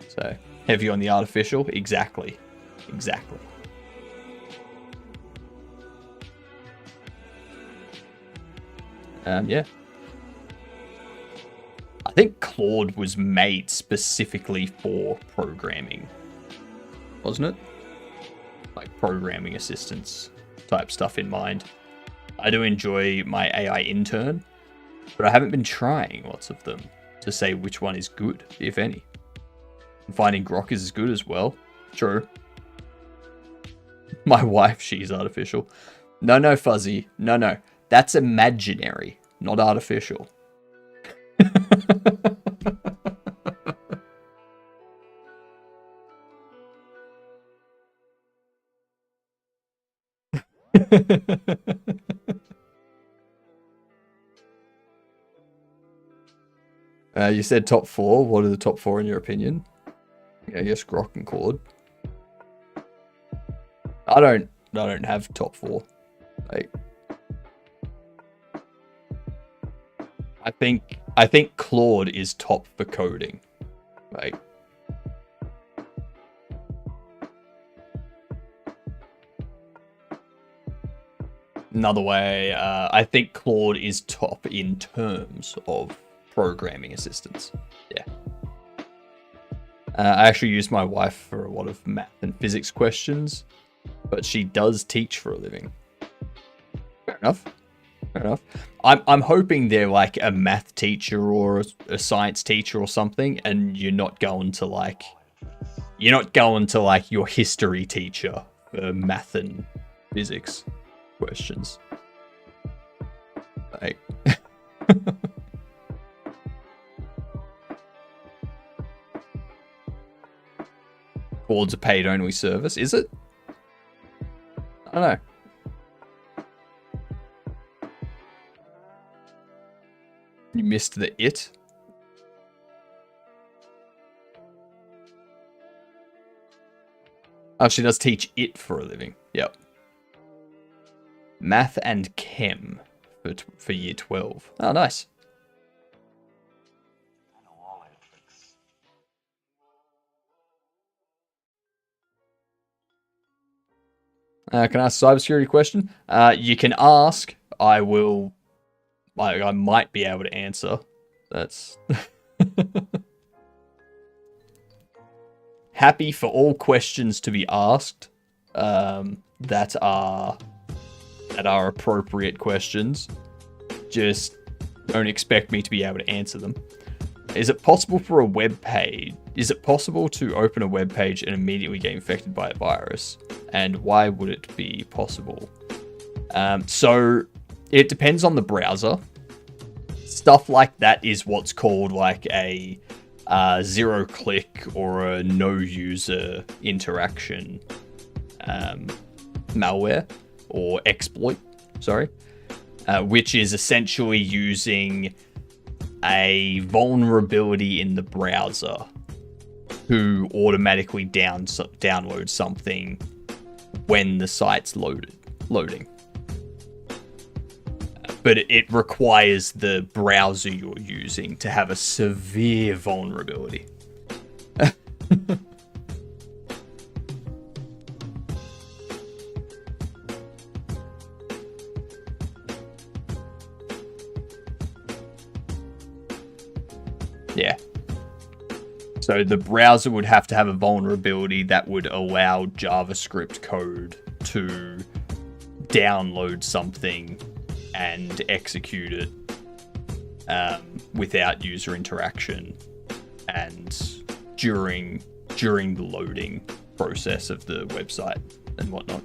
So, heavy on the artificial? Exactly. Exactly. Yeah. I think Claude was made specifically for programming, wasn't it? Like programming assistance type stuff in mind. I do enjoy my AI intern, but I haven't been trying lots of them to say which one is good, if any. I'm finding Grok is as good as well. True. My wife, she's artificial. No, Fuzzy. No. That's imaginary, not artificial. You said top 4. What are the top 4 in your opinion? Yeah, yes, Grok and Claude. I don't have top 4. Like, I think Claude is top for coding. Like, another way, I think Claude is top in terms of programming assistance. Yeah. I actually use my wife for a lot of math and physics questions, but she does teach for a living. Fair enough. Fair enough. I'm hoping they're like a math teacher or a science teacher or something, and you're not going to like your history teacher for math and physics questions. Like Claude's a paid-only service, is it? I don't know. You missed the it? Oh, she does teach it for a living. Yep. Math and Chem for year 12. Oh, nice. Can I ask a cybersecurity question? You can ask. I might be able to answer. That's happy for all questions to be asked that are appropriate questions. Just don't expect me to be able to answer them. Is it possible for a web page? Is it possible to open a web page and immediately get infected by a virus? And why would it be possible? So it depends on the browser. Stuff like that is what's called like a zero-click or a no-user interaction malware or exploit. Sorry, which is essentially using a vulnerability in the browser to automatically download something when the site's loading. But it requires the browser you're using to have a severe vulnerability. Yeah. So the browser would have to have a vulnerability that would allow JavaScript code to download something and execute it without user interaction and during the loading process of the website and whatnot.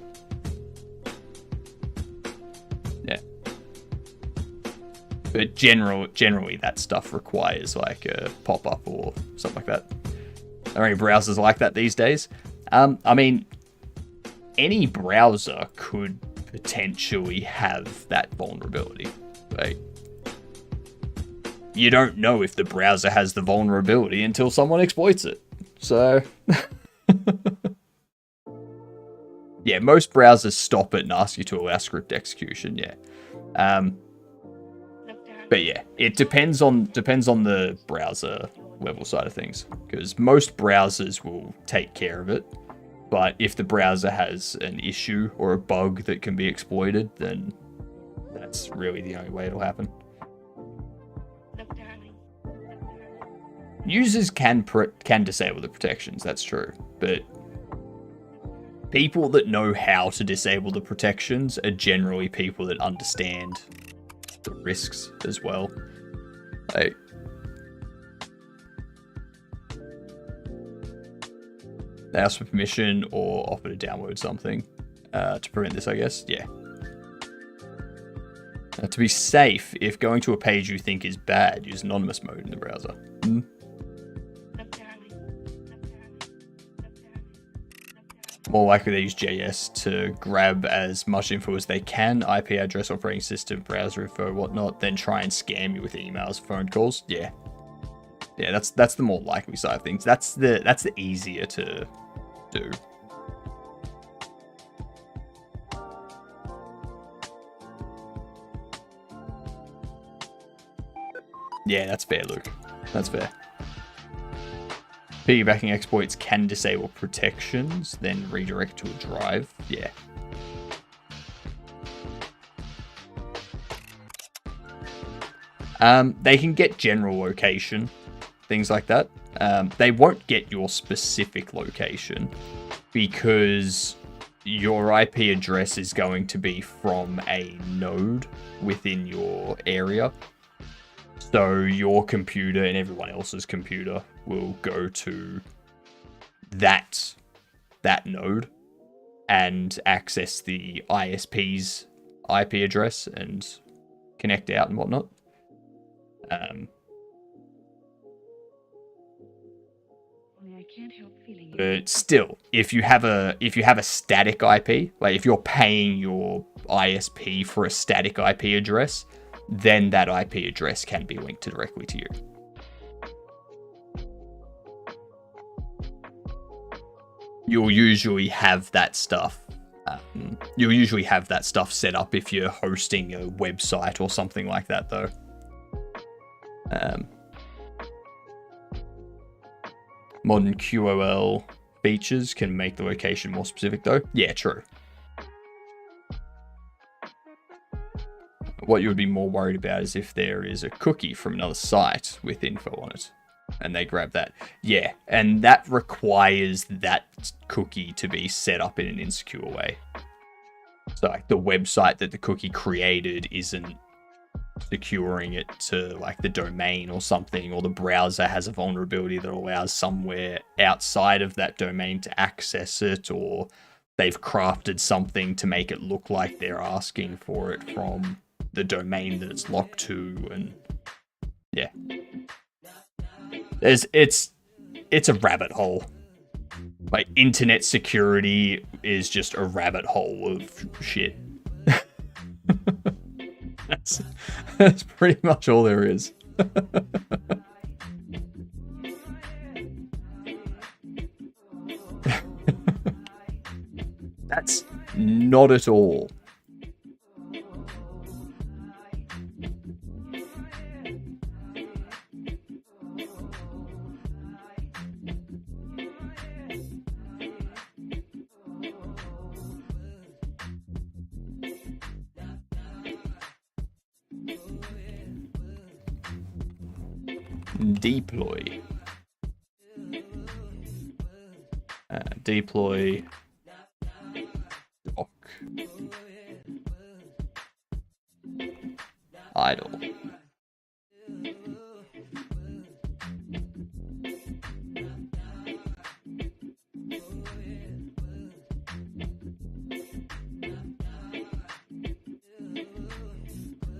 Yeah. But generally that stuff requires like a pop-up or something like that. Are there any browsers like that these days? I mean, any browser could potentially have that vulnerability. Like, you don't know if the browser has the vulnerability until someone exploits it. So, yeah, most browsers stop it and ask you to allow script execution. Yeah. But yeah, it depends on the browser level side of things, because most browsers will take care of it. But if the browser has an issue or a bug that can be exploited, then that's really the only way it'll happen. Users can disable the protections, that's true. But people that know how to disable the protections are generally people that understand the risks as well. Like, they ask for permission or offer to download something to prevent this, I guess. Yeah. To be safe, if going to a page you think is bad, use anonymous mode in the browser. More likely they use JS to grab as much info as they can, IP address, operating system, browser info, whatnot, then try and scam you with emails, phone calls. Yeah. Yeah, that's the more likely side of things. That's the easier to do. Yeah, that's fair, Luke. That's fair. Piggybacking exploits can disable protections, then redirect to a drive. Yeah. They can get general location, things like that. They won't get your specific location because your IP address is going to be from a node within your area. So your computer and everyone else's computer will go to that node and access the ISP's IP address and connect out and whatnot. But still, if you have a static IP, like if you're paying your ISP for a static IP address, then that IP address can be linked directly to you. You'll usually have that stuff. You'll usually have that stuff set up if you're hosting a website or something like that, though. Modern QoL features can make the location more specific, though. Yeah, true. What you would be more worried about is if there is a cookie from another site with info on it and they grab that. Yeah, and that requires that cookie to be set up in an insecure way. So like the website that the cookie created isn't securing it to like the domain or something, or the browser has a vulnerability that allows somewhere outside of that domain to access it, or they've crafted something to make it look like they're asking for it from the domain that it's locked to. And yeah, it's a rabbit hole. Like internet security is just a rabbit hole of shit. That's pretty much all there is. That's not at all. Deploy. Deploy. Dock. Idle.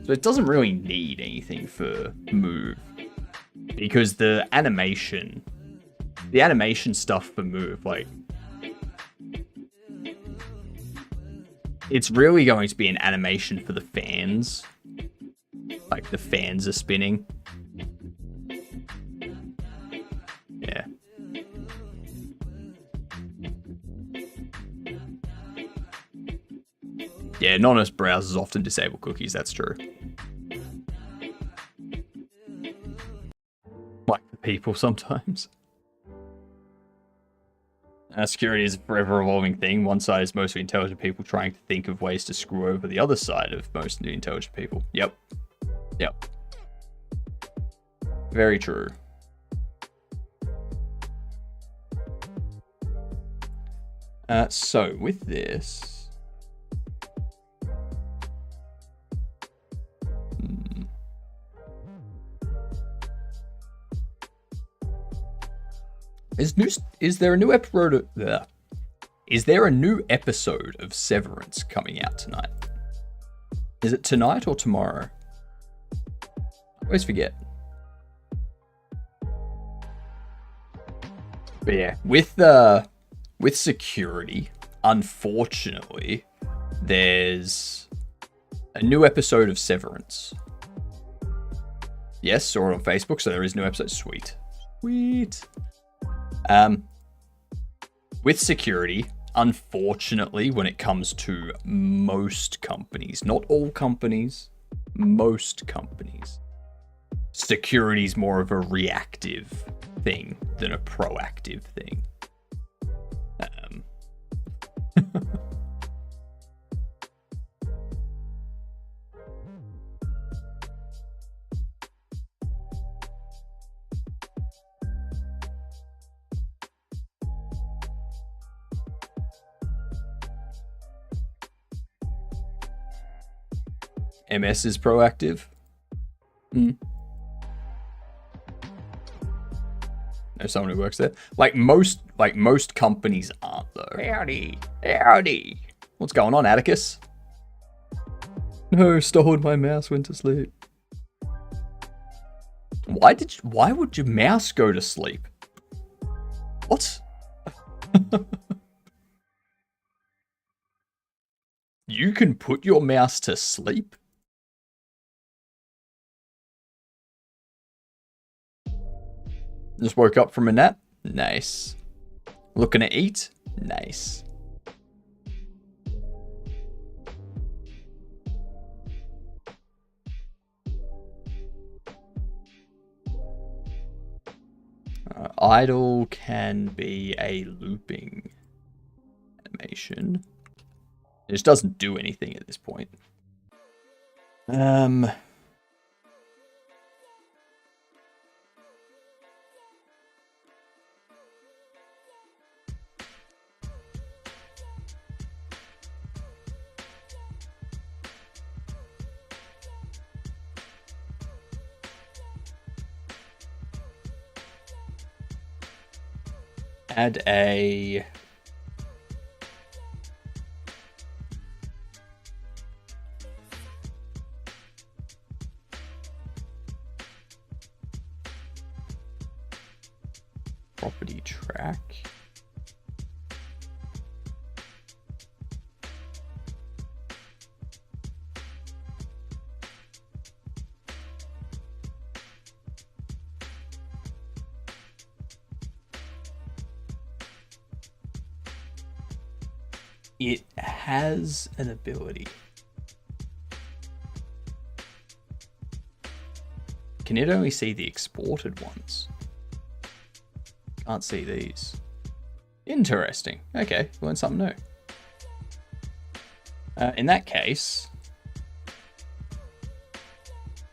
So it doesn't really need anything for move, because the animation stuff for move, like, it's really going to be an animation for the fans. Like the fans are spinning. Yeah. Yeah, anonymous browsers often disable cookies, that's true. Like the people sometimes. Security is a forever evolving thing. One side is mostly intelligent people trying to think of ways to screw over the other side of most new intelligent people. Yep. Yep. Very true. So with this... Is there a new episode of, Is there a new episode of Severance coming out tonight? Is it tonight or tomorrow? I always forget. But yeah, with security, unfortunately, there's a new episode of Severance. Yes, saw it on Facebook, so there is a new episode. Sweet. Sweet. With security, unfortunately, when it comes to most companies, not all companies, most companies, security is more of a reactive thing than a proactive thing. MS is proactive. There's someone who works there. Like most companies aren't though. Howdy. What's going on, Atticus? No, stole my mouse, went to sleep. Why would your mouse go to sleep? What? You can put your mouse to sleep? Just woke up from a nap? Nice. Looking to eat? Nice. Idle can be a looping animation. It just doesn't do anything at this point. Add a property track. It has an ability. Can it only see the exported ones? Can't see these. Interesting. Okay, learned something new. In that case,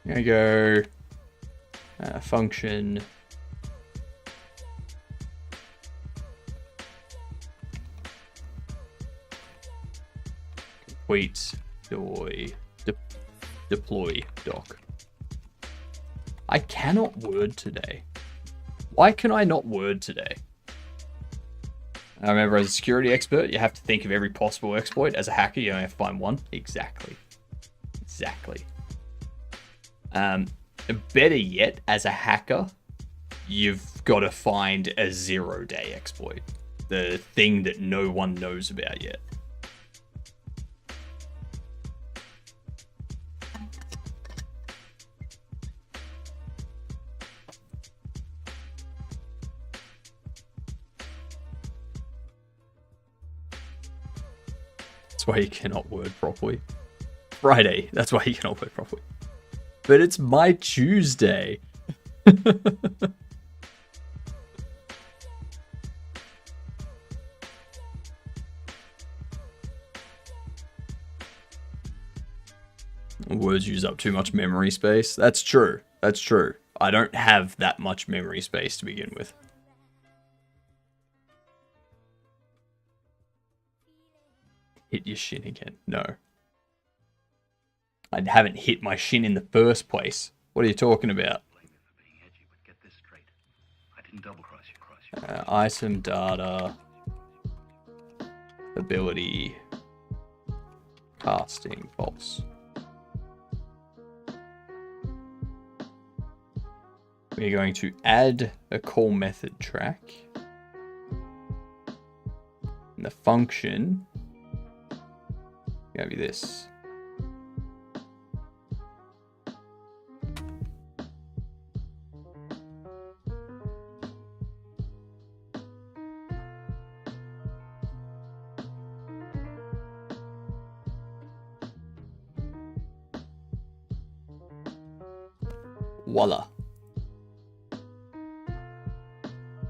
I'm gonna go function complete deploy doc. I cannot word today. Why can I not word today? I remember, as a security expert, you have to think of every possible exploit. As a hacker, you only have to find one. Exactly. Better yet, as a hacker, you've got to find a 0-day exploit. The thing that no one knows about yet. That's why you cannot word properly. Friday, that's why you cannot word properly. But it's my Tuesday. Words use up too much memory space. That's true. That's true. I don't have that much memory space to begin with. Hit your shin again. No. I haven't hit my shin in the first place. What are you talking about? Item data. Ability. Casting. False. We're going to add a call method track. And the function gotta be this. Voila.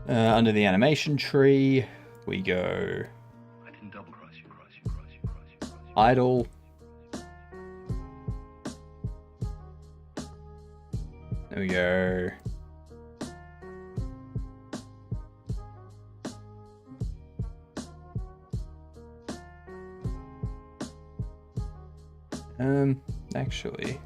Under the animation tree, we go idle. There we go. Actually.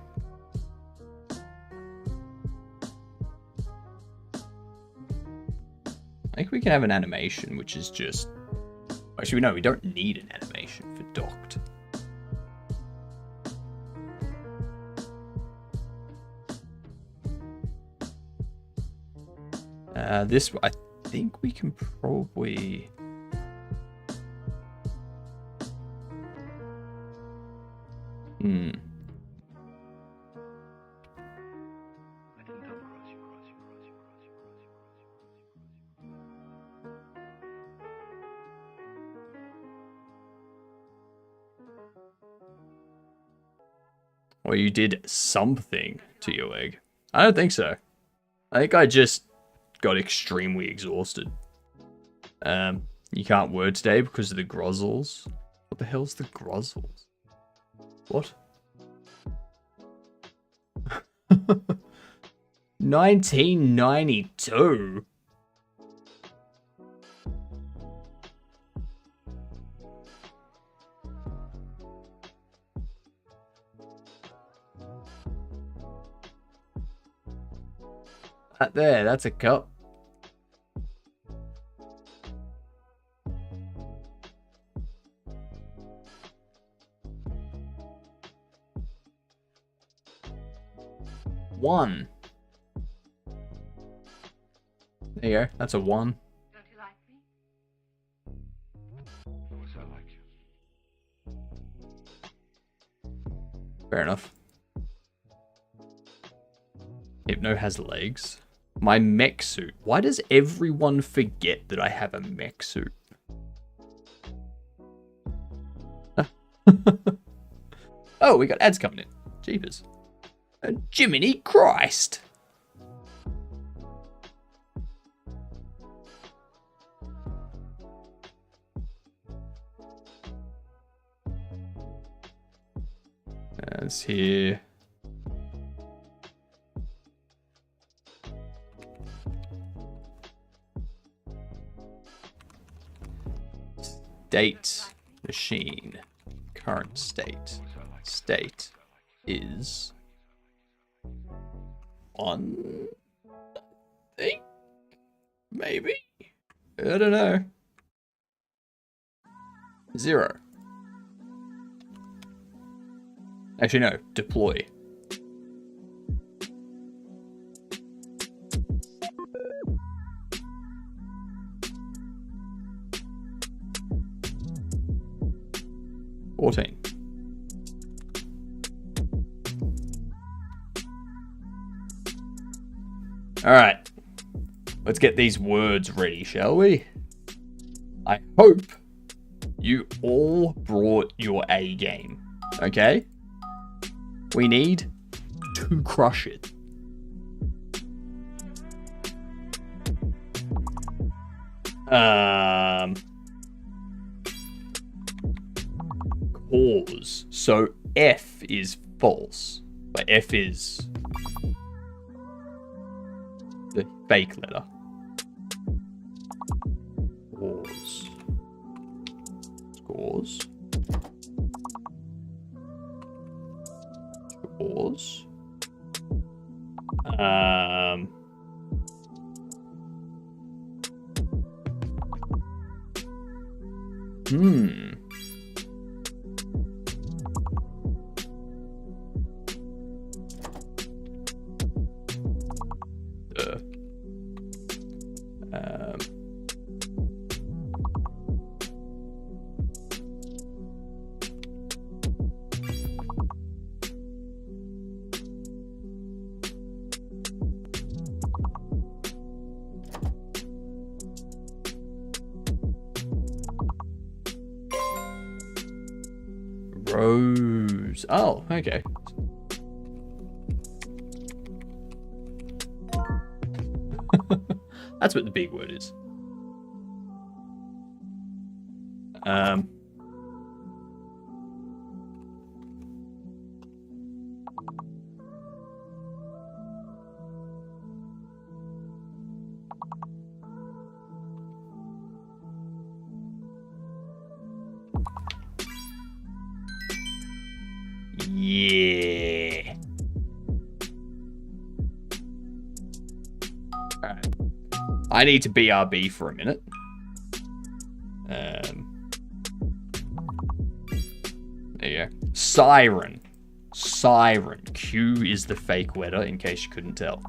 I think we can have an animation, which is just... Actually, no, we don't need an animation for docked. This, I think we can probably... Or you did something to your leg. I don't think so. I think I just got extremely exhausted. You can't word today because of the grozzles. What the hell's the grozzles? What? 1992? That there, that's a cup. One. There you go, that's a one. Don't you like me? Of course I like you. Fair enough. Hypno has legs. My mech suit. Why does everyone forget that I have a mech suit? Oh, we got ads coming in. Jeepers. Jiminy Christ. Ads here. State machine. Current state. State is on. I think. Maybe. I don't know. 0. Actually, no. Deploy. Alright. Let's get these words ready, shall we? I hope you all brought your A game. Okay? We need to crush it. Cause. So F is false. But F is the fake letter. Cause. Scores. Scores. Rose. Oh, okay. That's what the big word is. Yeah. Alright. I need to BRB for a minute. There you go. Siren. Siren. Q is the fake letter, in case you couldn't tell.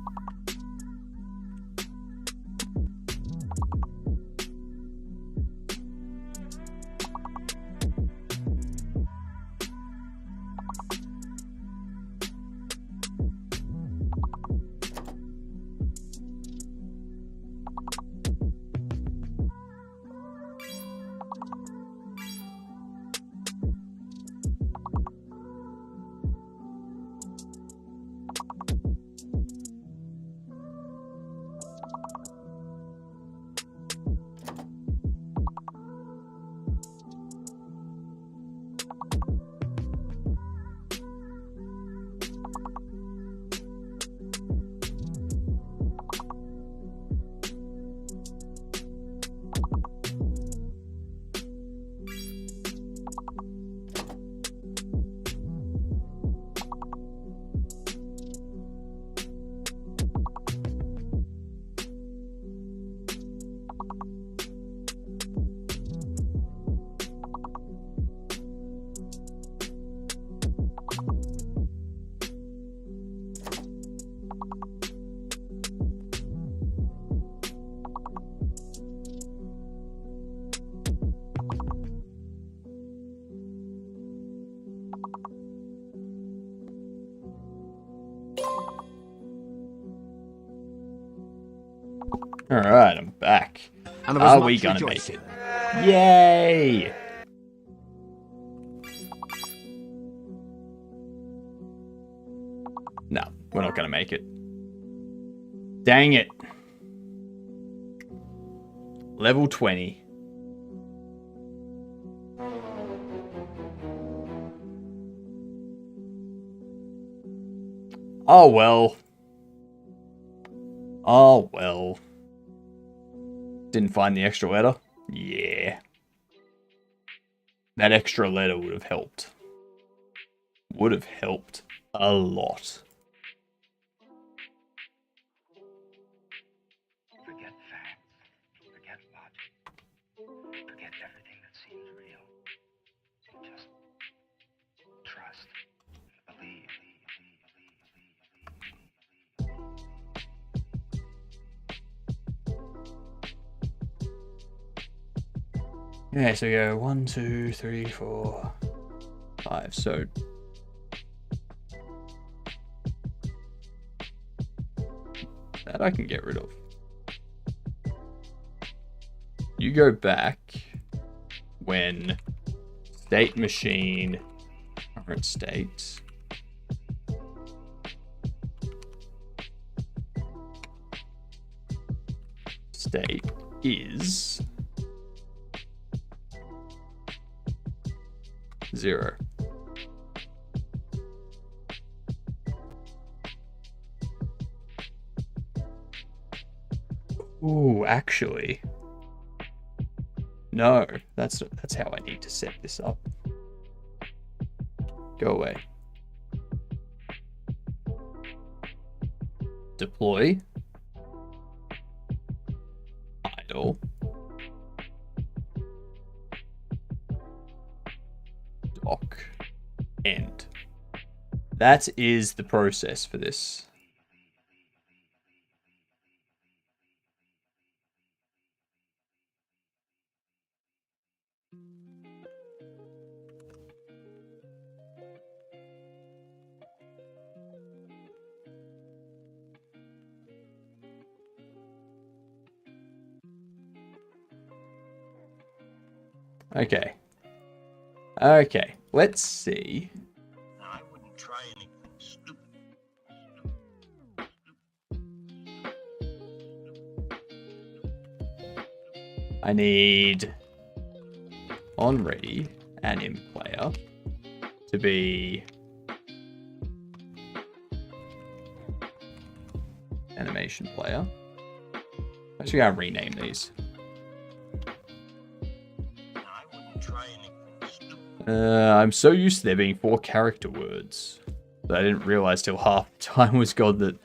Alright, I'm back. Are we gonna make it? Yay! No, we're not gonna make it. Dang it. Level 20. Oh well. Oh well. Didn't find the extra letter? Yeah. That extra letter would have helped. Would have helped a lot. Forget facts. Forget logic. Forget everything that seems real. Just trust. Believe. Yeah, so we go 1, 2, 3, 4, 5. So that I can get rid of. You go back when state machine current state is 0. Ooh, actually. No, that's how I need to set this up. Go away. Deploy. Idle. Dock. End. That is the process for this. Okay. Okay, let's see. I wouldn't try anything stupid. I need on ready anim player to be animation player. Actually, gotta rename these. I'm so used to there being 4 character words that I didn't realize till half the time was gone that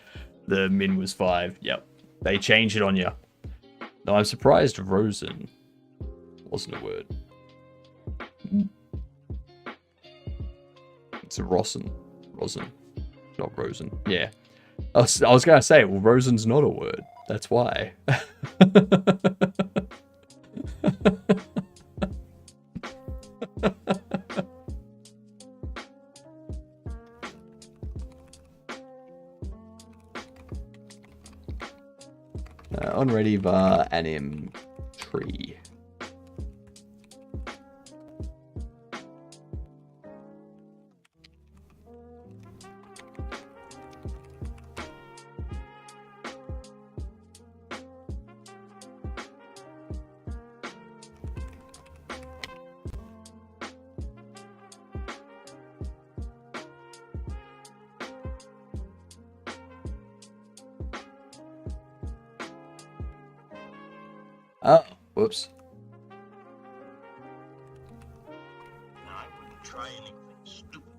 the min was 5. Yep, they changed it on you. No, I'm surprised Rosen wasn't a word. It's a Rosen, not Rosen. Yeah, I was gonna say, well, Rosen's not a word. That's why. Onready var anim tree. Oh, whoops. I wouldn't try anything stupid.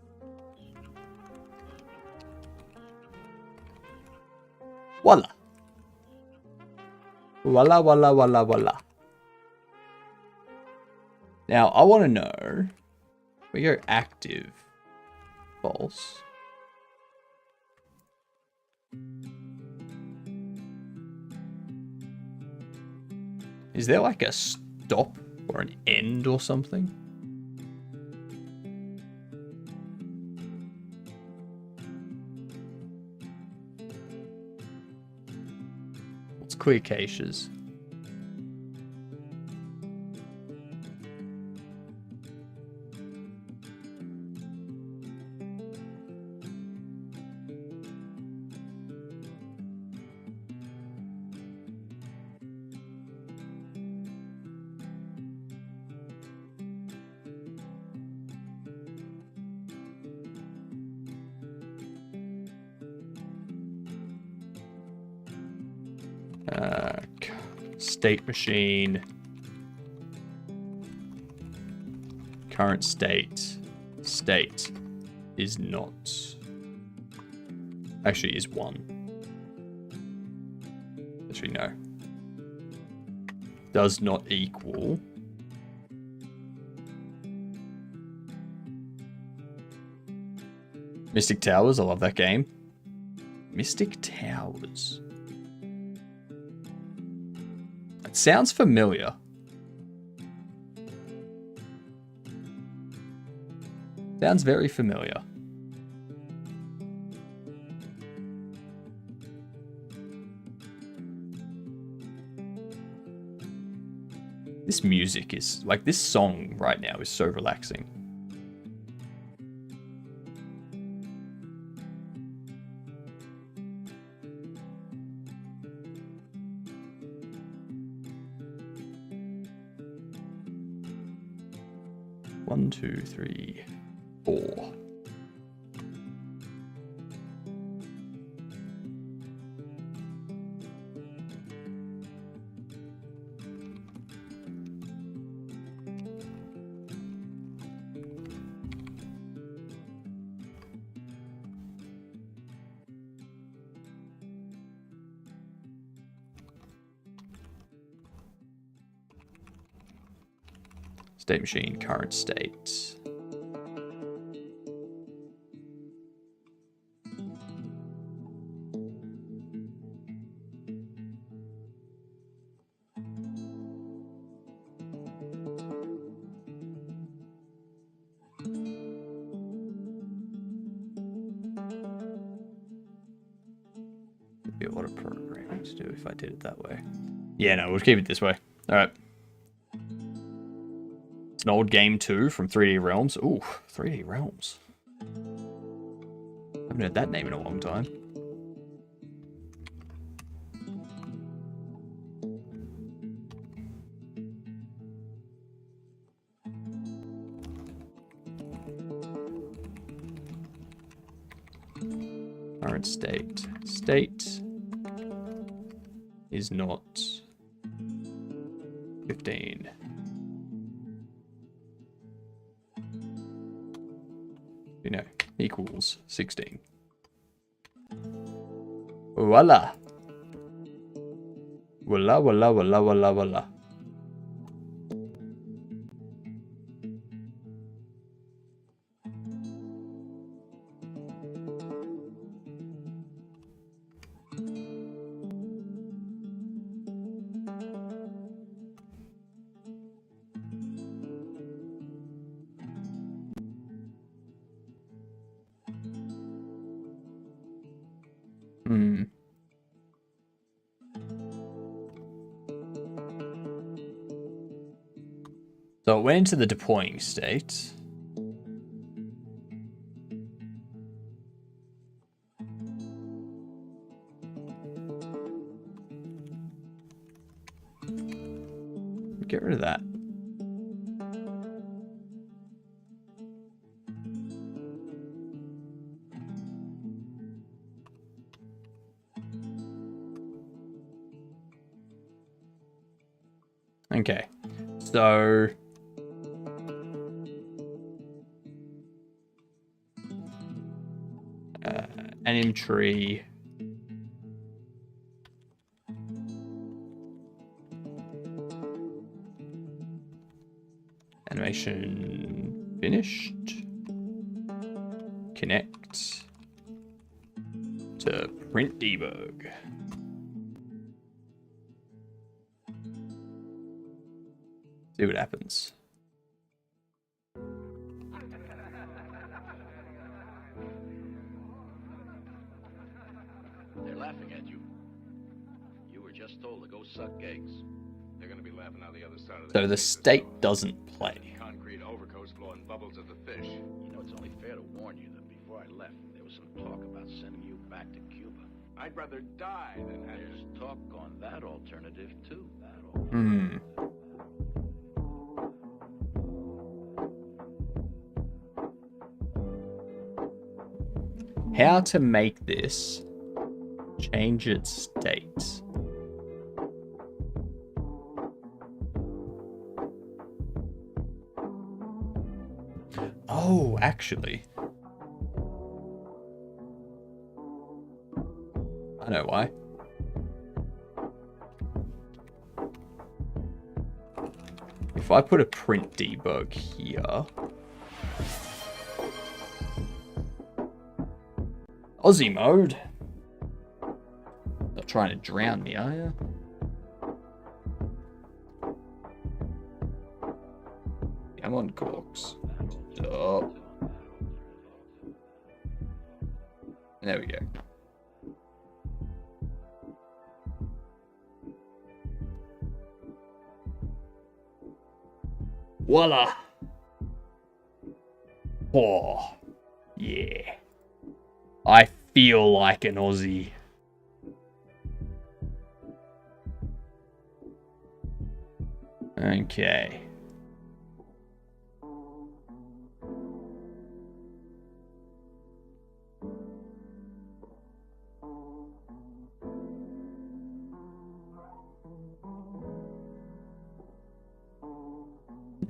Voila. Voila, voila, voila, voila. Now, I want to know, we go active, false. Is there like a stop or an end or something? What's clear caches? State machine. Current state. State is not. Actually, is 1. Actually, no. Does not equal. Mystic Towers, I love that game. Mystic Towers. It sounds familiar. Sounds very familiar. This music is, like, this song right now is so relaxing. One, two, three, 4. State machine, current state. Would be a lot of programming to do if I did it that way. Yeah, no, we'll keep it this way. All right. An old game too from 3D Realms. Ooh, 3D Realms. Haven't heard that name in a long time. current state. State is not 15. You know, equals 16. Voila. Voila, voila, voila, voila, voila. So it went into the deploying state. Get rid of that. Okay, so anim tree. Animation finished. Connect to print debug. See what happens. They're laughing at you. You were just told to go suck eggs. They're gonna be laughing out the other side of So the state doesn't play. concrete overcoats blowing bubbles at the fish. You know, it's only fair to warn you that before I left, there was some talk about sending you back to Cuba. I'd rather die than have There's talk on that alternative, too. How to make this change its state. Oh, actually. I know why. If I put a print debug here. Aussie mode. Not trying to drown me, are you? Come on, corks. Stop. There we go. Voila. Oh, yeah. I feel like an Aussie. Okay.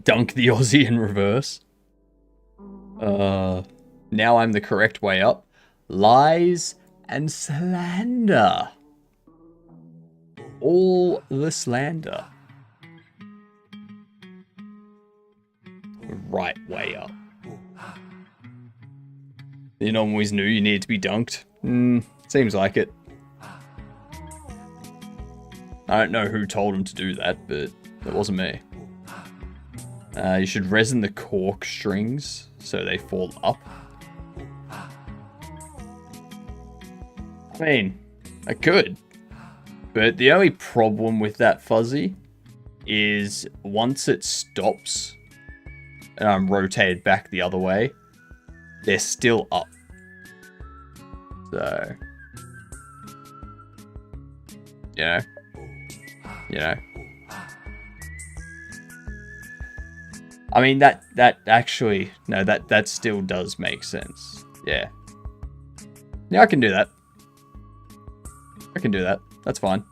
Dunk the Aussie in reverse. Now I'm the correct way up. Lies and slander. All the slander. Right way up. You always knew you needed to be dunked. Seems like it. I don't know who told him to do that, but it wasn't me. You should resin the cork strings so they fall up. I mean, I could. But the only problem with that fuzzy is once it stops and I'm rotated back the other way, they're still up. So, you know. I mean, that actually, no, that still does make sense. Yeah. Yeah, I can do that. I can do that. That's fine.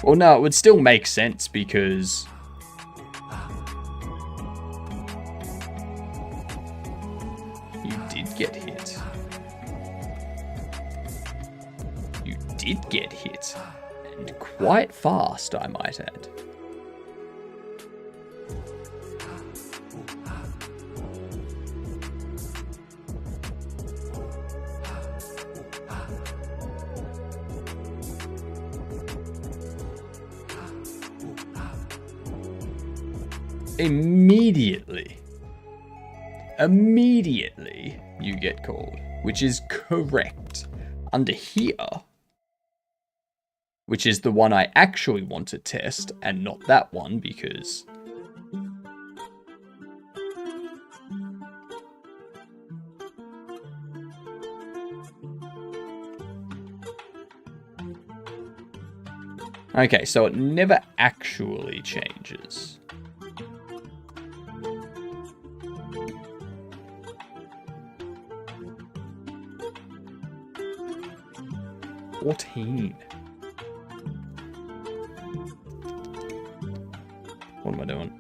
Well, no, it would still make sense because... you did get hit. You did get hit. And quite fast, I might add. Immediately you get called, which is correct. Under here, which is the one I actually want to test, and not that one because... Okay, so it never actually changes. What am I doing?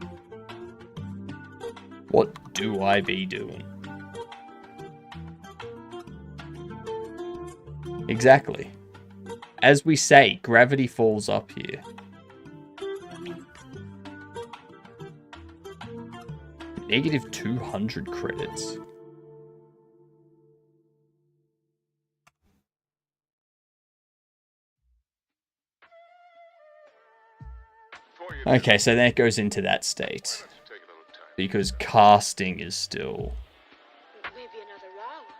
What do I be doing? Exactly. As we say, gravity falls up here. Negative 200 credits. Okay, so then it goes into that state. Because casting is still... Maybe another round.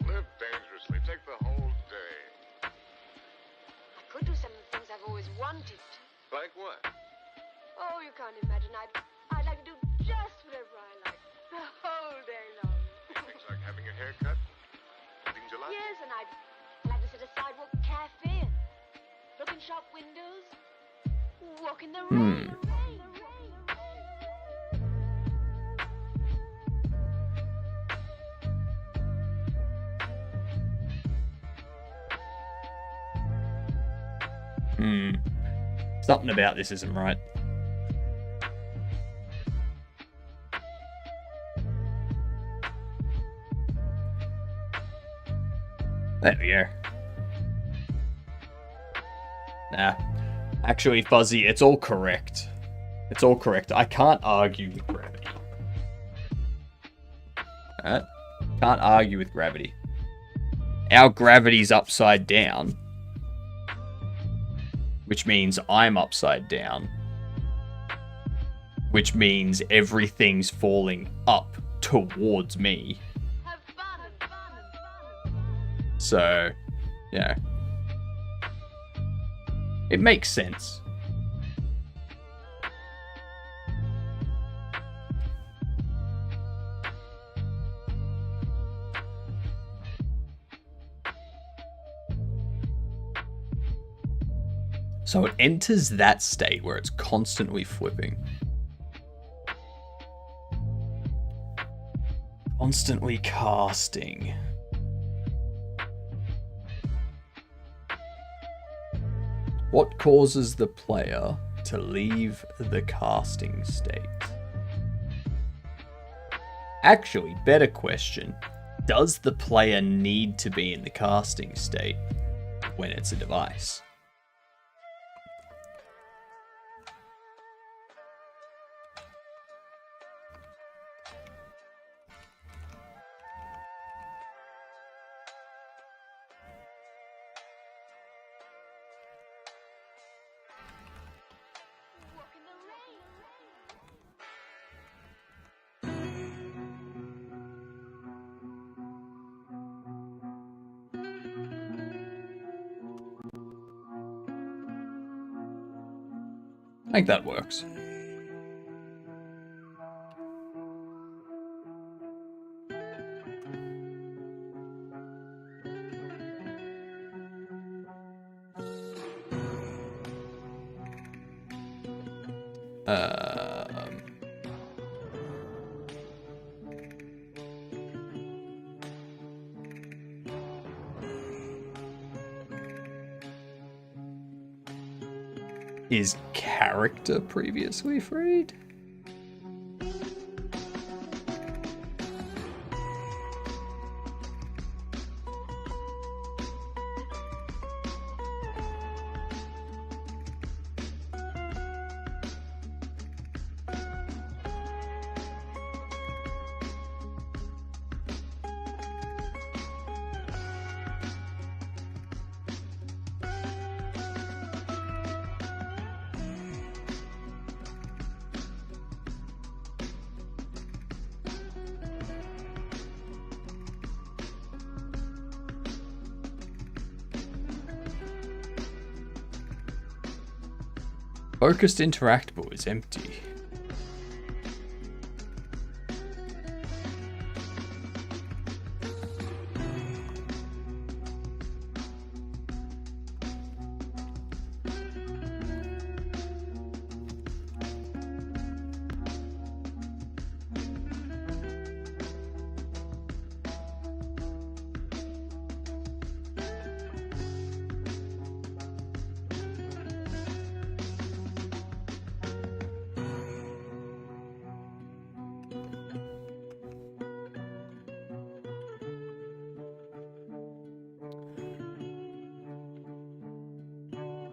Live dangerously. Take the whole day. I could do some of the things I've always wanted. Like what? Oh, you can't imagine. I'd like to do just whatever I like. The whole day long. Things like having your hair cut? Things you like? Yes, and I'd like to sit a sidewalk cafe and look in shop windows. Walk in the rain. Something about this isn't right. There we go. Nah. Actually, Fuzzy, it's all correct. It's all correct. I can't argue with gravity. Alright? Can't argue with gravity. Our gravity's upside down. Which means I'm upside down. Which means everything's falling up towards me. So, yeah. It makes sense. So it enters that state where it's constantly flipping. Constantly casting. What causes the player to leave the casting state? Actually, better question. Does the player need to be in the casting state when it's a device? I think that works. Is character previously freed? Focused interactable is empty.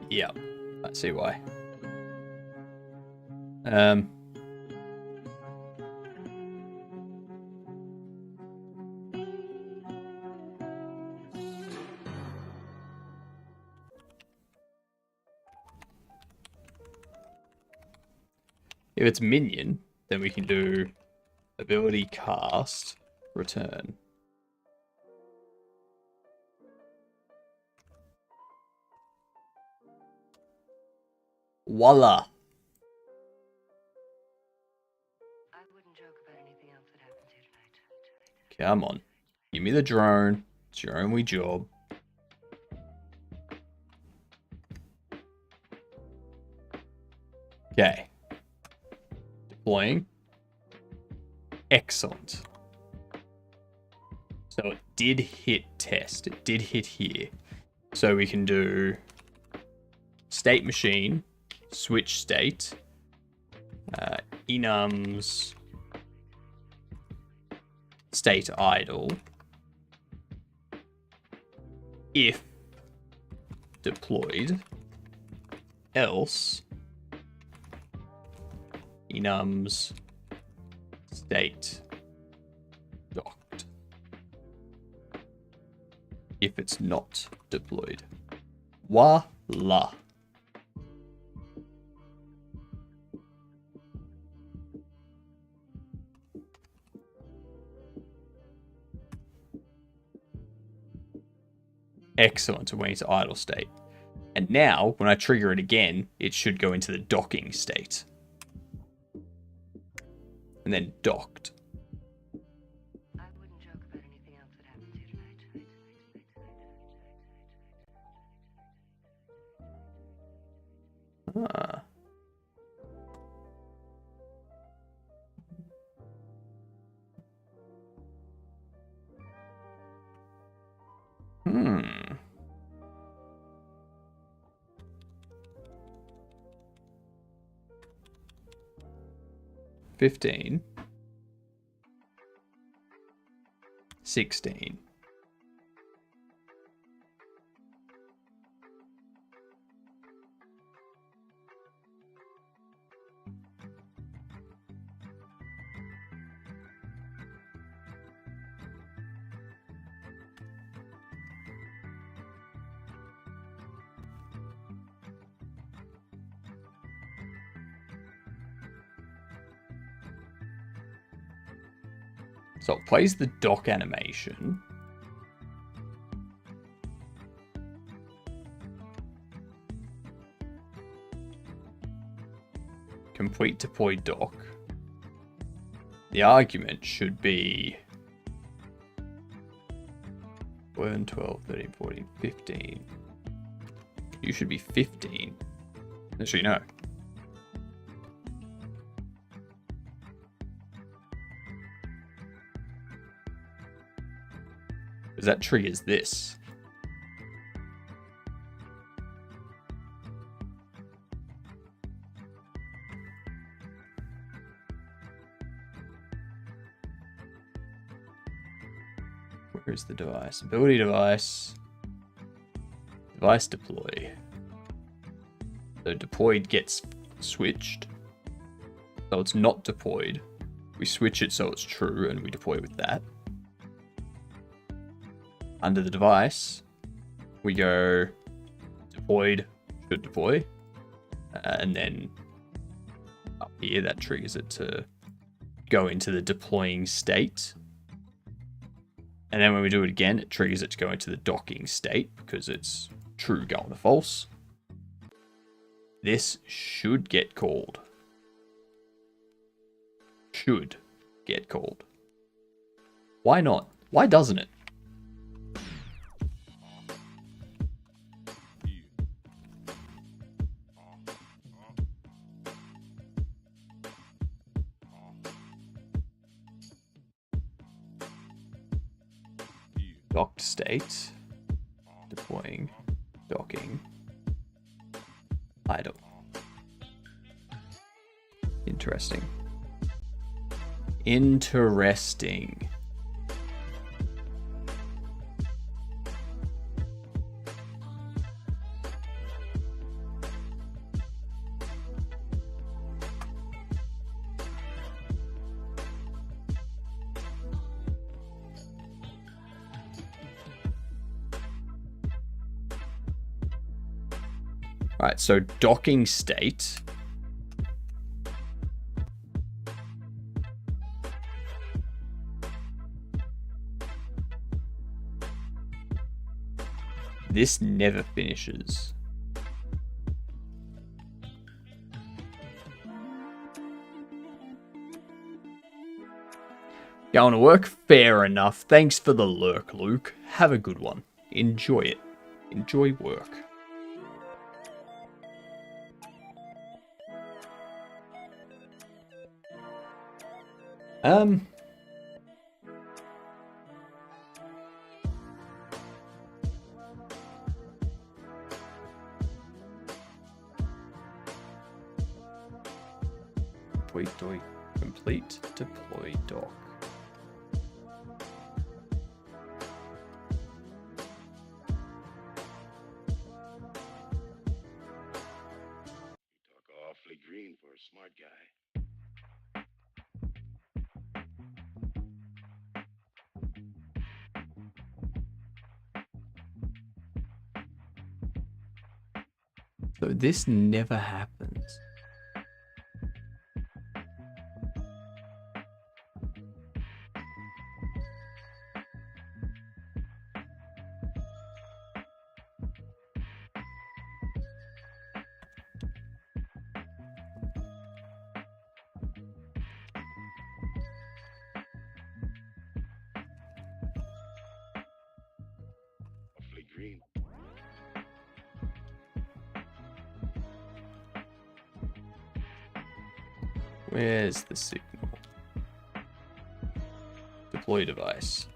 Yeah, I see why. If it's minion, then we can do ability cast, return. Voila. I wouldn't joke about anything else that happened here tonight. Come on. Give me the drone. It's your only job. Okay. Deploying. Excellent. So it did hit test. It did hit here. So we can do state machine, switch state, enums, state idle, if deployed, else enums state docked if it's not deployed. Voila. Excellent, it went into idle state. And now, when I trigger it again, it should go into the docking state. And then docked. I wouldn't joke about anything else that happened here tonight. Ah. Hmm. $15. $16. So it plays the dock animation. Complete deploy dock. The argument should be 11, 12, 13, 14, 15. You should be 15. Actually, no. Because that triggers this. Where's the device? Ability device. Device deploy. So deployed gets switched. So it's not deployed. We switch it so it's true and we deploy with that. Under the device, we go deployed, should deploy. And then up here, that triggers it to go into the deploying state. And then when we do it again, it triggers it to go into the docking state because it's true going to false. This should get called. Should get called. Why not? Why doesn't it? Docked state, deploying, docking, idle. Interesting. Interesting. Alright, so docking state. This never finishes. Going to work? Fair enough. Thanks for the lurk, Luke. Have a good one. Enjoy it. Enjoy work. Complete deploy dock. Talk awfully green for a smart guy. So this never happens. Awfully green. Where's the signal? Deploy device.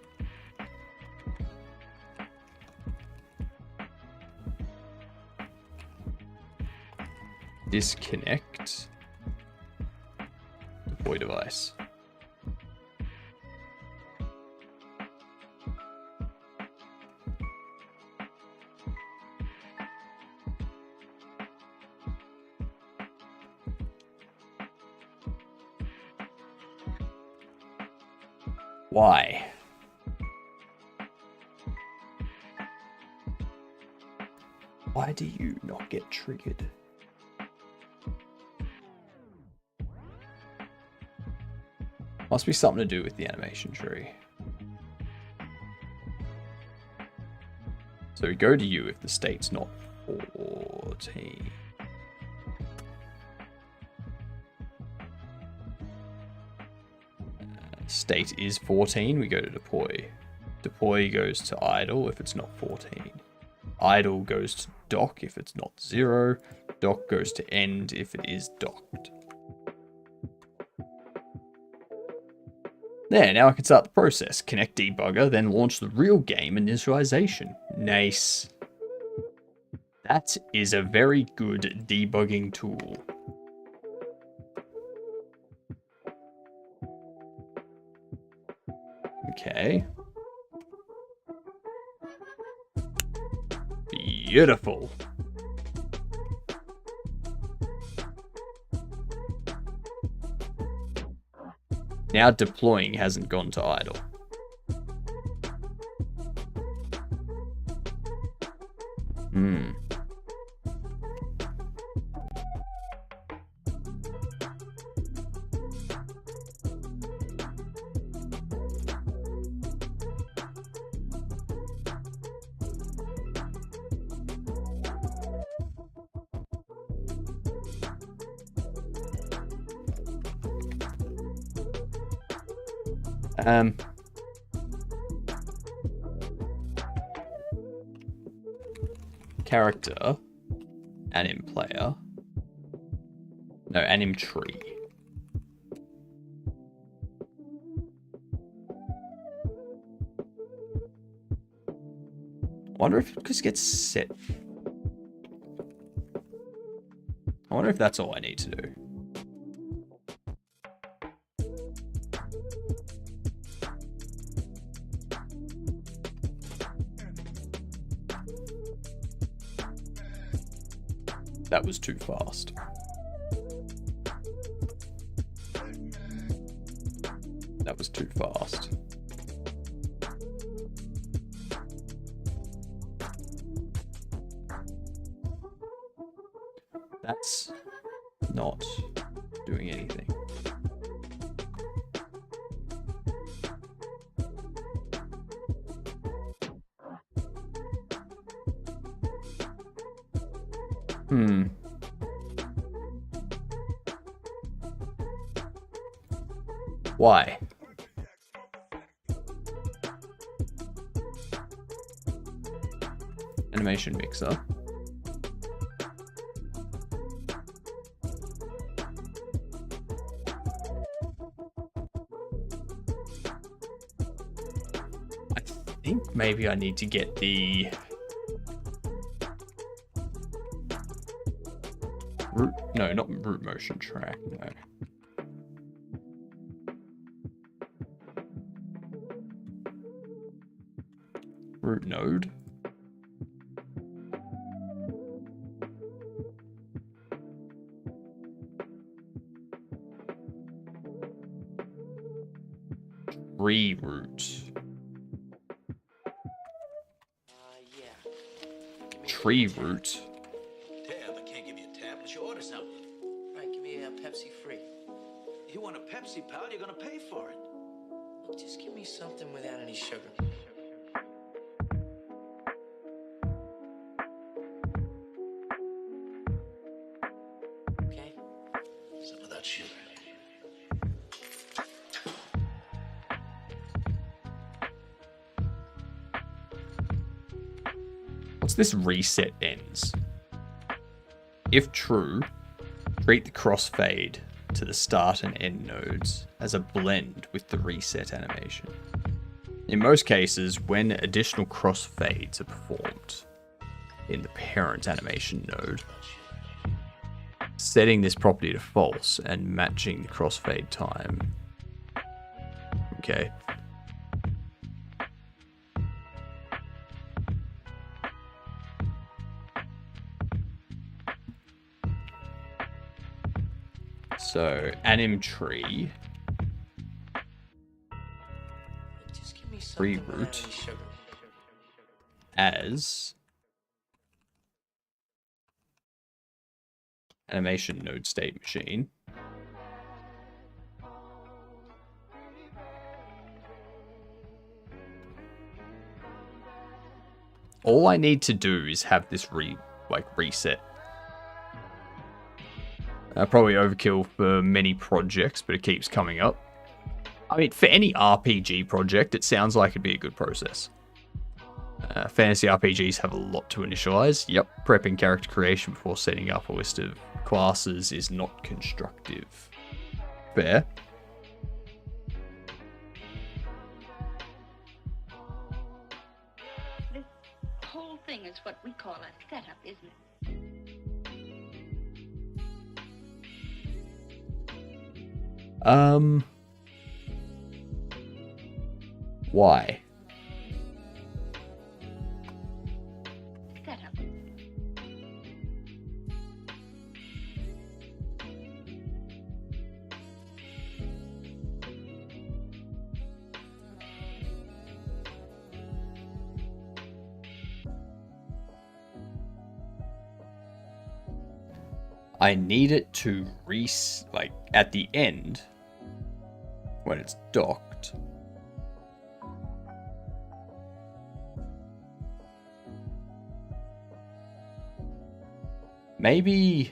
Disconnect. Deploy device. Why? Why do you not get triggered? Must be something to do with the animation tree. So we go to you if the state's not 14. State is 14, we go to deploy. Deploy goes to idle if it's not 14. Idle goes to dock if it's not 0. Dock goes to end if it is docked. There, now I can start the process. Connect debugger, then launch the real game initialization. Nice. That is a very good debugging tool. Okay. Beautiful. Now deploying hasn't gone to idle. Character, anim player, no, anim tree. I wonder if it just gets set. I wonder if that's all I need to do. That was too fast. That was too fast. That's not doing anything. Why? Animation mixer. I think maybe I need to get the root, no, not root motion track, no. Root node. Reroute. Tree root. Tab, I can't give you a tab unless you order something. Right, give me a Pepsi free. You want a Pepsi, pal? You're gonna pay for it. Look, just give me something without any sugar. Okay? Some of that sugar. What's this reset ends? If true, treat the crossfade to the start and end nodes as a blend with the reset animation. In most cases, when additional crossfades are performed in the parent animation node, setting this property to false and matching the crossfade time. Okay. So, anim tree, reroute as animation node state machine. All I need to do is have this reset. Probably overkill for many projects, but it keeps coming up. I mean, for any RPG project, it sounds like it'd be a good process. Fantasy RPGs have a lot to initialize. Yep, prepping character creation before setting up a list of classes is not constructive. Fair. we call a setup, isn't it? Why? Setup. I need it to like at the end when it's docked. Maybe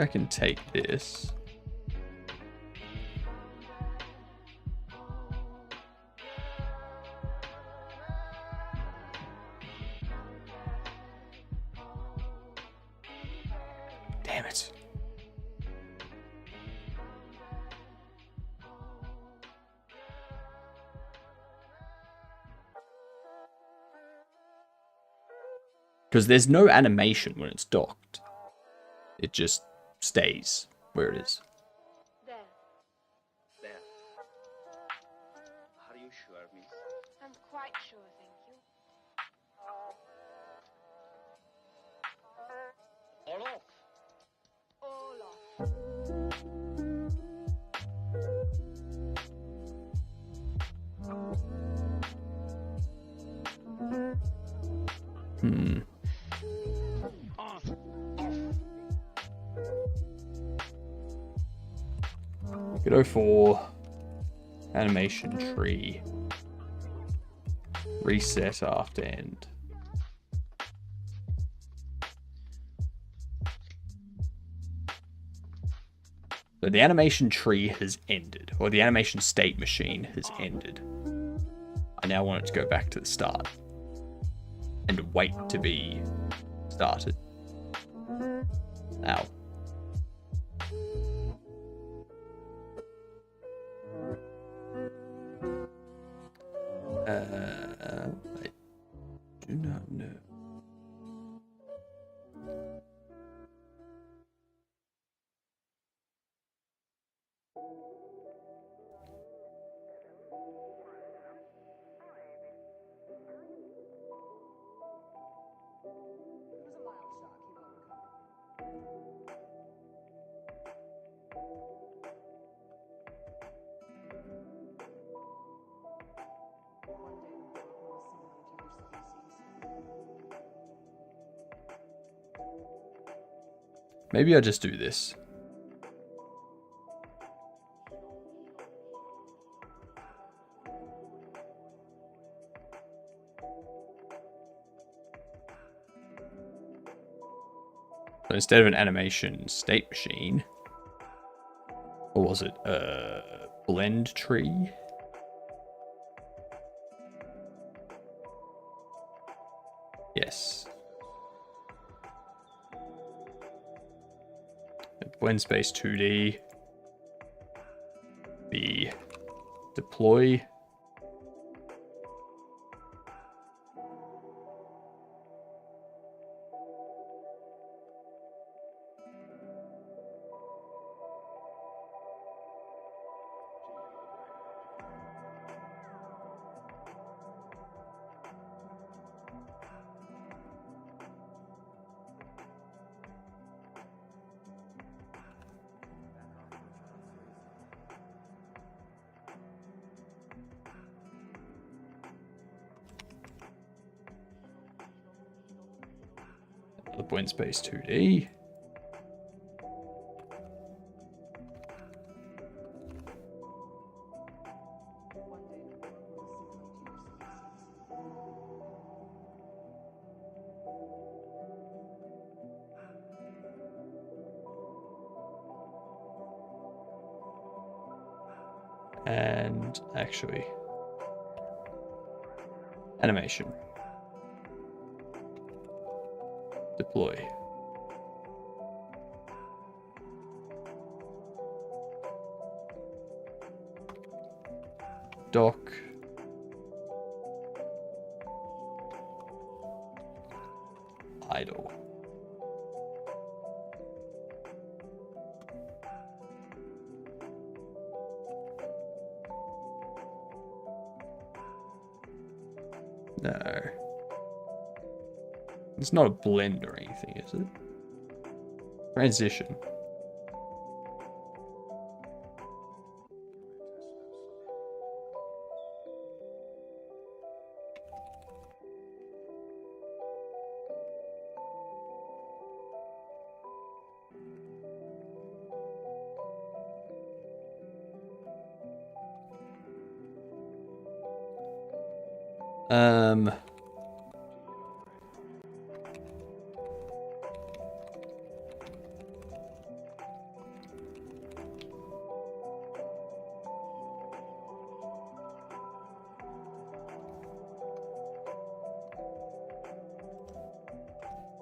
I can take this. Damn it. Because there's no animation when it's docked. It just stays where it is. There. There. Are you sure, miss? I'm quite sure, thank you. All off. All off. Off. Go for animation tree. Reset after end. So the animation tree has ended, or the animation state machine has ended. I now want it to go back to the start and wait to be started. Ow. I do not know. Maybe I just do this. So instead of an animation state machine, or was it a blend tree? Yes. Blend space 2D. The deploy. The blend space 2D. And actually, animation. Deploy. doc. Idle. No. It's not a blend or anything, is it? Transition.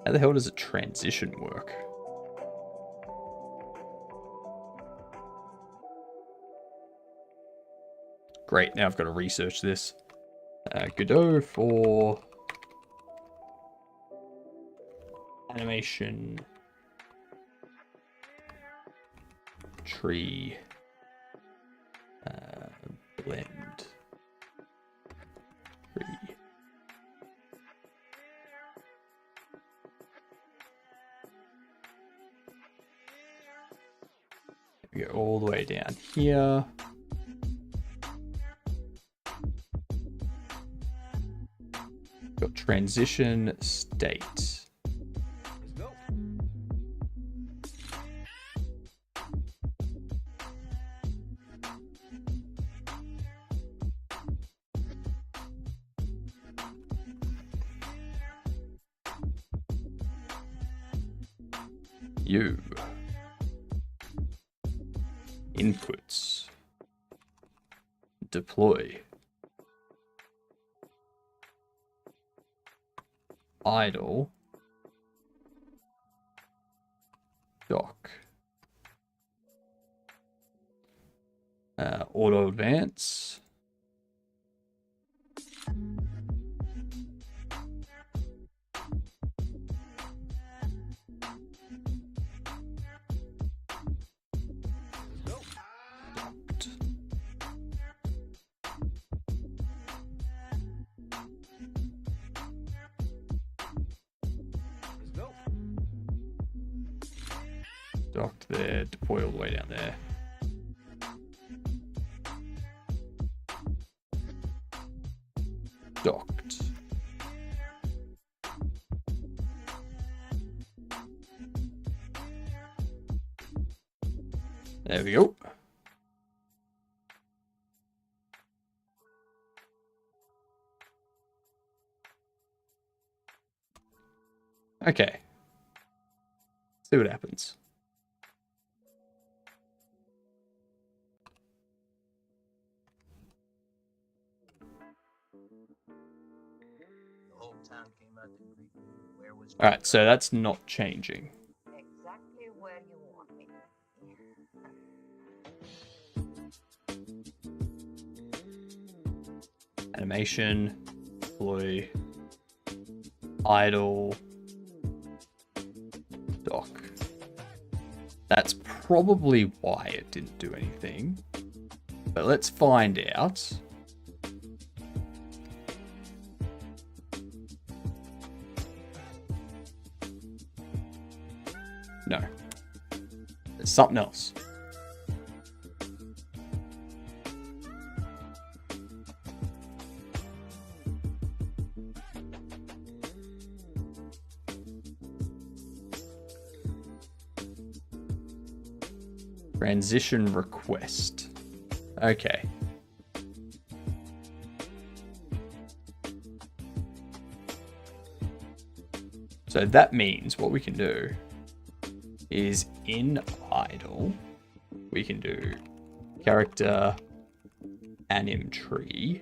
How the hell does a transition work? Great, now I've got to research this. Godot for animation tree blend tree. We go all the way down here. Got transition state. Inputs. Deploy. Idle. Dock. Auto advance. Docked there, deploy all the way down there. Docked. There we go. Okay. See what happens. Alright, so that's not changing. Exactly where you want me. Animation, deploy, idle, dock. That's probably why it didn't do anything. But let's find out. No. There's something else. Transition request. Okay. So that means what we can do is in idle, we can do character anim tree.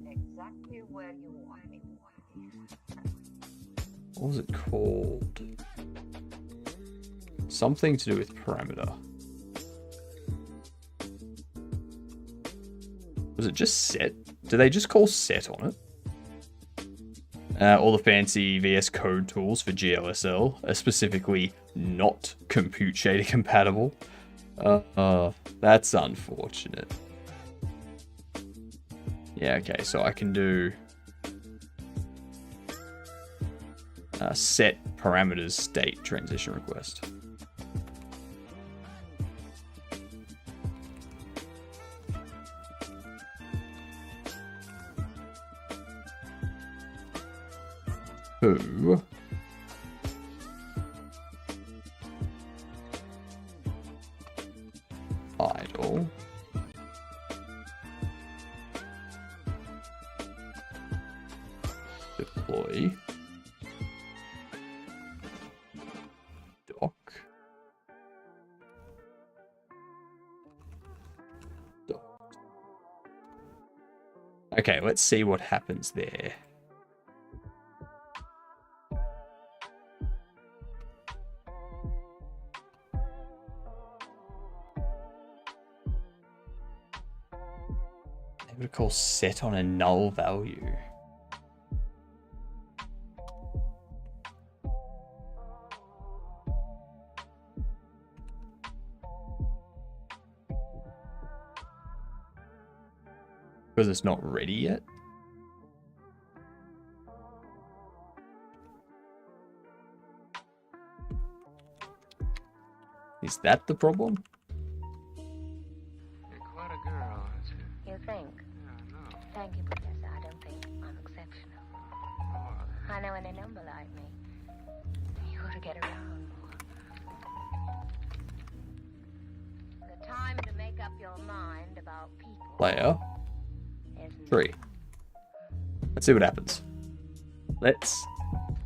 Exactly where you want me. What was it called? Something to do with parameter. Was it just set? Do they just call set on it? All the fancy VS Code tools for GLSL are specifically not compute shader compatible. That's unfortunate. Yeah, okay, so I can do set parameters state transition request. Who? Idle. Deploy. Doc. Okay, let's see what happens there. They would call set on a null value. Because it's not ready yet. Is that the problem? You're quite a girl, aren't you? You think? Yeah, no. Thank you, Professor. I don't think I'm exceptional. I know any number like me. You ought to get around more. The time to make up your mind about people. Player 3. Let's see what happens. Let's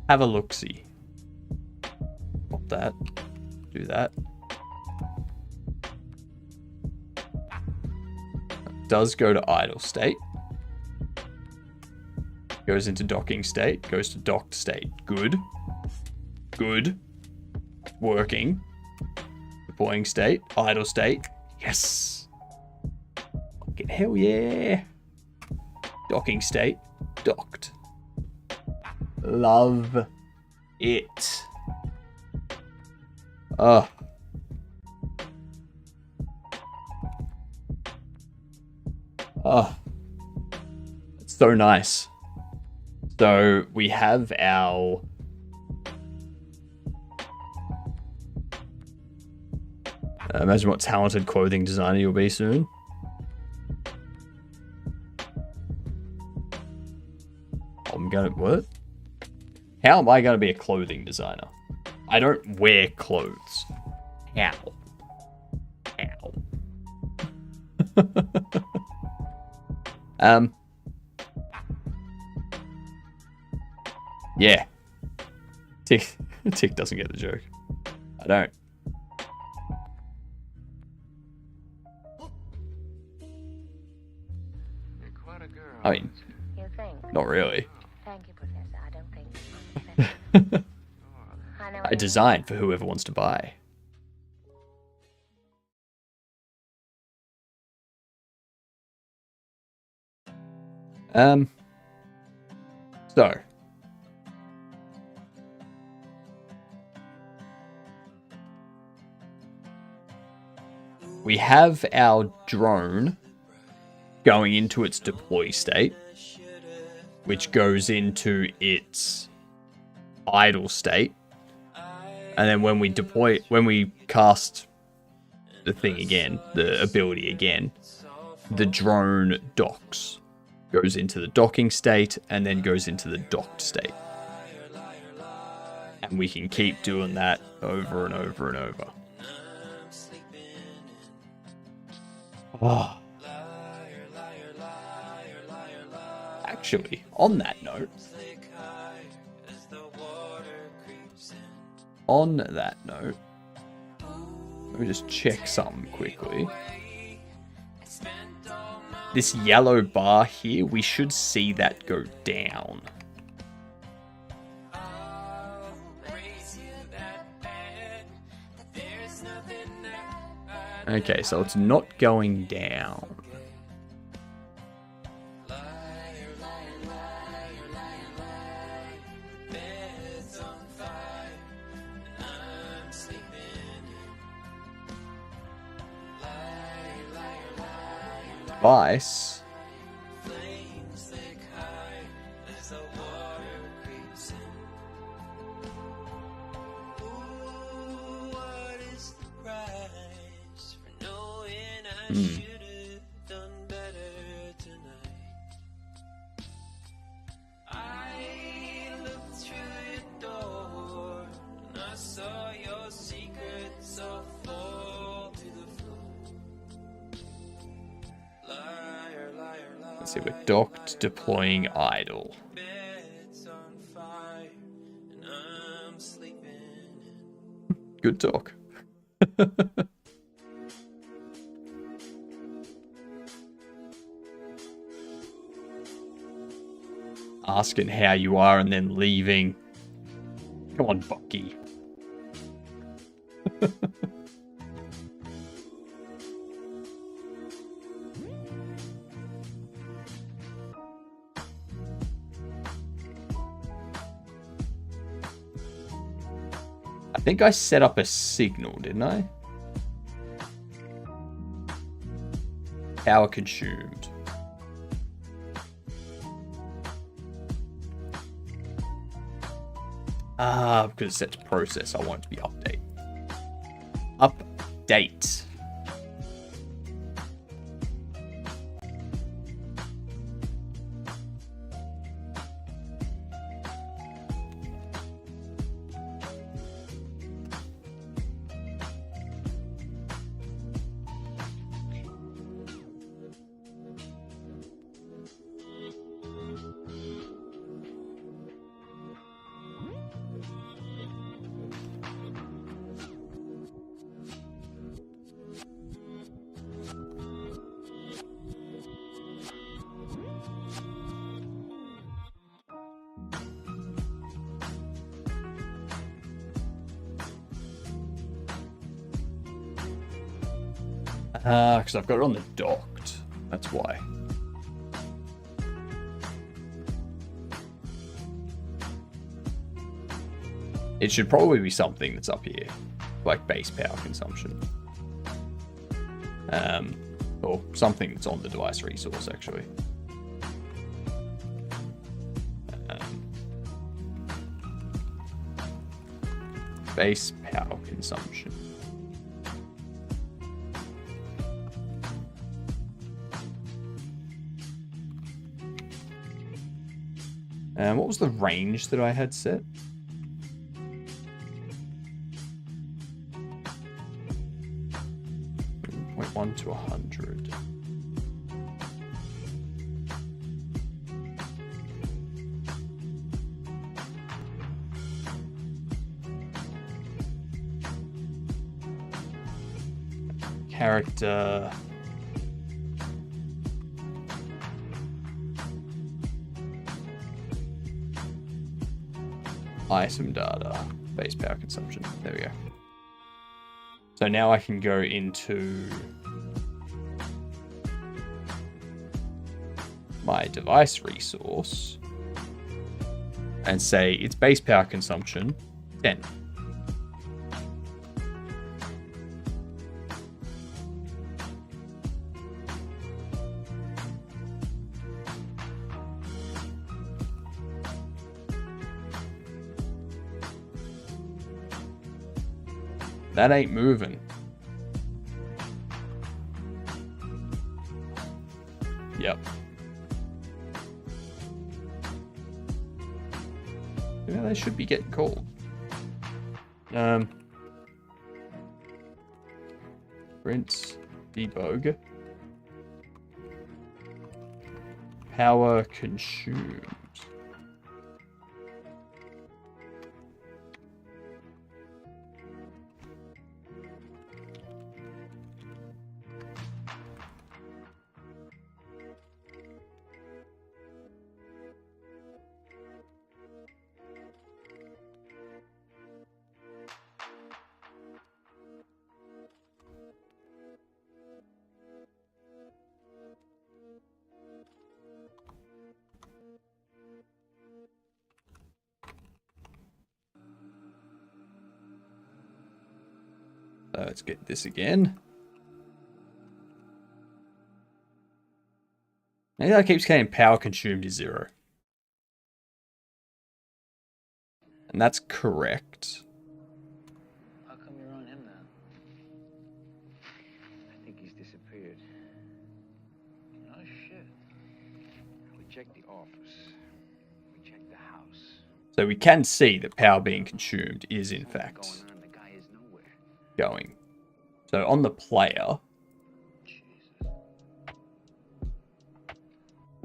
have a look-see. Pop that. Do that. Does go to idle state. Goes into docking state. Goes to docked state. Good. Good. Working. Deploying state. Idle state. Yes. Fucking hell yeah. Docking state. Docked. Love it. Oh. Oh. It's so nice. So we have our imagine what talented clothing designer you'll be soon. I'm gonna what? How am I gonna be a clothing designer? I don't wear clothes. How? How? Yeah. Tick doesn't get the joke. I don't. You're quite a girl. I mean, You think? not really. Thank you, Professor. I don't think I'm exceptional. I know I design for whoever wants to buy. So. We have our drone going into its deploy state, which goes into its idle state. And then when we deploy, when we cast the thing again, the ability again, the drone docks. Goes into the docking state and then goes into the docked state. And we can keep doing that over and over and over. Oh. Actually, on that note, let me just check something quickly. This yellow bar here, we should see that go down. Okay, so it's not going down. device. Flames thick high as the water creeps in. Ooh, what is the price for knowing I should have done better tonight? I looked through your door and I saw your secrets all fall to the floor. Liar, liar, liar. Let's see, we're docked, deploying idle. Bed's on fire and I'm sleeping in. Good talk. Asking how you are and then leaving. Come on, Bucky. I think I set up a signal, didn't I? Power consumed. Because it's set to process, I want it to be update. Update. Because I've got it on the docked. That's why. It should probably be something that's up here, like base power consumption. Or something that's on the device resource, actually. Base power consumption. What was the range that I had set? .1 to 100. Character. Item data, base power consumption. There we go. So now I can go into my device resource and say its base power consumption 10. That ain't moving. Yep. Yeah, they should be getting cold. Rinse, debug. Power consumed. Let's get this again. Maybe that keeps saying power consumed is 0. And that's correct. How come you're on him now? I think he's disappeared. Oh, shit. We checked the office. We checked the house. So we can see that power being consumed is in fact going. So on the player,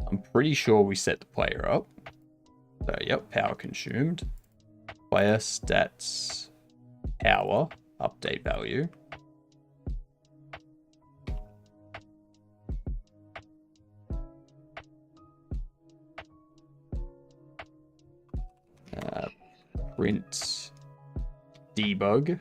I'm pretty sure we set the player up. So yep, power consumed. Player stats power update value. Print debug.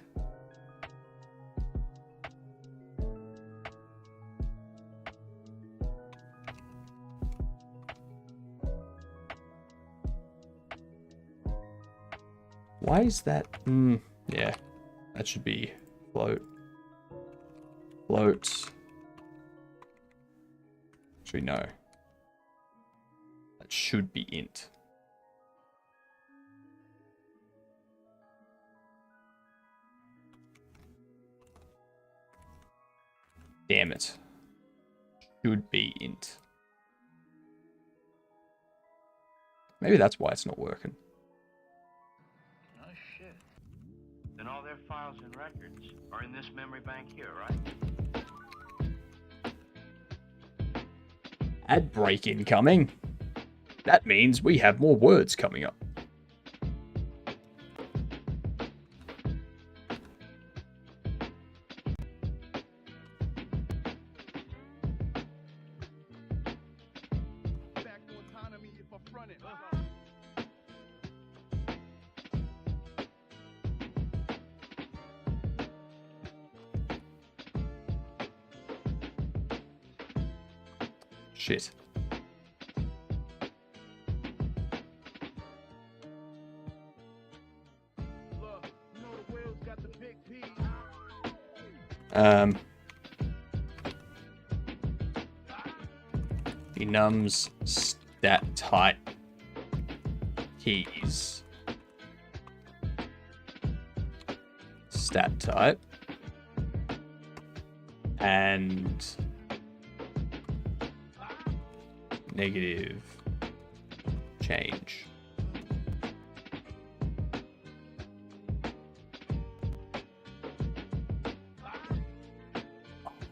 Why is that? Yeah, that should be float. Float. Actually, no. That should be int. Damn it. Should be int. Maybe that's why it's not working. Oh, shit. Then all their files and records are in this memory bank here, right? Ad break incoming. That means we have more words coming up. Shit. Enums stat type keys. Stat type. And negative change.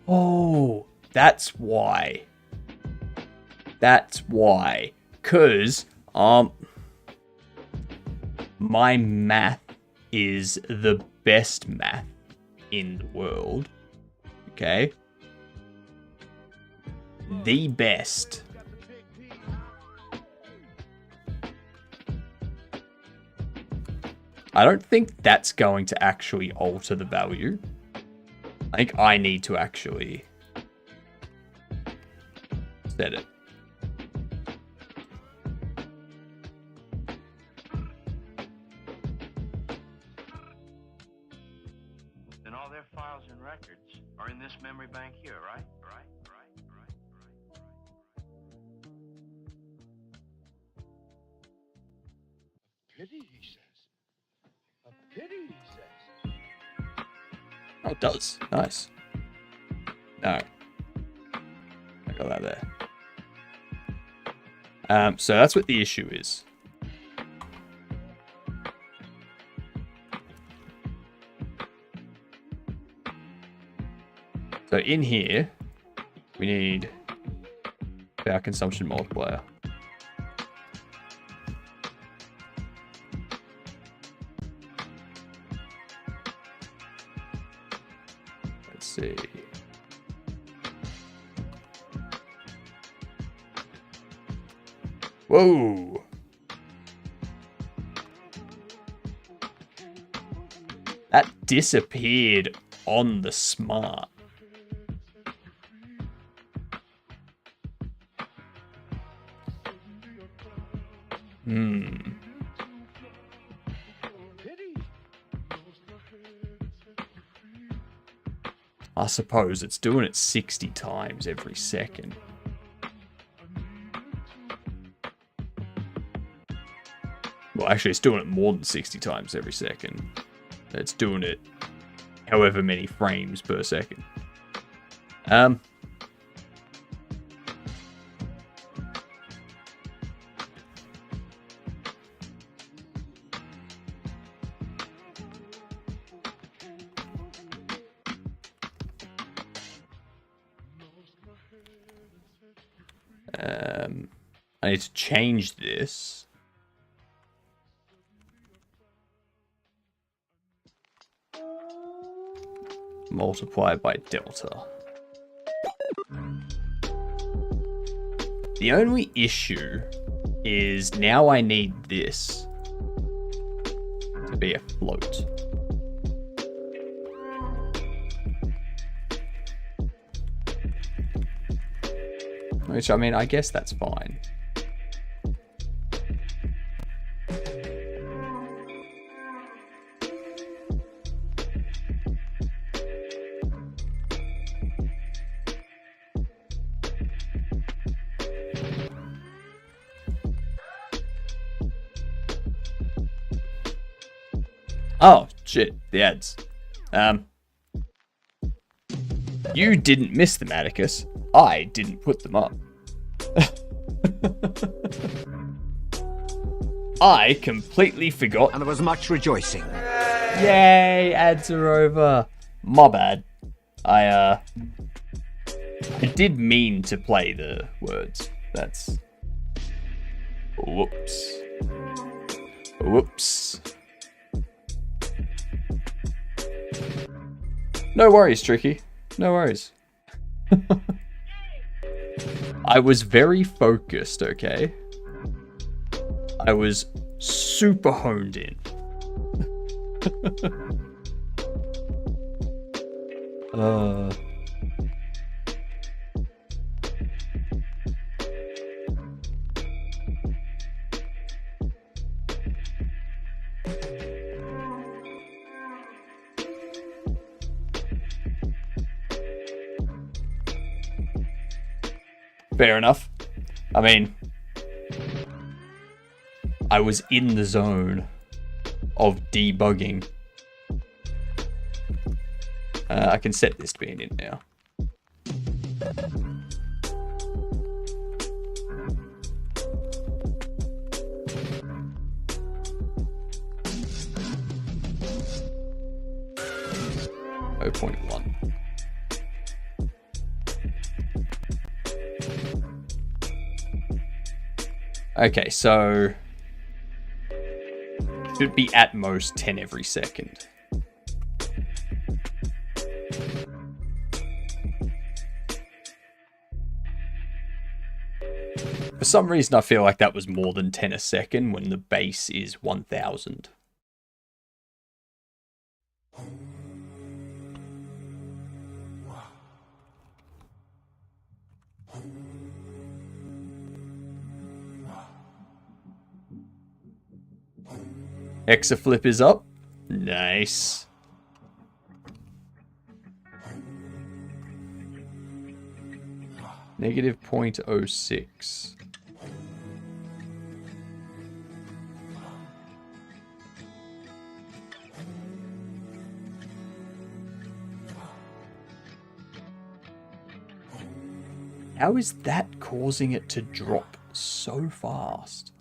Oh, that's why. That's why. 'Cause my math is the best math in the world. Okay? The best. I don't think that's going to actually alter the value. I think I need to actually set it. Then all their files and records are in this memory bank here, right? Pity, he says. A pity, he says. Oh, it does. Nice. No. I got that there. So that's what the issue is. So in here, we need power consumption multiplier. Let's see. Whoa. That disappeared on the smart. I suppose it's doing it 60 times every second. Well, actually, it's doing it more than 60 times every second. It's doing it however many frames per second. I need to change this. Multiply by delta. The only issue is now I need this to be a float. Which, I mean, I guess that's fine. Oh, shit, the ads. You didn't miss them, Atticus. I didn't put them up. I completely forgot. And there was much rejoicing. Yay, ads are over. My bad. I did mean to play the words. That's... Whoops. Whoops. No worries, Tricky. No worries. I was very focused, okay? I was super honed in. Fair enough. I mean, I was in the zone of debugging. I can set this to be an int now. Oh, 0.1. Okay, so should be at most 10 every second. For some reason, I feel like that was more than 10 a second when the base is 1000. Exaflip is up. Nice. Negative 0.06. How is that causing it to drop so fast?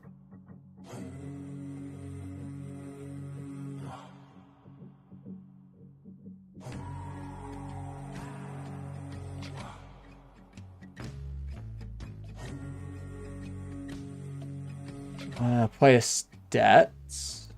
Player stats.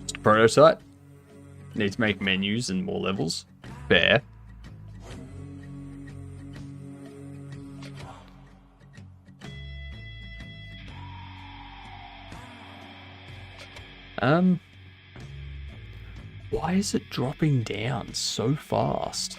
Just a prototype. Need to make menus and more levels. Fair. Why is it dropping down so fast?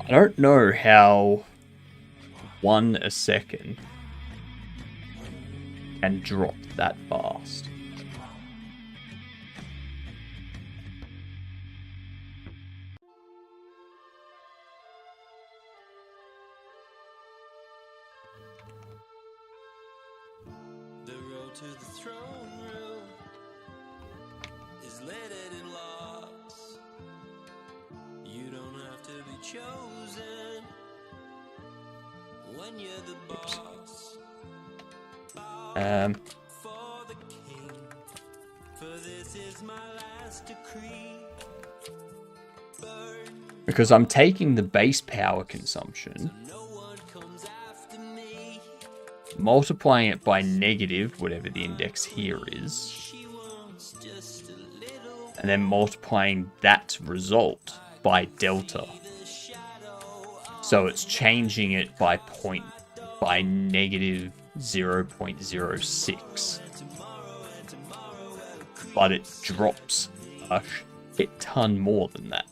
I don't know how 1 a second can drop that fast. The road to the throne room is littered in locks. You don't have to be chosen when you're the boss. For the king, for this is my last decree. Burn. Because I'm taking the base power consumption, multiplying it by negative, whatever the index here is, and then multiplying that result by delta. So it's changing it by negative 0.06. But it drops a shit ton more than that.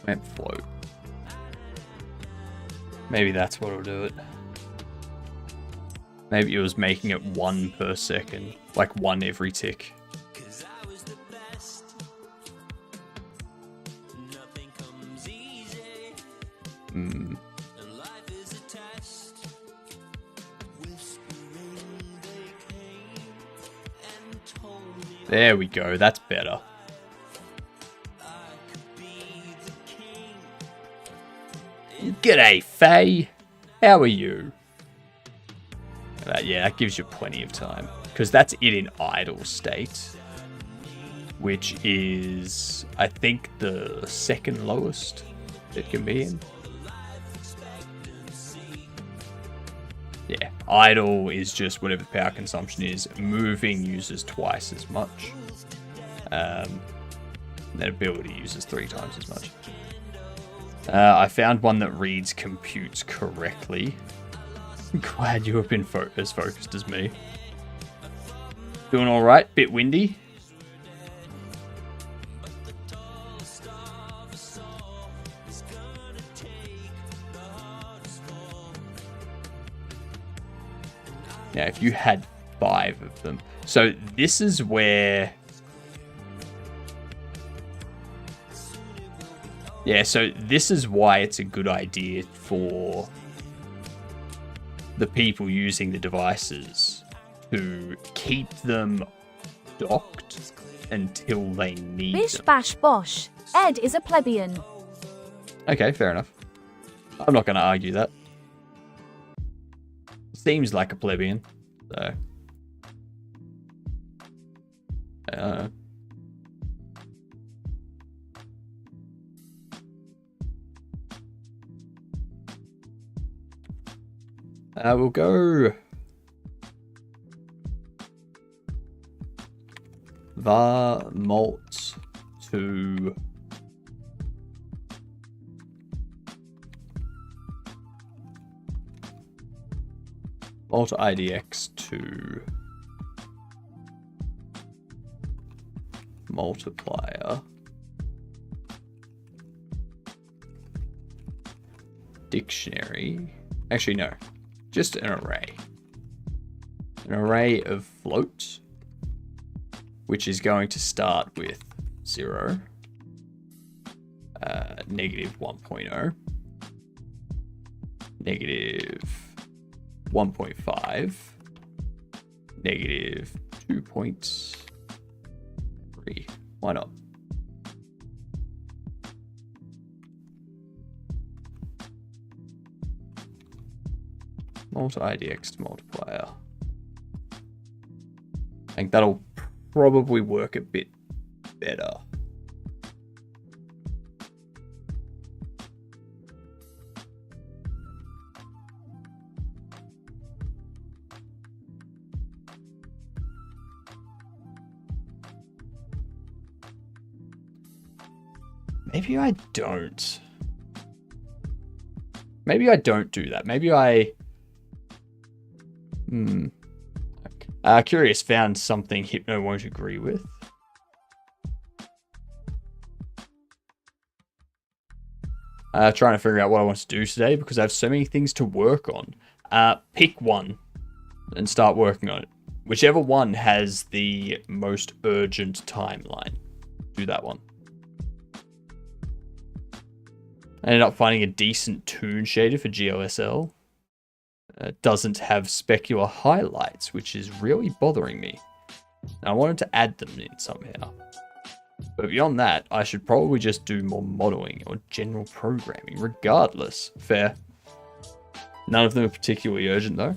Went float. Maybe that's what'll do it. Maybe it was making it 1 per second, like 1 every tick. There we go, that's better. G'day, Faye. How are you? Yeah, that gives you plenty of time. Because that's it in idle state. Which is, I think, the second lowest it can be in. Yeah, idle is just whatever the power consumption is. Moving uses twice as much. That ability uses 3 times as much. I found one that reads computes correctly. Glad you have been as focused as me. Doing alright? Bit windy? Now, if you had 5 of them. So this is where... Yeah, so this is why it's a good idea for the people using the devices to keep them docked until they need Bish them. bash bosh. Ed is a plebeian. Okay, fair enough. I'm not going to argue that. Seems like a plebeian, so... I don't know. We'll go var mult to mult IDX to multiplier dictionary. Actually, no. Just an array. An array of floats, which is going to start with 0, negative 1.0, negative 1.5, negative 2.3. Why not? Multi IDX to multiplier. I think that'll probably work a bit better. Maybe I don't. Maybe I don't do that. Maybe I... Curious found something Hypno won't agree with. Trying to figure out what I want to do today because I have so many things to work on. Pick one and start working on it. Whichever one has the most urgent timeline. Do that one. I ended up finding a decent toon shader for GLSL. Doesn't have specular highlights, which is really bothering me. And I wanted to add them in somehow. But beyond that, I should probably just do more modeling or general programming, regardless. Fair. None of them are particularly urgent, though.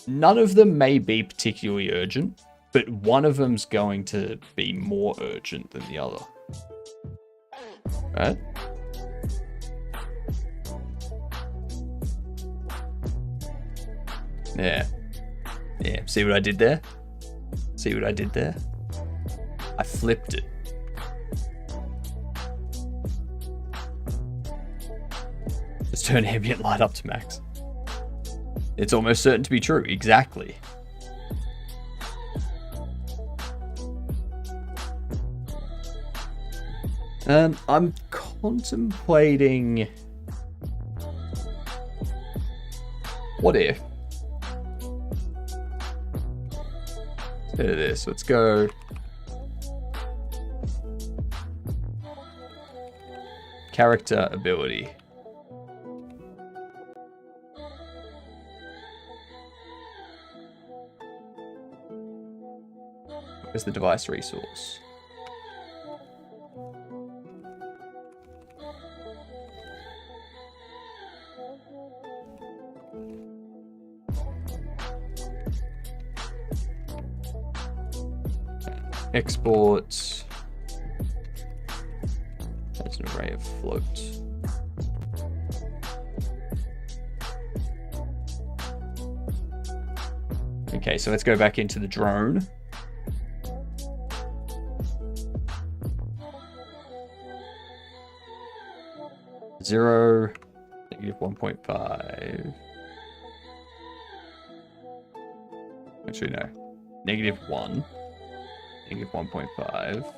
None of them may be particularly urgent, but one of them's going to be more urgent than the other. Right? Yeah. Yeah, see what I did there? See what I did there? I flipped it. Let's turn ambient light up to max. It's almost certain to be true, exactly. I'm contemplating... What if? Instead of this, let's go... Character ability. Where's the device resource? Export. That's an array of floats. Okay, so let's go back into the drone. Zero, negative 1.5. Actually, no. Negative 1. Negative 1.5.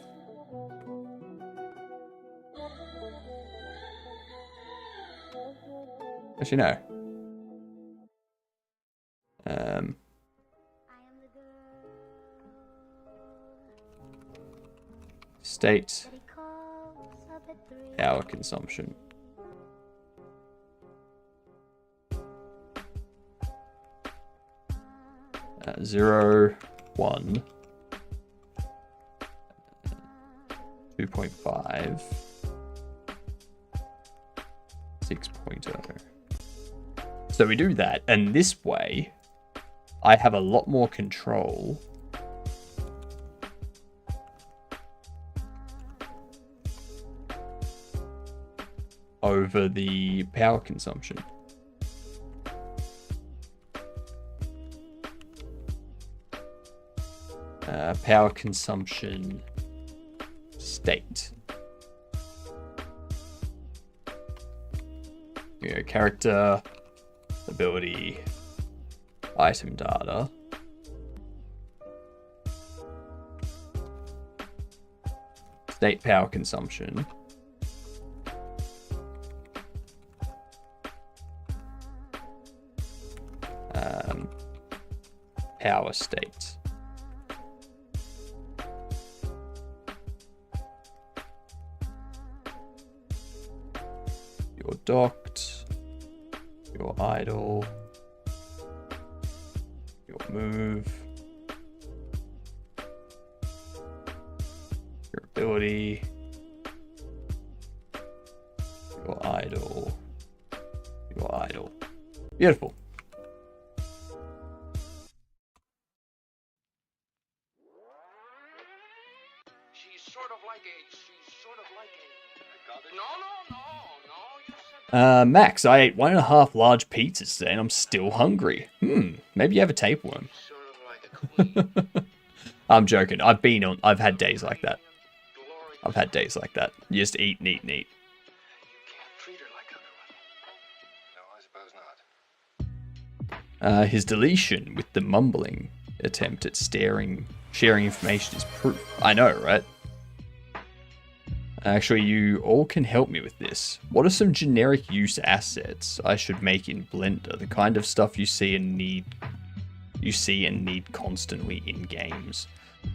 Actually, no. State power consumption. 0, 1, 2.5, 6.0. So we do that, and this way, I have a lot more control over the power consumption. Power consumption state. You know, character, ability, item data. State power consumption. Power state. You're docked. You're idle. Your move. Your ability. You're idle. You're idle. Beautiful. Max, I ate 1.5 large pizzas today and I'm still hungry. Maybe you have a tapeworm. I'm joking. I've had days like that. I've had days like that. You just eat and eat and eat. No, I suppose not. His deletion with the mumbling attempt at sharing information is proof. I know, right? Actually, you all can help me with this. What are some generic use assets I should make in Blender? The kind of stuff you see and need constantly in games.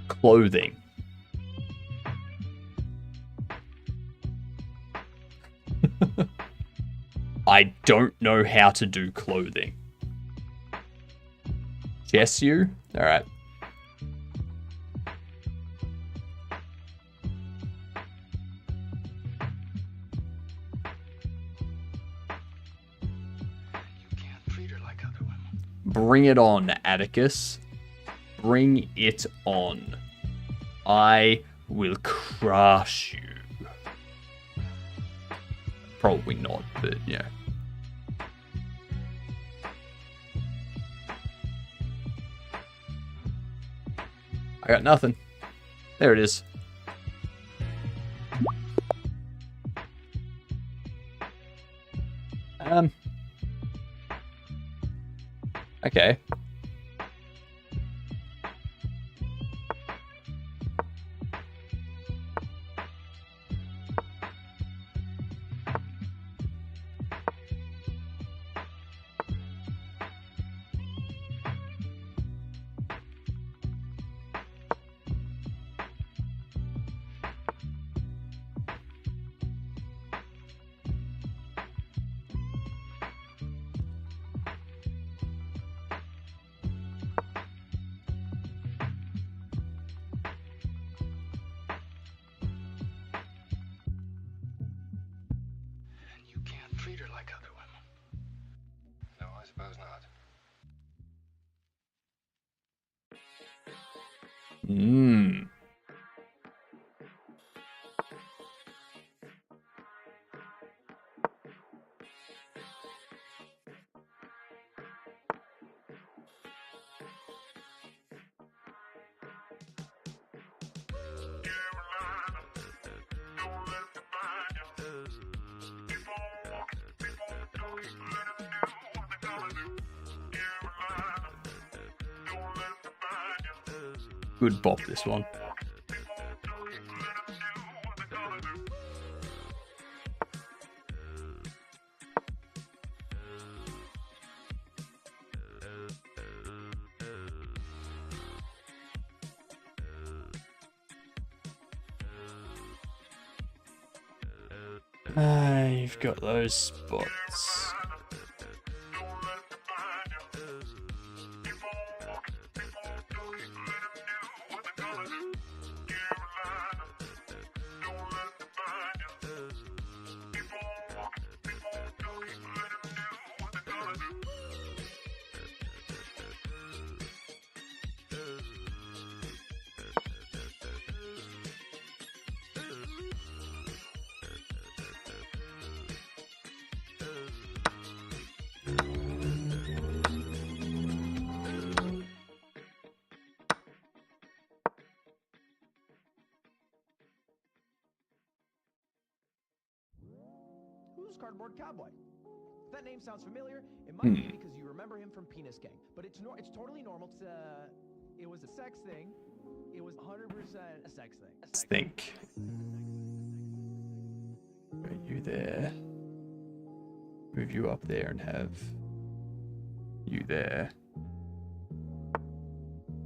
Clothing. I don't know how to do clothing. Chess you? Alright. Bring it on, Atticus. Bring it on. I will crush you. Probably not, but yeah. I got nothing. There it is. Okay. Treat her like other women. No, I suppose not. Good bop, this one. You've got those spots. Who's Cardboard Cowboy? If that name sounds familiar, it might be because you remember him from Penis Gang. But it's totally normal to... It was a sex thing. It was 100% a sex thing. Let's think. Are you there? Move you up there and have you there.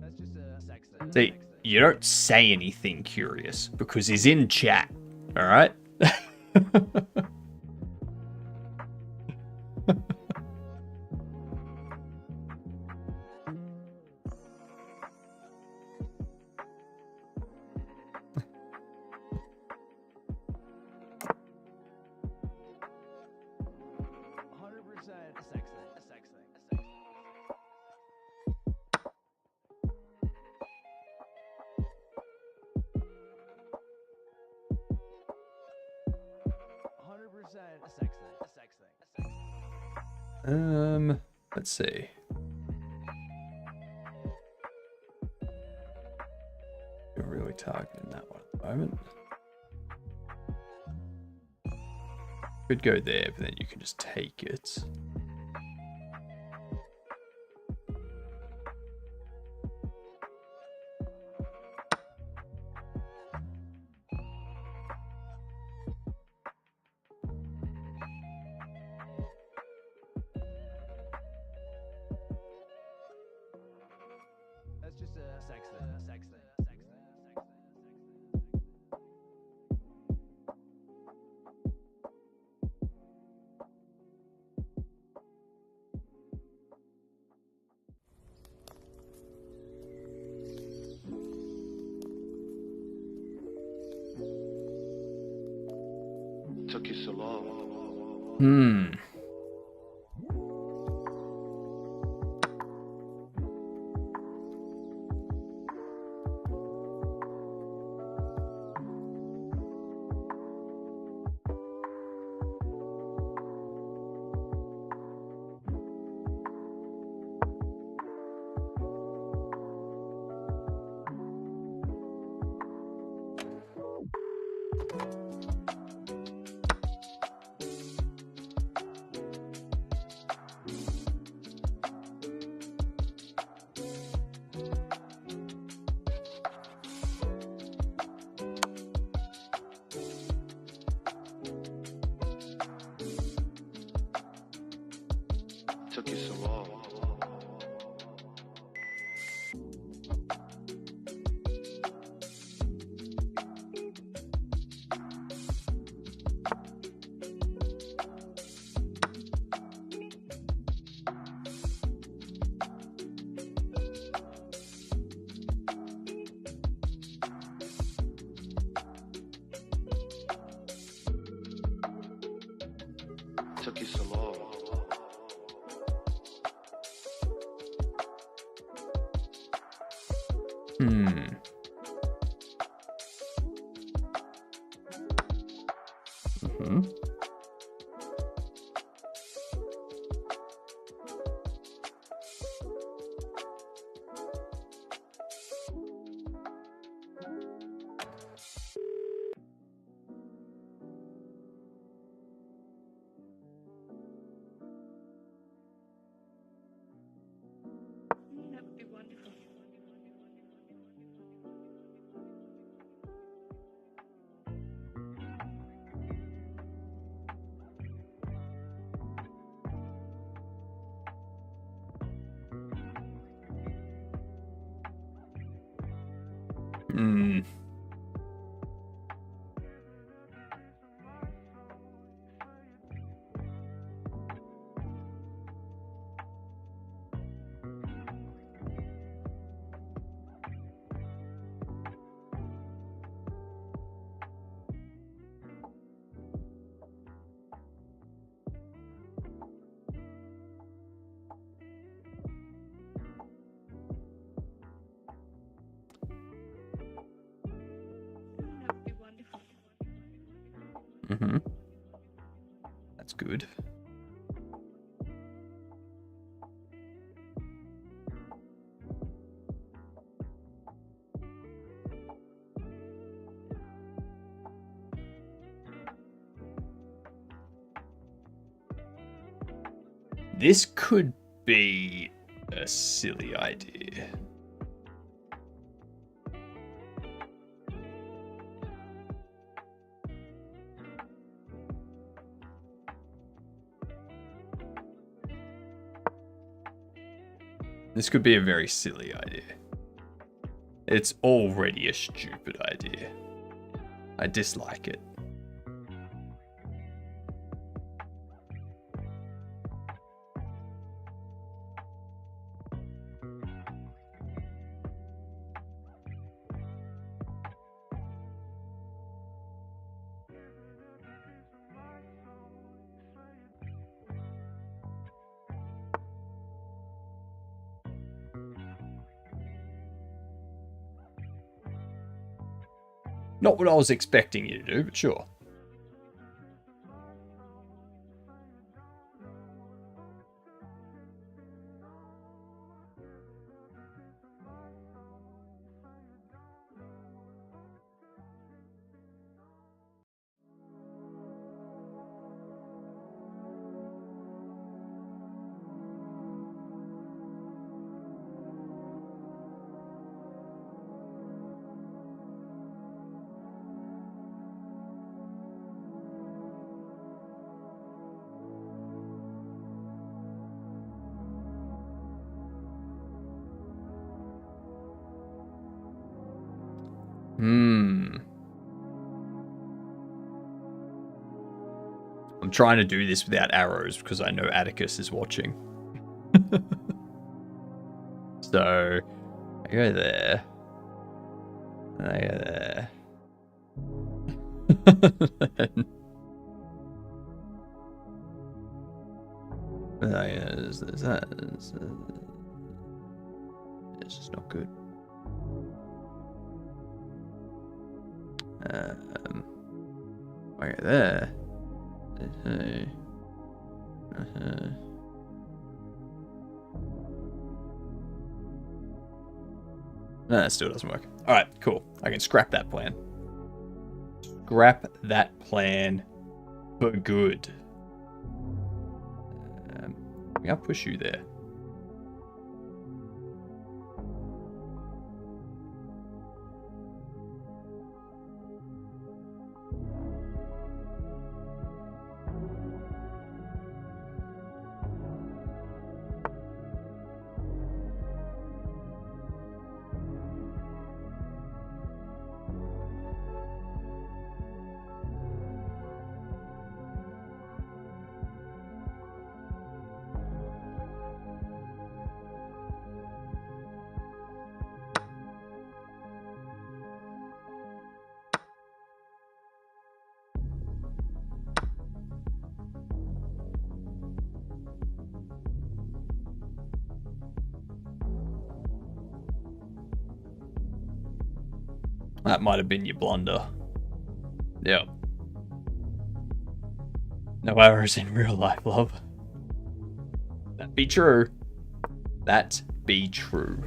That's just a sex thing. See, you don't say anything curious because he's in chat. All right. 100% a sex thing. Let's see. You're really targeting that one at the moment. Could go there, but then you can just take it. That's just a sex thing. Took you so long. Took you so long. Took you so long. That would be wonderful. That would be wonderful. That's good. This could be a silly idea. This could be a very silly idea. It's already a stupid idea. I dislike it. Not what I was expecting you to do, but sure. I'm trying to do this without arrows because I know Atticus is watching. So, I go there. And I go there. There's that. This is not good. I go there. No, that still doesn't work. Alright, cool. I can scrap that plan. Scrap that plan for good. I'll push you there. That might have been your blunder. Yep. No arrows in real life, love. That be true. That be true.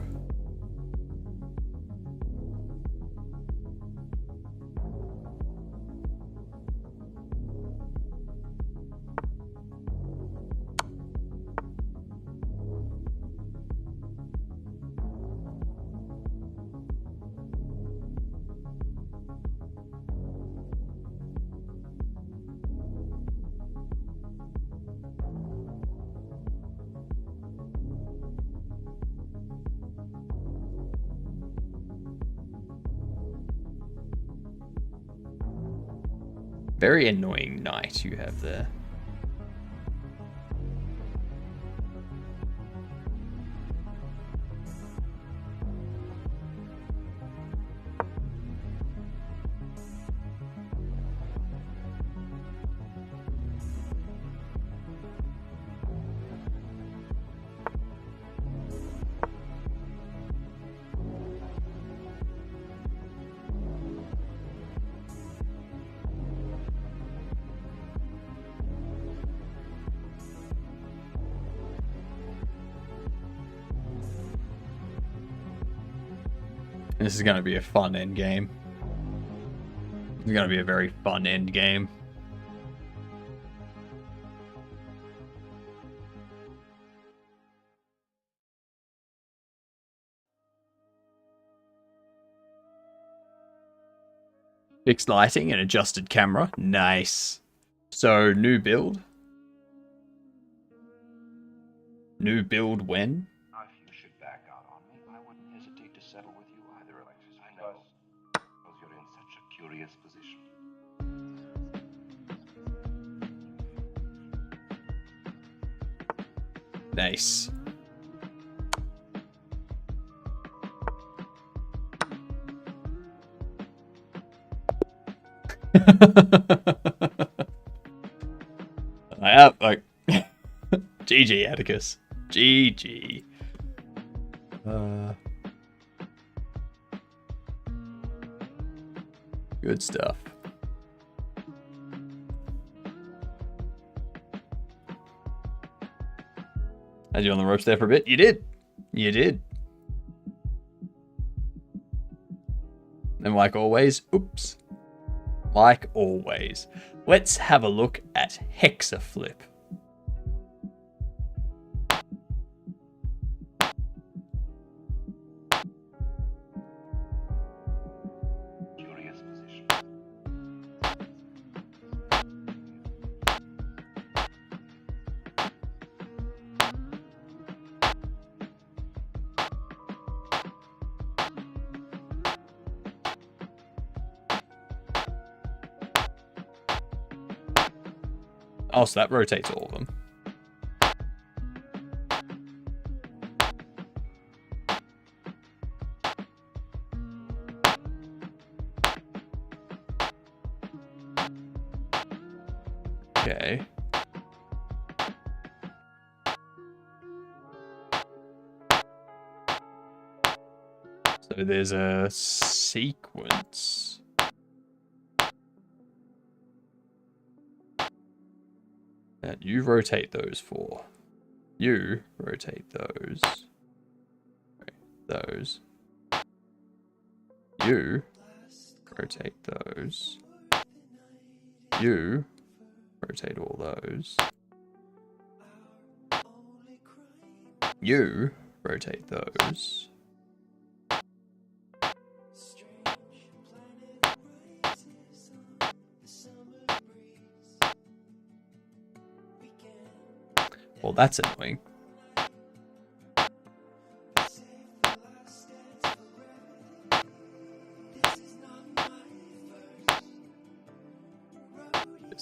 Very annoying knight you have there. This is going to be a fun end game. It's going to be a very fun end game. Fixed lighting and adjusted camera. Nice. So, new build. New build when? Nice. I have like GG Atticus. GG. Good stuff. Had you on the ropes there for a bit? You did. You did. And like always, oops. Like always, let's have a look at Hexaflip. Oh, so that rotates all of them. Okay. So there's a sequence. That you rotate those for. You rotate those. Those. You rotate those. You rotate all those. You rotate those. Well, that's annoying.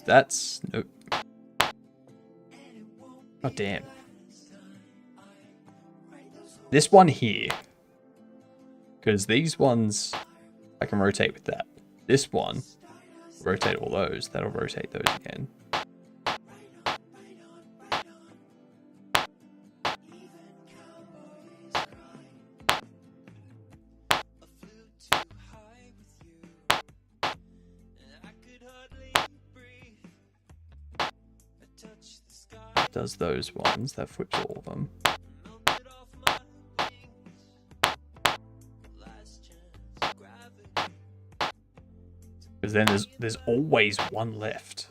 That's nope. Oh damn. This one here, because these ones I can rotate with that. This one, rotate all those. That'll rotate those again. Does those ones, that flips all of them. Because then there's always one left.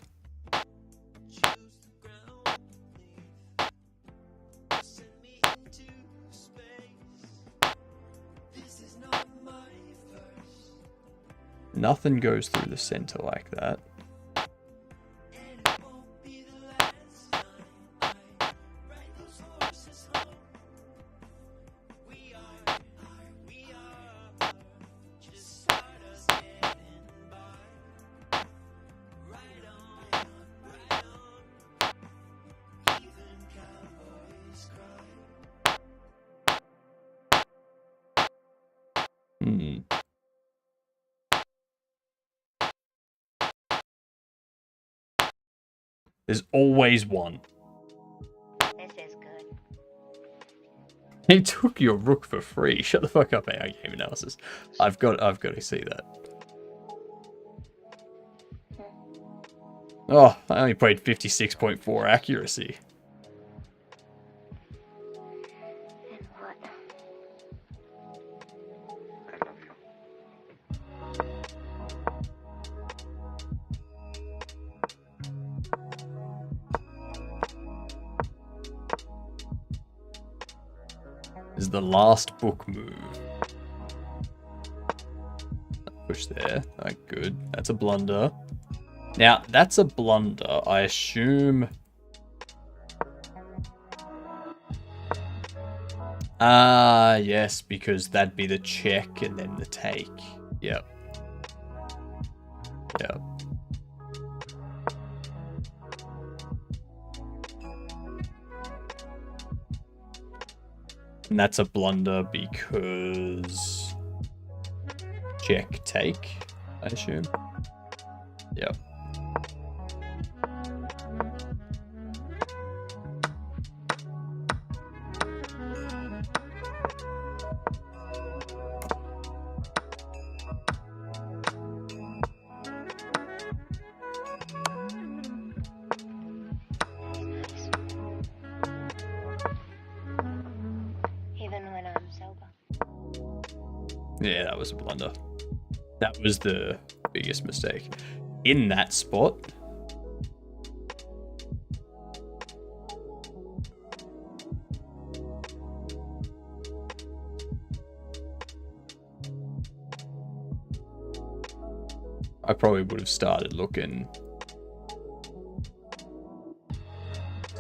Nothing goes through the center like that. There's always one. This is good. He took your rook for free. Shut the fuck up, AI game analysis. I've got to see that. Oh, I only played 56.4 accuracy. And what? I love you. Is the last book move. Push there. Alright, good. That's a blunder. Now, that's a blunder. I assume... yes, because that'd be the check and then the take. Yep. Yep. And that's a blunder because check take, I assume. Yep. Yeah, that was a blunder. That was the biggest mistake. In that spot, I probably would have started looking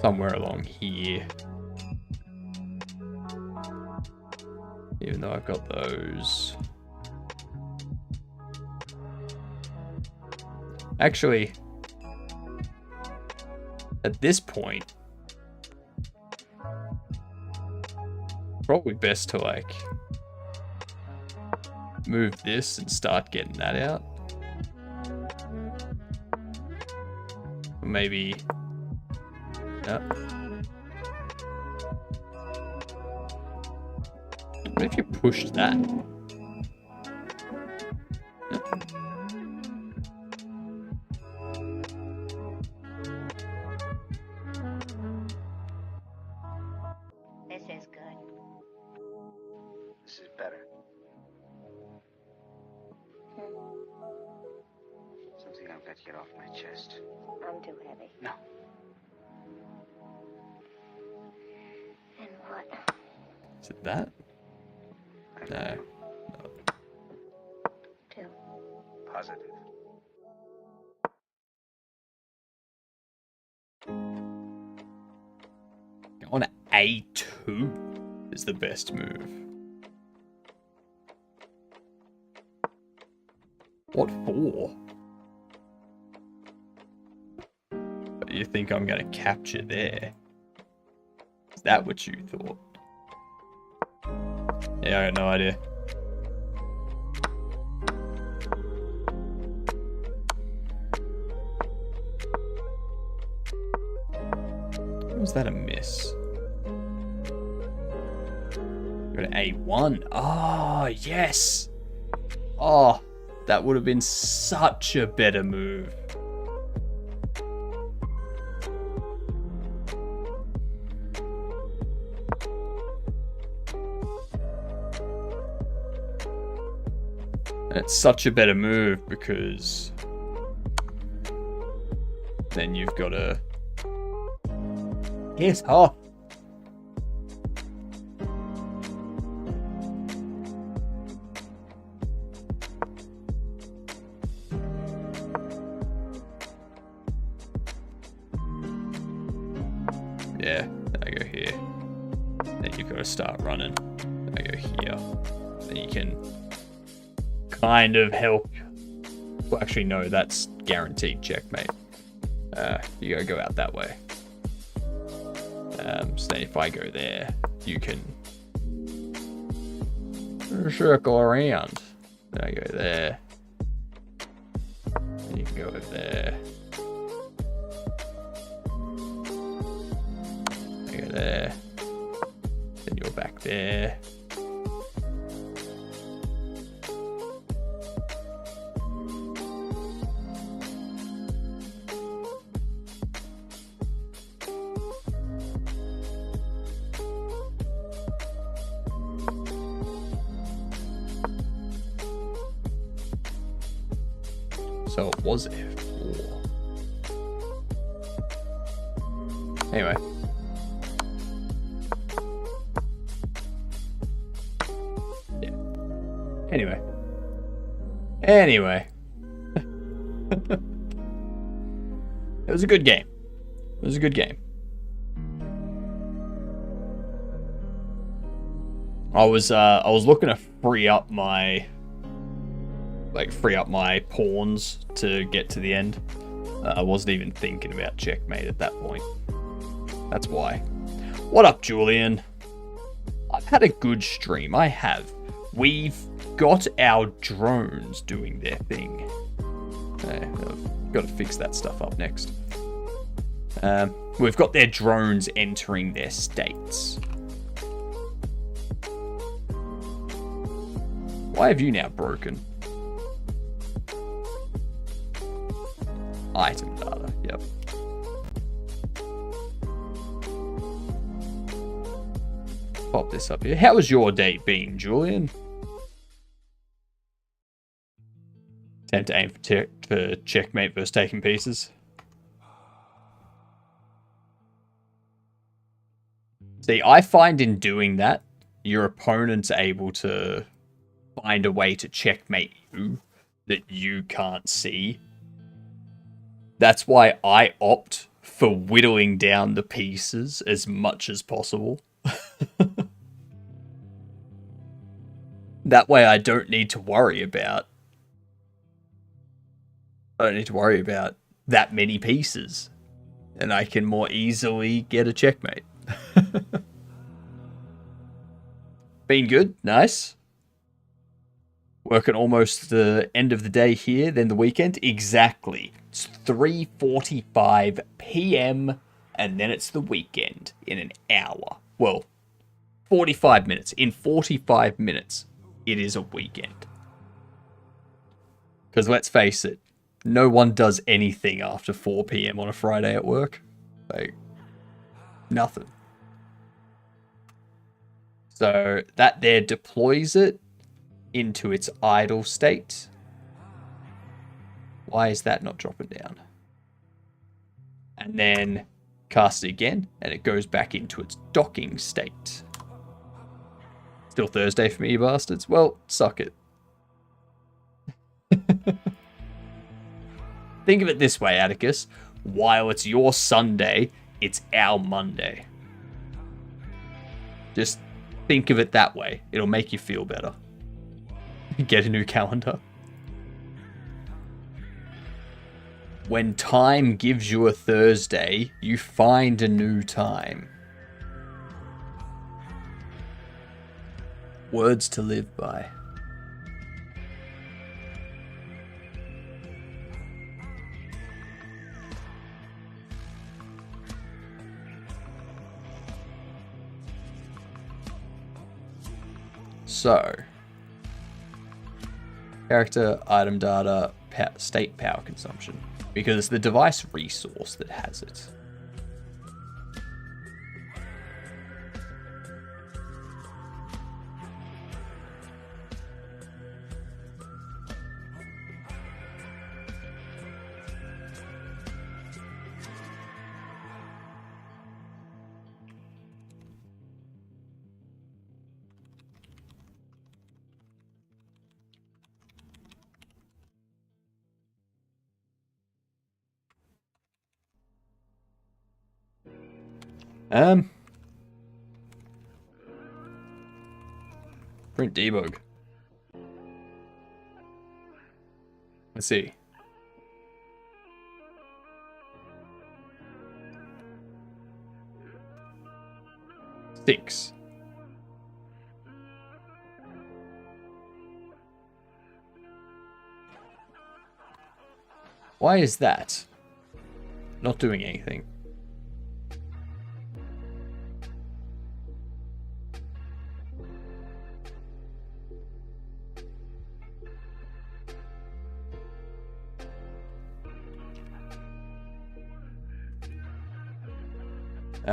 somewhere along here. Even though I've got those. Actually, at this point, probably best to like move this and start getting that out. Maybe, yeah. What if you pushed that? This is good. This is better. Something I've got to get off my chest. I'm too heavy. No. And what? Is it that? No. Two. Positive. On A2 is the best move. What for? You think I'm gonna capture there? Is that what you thought? Yeah, I got no idea. Was that a miss? Go to A1. Oh, yes. Oh, that would have been such a better move. And it's such a better move because then you've got to hit off. Yeah, I go here. Then you've got to start running. I go here. Then you can kind of help. Well, actually, no, that's guaranteed checkmate. You gotta go out that way. So then if I go there, you can circle around. Then I go there. And you can go over there. I go there. Then you're back there. So it was F4. Anyway. Yeah. Anyway. It was a good game. I was looking to free up my pawns to get to the end. I wasn't even thinking about checkmate at that point. That's why. What up, Julian? I've had a good stream. I have. We've got our drones doing their thing. I've got to fix that stuff up next. We've got their drones entering their states. Why have you now broken? Item data, yep. Pop this up here. How has your date been, Julian? Attempt to aim for checkmate versus taking pieces. See, I find in doing that, your opponent's able to find a way to checkmate you that you can't see. That's why I opt for whittling down the pieces as much as possible. That way I don't need to worry about that many pieces. and I can more easily get a checkmate. Been good, nice. Working almost the end of the day here, then the weekend. Exactly. It's 3:45 p.m. and then it's the weekend in an hour. Well, 45 minutes. In 45 minutes, it is a weekend. Because let's face it, no one does anything after 4 p.m. on a Friday at work. Like, nothing. So that there deploys it into its idle state. Why is that not dropping down? And then cast it again, and it goes back into its docking state. Still Thursday for me, you bastards? Well, suck it. Think of it this way, Atticus. While it's your Sunday, it's our Monday. Just think of it that way. It'll make you feel better. Get a new calendar. When time gives you a Thursday, you find a new time. Words to live by. So, character, item data, state power consumption. Because it's the device resource that has it. Print debug. Let's see. Six. Why is that? Not doing anything.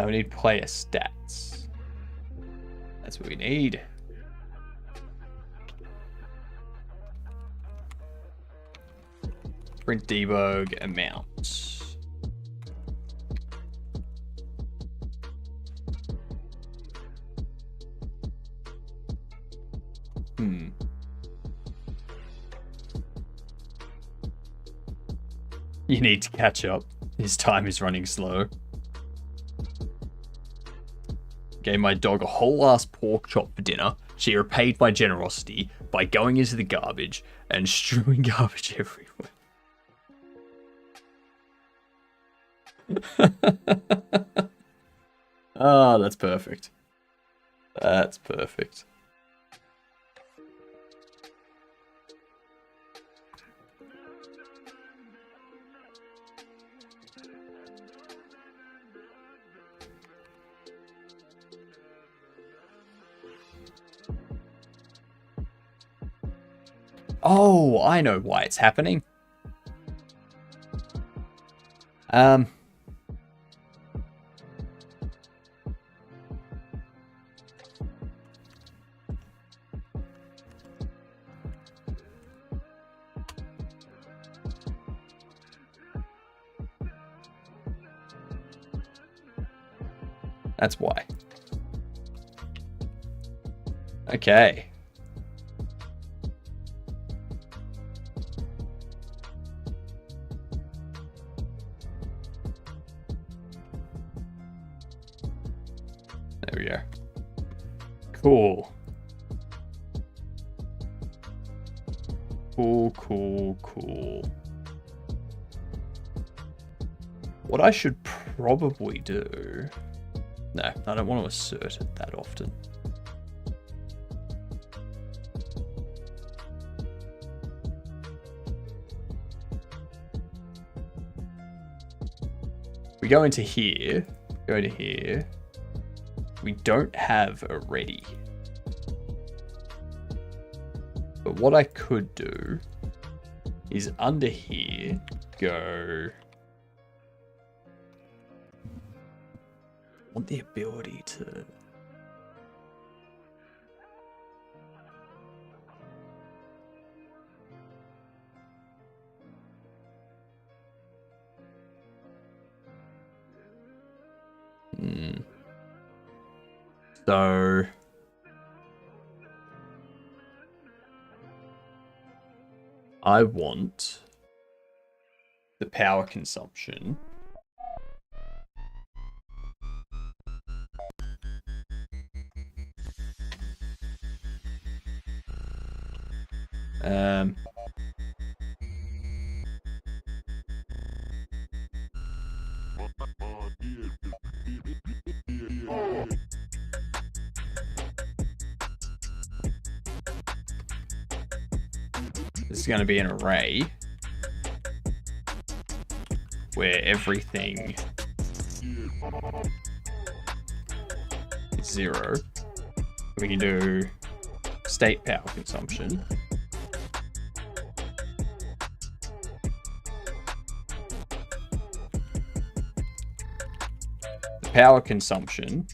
We need player stats. That's what we need. Print debug amount. You need to catch up. His time is running slow. Gave my dog a whole ass pork chop for dinner. She repaid my generosity by going into the garbage and strewing garbage everywhere. Ah, that's perfect. That's perfect. Oh, I know why it's happening. That's why. Okay. There we go. Cool. Cool. What I should probably do. No, I don't want to assert it that often. We go into here, go to here. We don't have a ready. But what I could do is under here, go... I want the ability to... So... I want the power consumption this is going to be an array where everything is 0. We can do state power consumption. The power consumption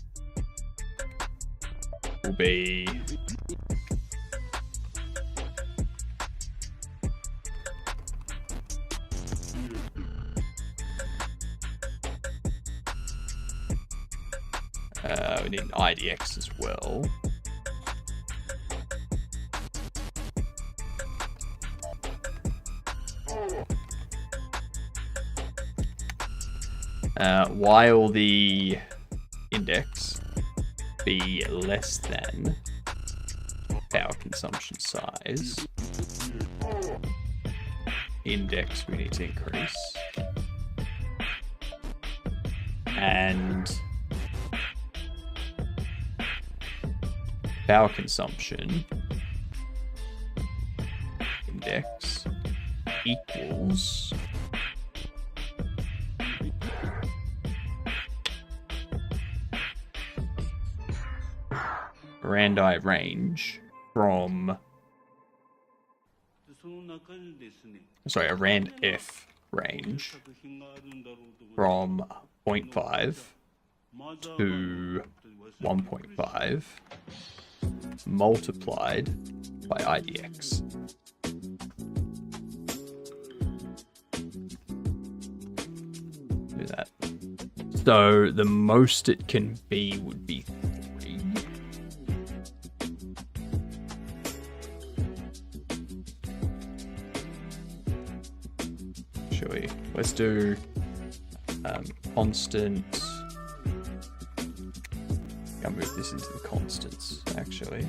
will be we need an IDX as well. While the index be less than power consumption size, index we need to increase, and power consumption index equals Randi range from, sorry, a rand f range from 0.5 to 1.5 multiplied by IDX. Do that. So the most it can be would be 3. Let's do constant. I'll move this into the constants, actually.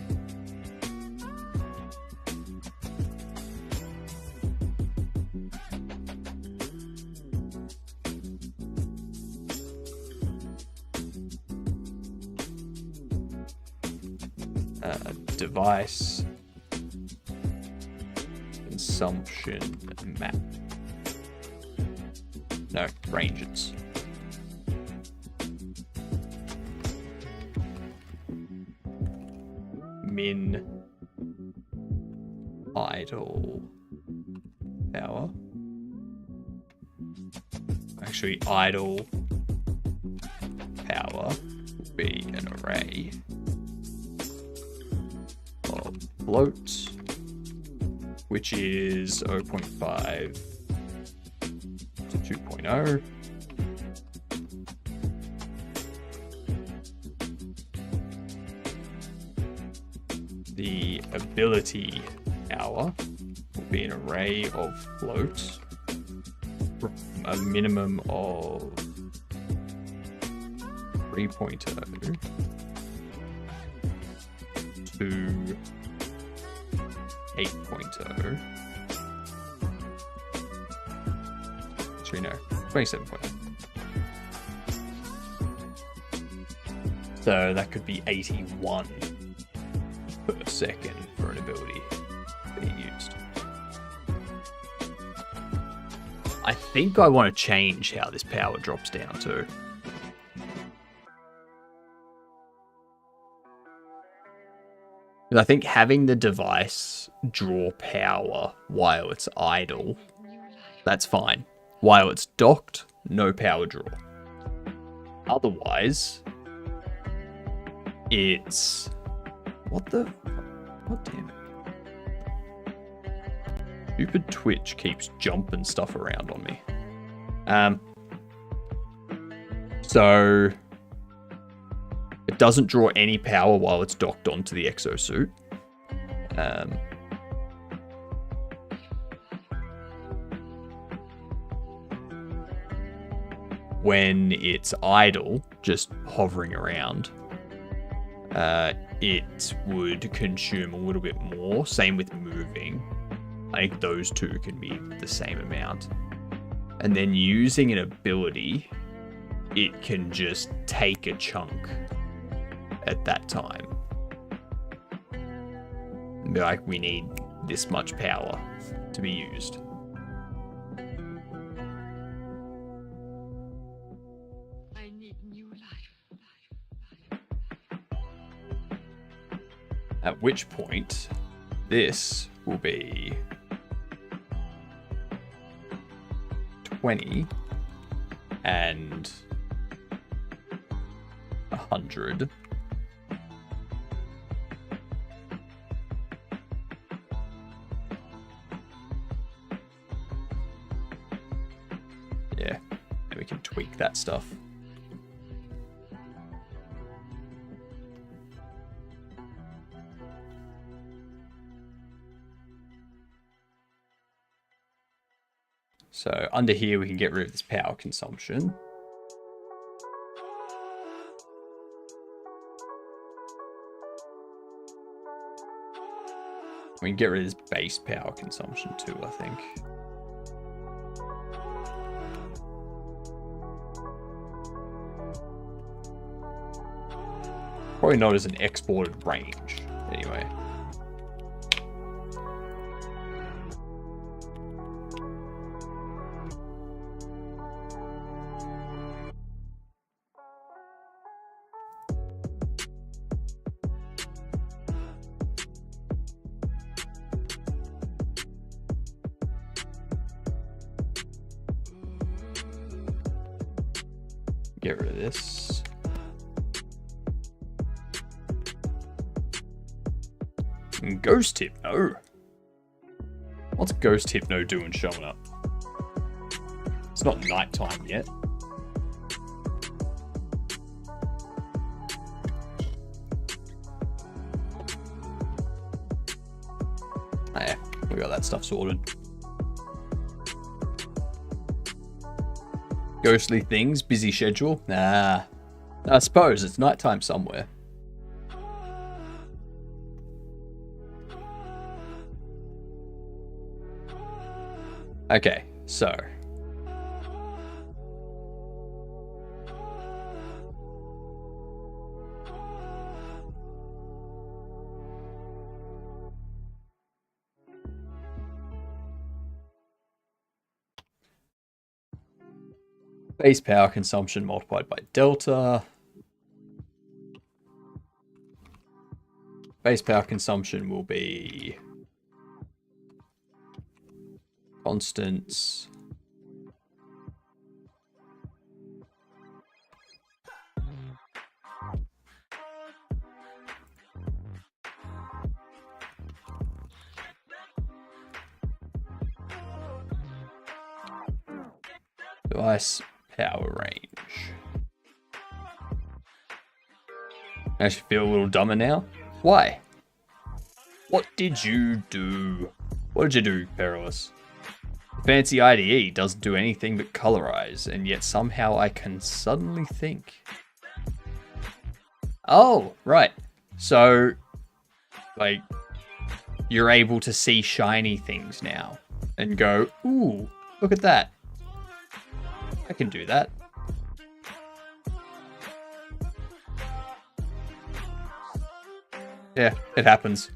Device consumption map. No, ranges. Min idle power. Actually, idle power will be an array of float, which is 0.5 to 2.0. The ability hour will be an array of float from a minimum of 3.0 to 8.0. Actually, no, 27.0. So that could be 81 per second for an ability being used. I think I want to change how this power drops down too. I think having the device draw power while it's idle, that's fine. While it's docked, no power draw. Otherwise, it's... What the... God damn it. Stupid Twitch keeps jumping stuff around on me. So... It doesn't draw any power while it's docked onto the exosuit. When it's idle, just hovering around, it would consume a little bit more. Same with moving. I think those two can be the same amount. And then using an ability, it can just take a chunk at that time. Be like, we need this much power to be used. I need new life. At which point, this will be 20 and 100. Yeah, and we can tweak that stuff. So under here, we can get rid of this power consumption. We can get rid of this base power consumption too, I think. Probably not as an exported range, anyway. Get rid of this. And Ghost Hypno? What's Ghost Hypno doing showing up? It's not nighttime yet. Oh yeah, we got that stuff sorted. Ghostly things, busy schedule. Nah, I suppose it's nighttime somewhere. Okay, so. Base power consumption multiplied by delta. Base power consumption will be constants. Device power range. I actually feel a little dumber now. Why? What did you do? What did you do, Perilous? Fancy IDE doesn't do anything but colorize, and yet somehow I can suddenly think. Oh, right. So, like, you're able to see shiny things now and go, ooh, look at that. I can do that. Yeah, it happens.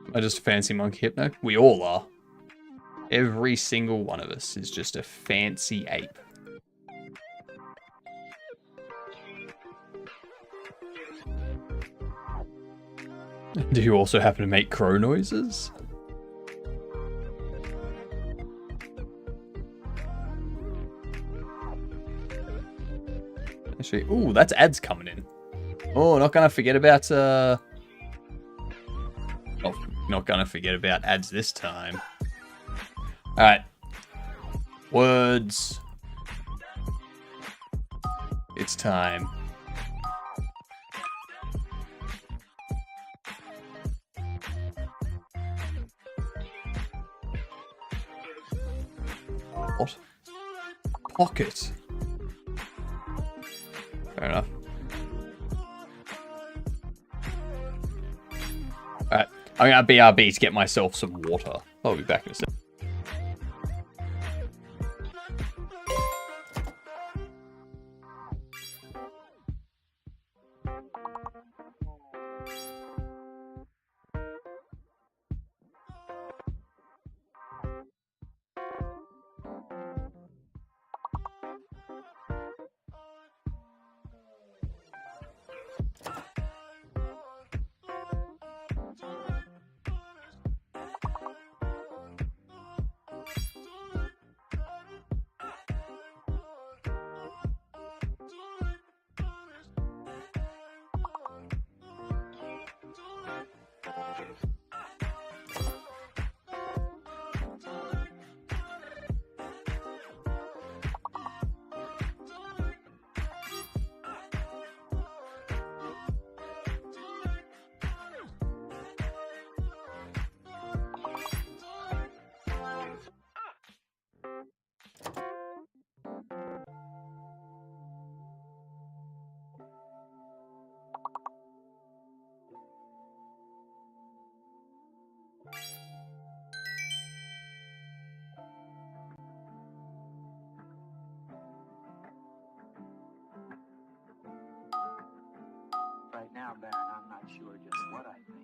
Am I just a fancy monkey hypno? We all are. Every single one of us is just a fancy ape. Do you also happen to make crow noises? Actually, ooh, that's ads coming in. Oh, not gonna forget about not gonna forget about ads this time. Alright. Words. It's time. What? Pocket. Fair enough. Alright, I'm gonna BRB to get myself some water. I'll be back in a second. Right now, Baron, I'm not sure just what I think.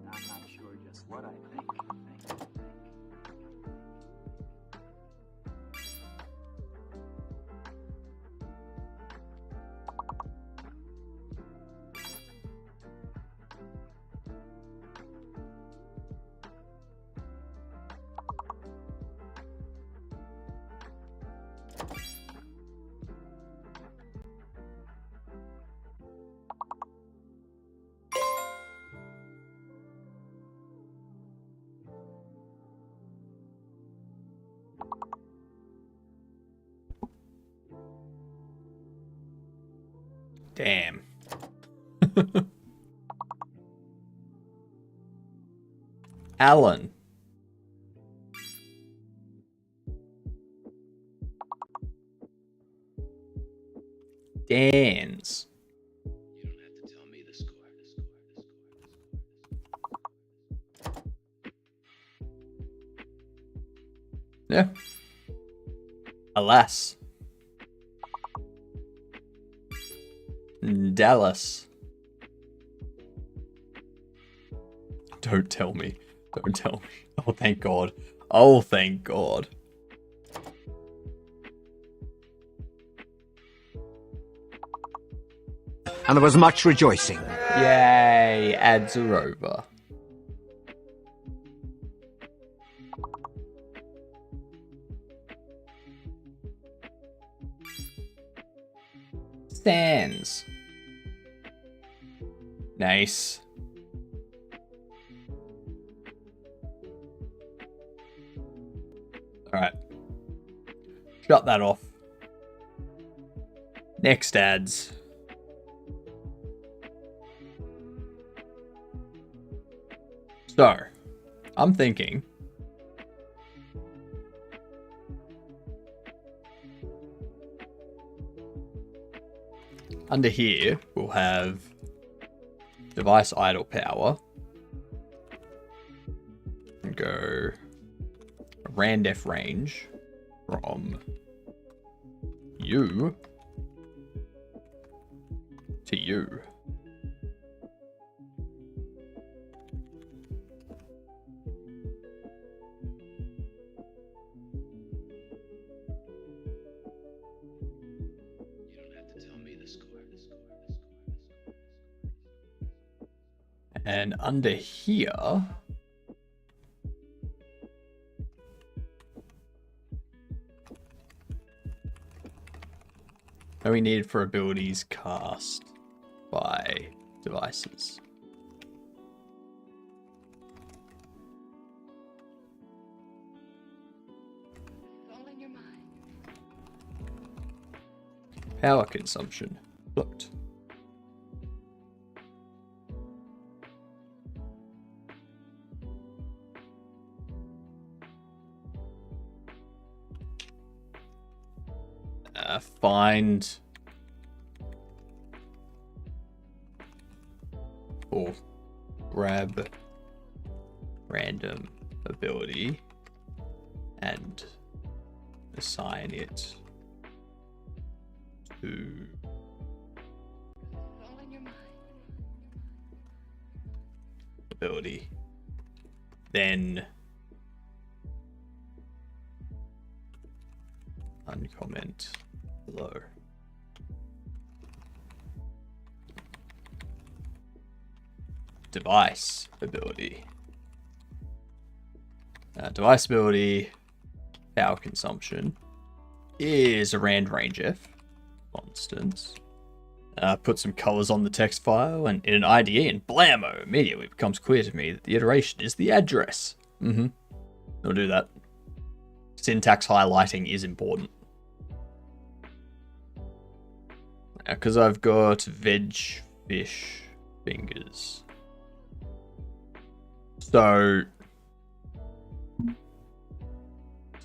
I'm not sure just what I think. Damn. Alan. Dan's. You don't have to tell me the score. Yeah. Alas. Dallas. Don't tell me. Don't tell me. Oh, thank God. Oh, thank God. And there was much rejoicing. Yay, ads are over. Stands. Nice. Alright. Shut that off. Next ads. So, I'm thinking under here we'll have device idle power and go randef range from you to you. And under here, what we need for abilities cast by devices. Power consumption. Looked. Find or grab random ability and assign it to ability. Then uncomment below. Device ability. Device ability power consumption is a rand range F constants. Put some colors on the text file and in an IDE and blammo, immediately becomes clear to me that the iteration is the address. I'll do that. Syntax highlighting is important. Because I've got veg fish fingers. So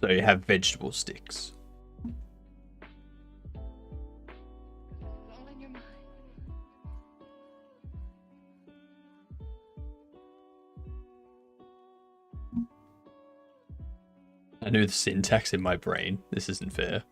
you have vegetable sticks. I knew the syntax in my brain. This isn't fair.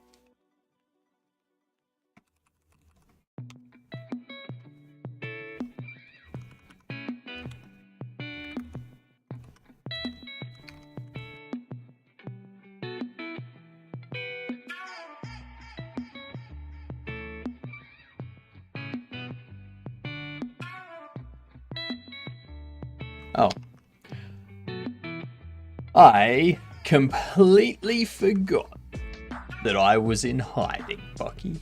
Oh. I completely forgot that I was in hiding, Bucky.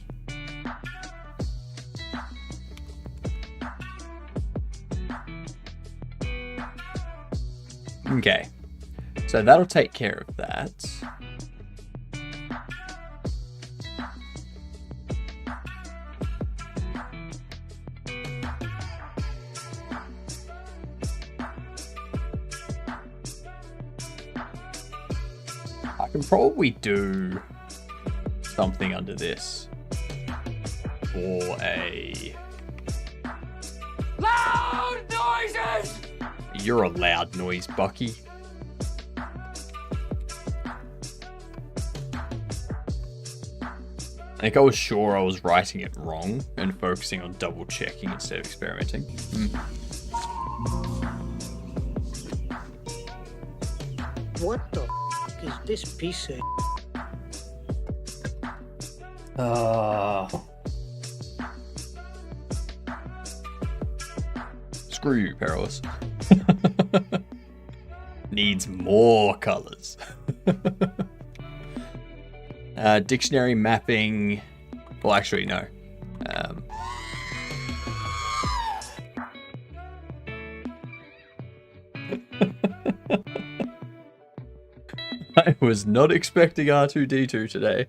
Okay. So that'll take care of that. I can probably do something under this for a Loud noises! You're a loud noise, Bucky. I think I was sure I was writing it wrong and focusing on double checking instead of experimenting. What the is this piece of... Screw you, Perilous. Needs more colors. Dictionary mapping. Well, actually, no. I was not expecting R2-D2 today.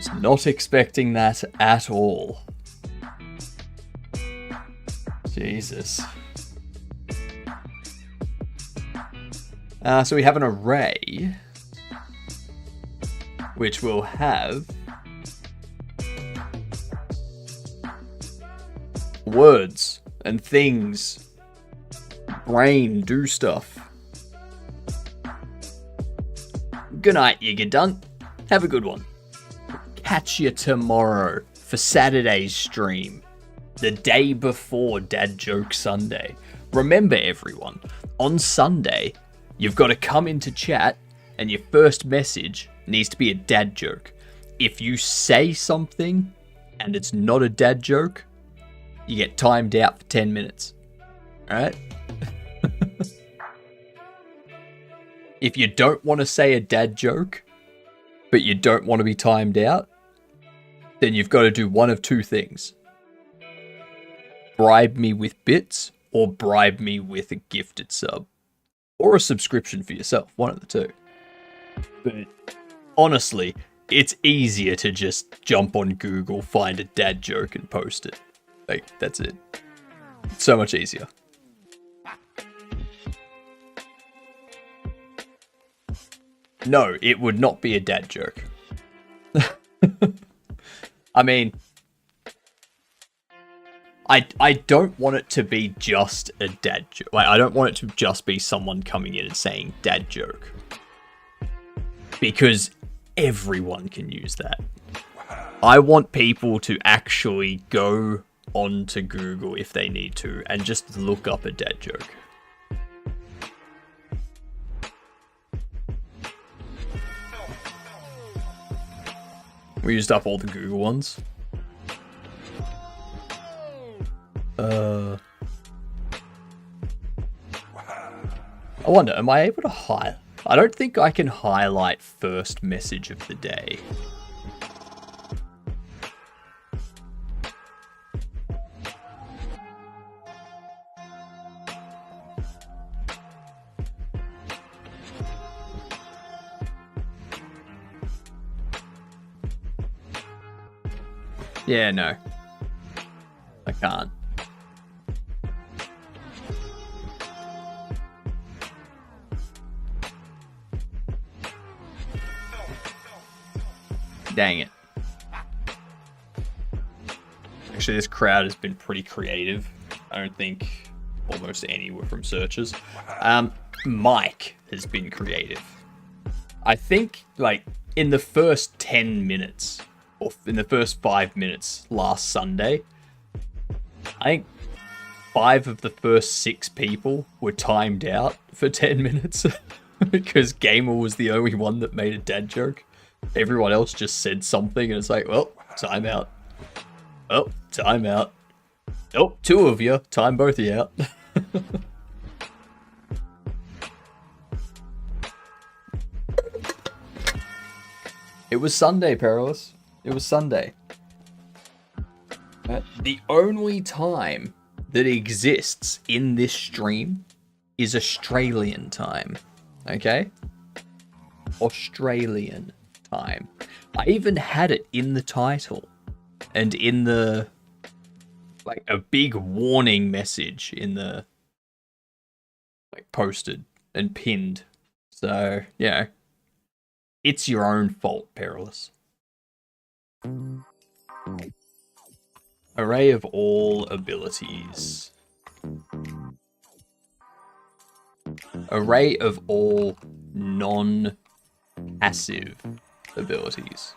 Was not expecting that at all. Jesus. So we have an array, which will have words and things. Brain, do stuff. Good night, you get done. Have a good one. Catch you tomorrow for Saturday's stream, the day before Dad Joke Sunday. Remember, everyone, on Sunday, you've got to come into chat and your first message needs to be a dad joke. If you say something and it's not a dad joke, you get timed out for 10 minutes. Alright? If you don't want to say a dad joke, but you don't want to be timed out, then you've got to do one of two things. Bribe me with bits, or bribe me with a gifted sub. Or a subscription for yourself, one of the two. But honestly, it's easier to just jump on Google, find a dad joke, and post it. Like, that's it. It's so much easier. No, it would not be a dad joke. I mean, I don't want it to be just a dad joke. Like, I don't want it to just be someone coming in and saying dad joke. Because everyone can use that. I want people to actually go onto Google if they need to and just look up a dad joke. We used up all the Google ones. I wonder, am I able to highlight? I don't think I can highlight first message of the day. Yeah, no. I can't. Dang it. Actually, this crowd has been pretty creative. I don't think almost any were from searches. Mike has been creative. I think, like, in the first 10 minutes, or in the first 5 minutes last Sunday, I think 5 of the first 6 people were timed out for 10 minutes because Gamer was the only one that made a dad joke. Everyone else just said something and it's like, well, time out. Oh, time out. Oh, 2 of you. Time both of you out. It was Sunday, Perilous. It was Sunday. The only time that exists in this stream is Australian time. Okay? Australian time. I even had it in the title and in the, like, a big warning message in the, like, posted and pinned. So, yeah. It's your own fault, Perilous. Array of all abilities. Array of all non-passive abilities.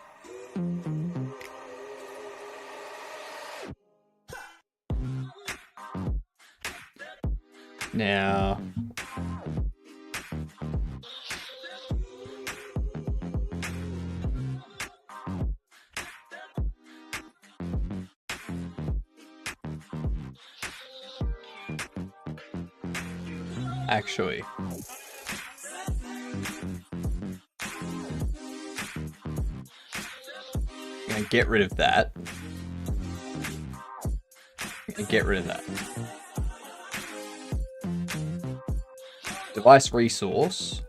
Now, actually, I'm gonna get rid of that. Get rid of that. Device resource.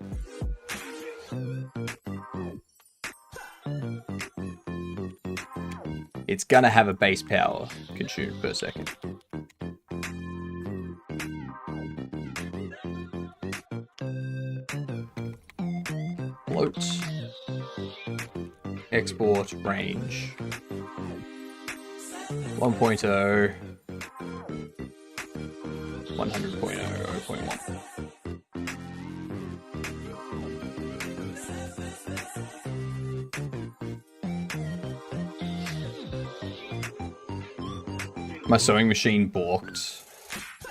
it's gonna have a base power consumed per second. Float. Export range. 1.0. 100.0, 0.1. My sewing machine blocked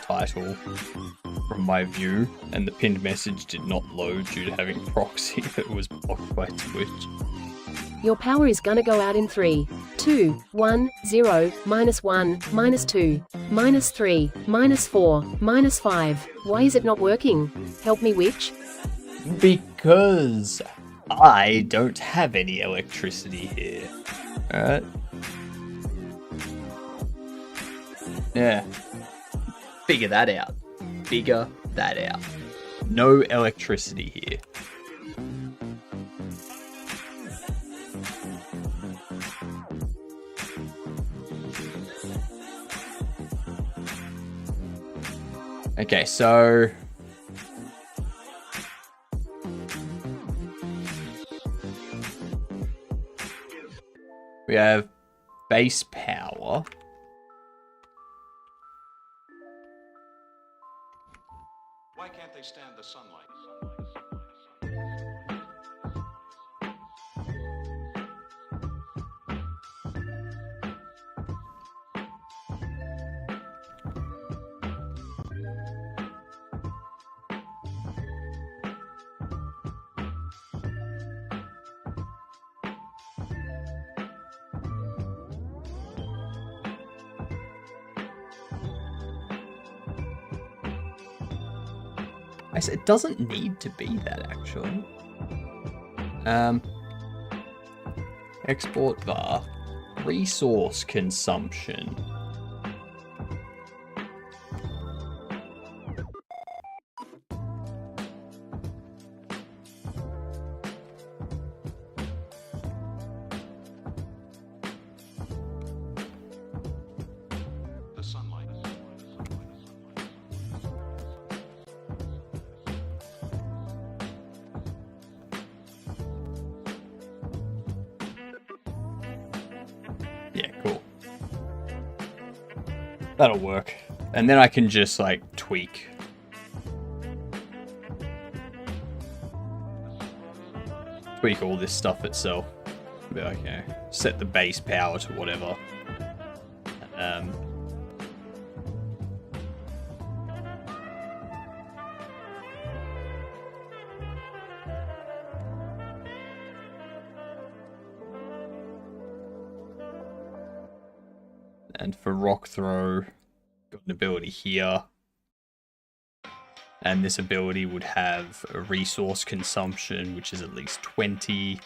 title from my view, and the pinned message did not load due to having proxy that was blocked by Twitch. Your power is gonna go out in 3, 2, 1, 0, -1, -2, -3, -4, -5. Why is it not working? Help me, witch. Because I don't have any electricity here. Alright? Yeah. Figure that out. Figure that out. No electricity here. Okay, so we have base power. Why can't they stand the sunlight? I said it doesn't need to be that actually. Export var, resource consumption. The sunlight. Yeah, cool. That'll work. And then I can just like tweak. Tweak all this stuff itself. Be like, okay, set the base power to whatever. And for rock throw, got an ability here. And this ability would have a resource consumption, which is at least 20.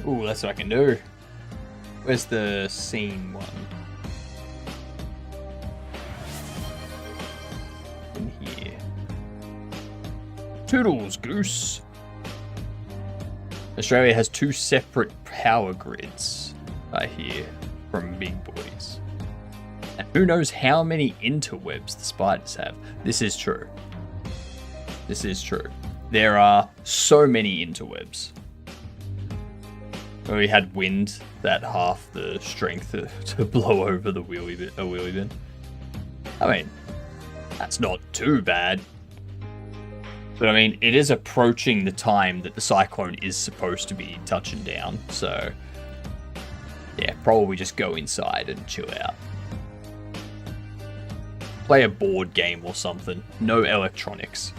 Ooh, that's what I can do. Where's the scene one? In here. Toodles, goose. Australia has 2 separate power grids, I hear, from big boys. And who knows how many interwebs the spiders have. This is true. This is true. There are so many interwebs. We had wind that half the strength to blow over the wheelie bin. I mean, that's not too bad. But I mean, it is approaching the time that the cyclone is supposed to be touching down. So, yeah, probably just go inside and chill out. Play a board game or something. No electronics.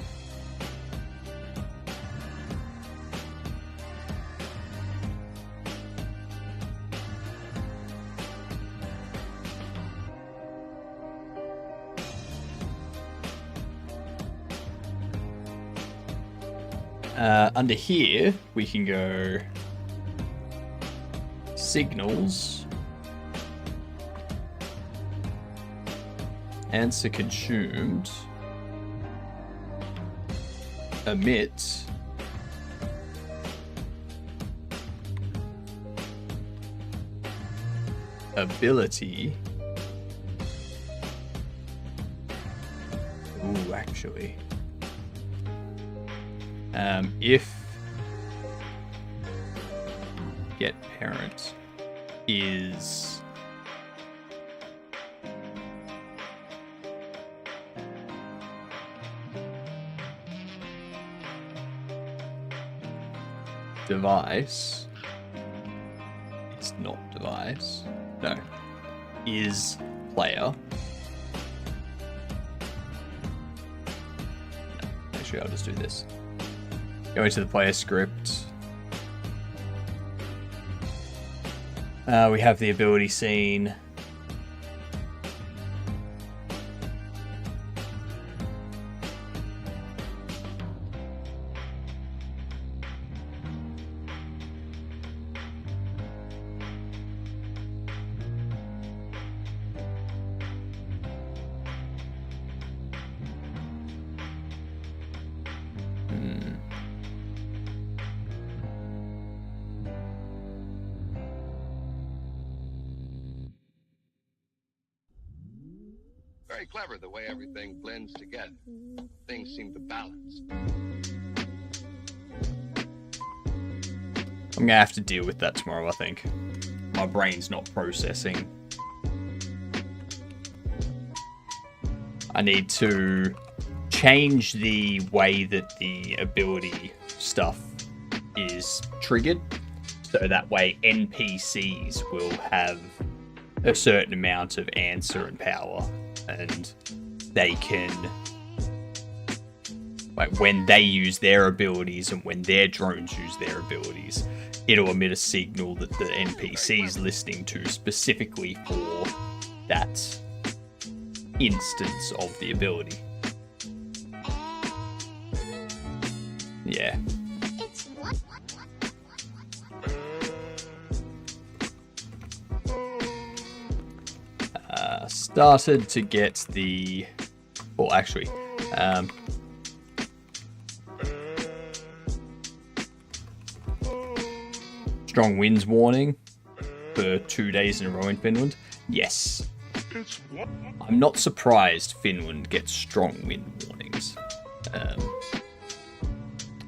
Under here, we can go signals, answer consumed, emit, ability. Ooh, actually. If get parent is device, it's not device, no, is player. Actually, I'll just do this. Go into the player script. We have the ability scene. Very clever the way everything blends together. Things seem to balance. I'm gonna have to deal with that tomorrow, I think. My brain's not processing. I need to change the way that the ability stuff is triggered, so that way NPCs will have a certain amount of answer and power, and they can, like, when they use their abilities and when their drones use their abilities, it'll emit a signal that the NPC is listening to specifically for that instance of the ability. Yeah. Started to get the... Well, actually, strong winds warning for 2 days in a row in Finland. Yes. I'm not surprised Finland gets strong wind warnings.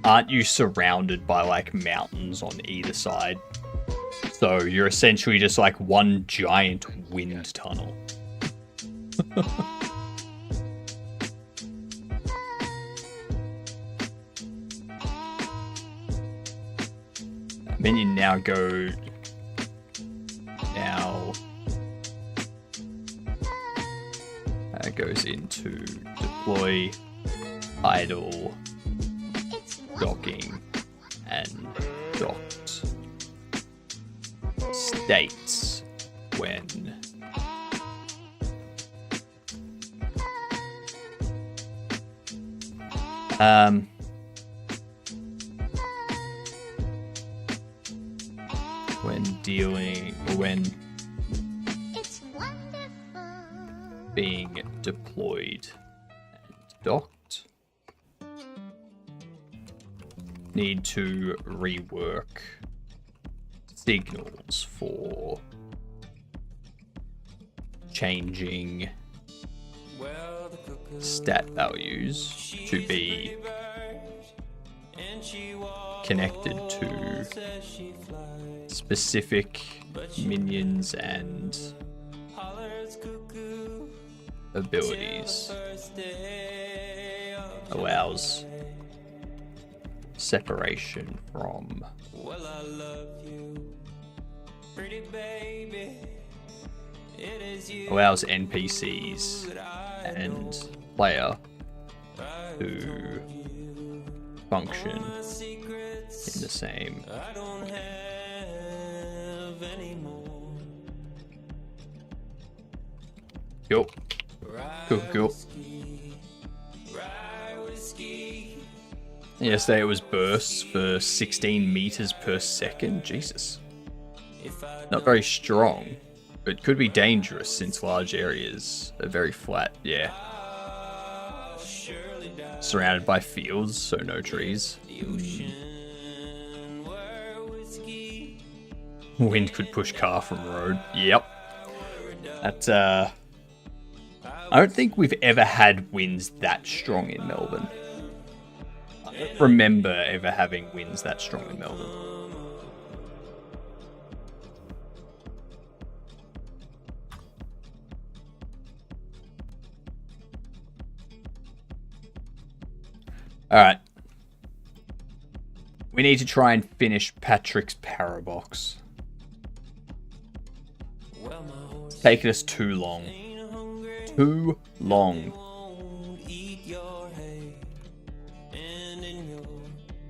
Aren't you surrounded by, like, mountains on either side? So you're essentially just like one giant wind tunnel. Menu now go... Now... goes into deploy, idle, docking, and docked. States when dealing, when being deployed and docked, need to rework signals for changing stat values to be connected to specific minions and abilities. Allows separation from allows NPCs and player to function in the same way. Cool. Cool, cool. Yesterday it was bursts for 16 meters per second. Jesus. Not very strong, but could be dangerous since large areas are very flat. Yeah. Surrounded by fields, so no trees. Wind could push car from road. Yep. That, I don't think we've ever had winds that strong in Melbourne. I don't remember ever having winds that strong in Melbourne. Alright. We need to try and finish Patrick's Parabox. It's taken us too long. Too long.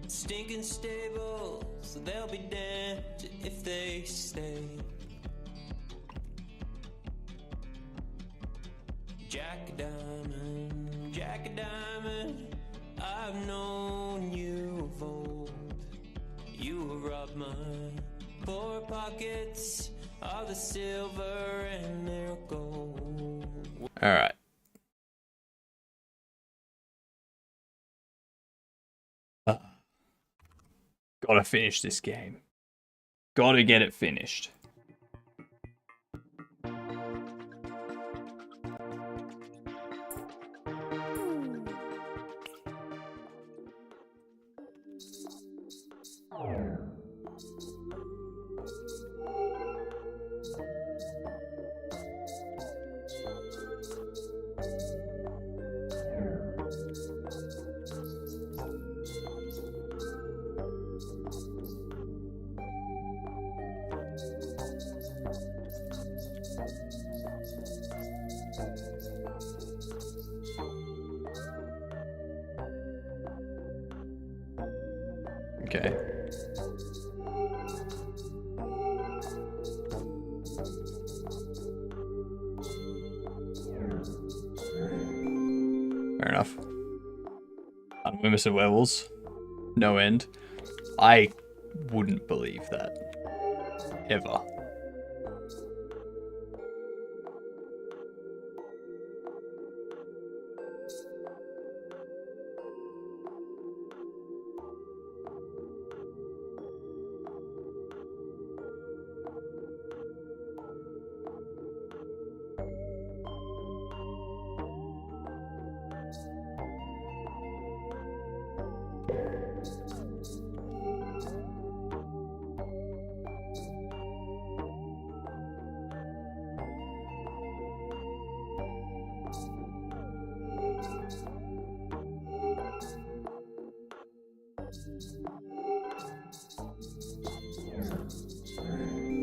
Stinking stable, so they'll be damned if they stay. Jack a diamond, I've known you of old. You robbed my poor pockets of the silver and their gold. Alright. Gotta finish this game. Gotta get it finished. Okay. Fair enough. Unlimited levels. No end. I wouldn't believe that. Ever.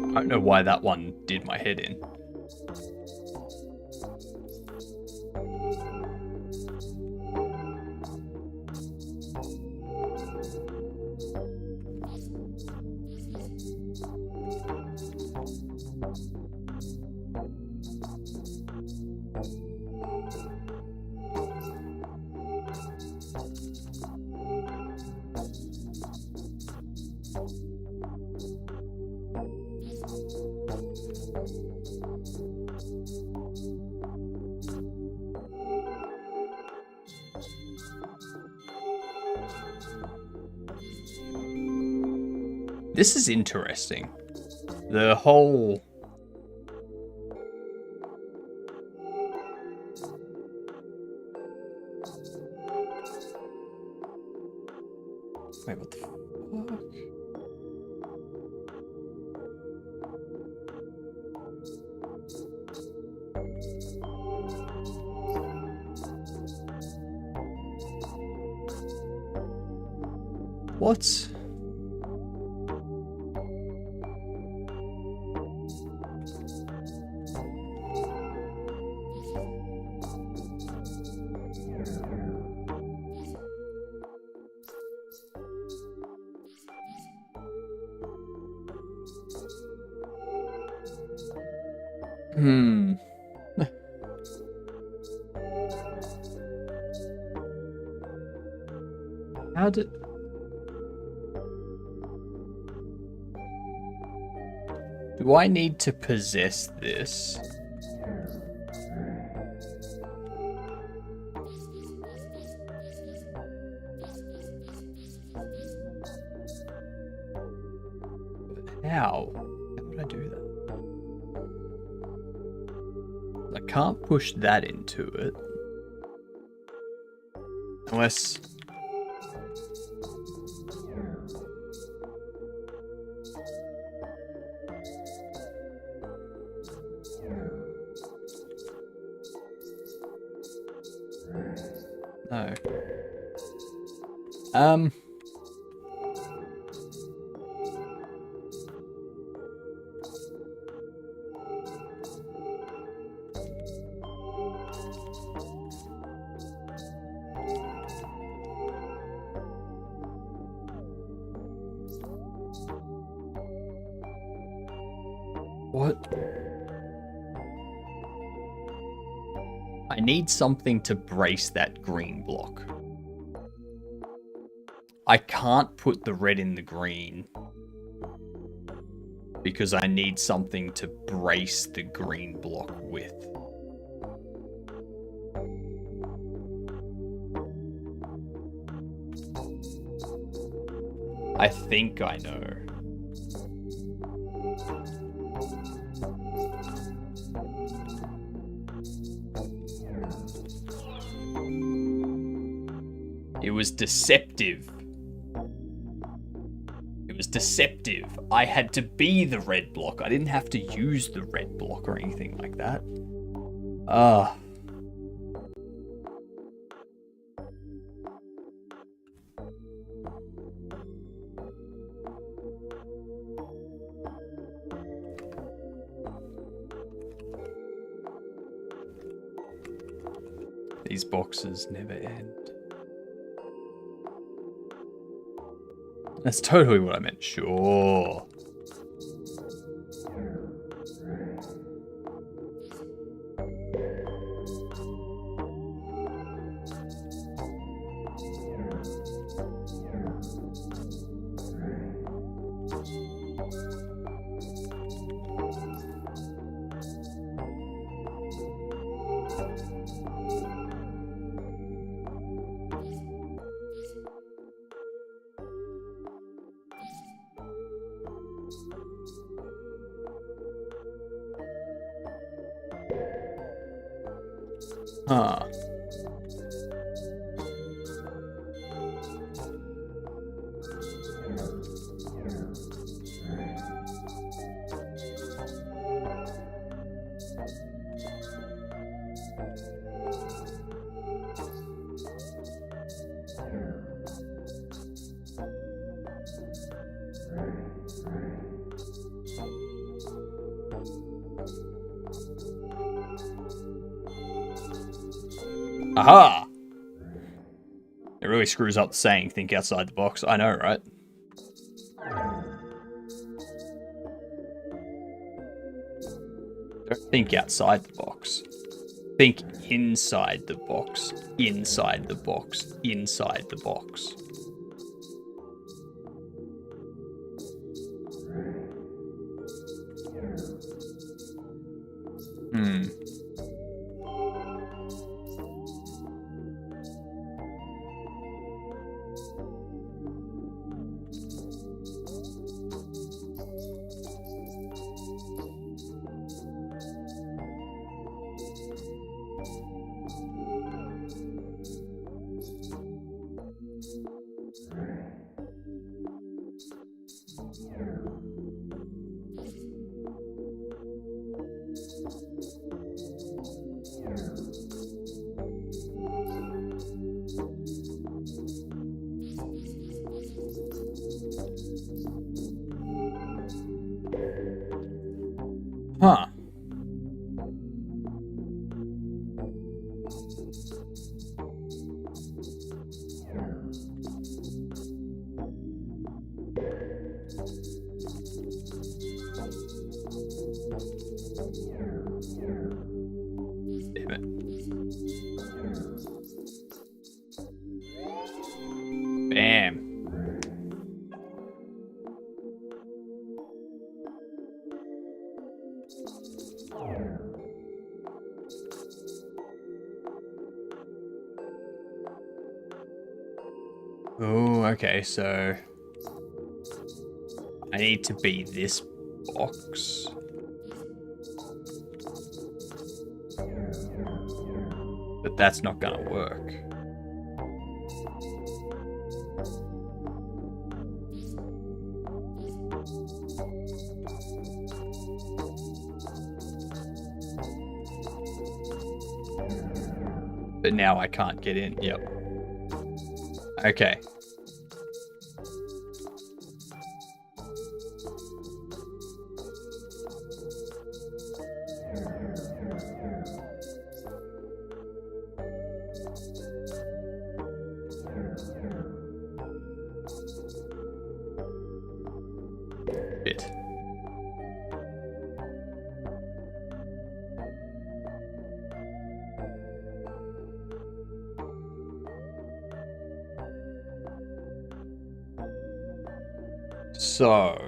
I don't know why that one did my head in. This is interesting. The whole... Wait, what the fuck? What? How did... Do I need to possess this? How? How would I do that? I can't push that into it. Unless... No. What? I need something to brace that green block. I can't put the red in the green because I need something to brace the green block with. I think I know. It was deceptive. It was deceptive. I had to be the red block. I didn't have to use the red block or anything like that. These boxes never end. That's totally what I meant, sure. Huh. Aha! It really screws up the saying, think outside the box. I know, right? Don't think outside the box. Think inside the box. Inside the box. Inside the box. Huh. Damn it. Bam. Oh, okay, so I need to be this box. But that's not gonna work. But now I can't get in. Yep. Okay. Bit. So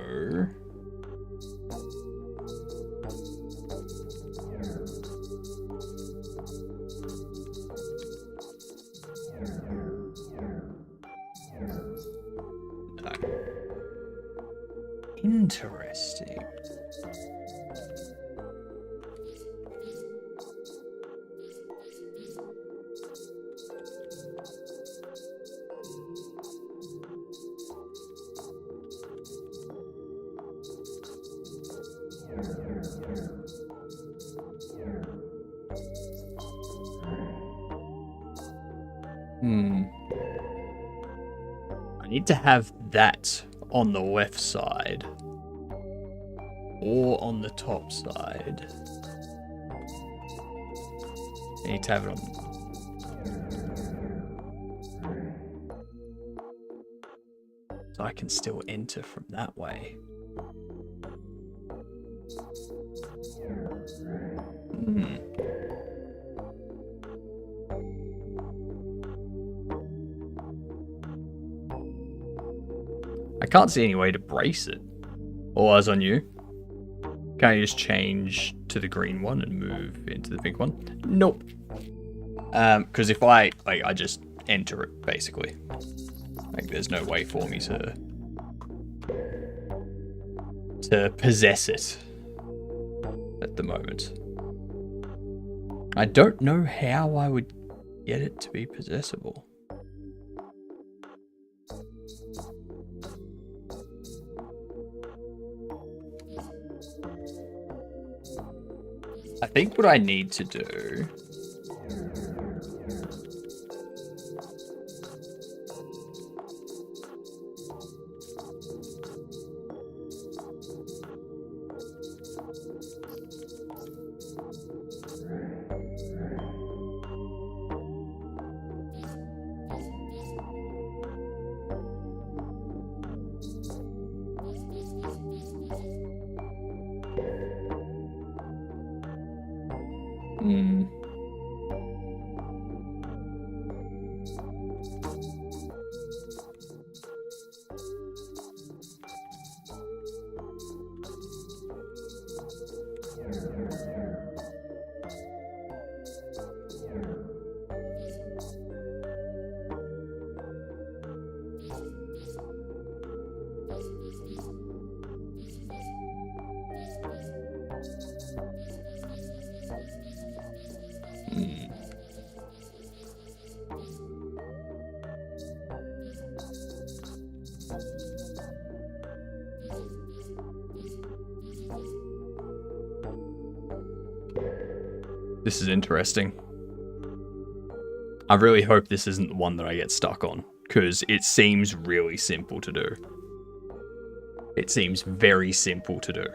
interesting. I need to have that on the left side or on the top side. I need to have it on. So I can still enter from that way. I can't see any way to brace it. All eyes on you. Can I just change to the green one and move into the pink one? Nope. Because if I just enter it basically. Like there's no way for me to possess it at the moment. I don't know how I would get it to be possessable. I think what I need to do This is interesting. I really hope this isn't the one that I get stuck on, because it seems really simple to do. It seems very simple to do.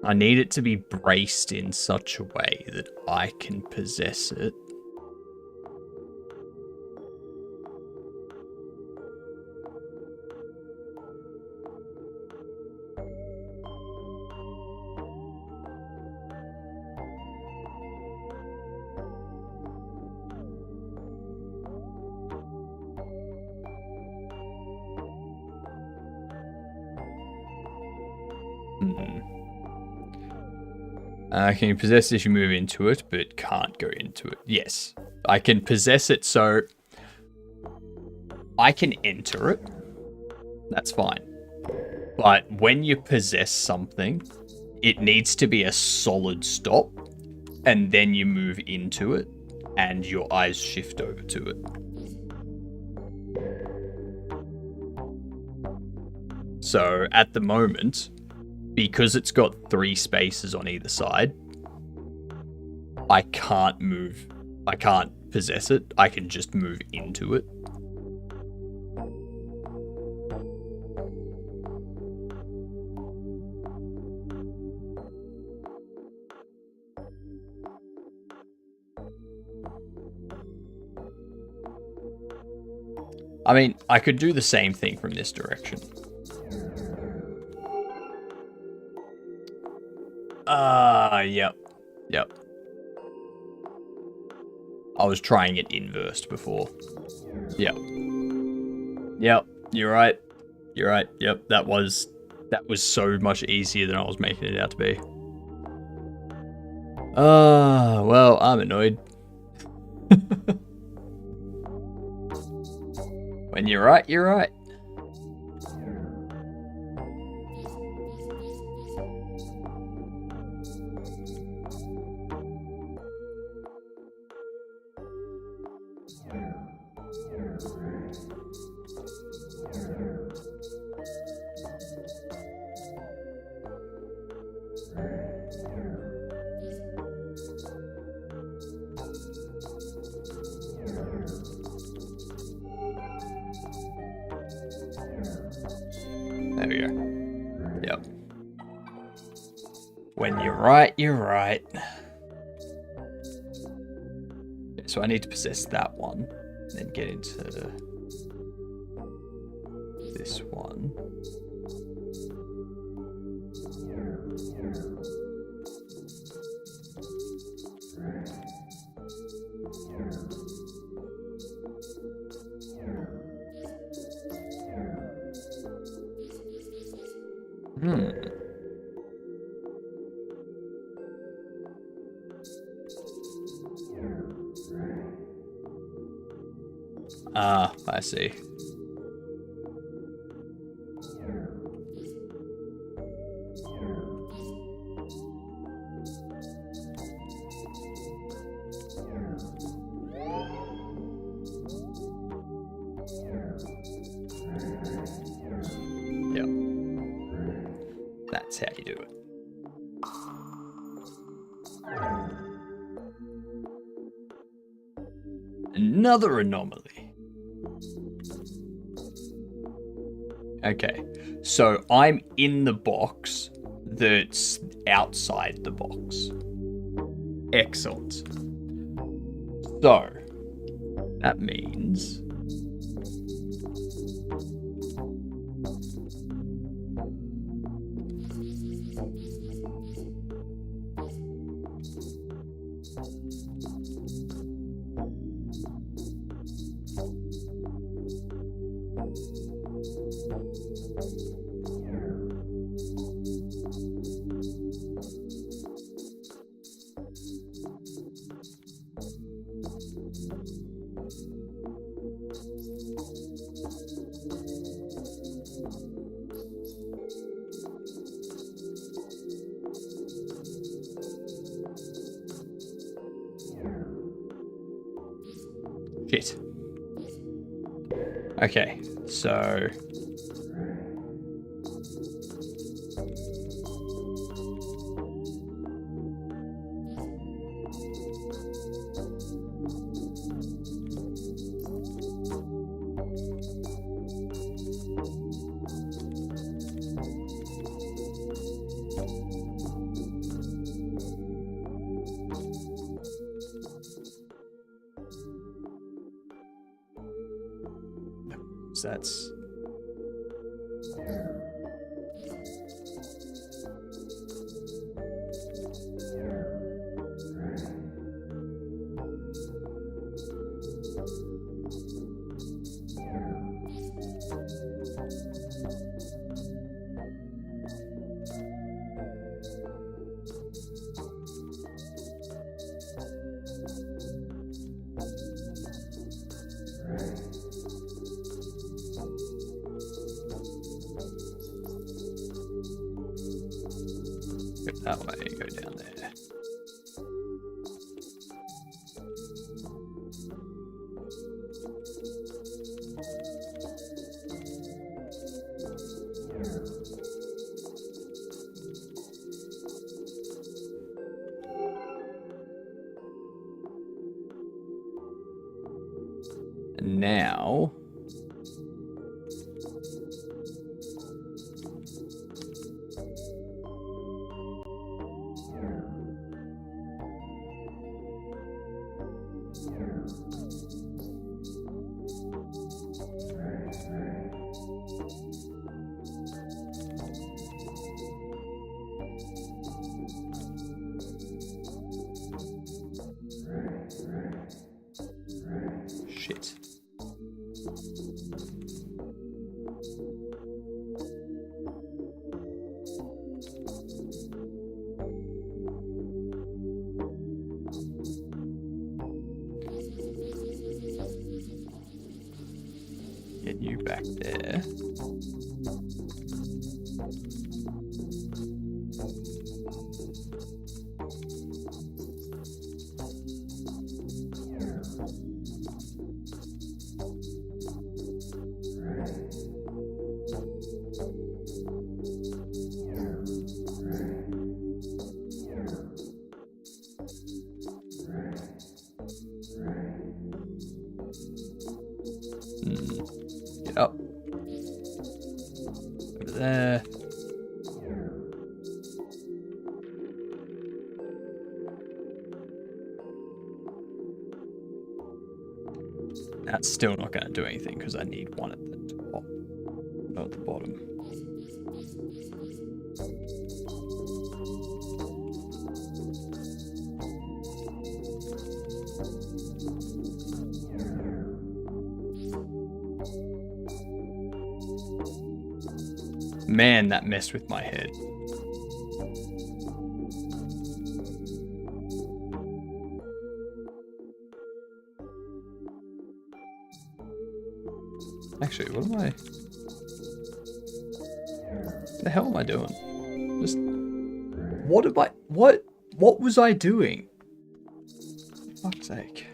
I need it to be braced in such a way that I can possess it. Can you possess as you move into it, but can't go into it? Yes. I can possess it, so I can enter it. That's fine. But when you possess something, it needs to be a solid stop, and then you move into it, and your eyes shift over to it. So at the moment, because it's got 3 spaces on either side, I can't move. I can't possess it. I can just move into it. I mean, I could do the same thing from this direction. Yep. I was trying it inversed before. Yep, you're right. Yep, that was so much easier than I was making it out to be. Well, I'm annoyed. When you're right, you're right. There we go. Yep. When you're right, you're right. Okay, so I need to possess that one, and then get into this one. I see. Yep. That's how you do it. Another anomaly. Okay, so I'm in the box that's outside the box. Excellent. So, that means... Shit. Okay, so... that's... that way, go down there. And now... Shit. Get you back there. Get up. Over there. That's still not going to do anything because I need one at the top, not at the bottom. Man, that messed with my head. Actually, what am I... What the hell am I doing? Just... What am I... What was I doing? For fuck's sake.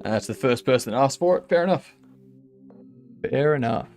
That's the first person that asked for it. Fair enough. Fair enough.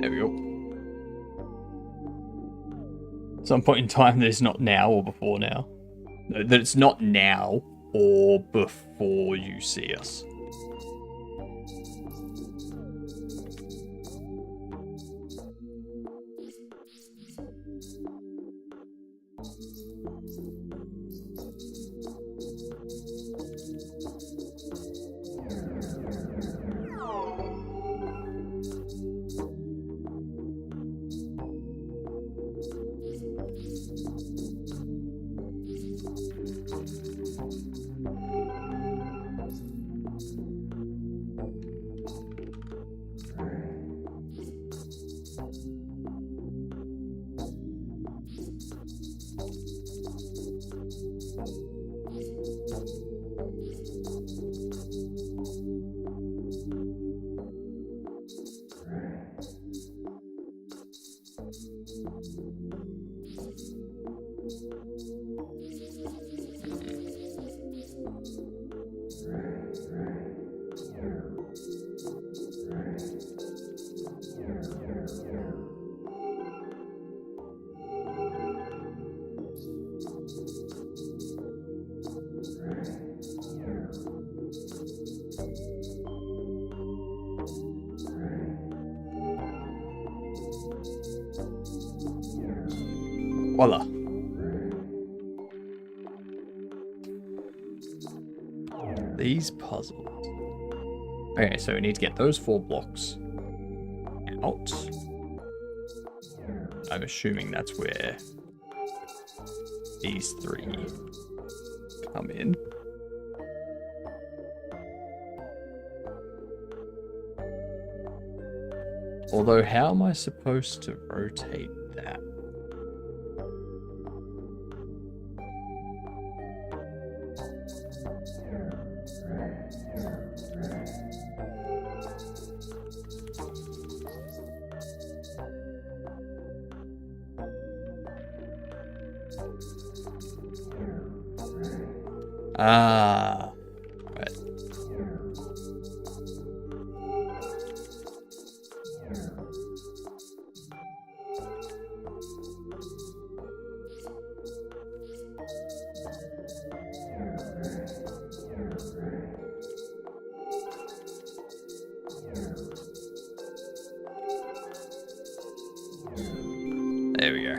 There we go. At some point in time that it's not now or before now. No, that it's not now or before you see us. Voila. These puzzles. Okay, so we need to get those 4 blocks out. I'm assuming that's where these 3 come in. Although, how am I supposed to rotate that? Ah, right. There we go.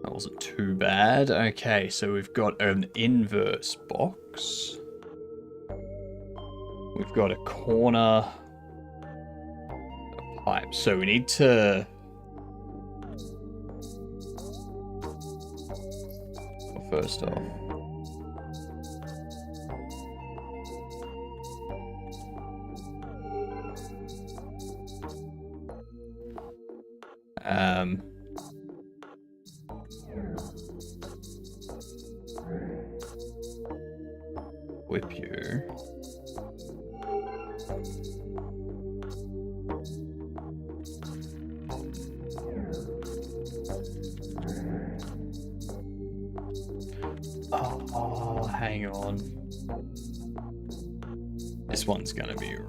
That wasn't too bad. Okay, so we've got an inverse box. We've got a corner. A pipe. So we need to... Well, first off... Whip you. Oh, hang on. This one's gonna be real.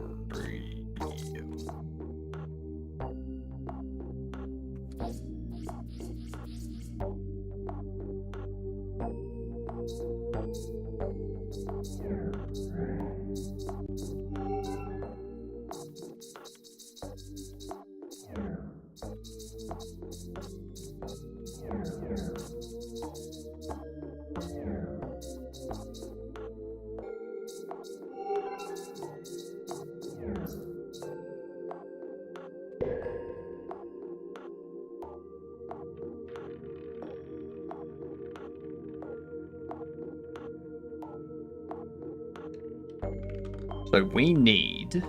So we need...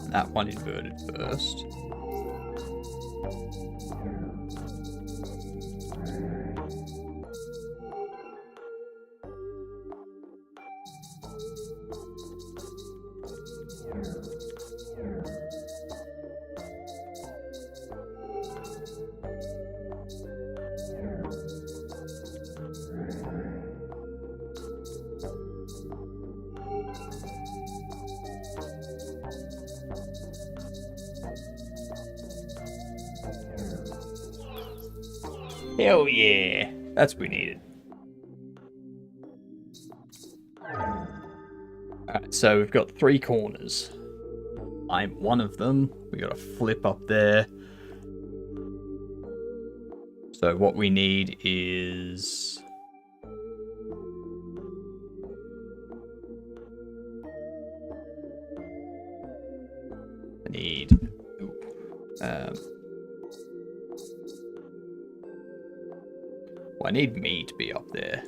that one inverted first. Hell yeah, that's what we needed. Alright, so we've got 3 corners. I'm one of them. We got a flip up there. So what we need is... I need... well, I need me to be up there.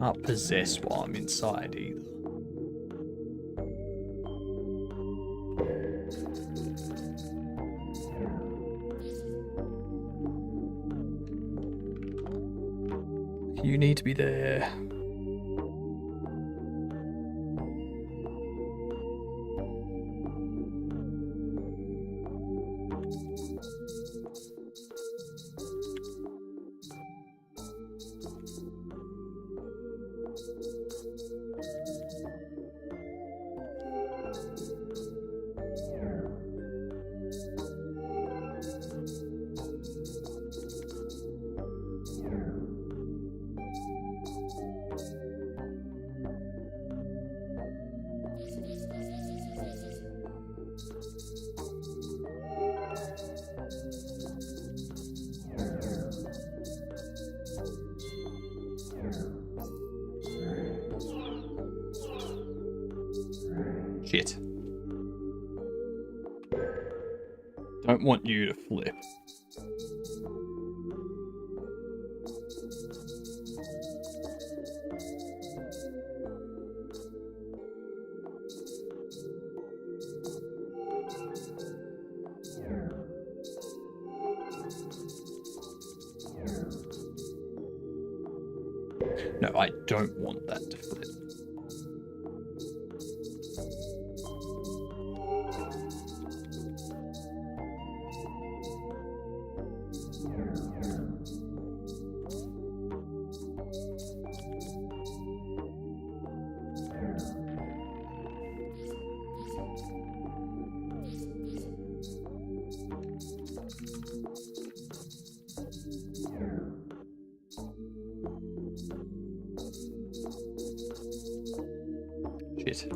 Can't possess while I'm inside either. You need to be there. Shit. Don't want you to flip. No, I don't want that to flip. Shit.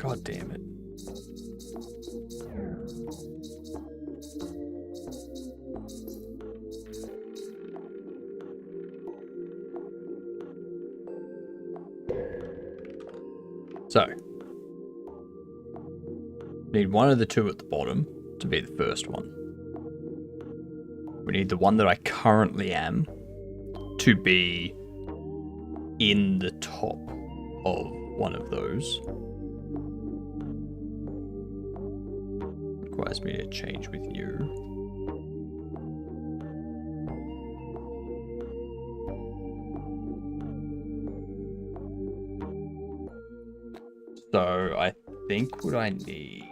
God damn it. So, need one of the two at the bottom to be the first one. We need the one that I currently am to be in the top of one of those. Requires me to change with you. So I think what I need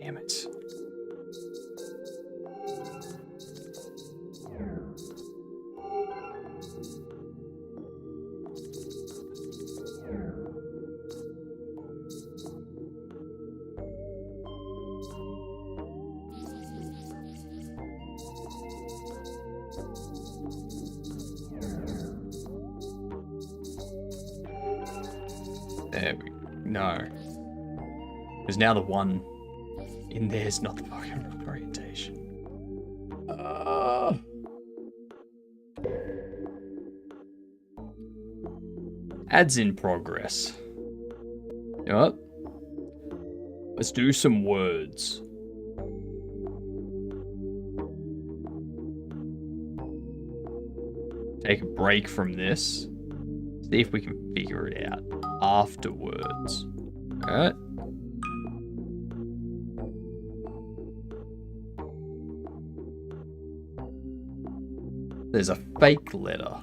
damn it. There we no. Because now the one in there is not the fucking orientation. Ads in progress. You know what? Let's do some words. Take a break from this. See if we can figure it out afterwards. Alright. There's a fake letter.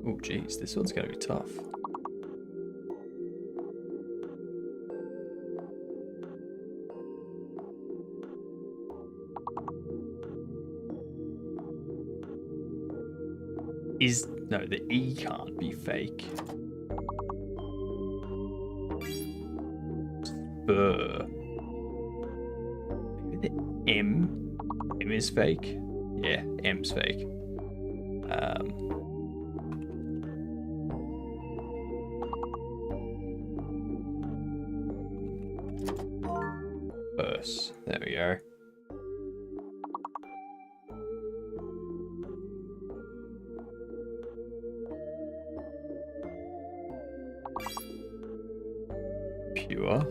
Oh, geez, this one's gonna be tough. No, the E can't be fake. Spur. Maybe the M? M is fake? Yeah, M's fake. Verse. There we go. Pure.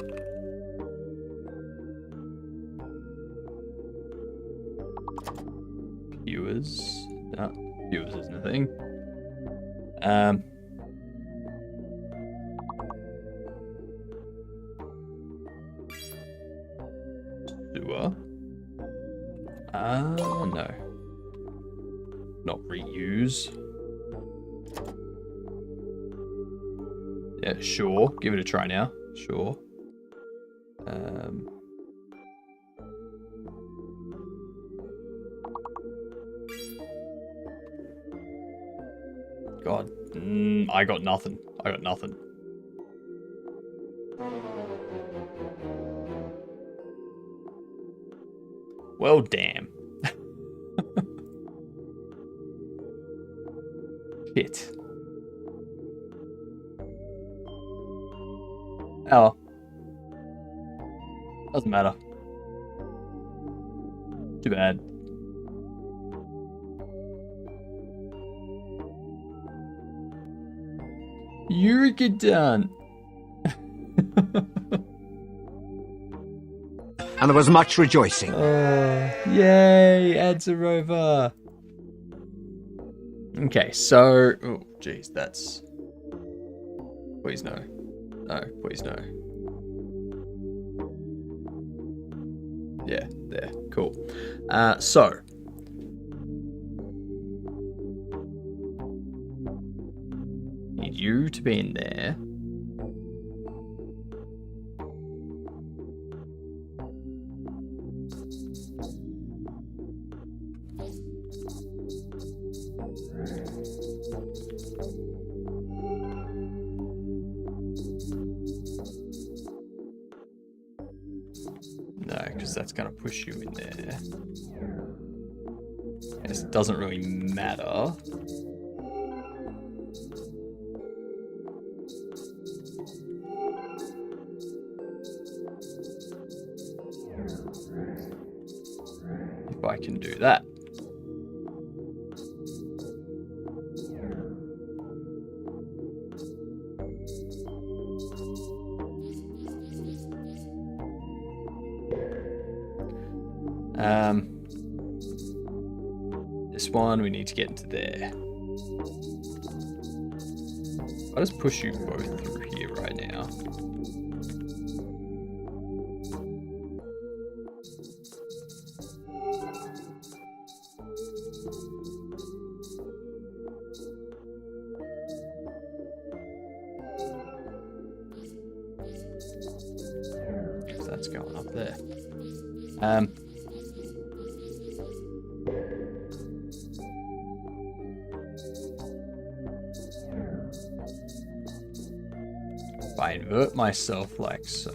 Viewers. No, viewers is nothing. Sewer. No. Not reuse. Yeah, sure. Give it a try now. Sure. God. I got nothing. I got nothing. Well, damn. Shit. Oh. Doesn't matter. Too bad. Yurikadan. And there was much rejoicing. Yay, ads are over. Okay, so... Oh, jeez, that's... Please no. No, please no. Yeah, there. Cool. So... Need you to be in there. No, because that's going to push you in there. It doesn't really matter. If I can do that. This one we need to get into there. I'll just push you both through here right now. So that's going up there. If I invert myself like so.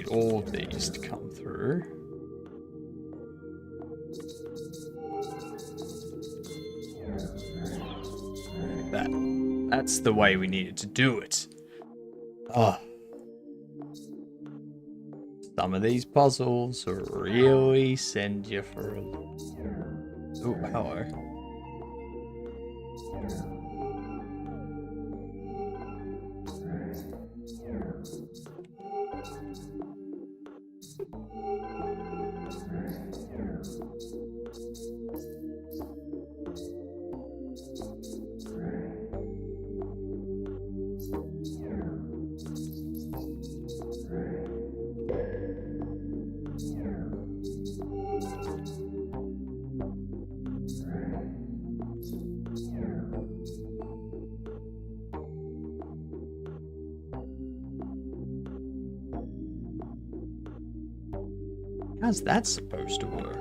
need all of these to come through. Like that. That's the way we needed to do it. Oh. Some of these puzzles really send you for a... Oh, hello. How's that supposed to work?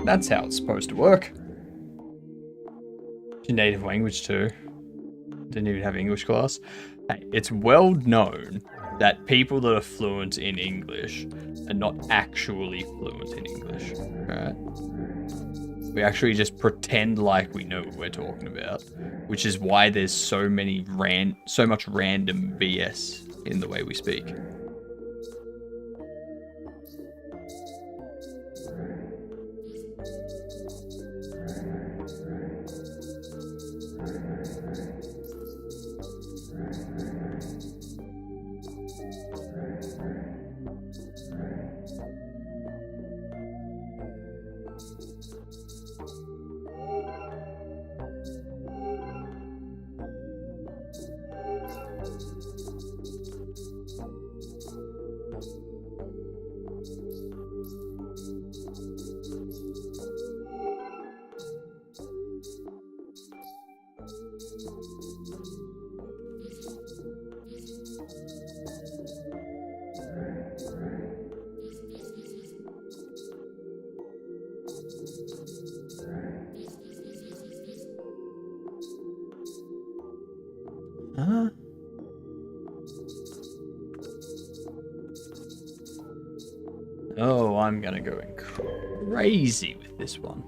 That's how it's supposed to work. Your native language too. Didn't even have English class. Hey, it's well known that people that are fluent in English are not actually fluent in English. Right? We actually just pretend like we know what we're talking about, which is why there's so much random BS in the way we speak. Oh, I'm gonna go crazy with this one.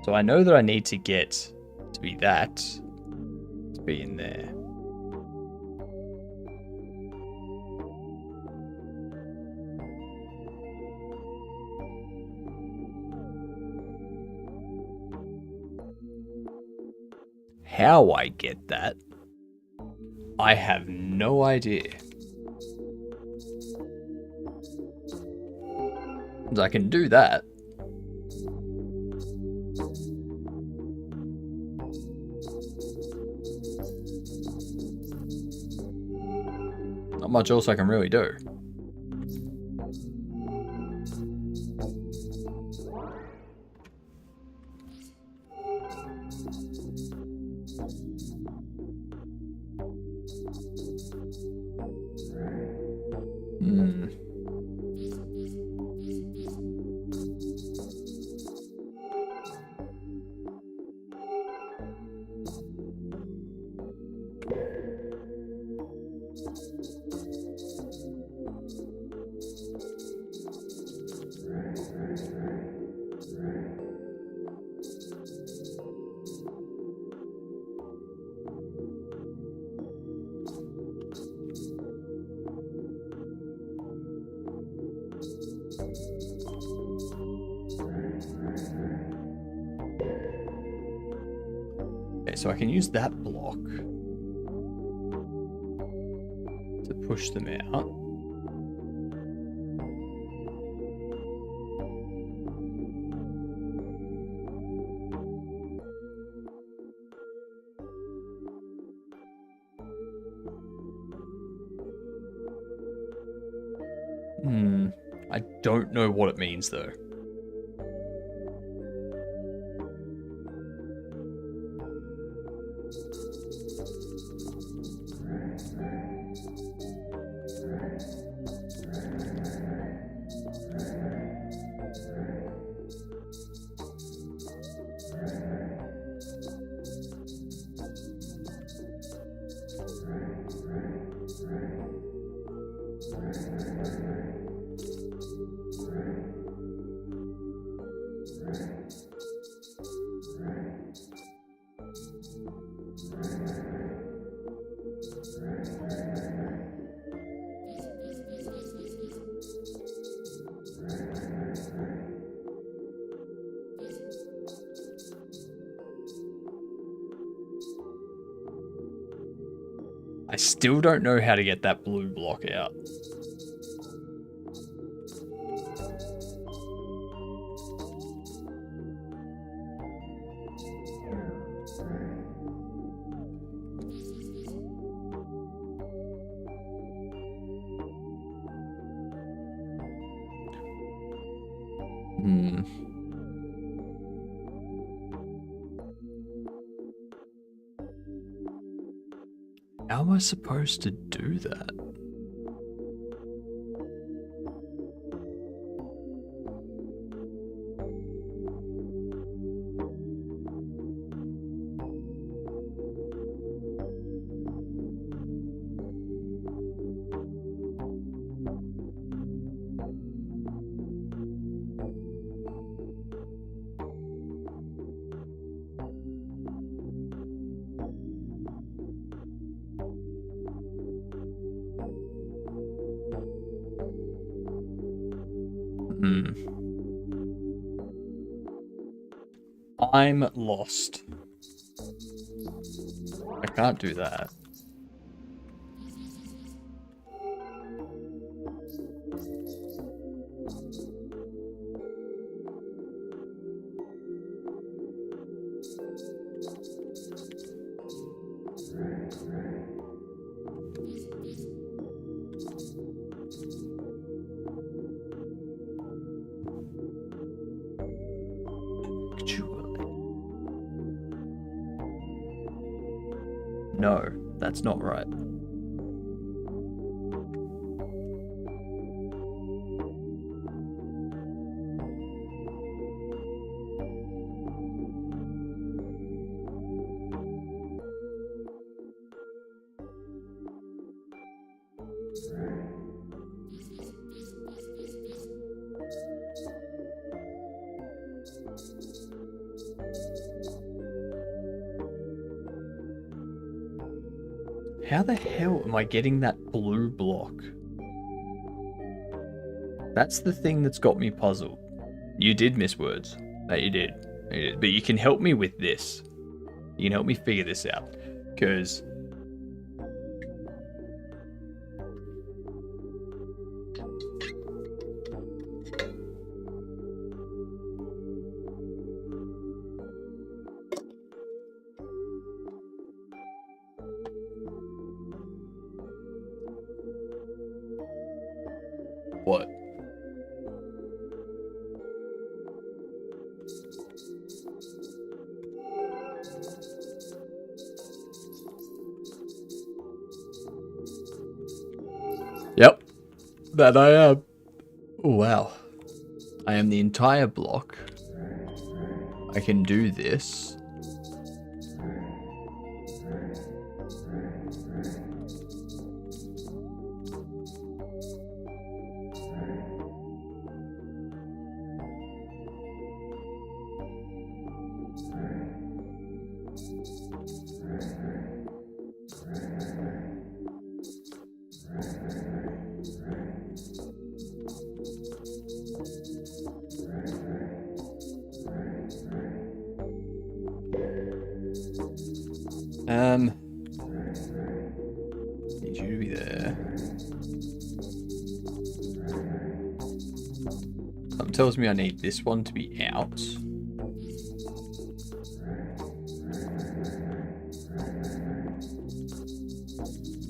So I know that I need to get to be that, to be in there. How I get that, I have no idea. I can do that. Not much else I can really do. Okay, so I can use that block to push them out. I don't know what it means though. I still don't know how to get that blue block out. How am I supposed to do that? I'm lost. I can't do that. No, that's not right. How the hell am I getting that blue block? That's the thing that's got me puzzled. You did miss words. No, you did. You did. But you can help me with this. You can help me figure this out. Because... What? Yep, that I am. Oh, wow. I am the entire block. I can do this. Need you to be there. Something tells me I need this one to be out.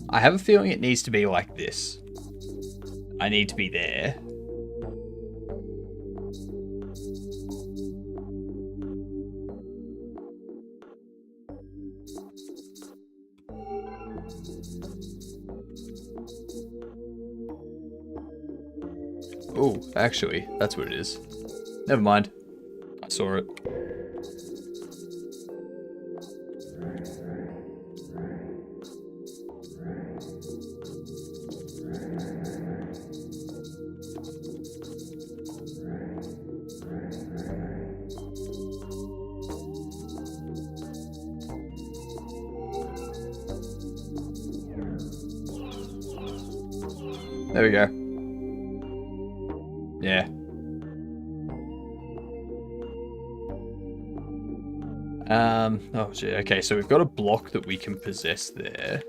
I have a feeling it needs to be like this. I need to be there. Oh, actually, that's what it is. Never mind. I saw it. There we go. Yeah. Oh gee, okay, so we've got a block that we can possess there.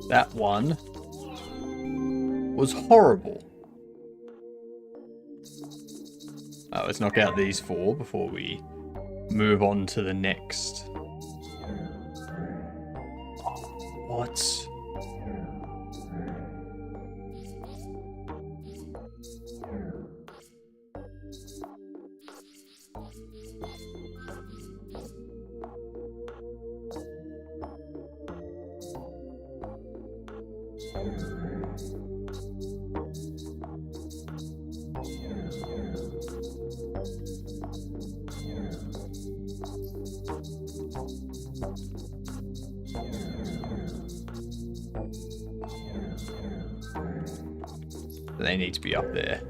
That one was horrible. Oh, let's knock out these 4 before we move on to the next. What? They need to be up there.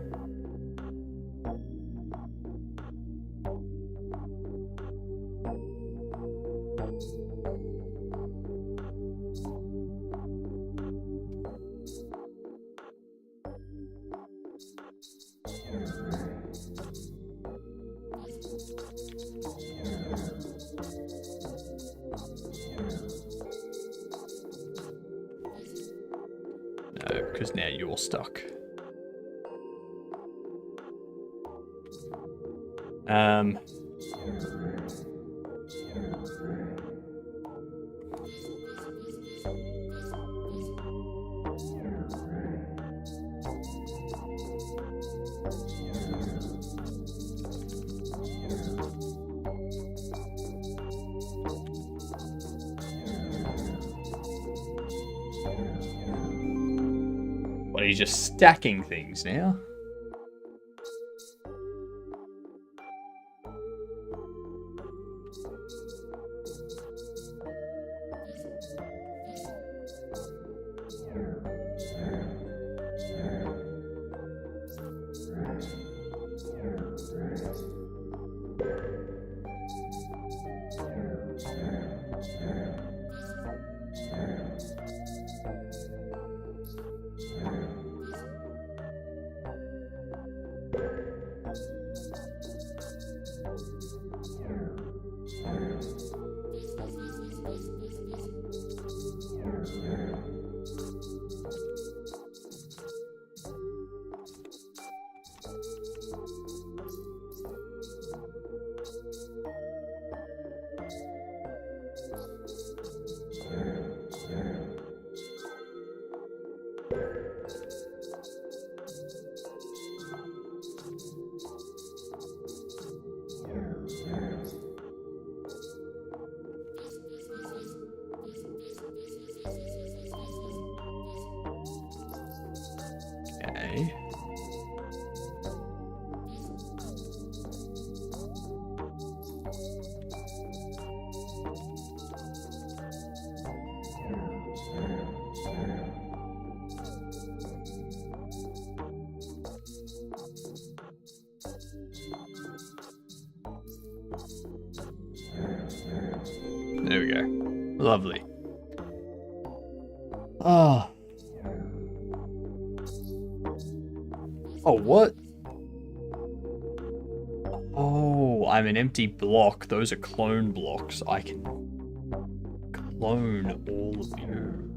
No, because now you're stuck. What, are you just stacking things now? Okay. There we go. Lovely. Ah. Oh, what? Oh, I'm an empty block. Those are clone blocks. I can clone all of you.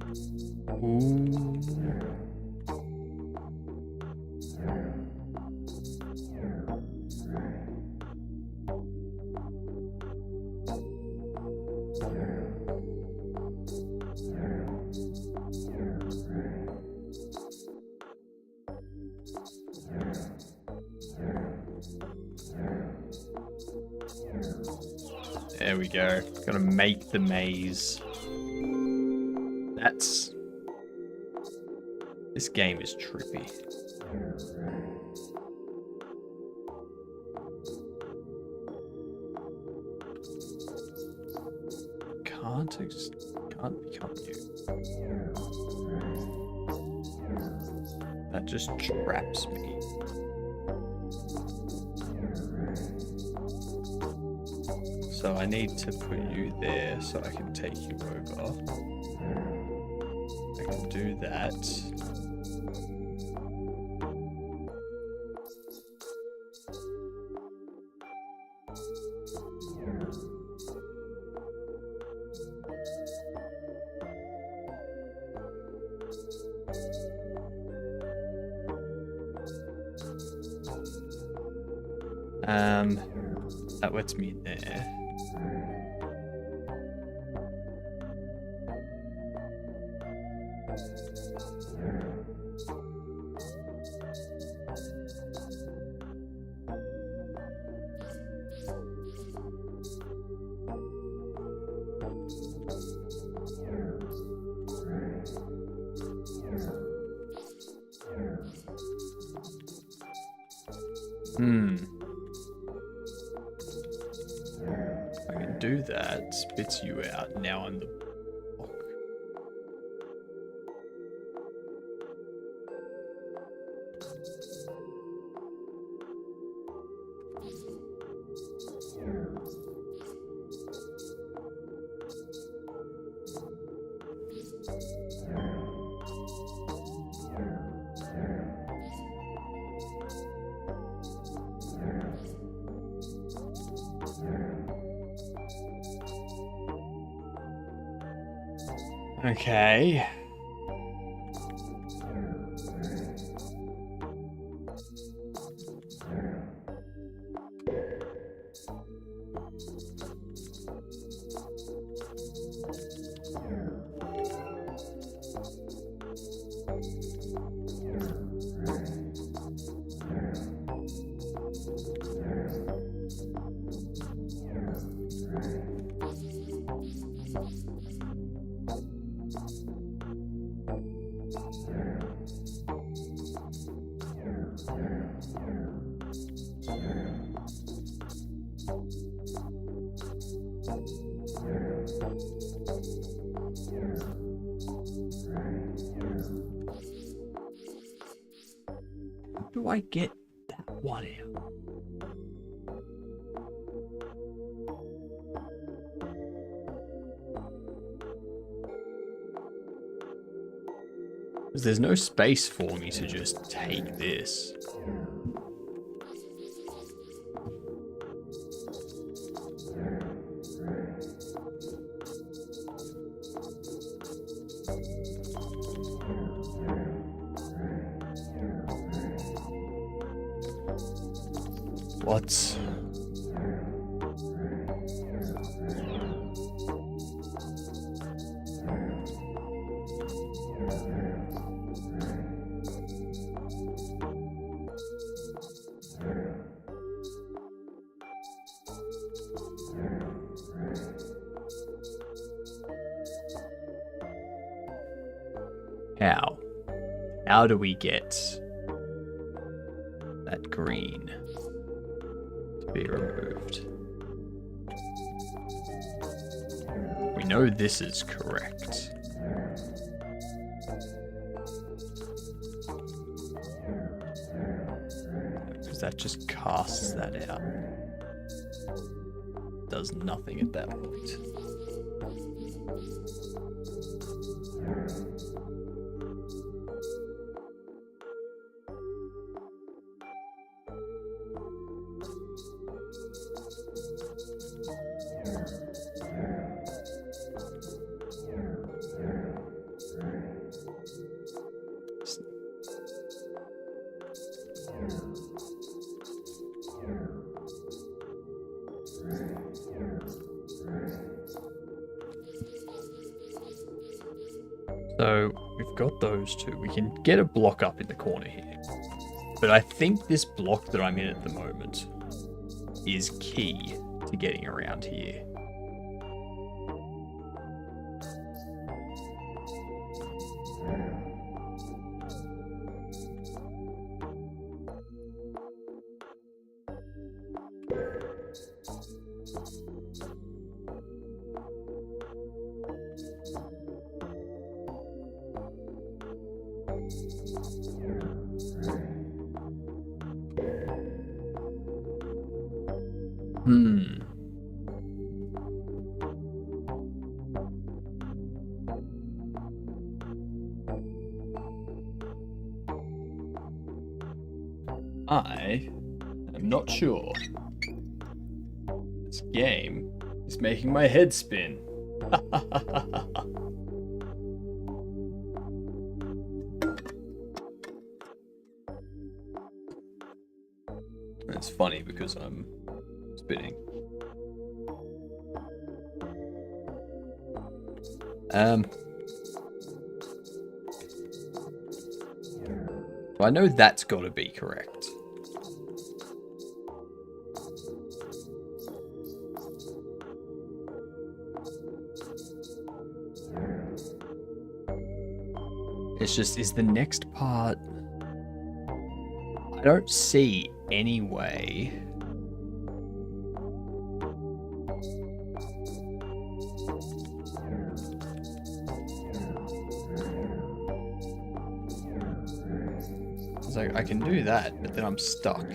Ooh. There we go. Gotta make the maze. That's... This game is trippy. Can't become you. That just traps me. So I need to put you there so I can take you over. I can do that. That lets me there. I can do that, spits you out. Now I'm the block. Okay. How do I get that one out? Because there's no space for me to just take this. What? How? How do we get that green to be removed. We know this is correct. Because that just casts that out. Does nothing at that point. So we've got those two. We can get a block up in the corner here. But I think this block that I'm in at the moment is key to getting around here. I am not sure. This game is making my head spin. It's funny because I'm spinning. Well, I know that's got to be correct. It's just, is the next part... I don't see any way... It's like, I can do that, but then I'm stuck.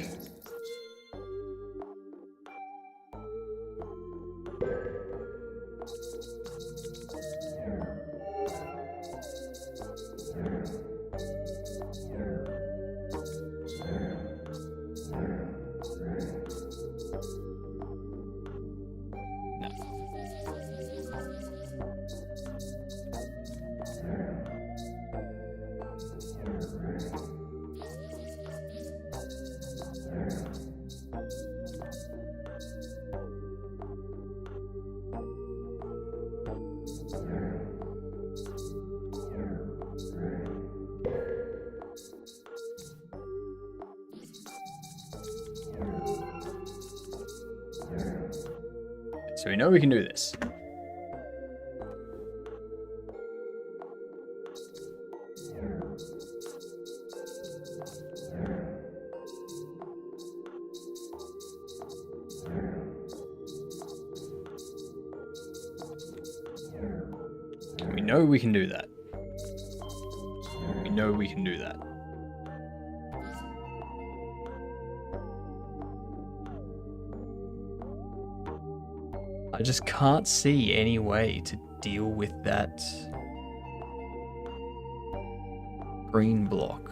So we know we can do this. We know we can do that. We know we can do that. I just can't see any way to deal with that green block.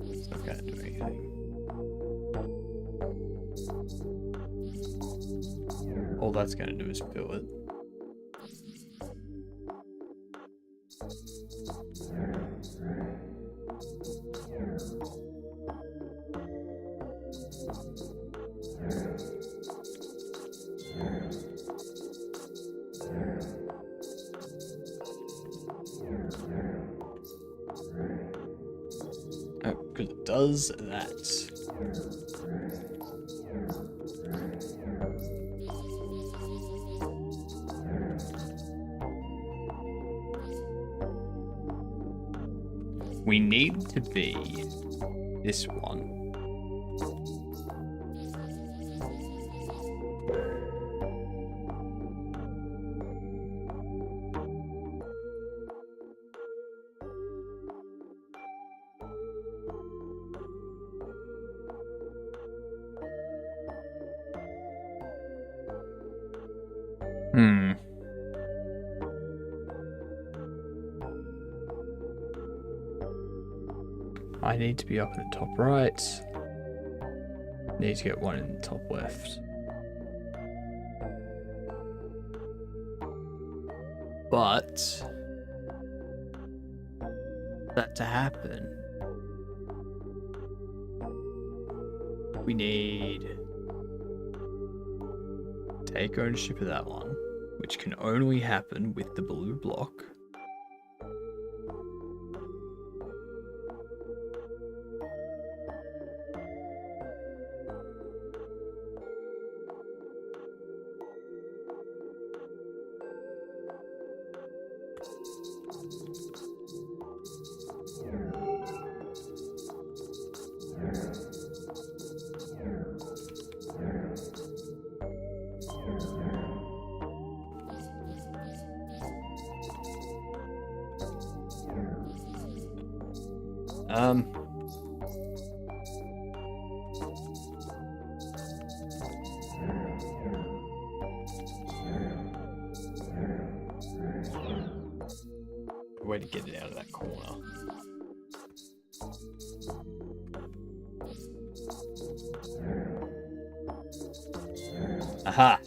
It's not gonna do anything. All that's gonna do is fill it. does that. We need to be this one. I need to be up in the top right. Need to get one in the top left. But for that to happen, we need to take ownership of that one, which can only happen with the blue block. Way to get it out of that corner. Aha!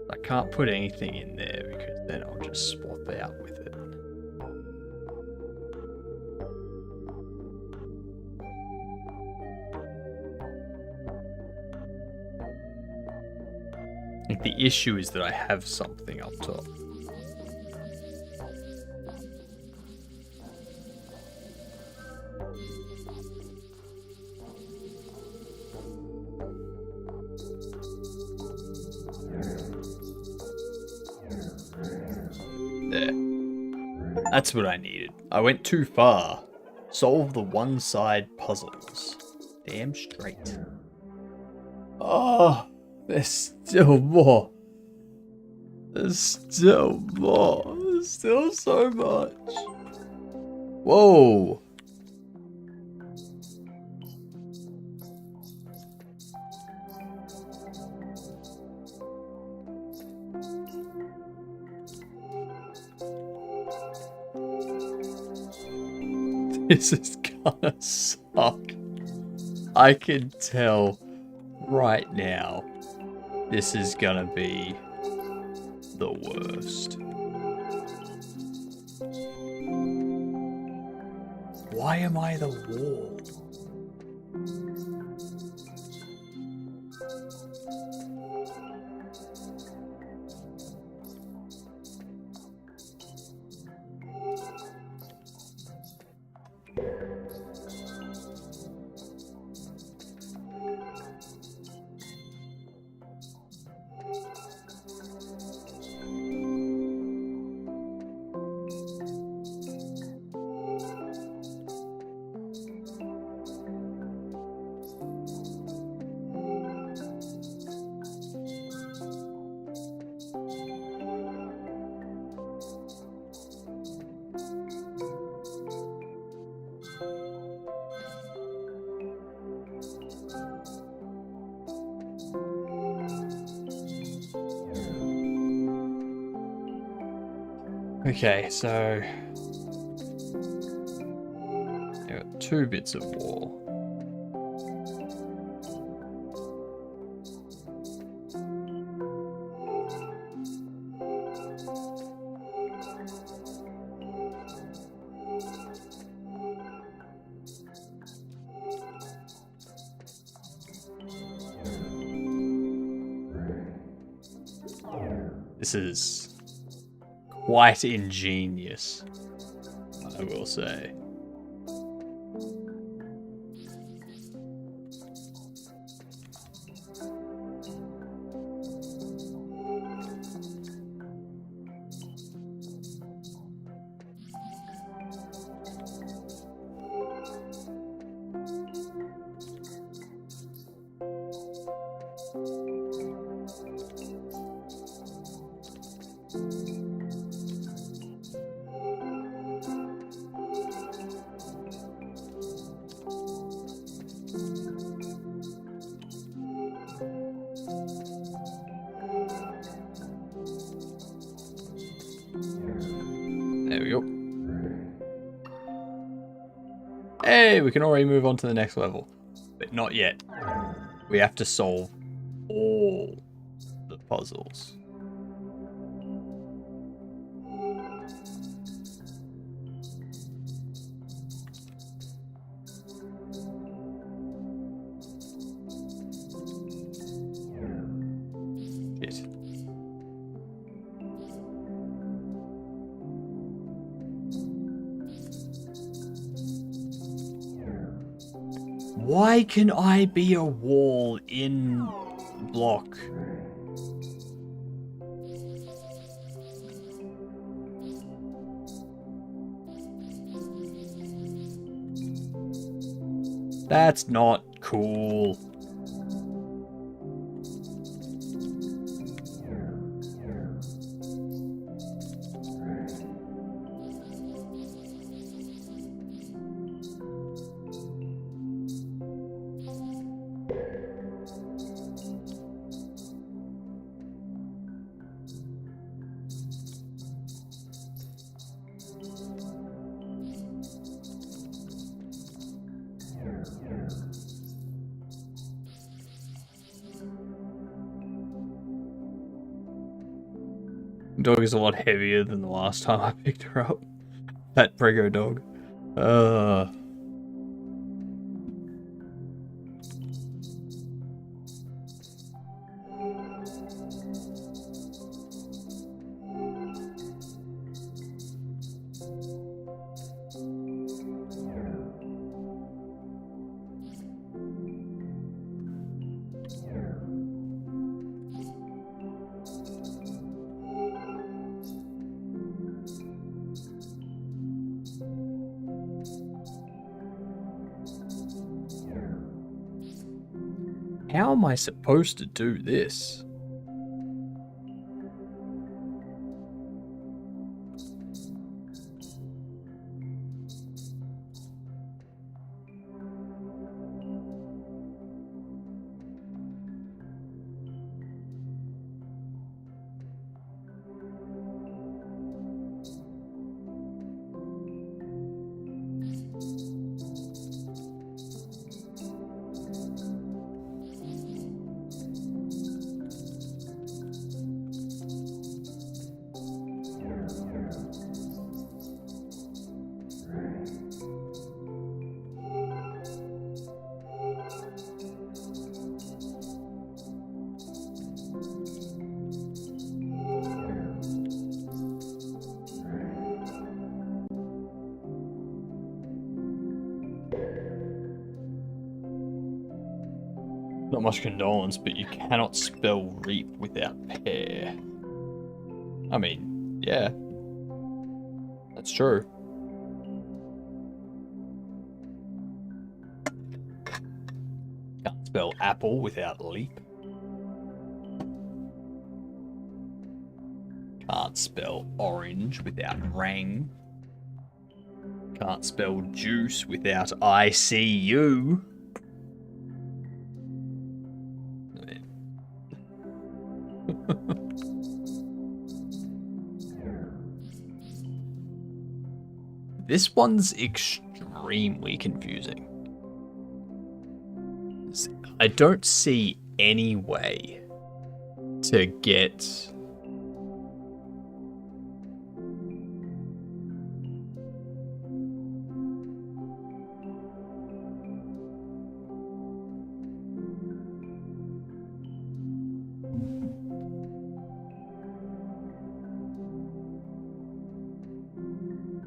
I can't put anything in there because then I'll just swap out with it. I think the issue is that I have something up top. That's what I needed. I went too far. Solve the one-side puzzles. Damn straight. Oh, there's still more. There's still more. There's still so much. Whoa. This is gonna suck. I can tell right now this is gonna be the worst. Why am I the wall? Okay, so there are 2 bits of wall. This is quite ingenious, I will say. There we go. Hey, we can already move on to the next level. But not yet. We have to solve all the puzzles. Shit. Why can I be a wall in block? That's not cool. Dog is a lot heavier than the last time I picked her up. That Prego dog. How am I supposed to do this? Not much condolence, but you cannot spell reap without pear. I mean, yeah. That's true. Can't spell apple without leap. Can't spell orange without rang. Can't spell juice without ICU. This one's extremely confusing. I don't see any way to get...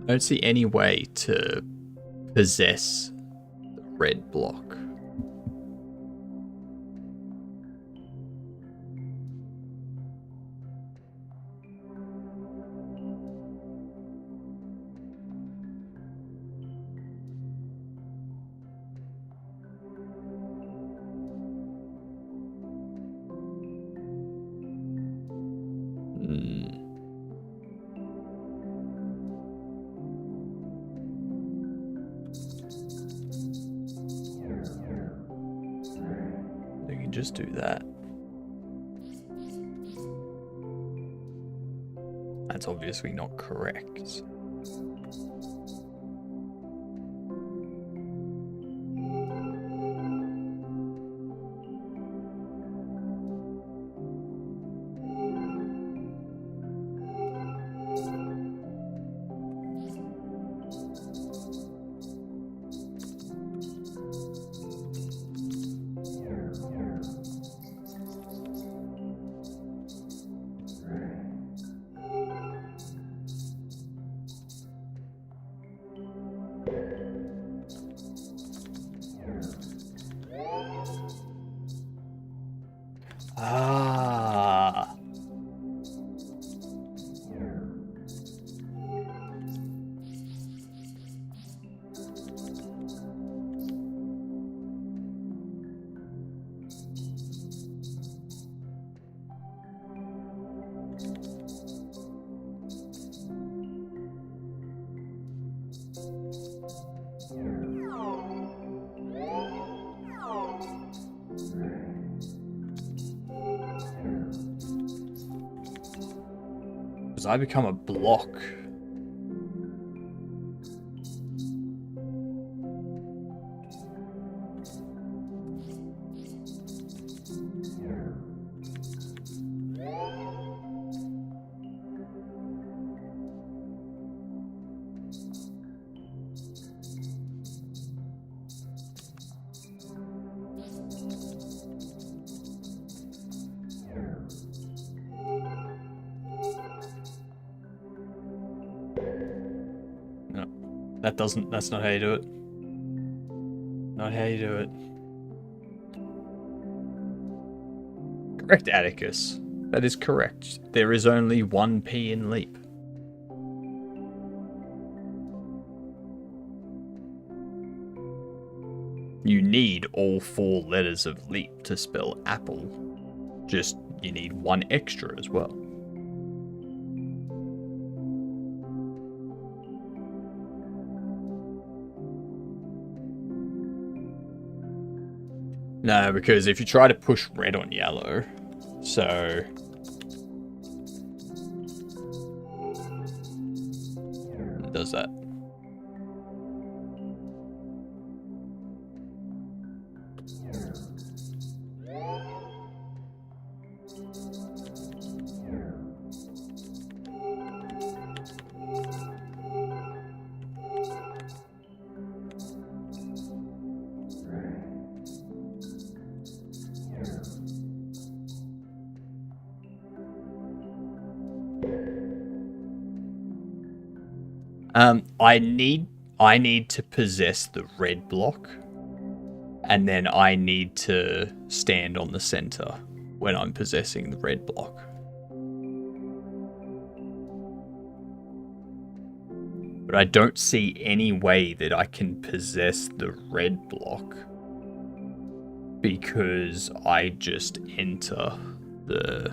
I don't see any way to possess the red block. Just do that. That's obviously not correct. Ah. Because I become a block. That's not how you do it. Not how you do it. Correct, Atticus. That is correct. There is only one P in leap. You need all 4 letters of leap to spell apple. Just, you need 1 extra as well. No, because if you try to push red on yellow, so... it does that. I need to possess the red block. And then I need to stand on the center when I'm possessing the red block. But I don't see any way that I can possess the red block because I just enter the...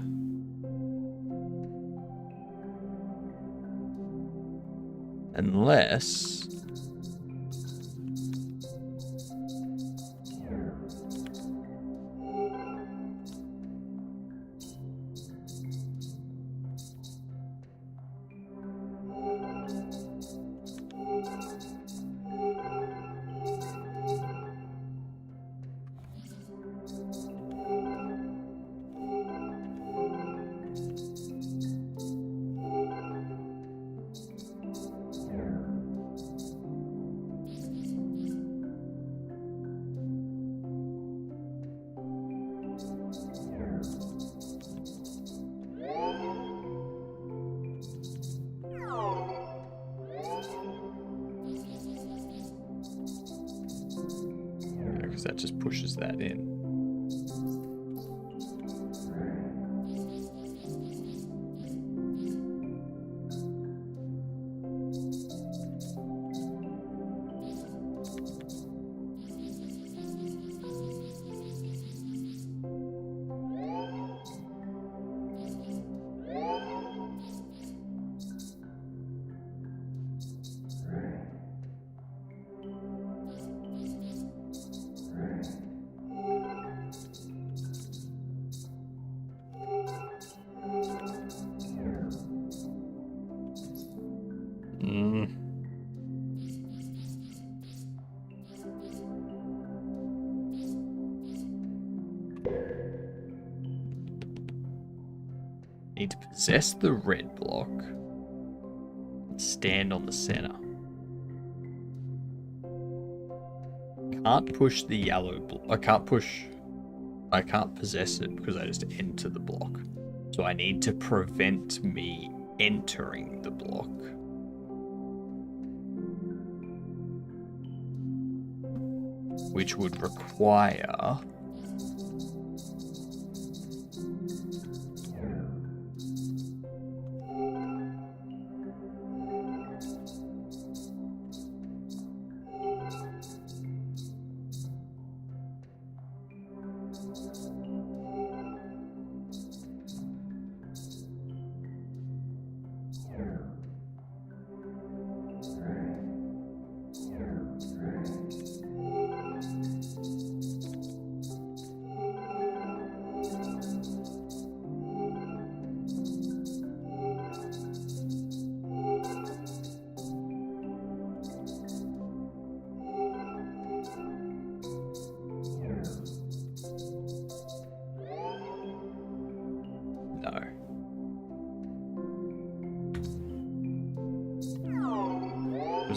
Unless... because that just pushes that in. Need to possess the red block and stand on the center. Can't push the yellow block. I can't possess it because I just enter the block. So I need to prevent me entering the block. Which would require...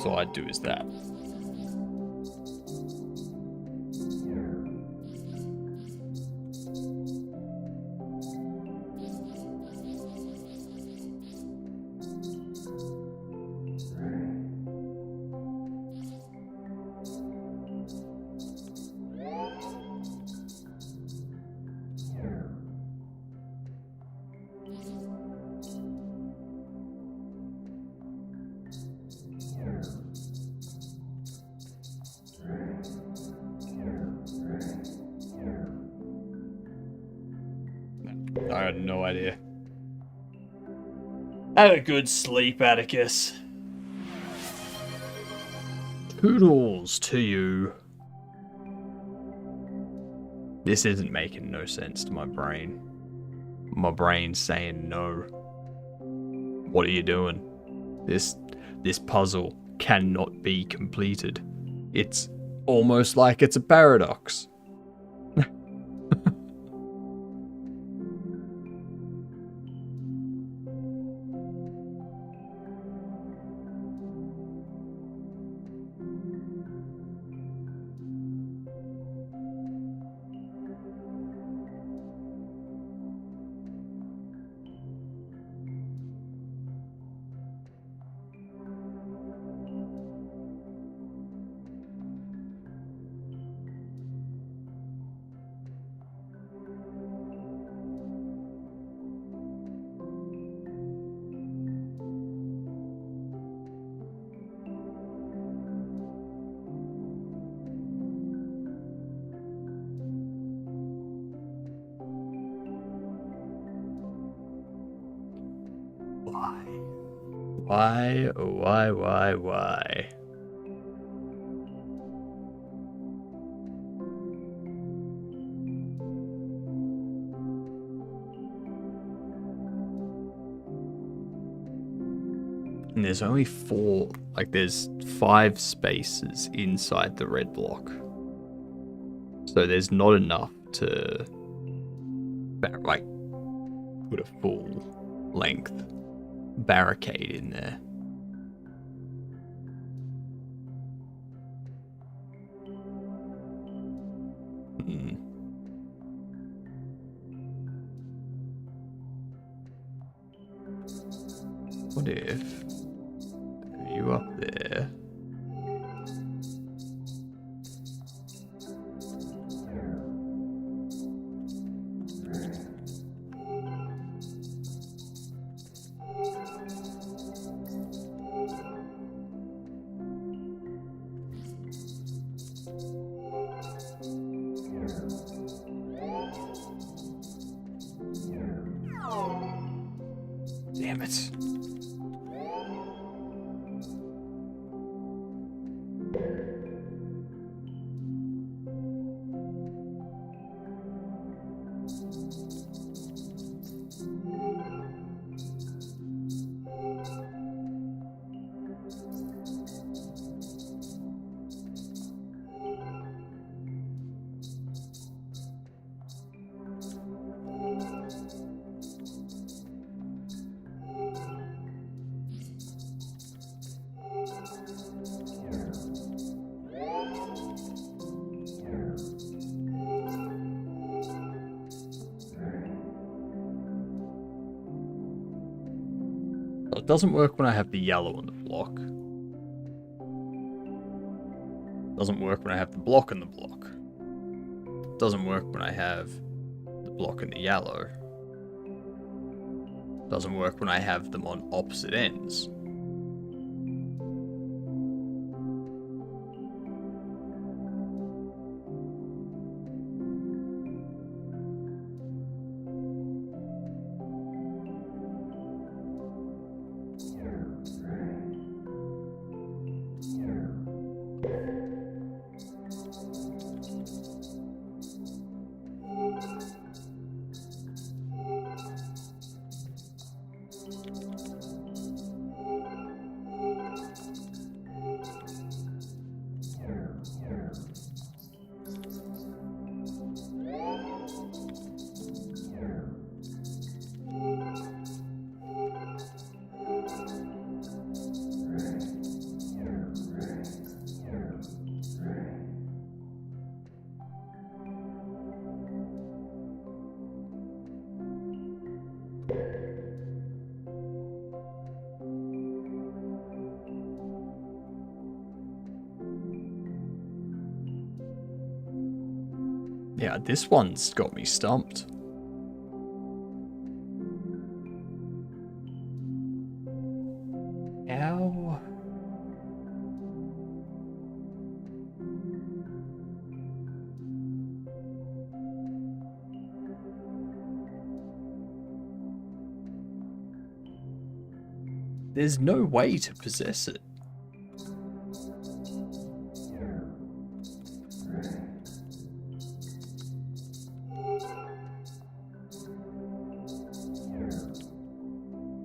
all I'd do is that. I had no idea. Have a good sleep, Atticus. Toodles to you. This isn't making no sense to my brain. My brain's saying no. What are you doing? This puzzle cannot be completed. It's almost like it's a paradox. Why? Why? And there's only 4, like there's 5 spaces inside the red block. So there's not enough to, like, put a full length barricade in there. What if you up there? Damn it. It doesn't work when I have the yellow on the block. Doesn't work when I have the block on the block. Doesn't work when I have the block and the yellow. Doesn't work when I have them on opposite ends. Yeah, this one's got me stumped. Ow. There's no way to possess it.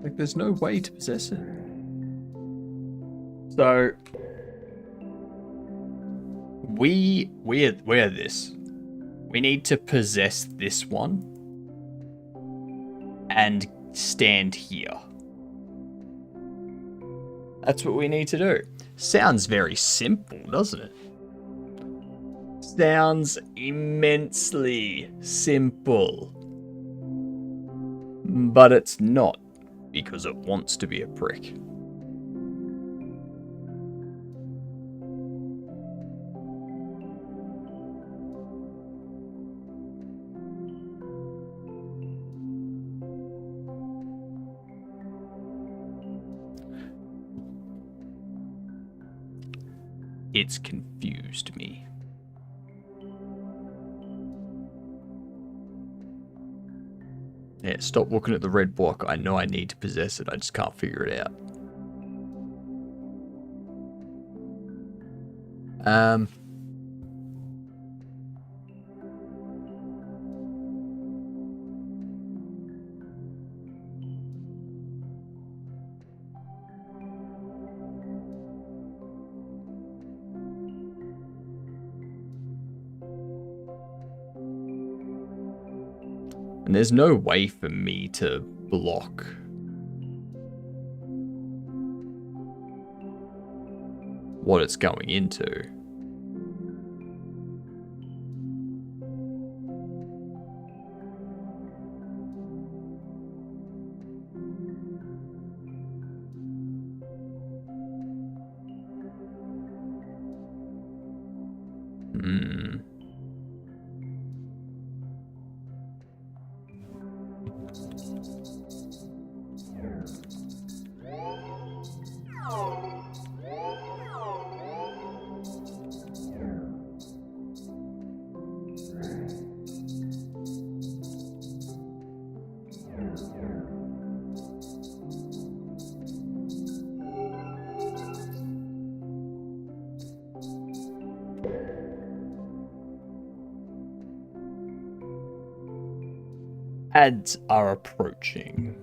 Like, there's no way to possess it. So, we're this. We need to possess this one and stand here. That's what we need to do. Sounds very simple, doesn't it? Sounds immensely simple. But it's not, because it wants to be a prick. It's confused me. Yeah, stop looking at the red block. I know I need to possess it. I just can't figure it out. And there's no way for me to block what it's going into. Ads are approaching.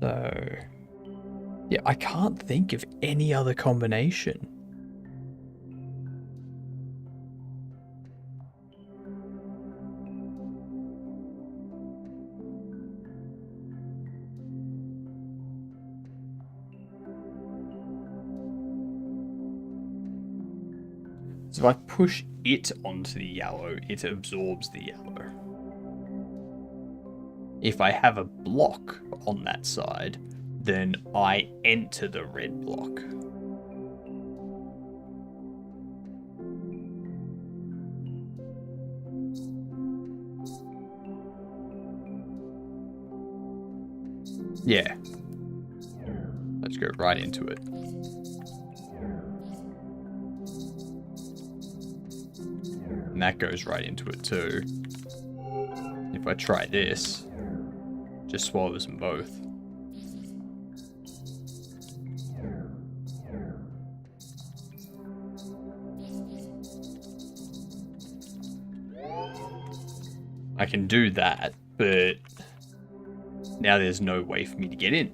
So, yeah, I can't think of any other combination. So if I push it onto the yellow, it absorbs the yellow. If I have a block on that side, then I enter the red block. Yeah. Let's go right into it. And that goes right into it too. If I try this, just swallows them both. I can do that, but now there's no way for me to get in.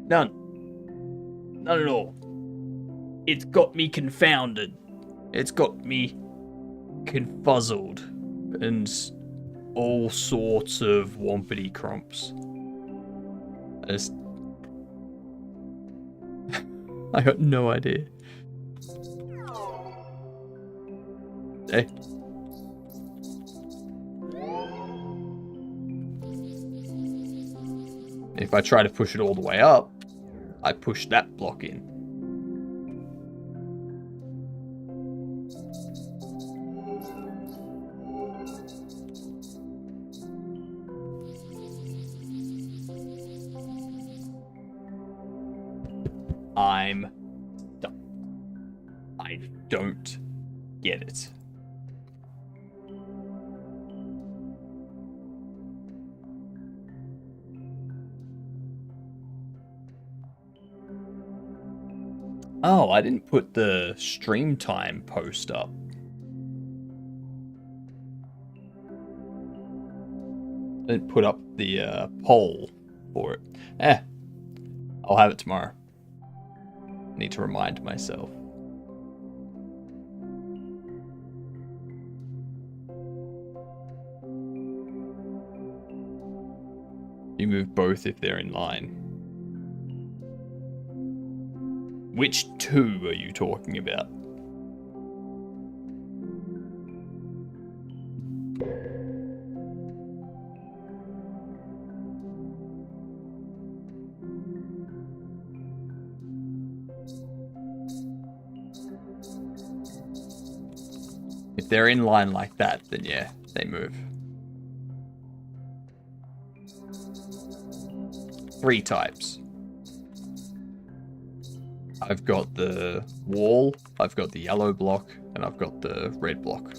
None. None at all. It's got me confounded. It's got me confuzzled and all sorts of wompity crumps. I got no idea. Hey. If I try to push it all the way up, I push that block in. I'm stuck. I don't get it. Oh, I didn't put the stream time post up. I didn't put up the poll for it. I'll have it tomorrow. Need to remind myself. You move both if they're in line. Which two are you talking about? if they're in line like that, then yeah, they move. 3 types. I've got the wall, I've got the yellow block, and I've got the red block.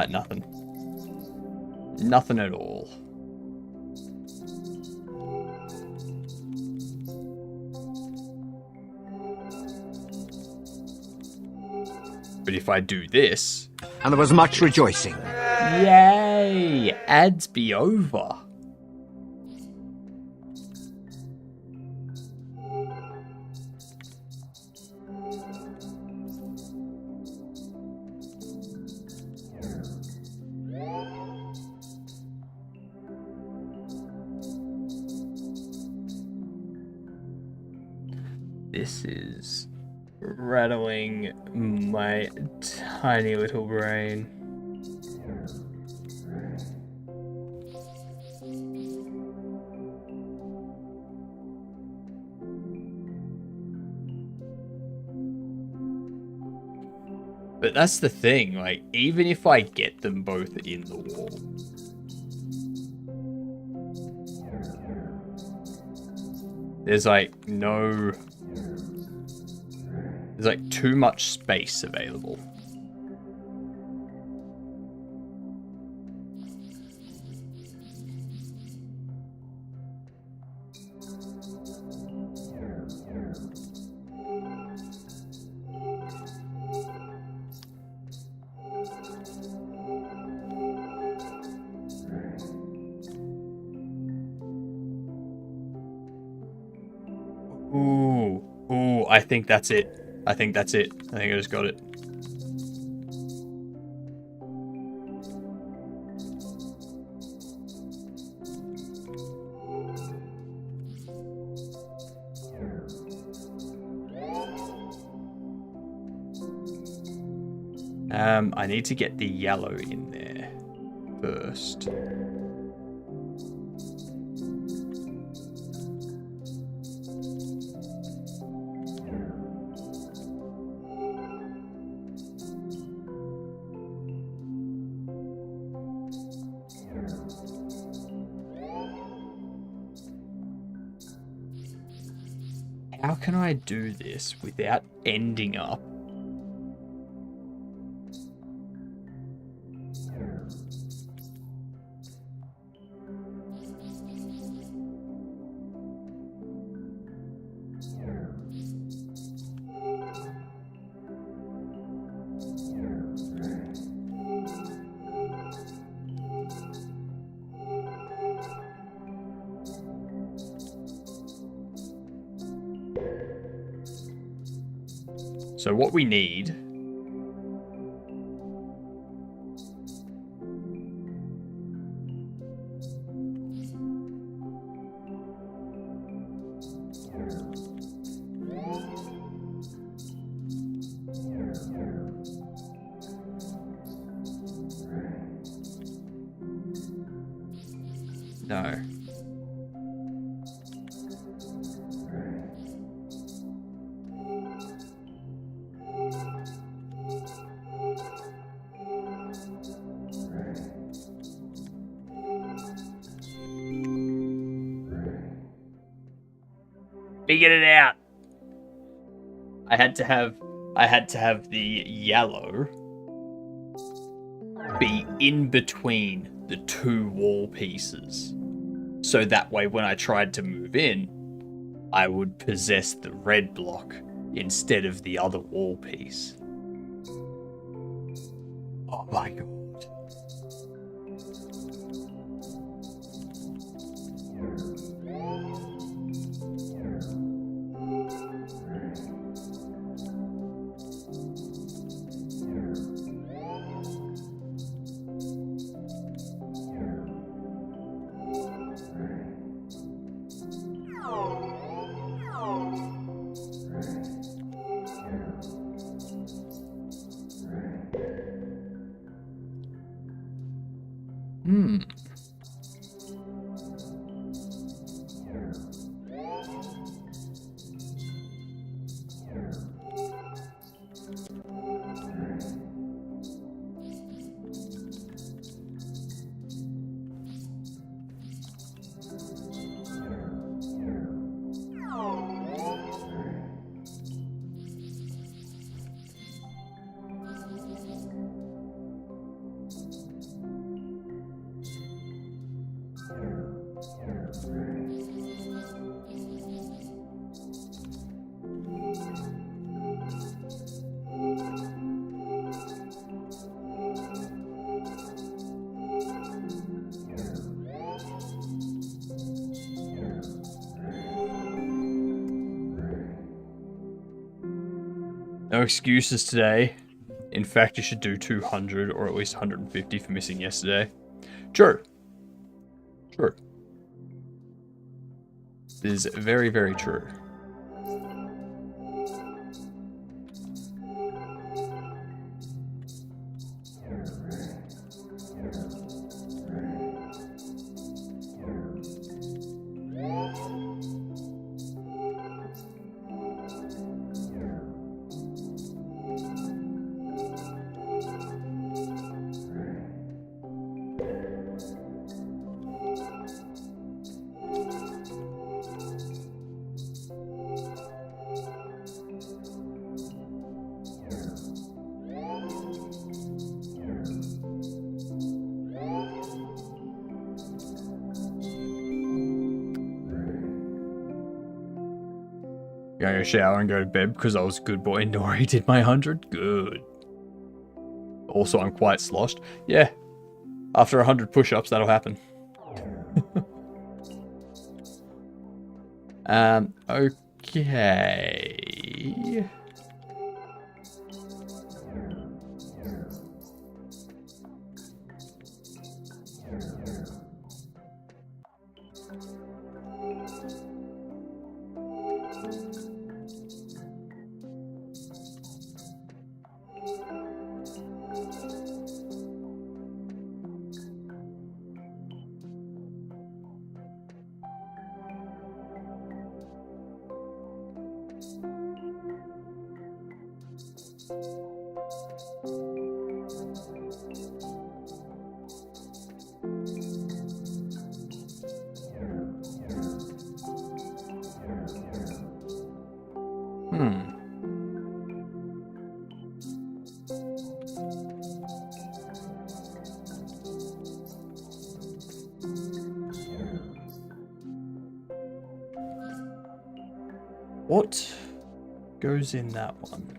Nothing. Nothing at all. But if I do this... And there was much rejoicing. Yay! Ads be over. This is rattling my tiny little brain. But that's the thing, like, even if I get them both in the wall, there's like no... There's like too much space available. Ooh, I think that's it. I think that's it. I think I just got it. I need to get the yellow in there first. How can I do this without ending up? So what we need no. Figured it out. I had to have the yellow be in between the 2 wall pieces. So that way when I tried to move in, I would possess the red block instead of the other wall piece. Oh my god. Hmm. No excuses today. In fact, you should do 200 or at least 150 for missing yesterday. True. True. This is very, very true. Going to shower and go to bed because I was a good boy and Nori did my 100. Good. Also, I'm quite sloshed. Yeah. After 100 push-ups, that'll happen. Okay. What goes in that one?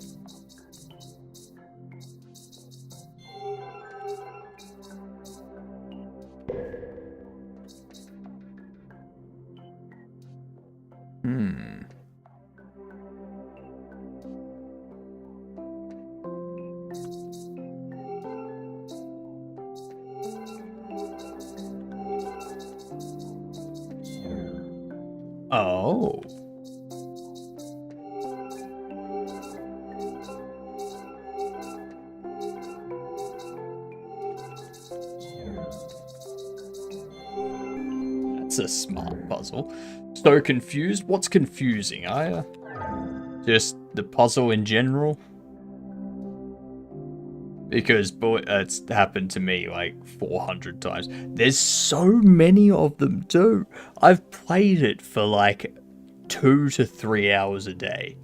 Oh. That's a smart puzzle. So confused? What's confusing? Just the puzzle in general? Because, boy, it's happened to me like 400 times. There's so many of them too. I've played it for like 2 to 3 hours a day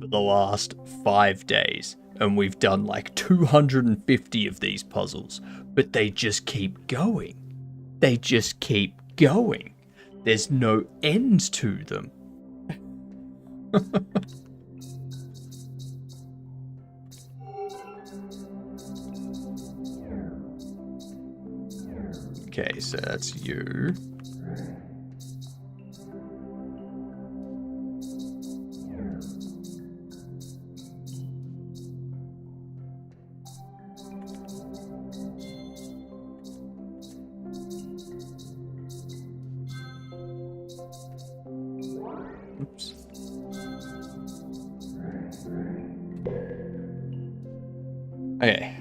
for the last 5 days. And we've done like 250 of these puzzles. But they just keep going. They just keep going. There's no end to them. Okay, so that's you. Oops. Okay.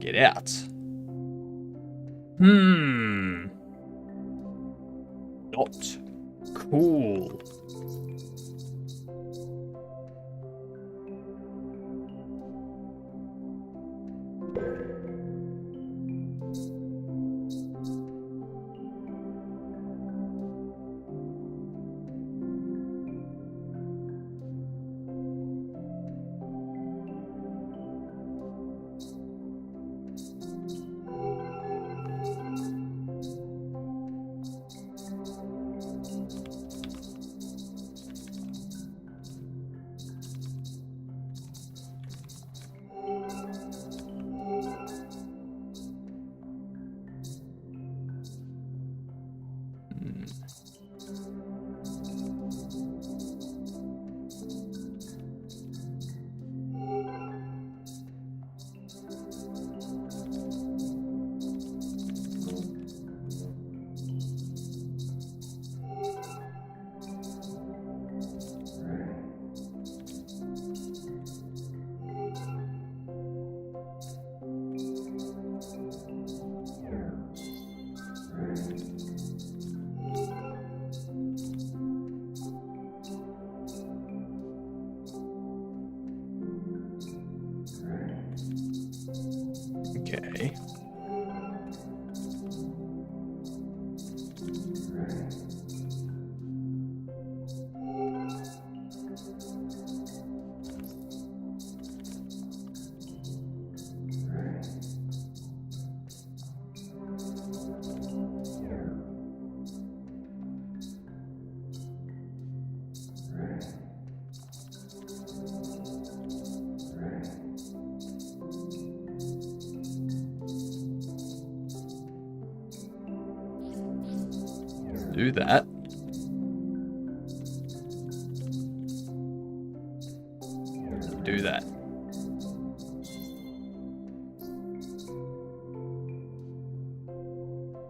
get out. Not cool. Okay. Do that. Do that.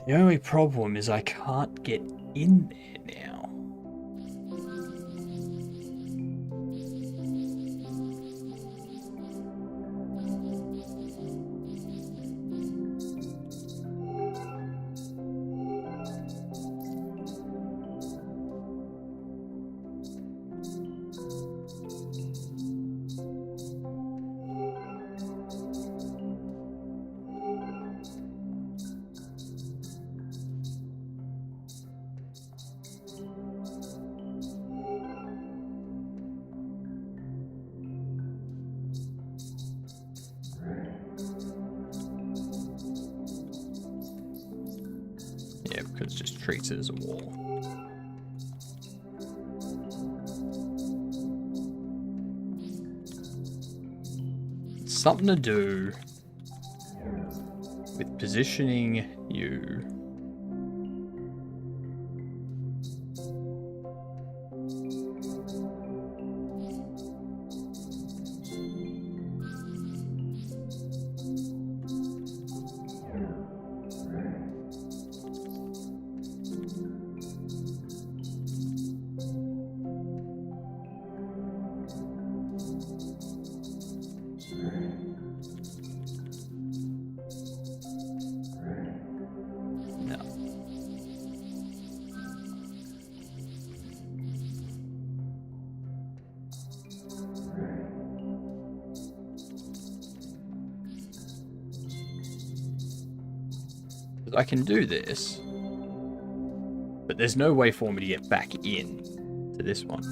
The only problem is I can't get in there now. Yeah, because it just treats it as a wall. It's something to do with positioning you. I can do this, but there's no way for me to get back in to this one.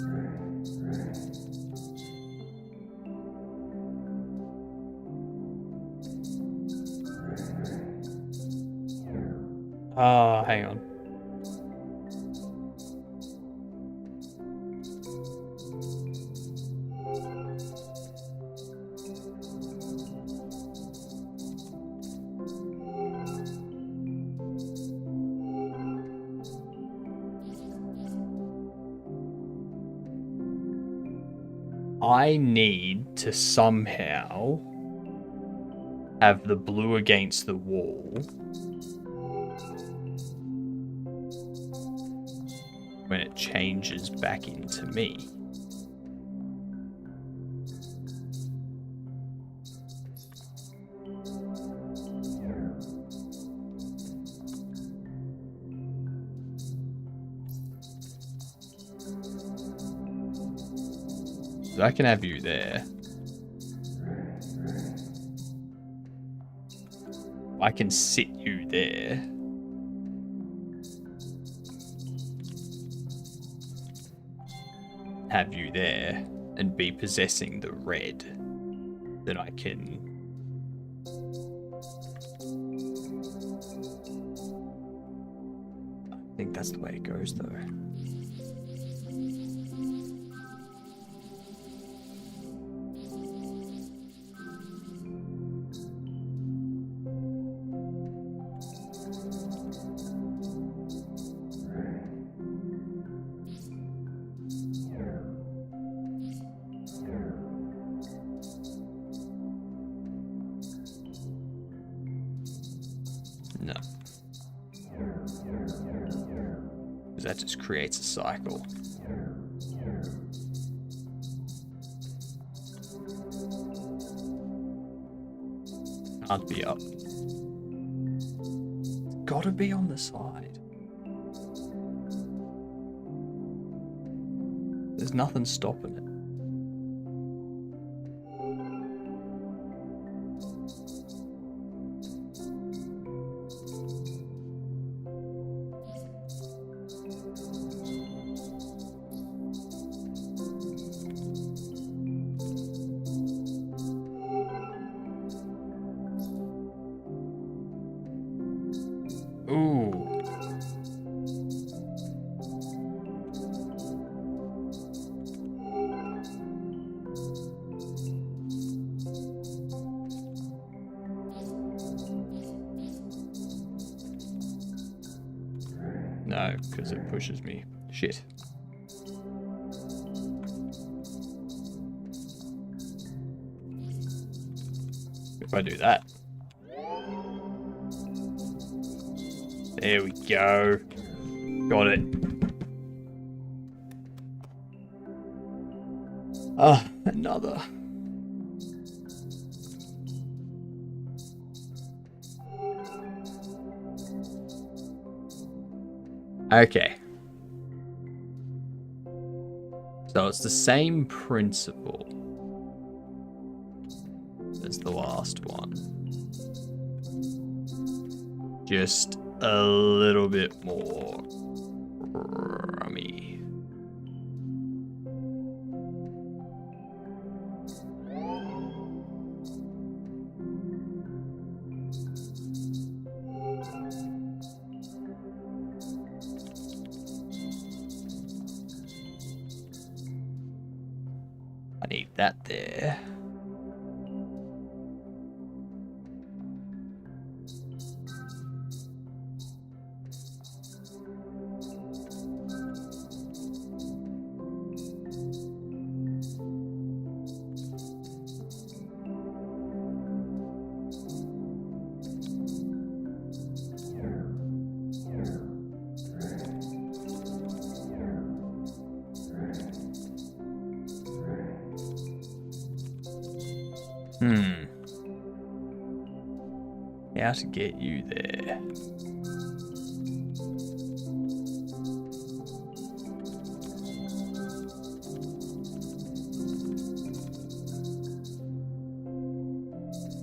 Hang on. I need to somehow have the blue against the wall when it changes back into me. So I can have you there. I can sit you there. Have you there and be possessing the red. Then I can... I think that's the way it goes though. No. Because that just creates a cycle. Can't be up. Gotta be on the side. There's nothing stopping it. Ooh. No, because it pushes me. Shit. If I do that. There we go. Got it. Ah, another. Okay. So it's the same principle as the last one. Just a little bit more rummy. I need that there. How to get you there?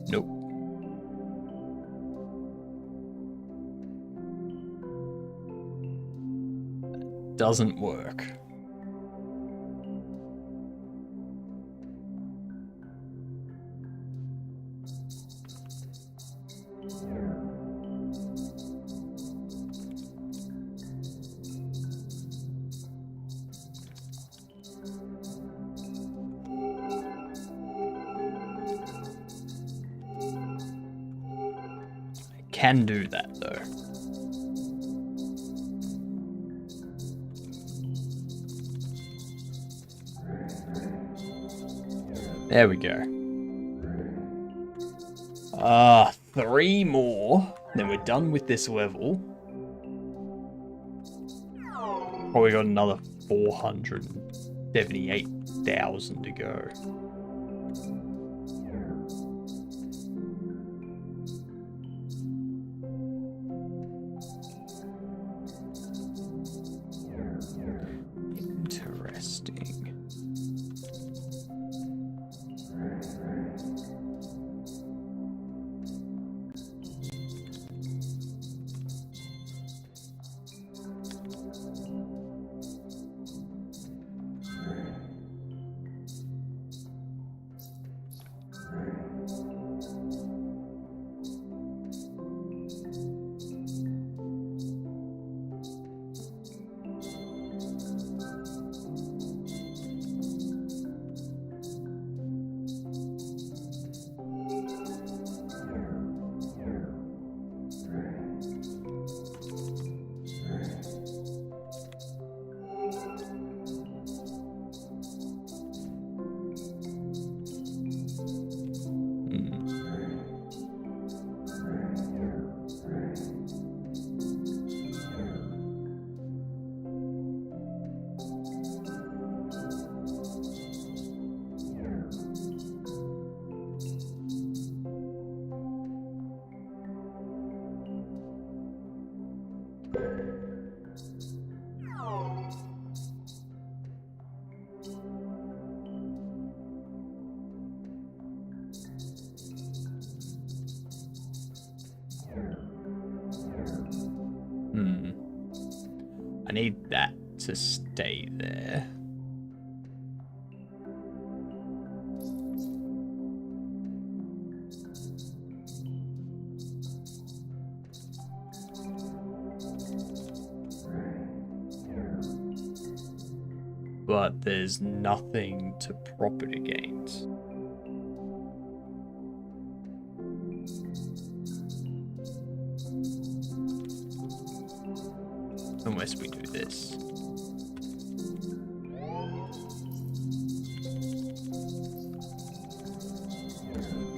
Nope. That doesn't work. Can do that though. There we go. 3 more. Then we're done with this level. Probably got another 478,000 to go. Interesting. I need that to stay there. But there's nothing to prop it against. Unless we do this.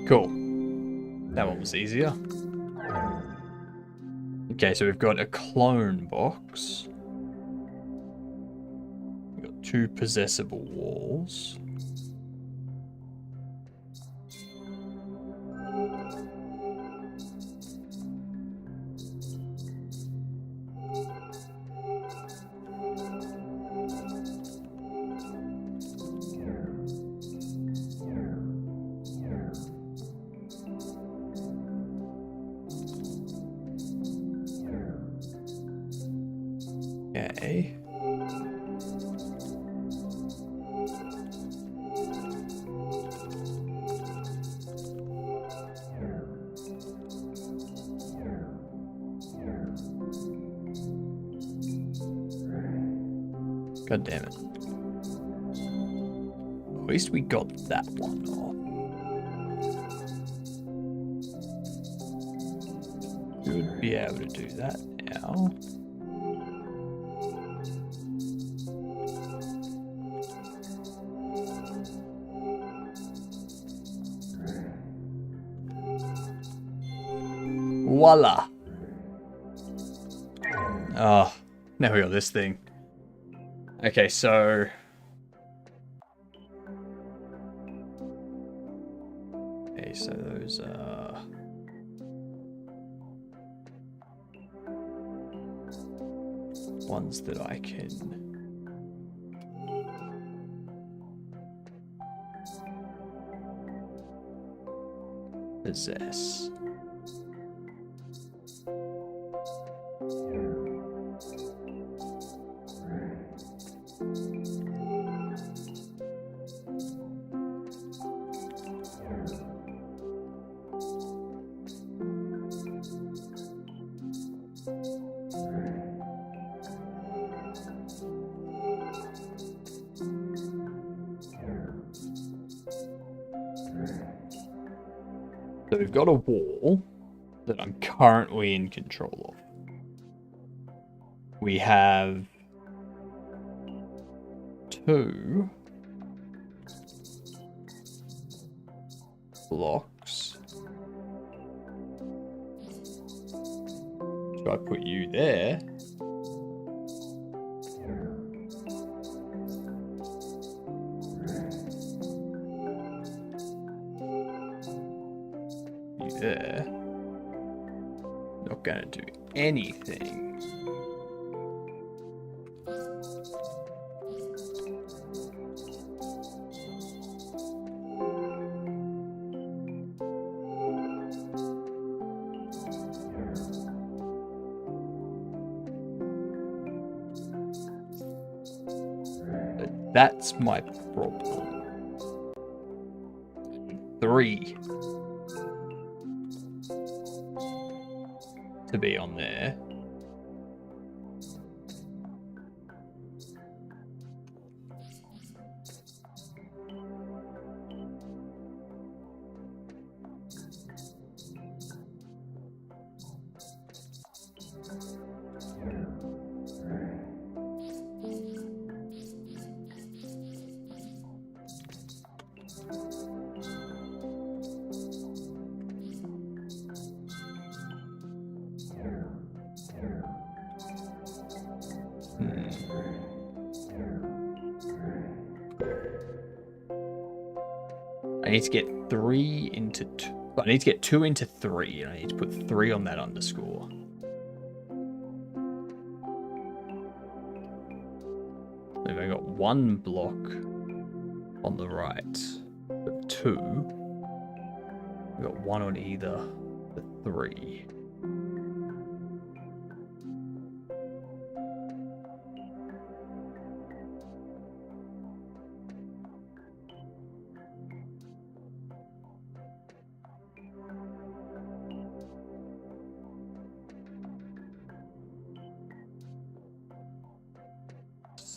Cool. That one was easier. Okay, so we've got a clone box. We've got 2 possessible walls. Okay. God damn it. At least we got that one off. Should be able to do that now. Voila! Oh, now we got this thing. Okay, so... Okay, so those are... ones that I can... possess. So we've got a wall that I'm currently in control of. We have 2 blocks. Should I put you there? There. Not gonna do anything. But that's my problem. 3. To be on there. I need to get 3 into 2. I need to get 2 into 3, and I need to put 3 on that underscore. If I got 1 block on the right, but 2, I've got 1 on either the 3.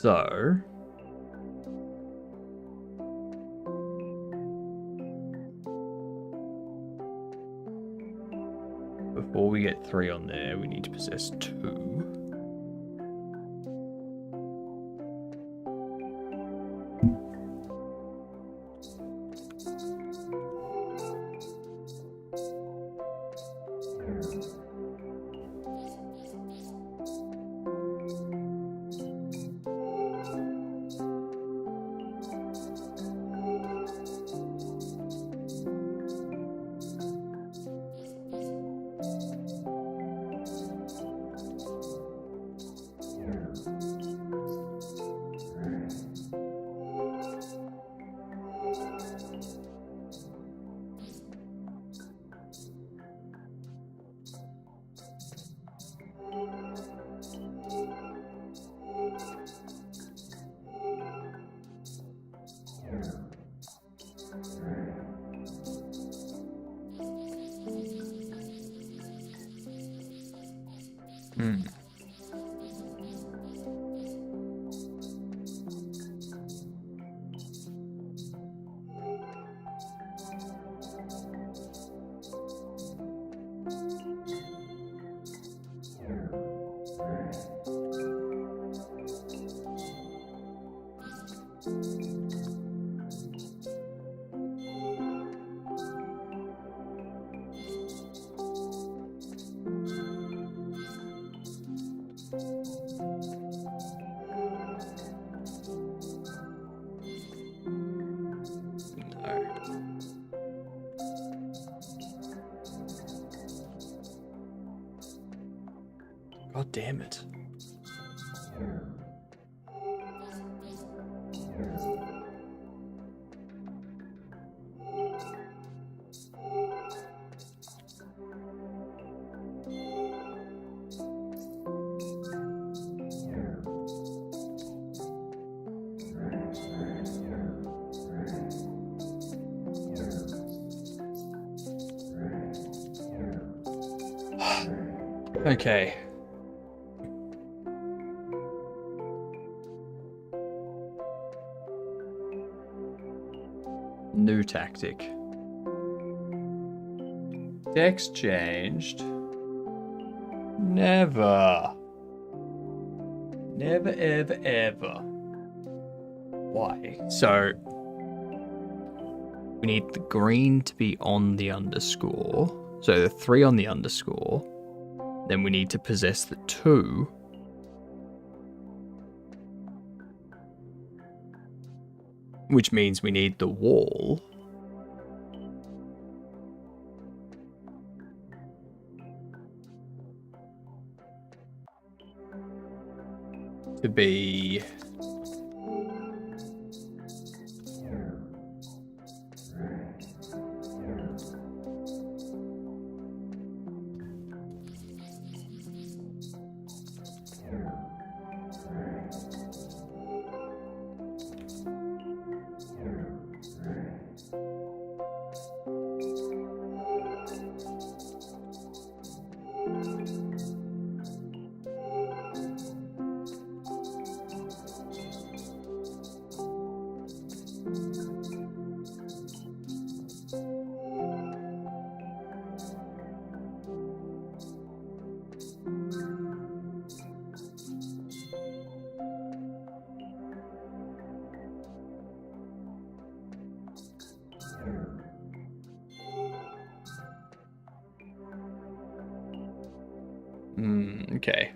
So... before we get 3 on there, we need to possess 2. God damn it. Okay. New tactic. Dex changed. Never. Never, ever, ever. Why? So, we need the green to be on the underscore. So the 3 on the underscore. Then we need to possess the 2. Which means we need the wall. To be... Okay.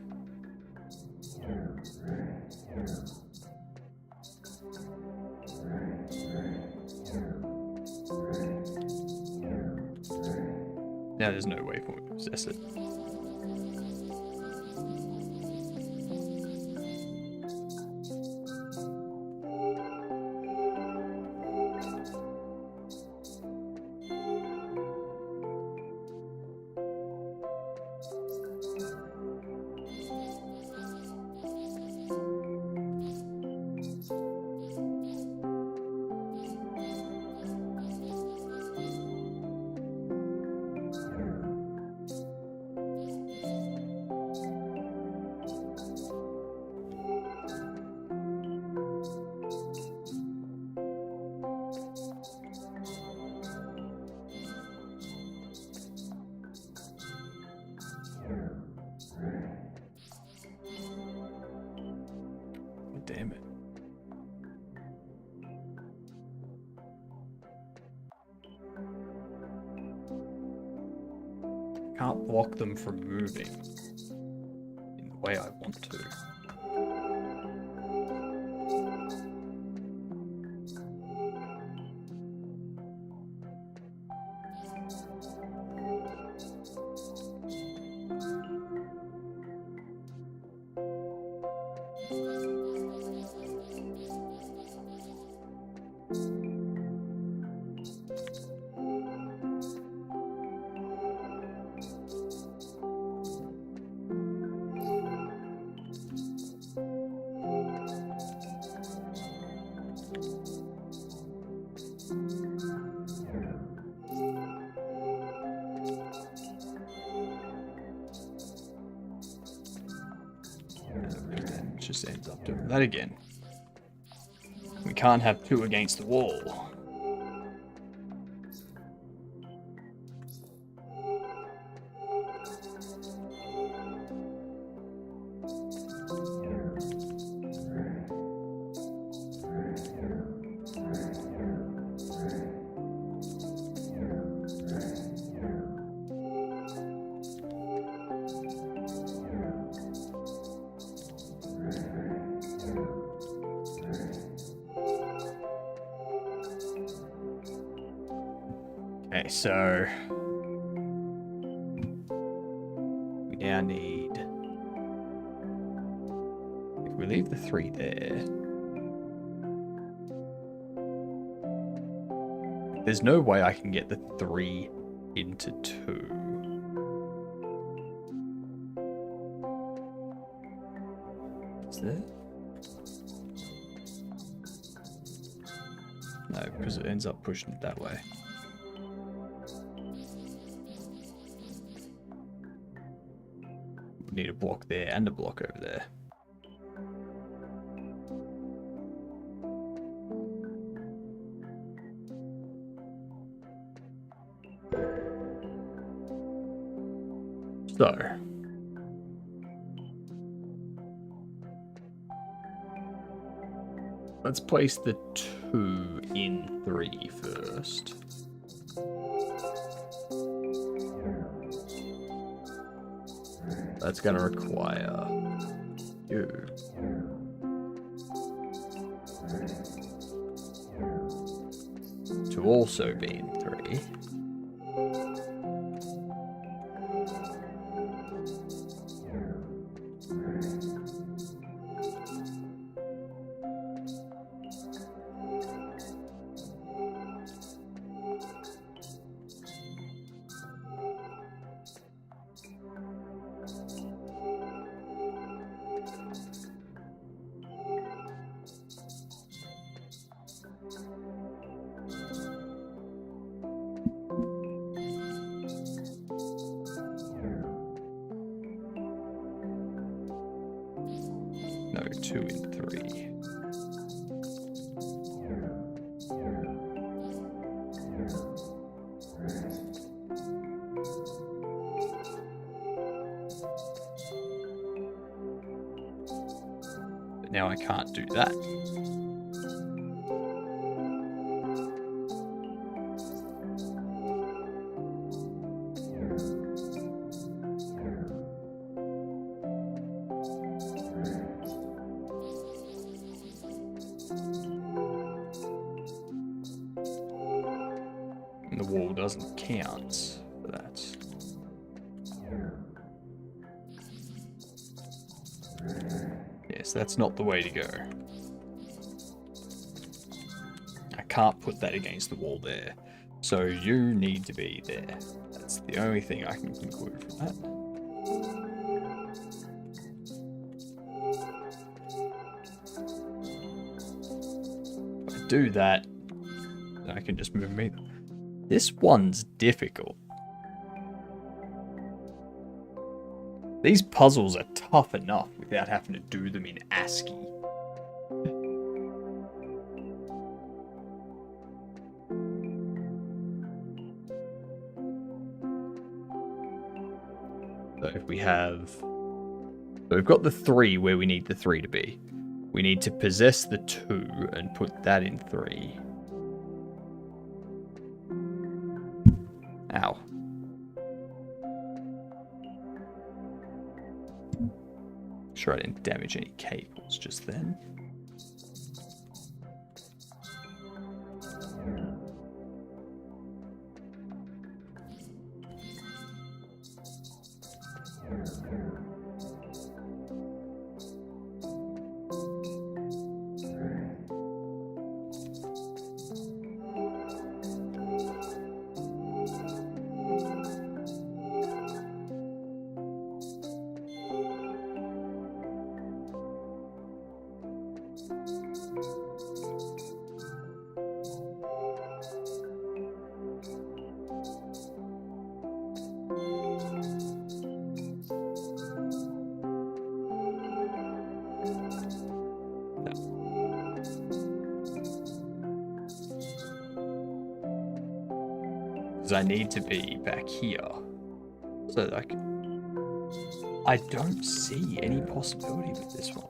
Now there's no way for me to possess it. damn it. Can't block them from moving in the way I want to. Just ends up doing that again. We can't have two against the wall. Okay, so we now need, if we leave the 3 there, there's no way I can get the 3 into 2. Is there? No, because it ends up pushing it that way. Need a block there and a block over there. So let's place the 2 in 3 first. That's gonna require you to also be in 3. No, 2 in 3. But now I can't do that. The wall doesn't count for that. Yes, that's not the way to go. I can't put that against the wall there. So you need to be there. That's the only thing I can conclude from that. If I do that, then I can just move me. This one's difficult. These puzzles are tough enough without having to do them in ASCII. So if we have... So we've got the 3 where we need the 3 to be. We need to possess the 2 and put that in 3. Ow. Sure I didn't damage any cables just then. I need to be back here. So, like, I don't see any possibility with this one.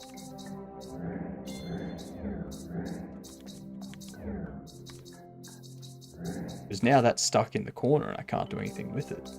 Because now that's stuck in the corner and I can't do anything with it.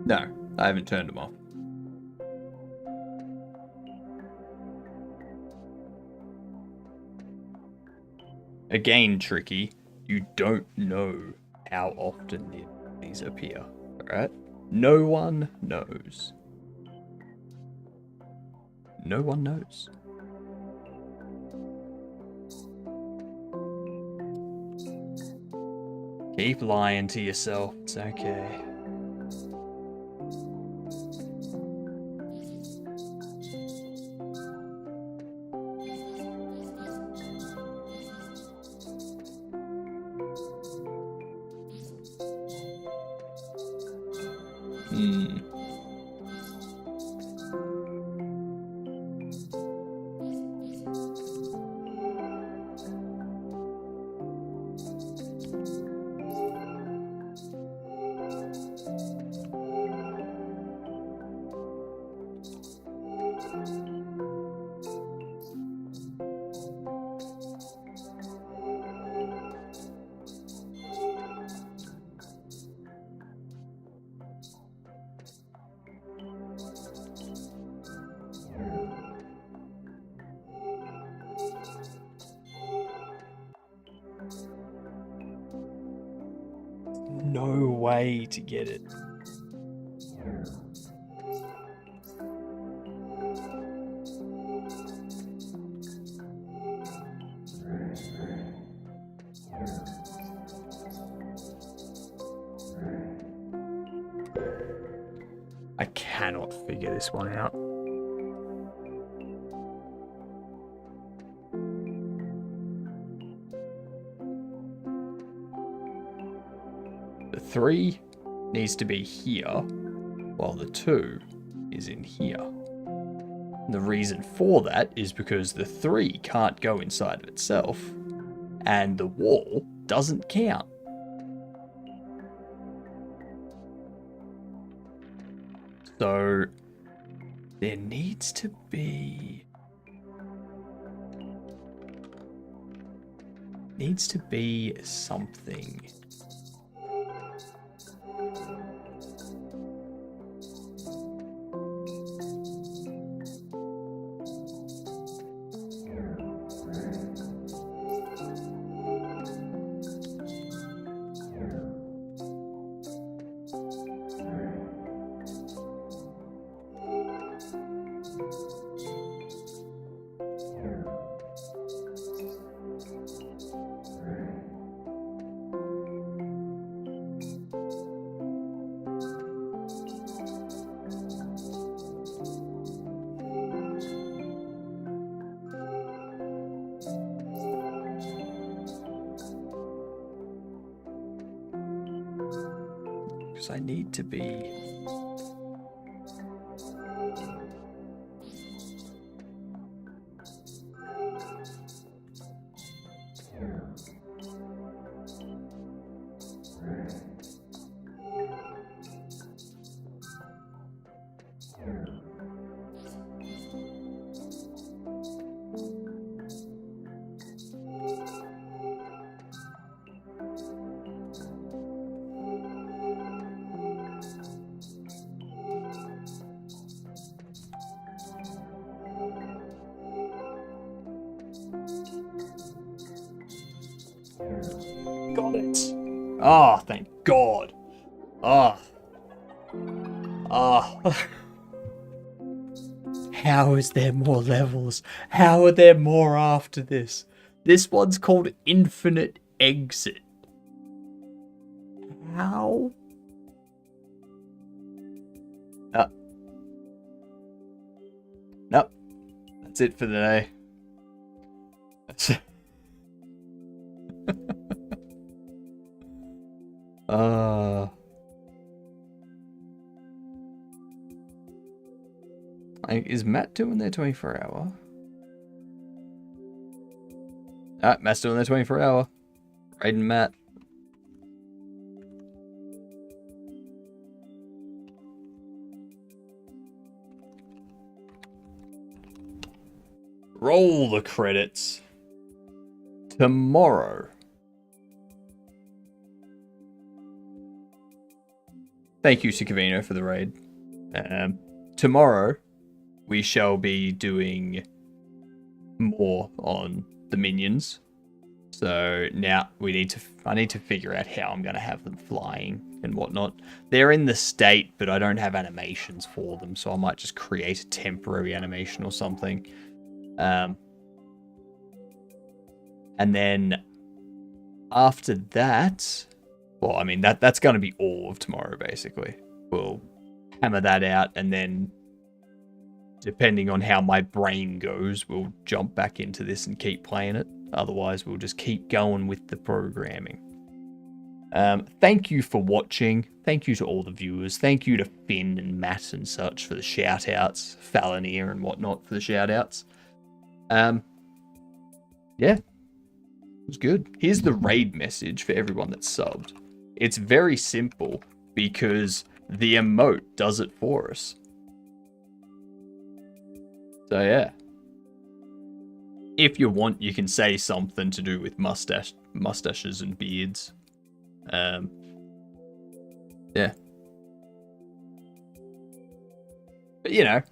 No, I haven't turned them off. Again, tricky. You don't know how often these appear, alright? No one knows. No one knows. Keep lying to yourself. It's okay. No way to get it. I cannot figure this one out. The 3 needs to be here, while the 2 is in here. And the reason for that is because the 3 can't go inside of itself, and the wall doesn't count. So there needs to be something. Because I need to be... Got it. Ah, oh, thank God. Ah. Ah. How is there more levels? How are there more after this? This one's called Infinite Exit. How? Nope. That's it for the day. Is Matt doing their 24-hour? Ah, Matt's doing their 24-hour. Raiden Matt. Roll the credits. Tomorrow. Thank you, Sikavino, for the raid. Tomorrow, we shall be doing more on the minions. So now I need to figure out how I'm going to have them flying and whatnot. They're in the state, but I don't have animations for them, so I might just create a temporary animation or something. And then after that, well, I mean, that's going to be all of tomorrow, basically. We'll hammer that out, and then depending on how my brain goes, we'll jump back into this and keep playing it. Otherwise, we'll just keep going with the programming. Thank you for watching. Thank you to all the viewers. Thank you to Finn and Matt and such for the shout-outs. Falanier and whatnot for the shout-outs. Yeah. It was good. Here's the raid message for everyone that's subbed. It's very simple because the emote does it for us. So yeah. If you want, you can say something to do with mustaches and beards. Yeah. But you know,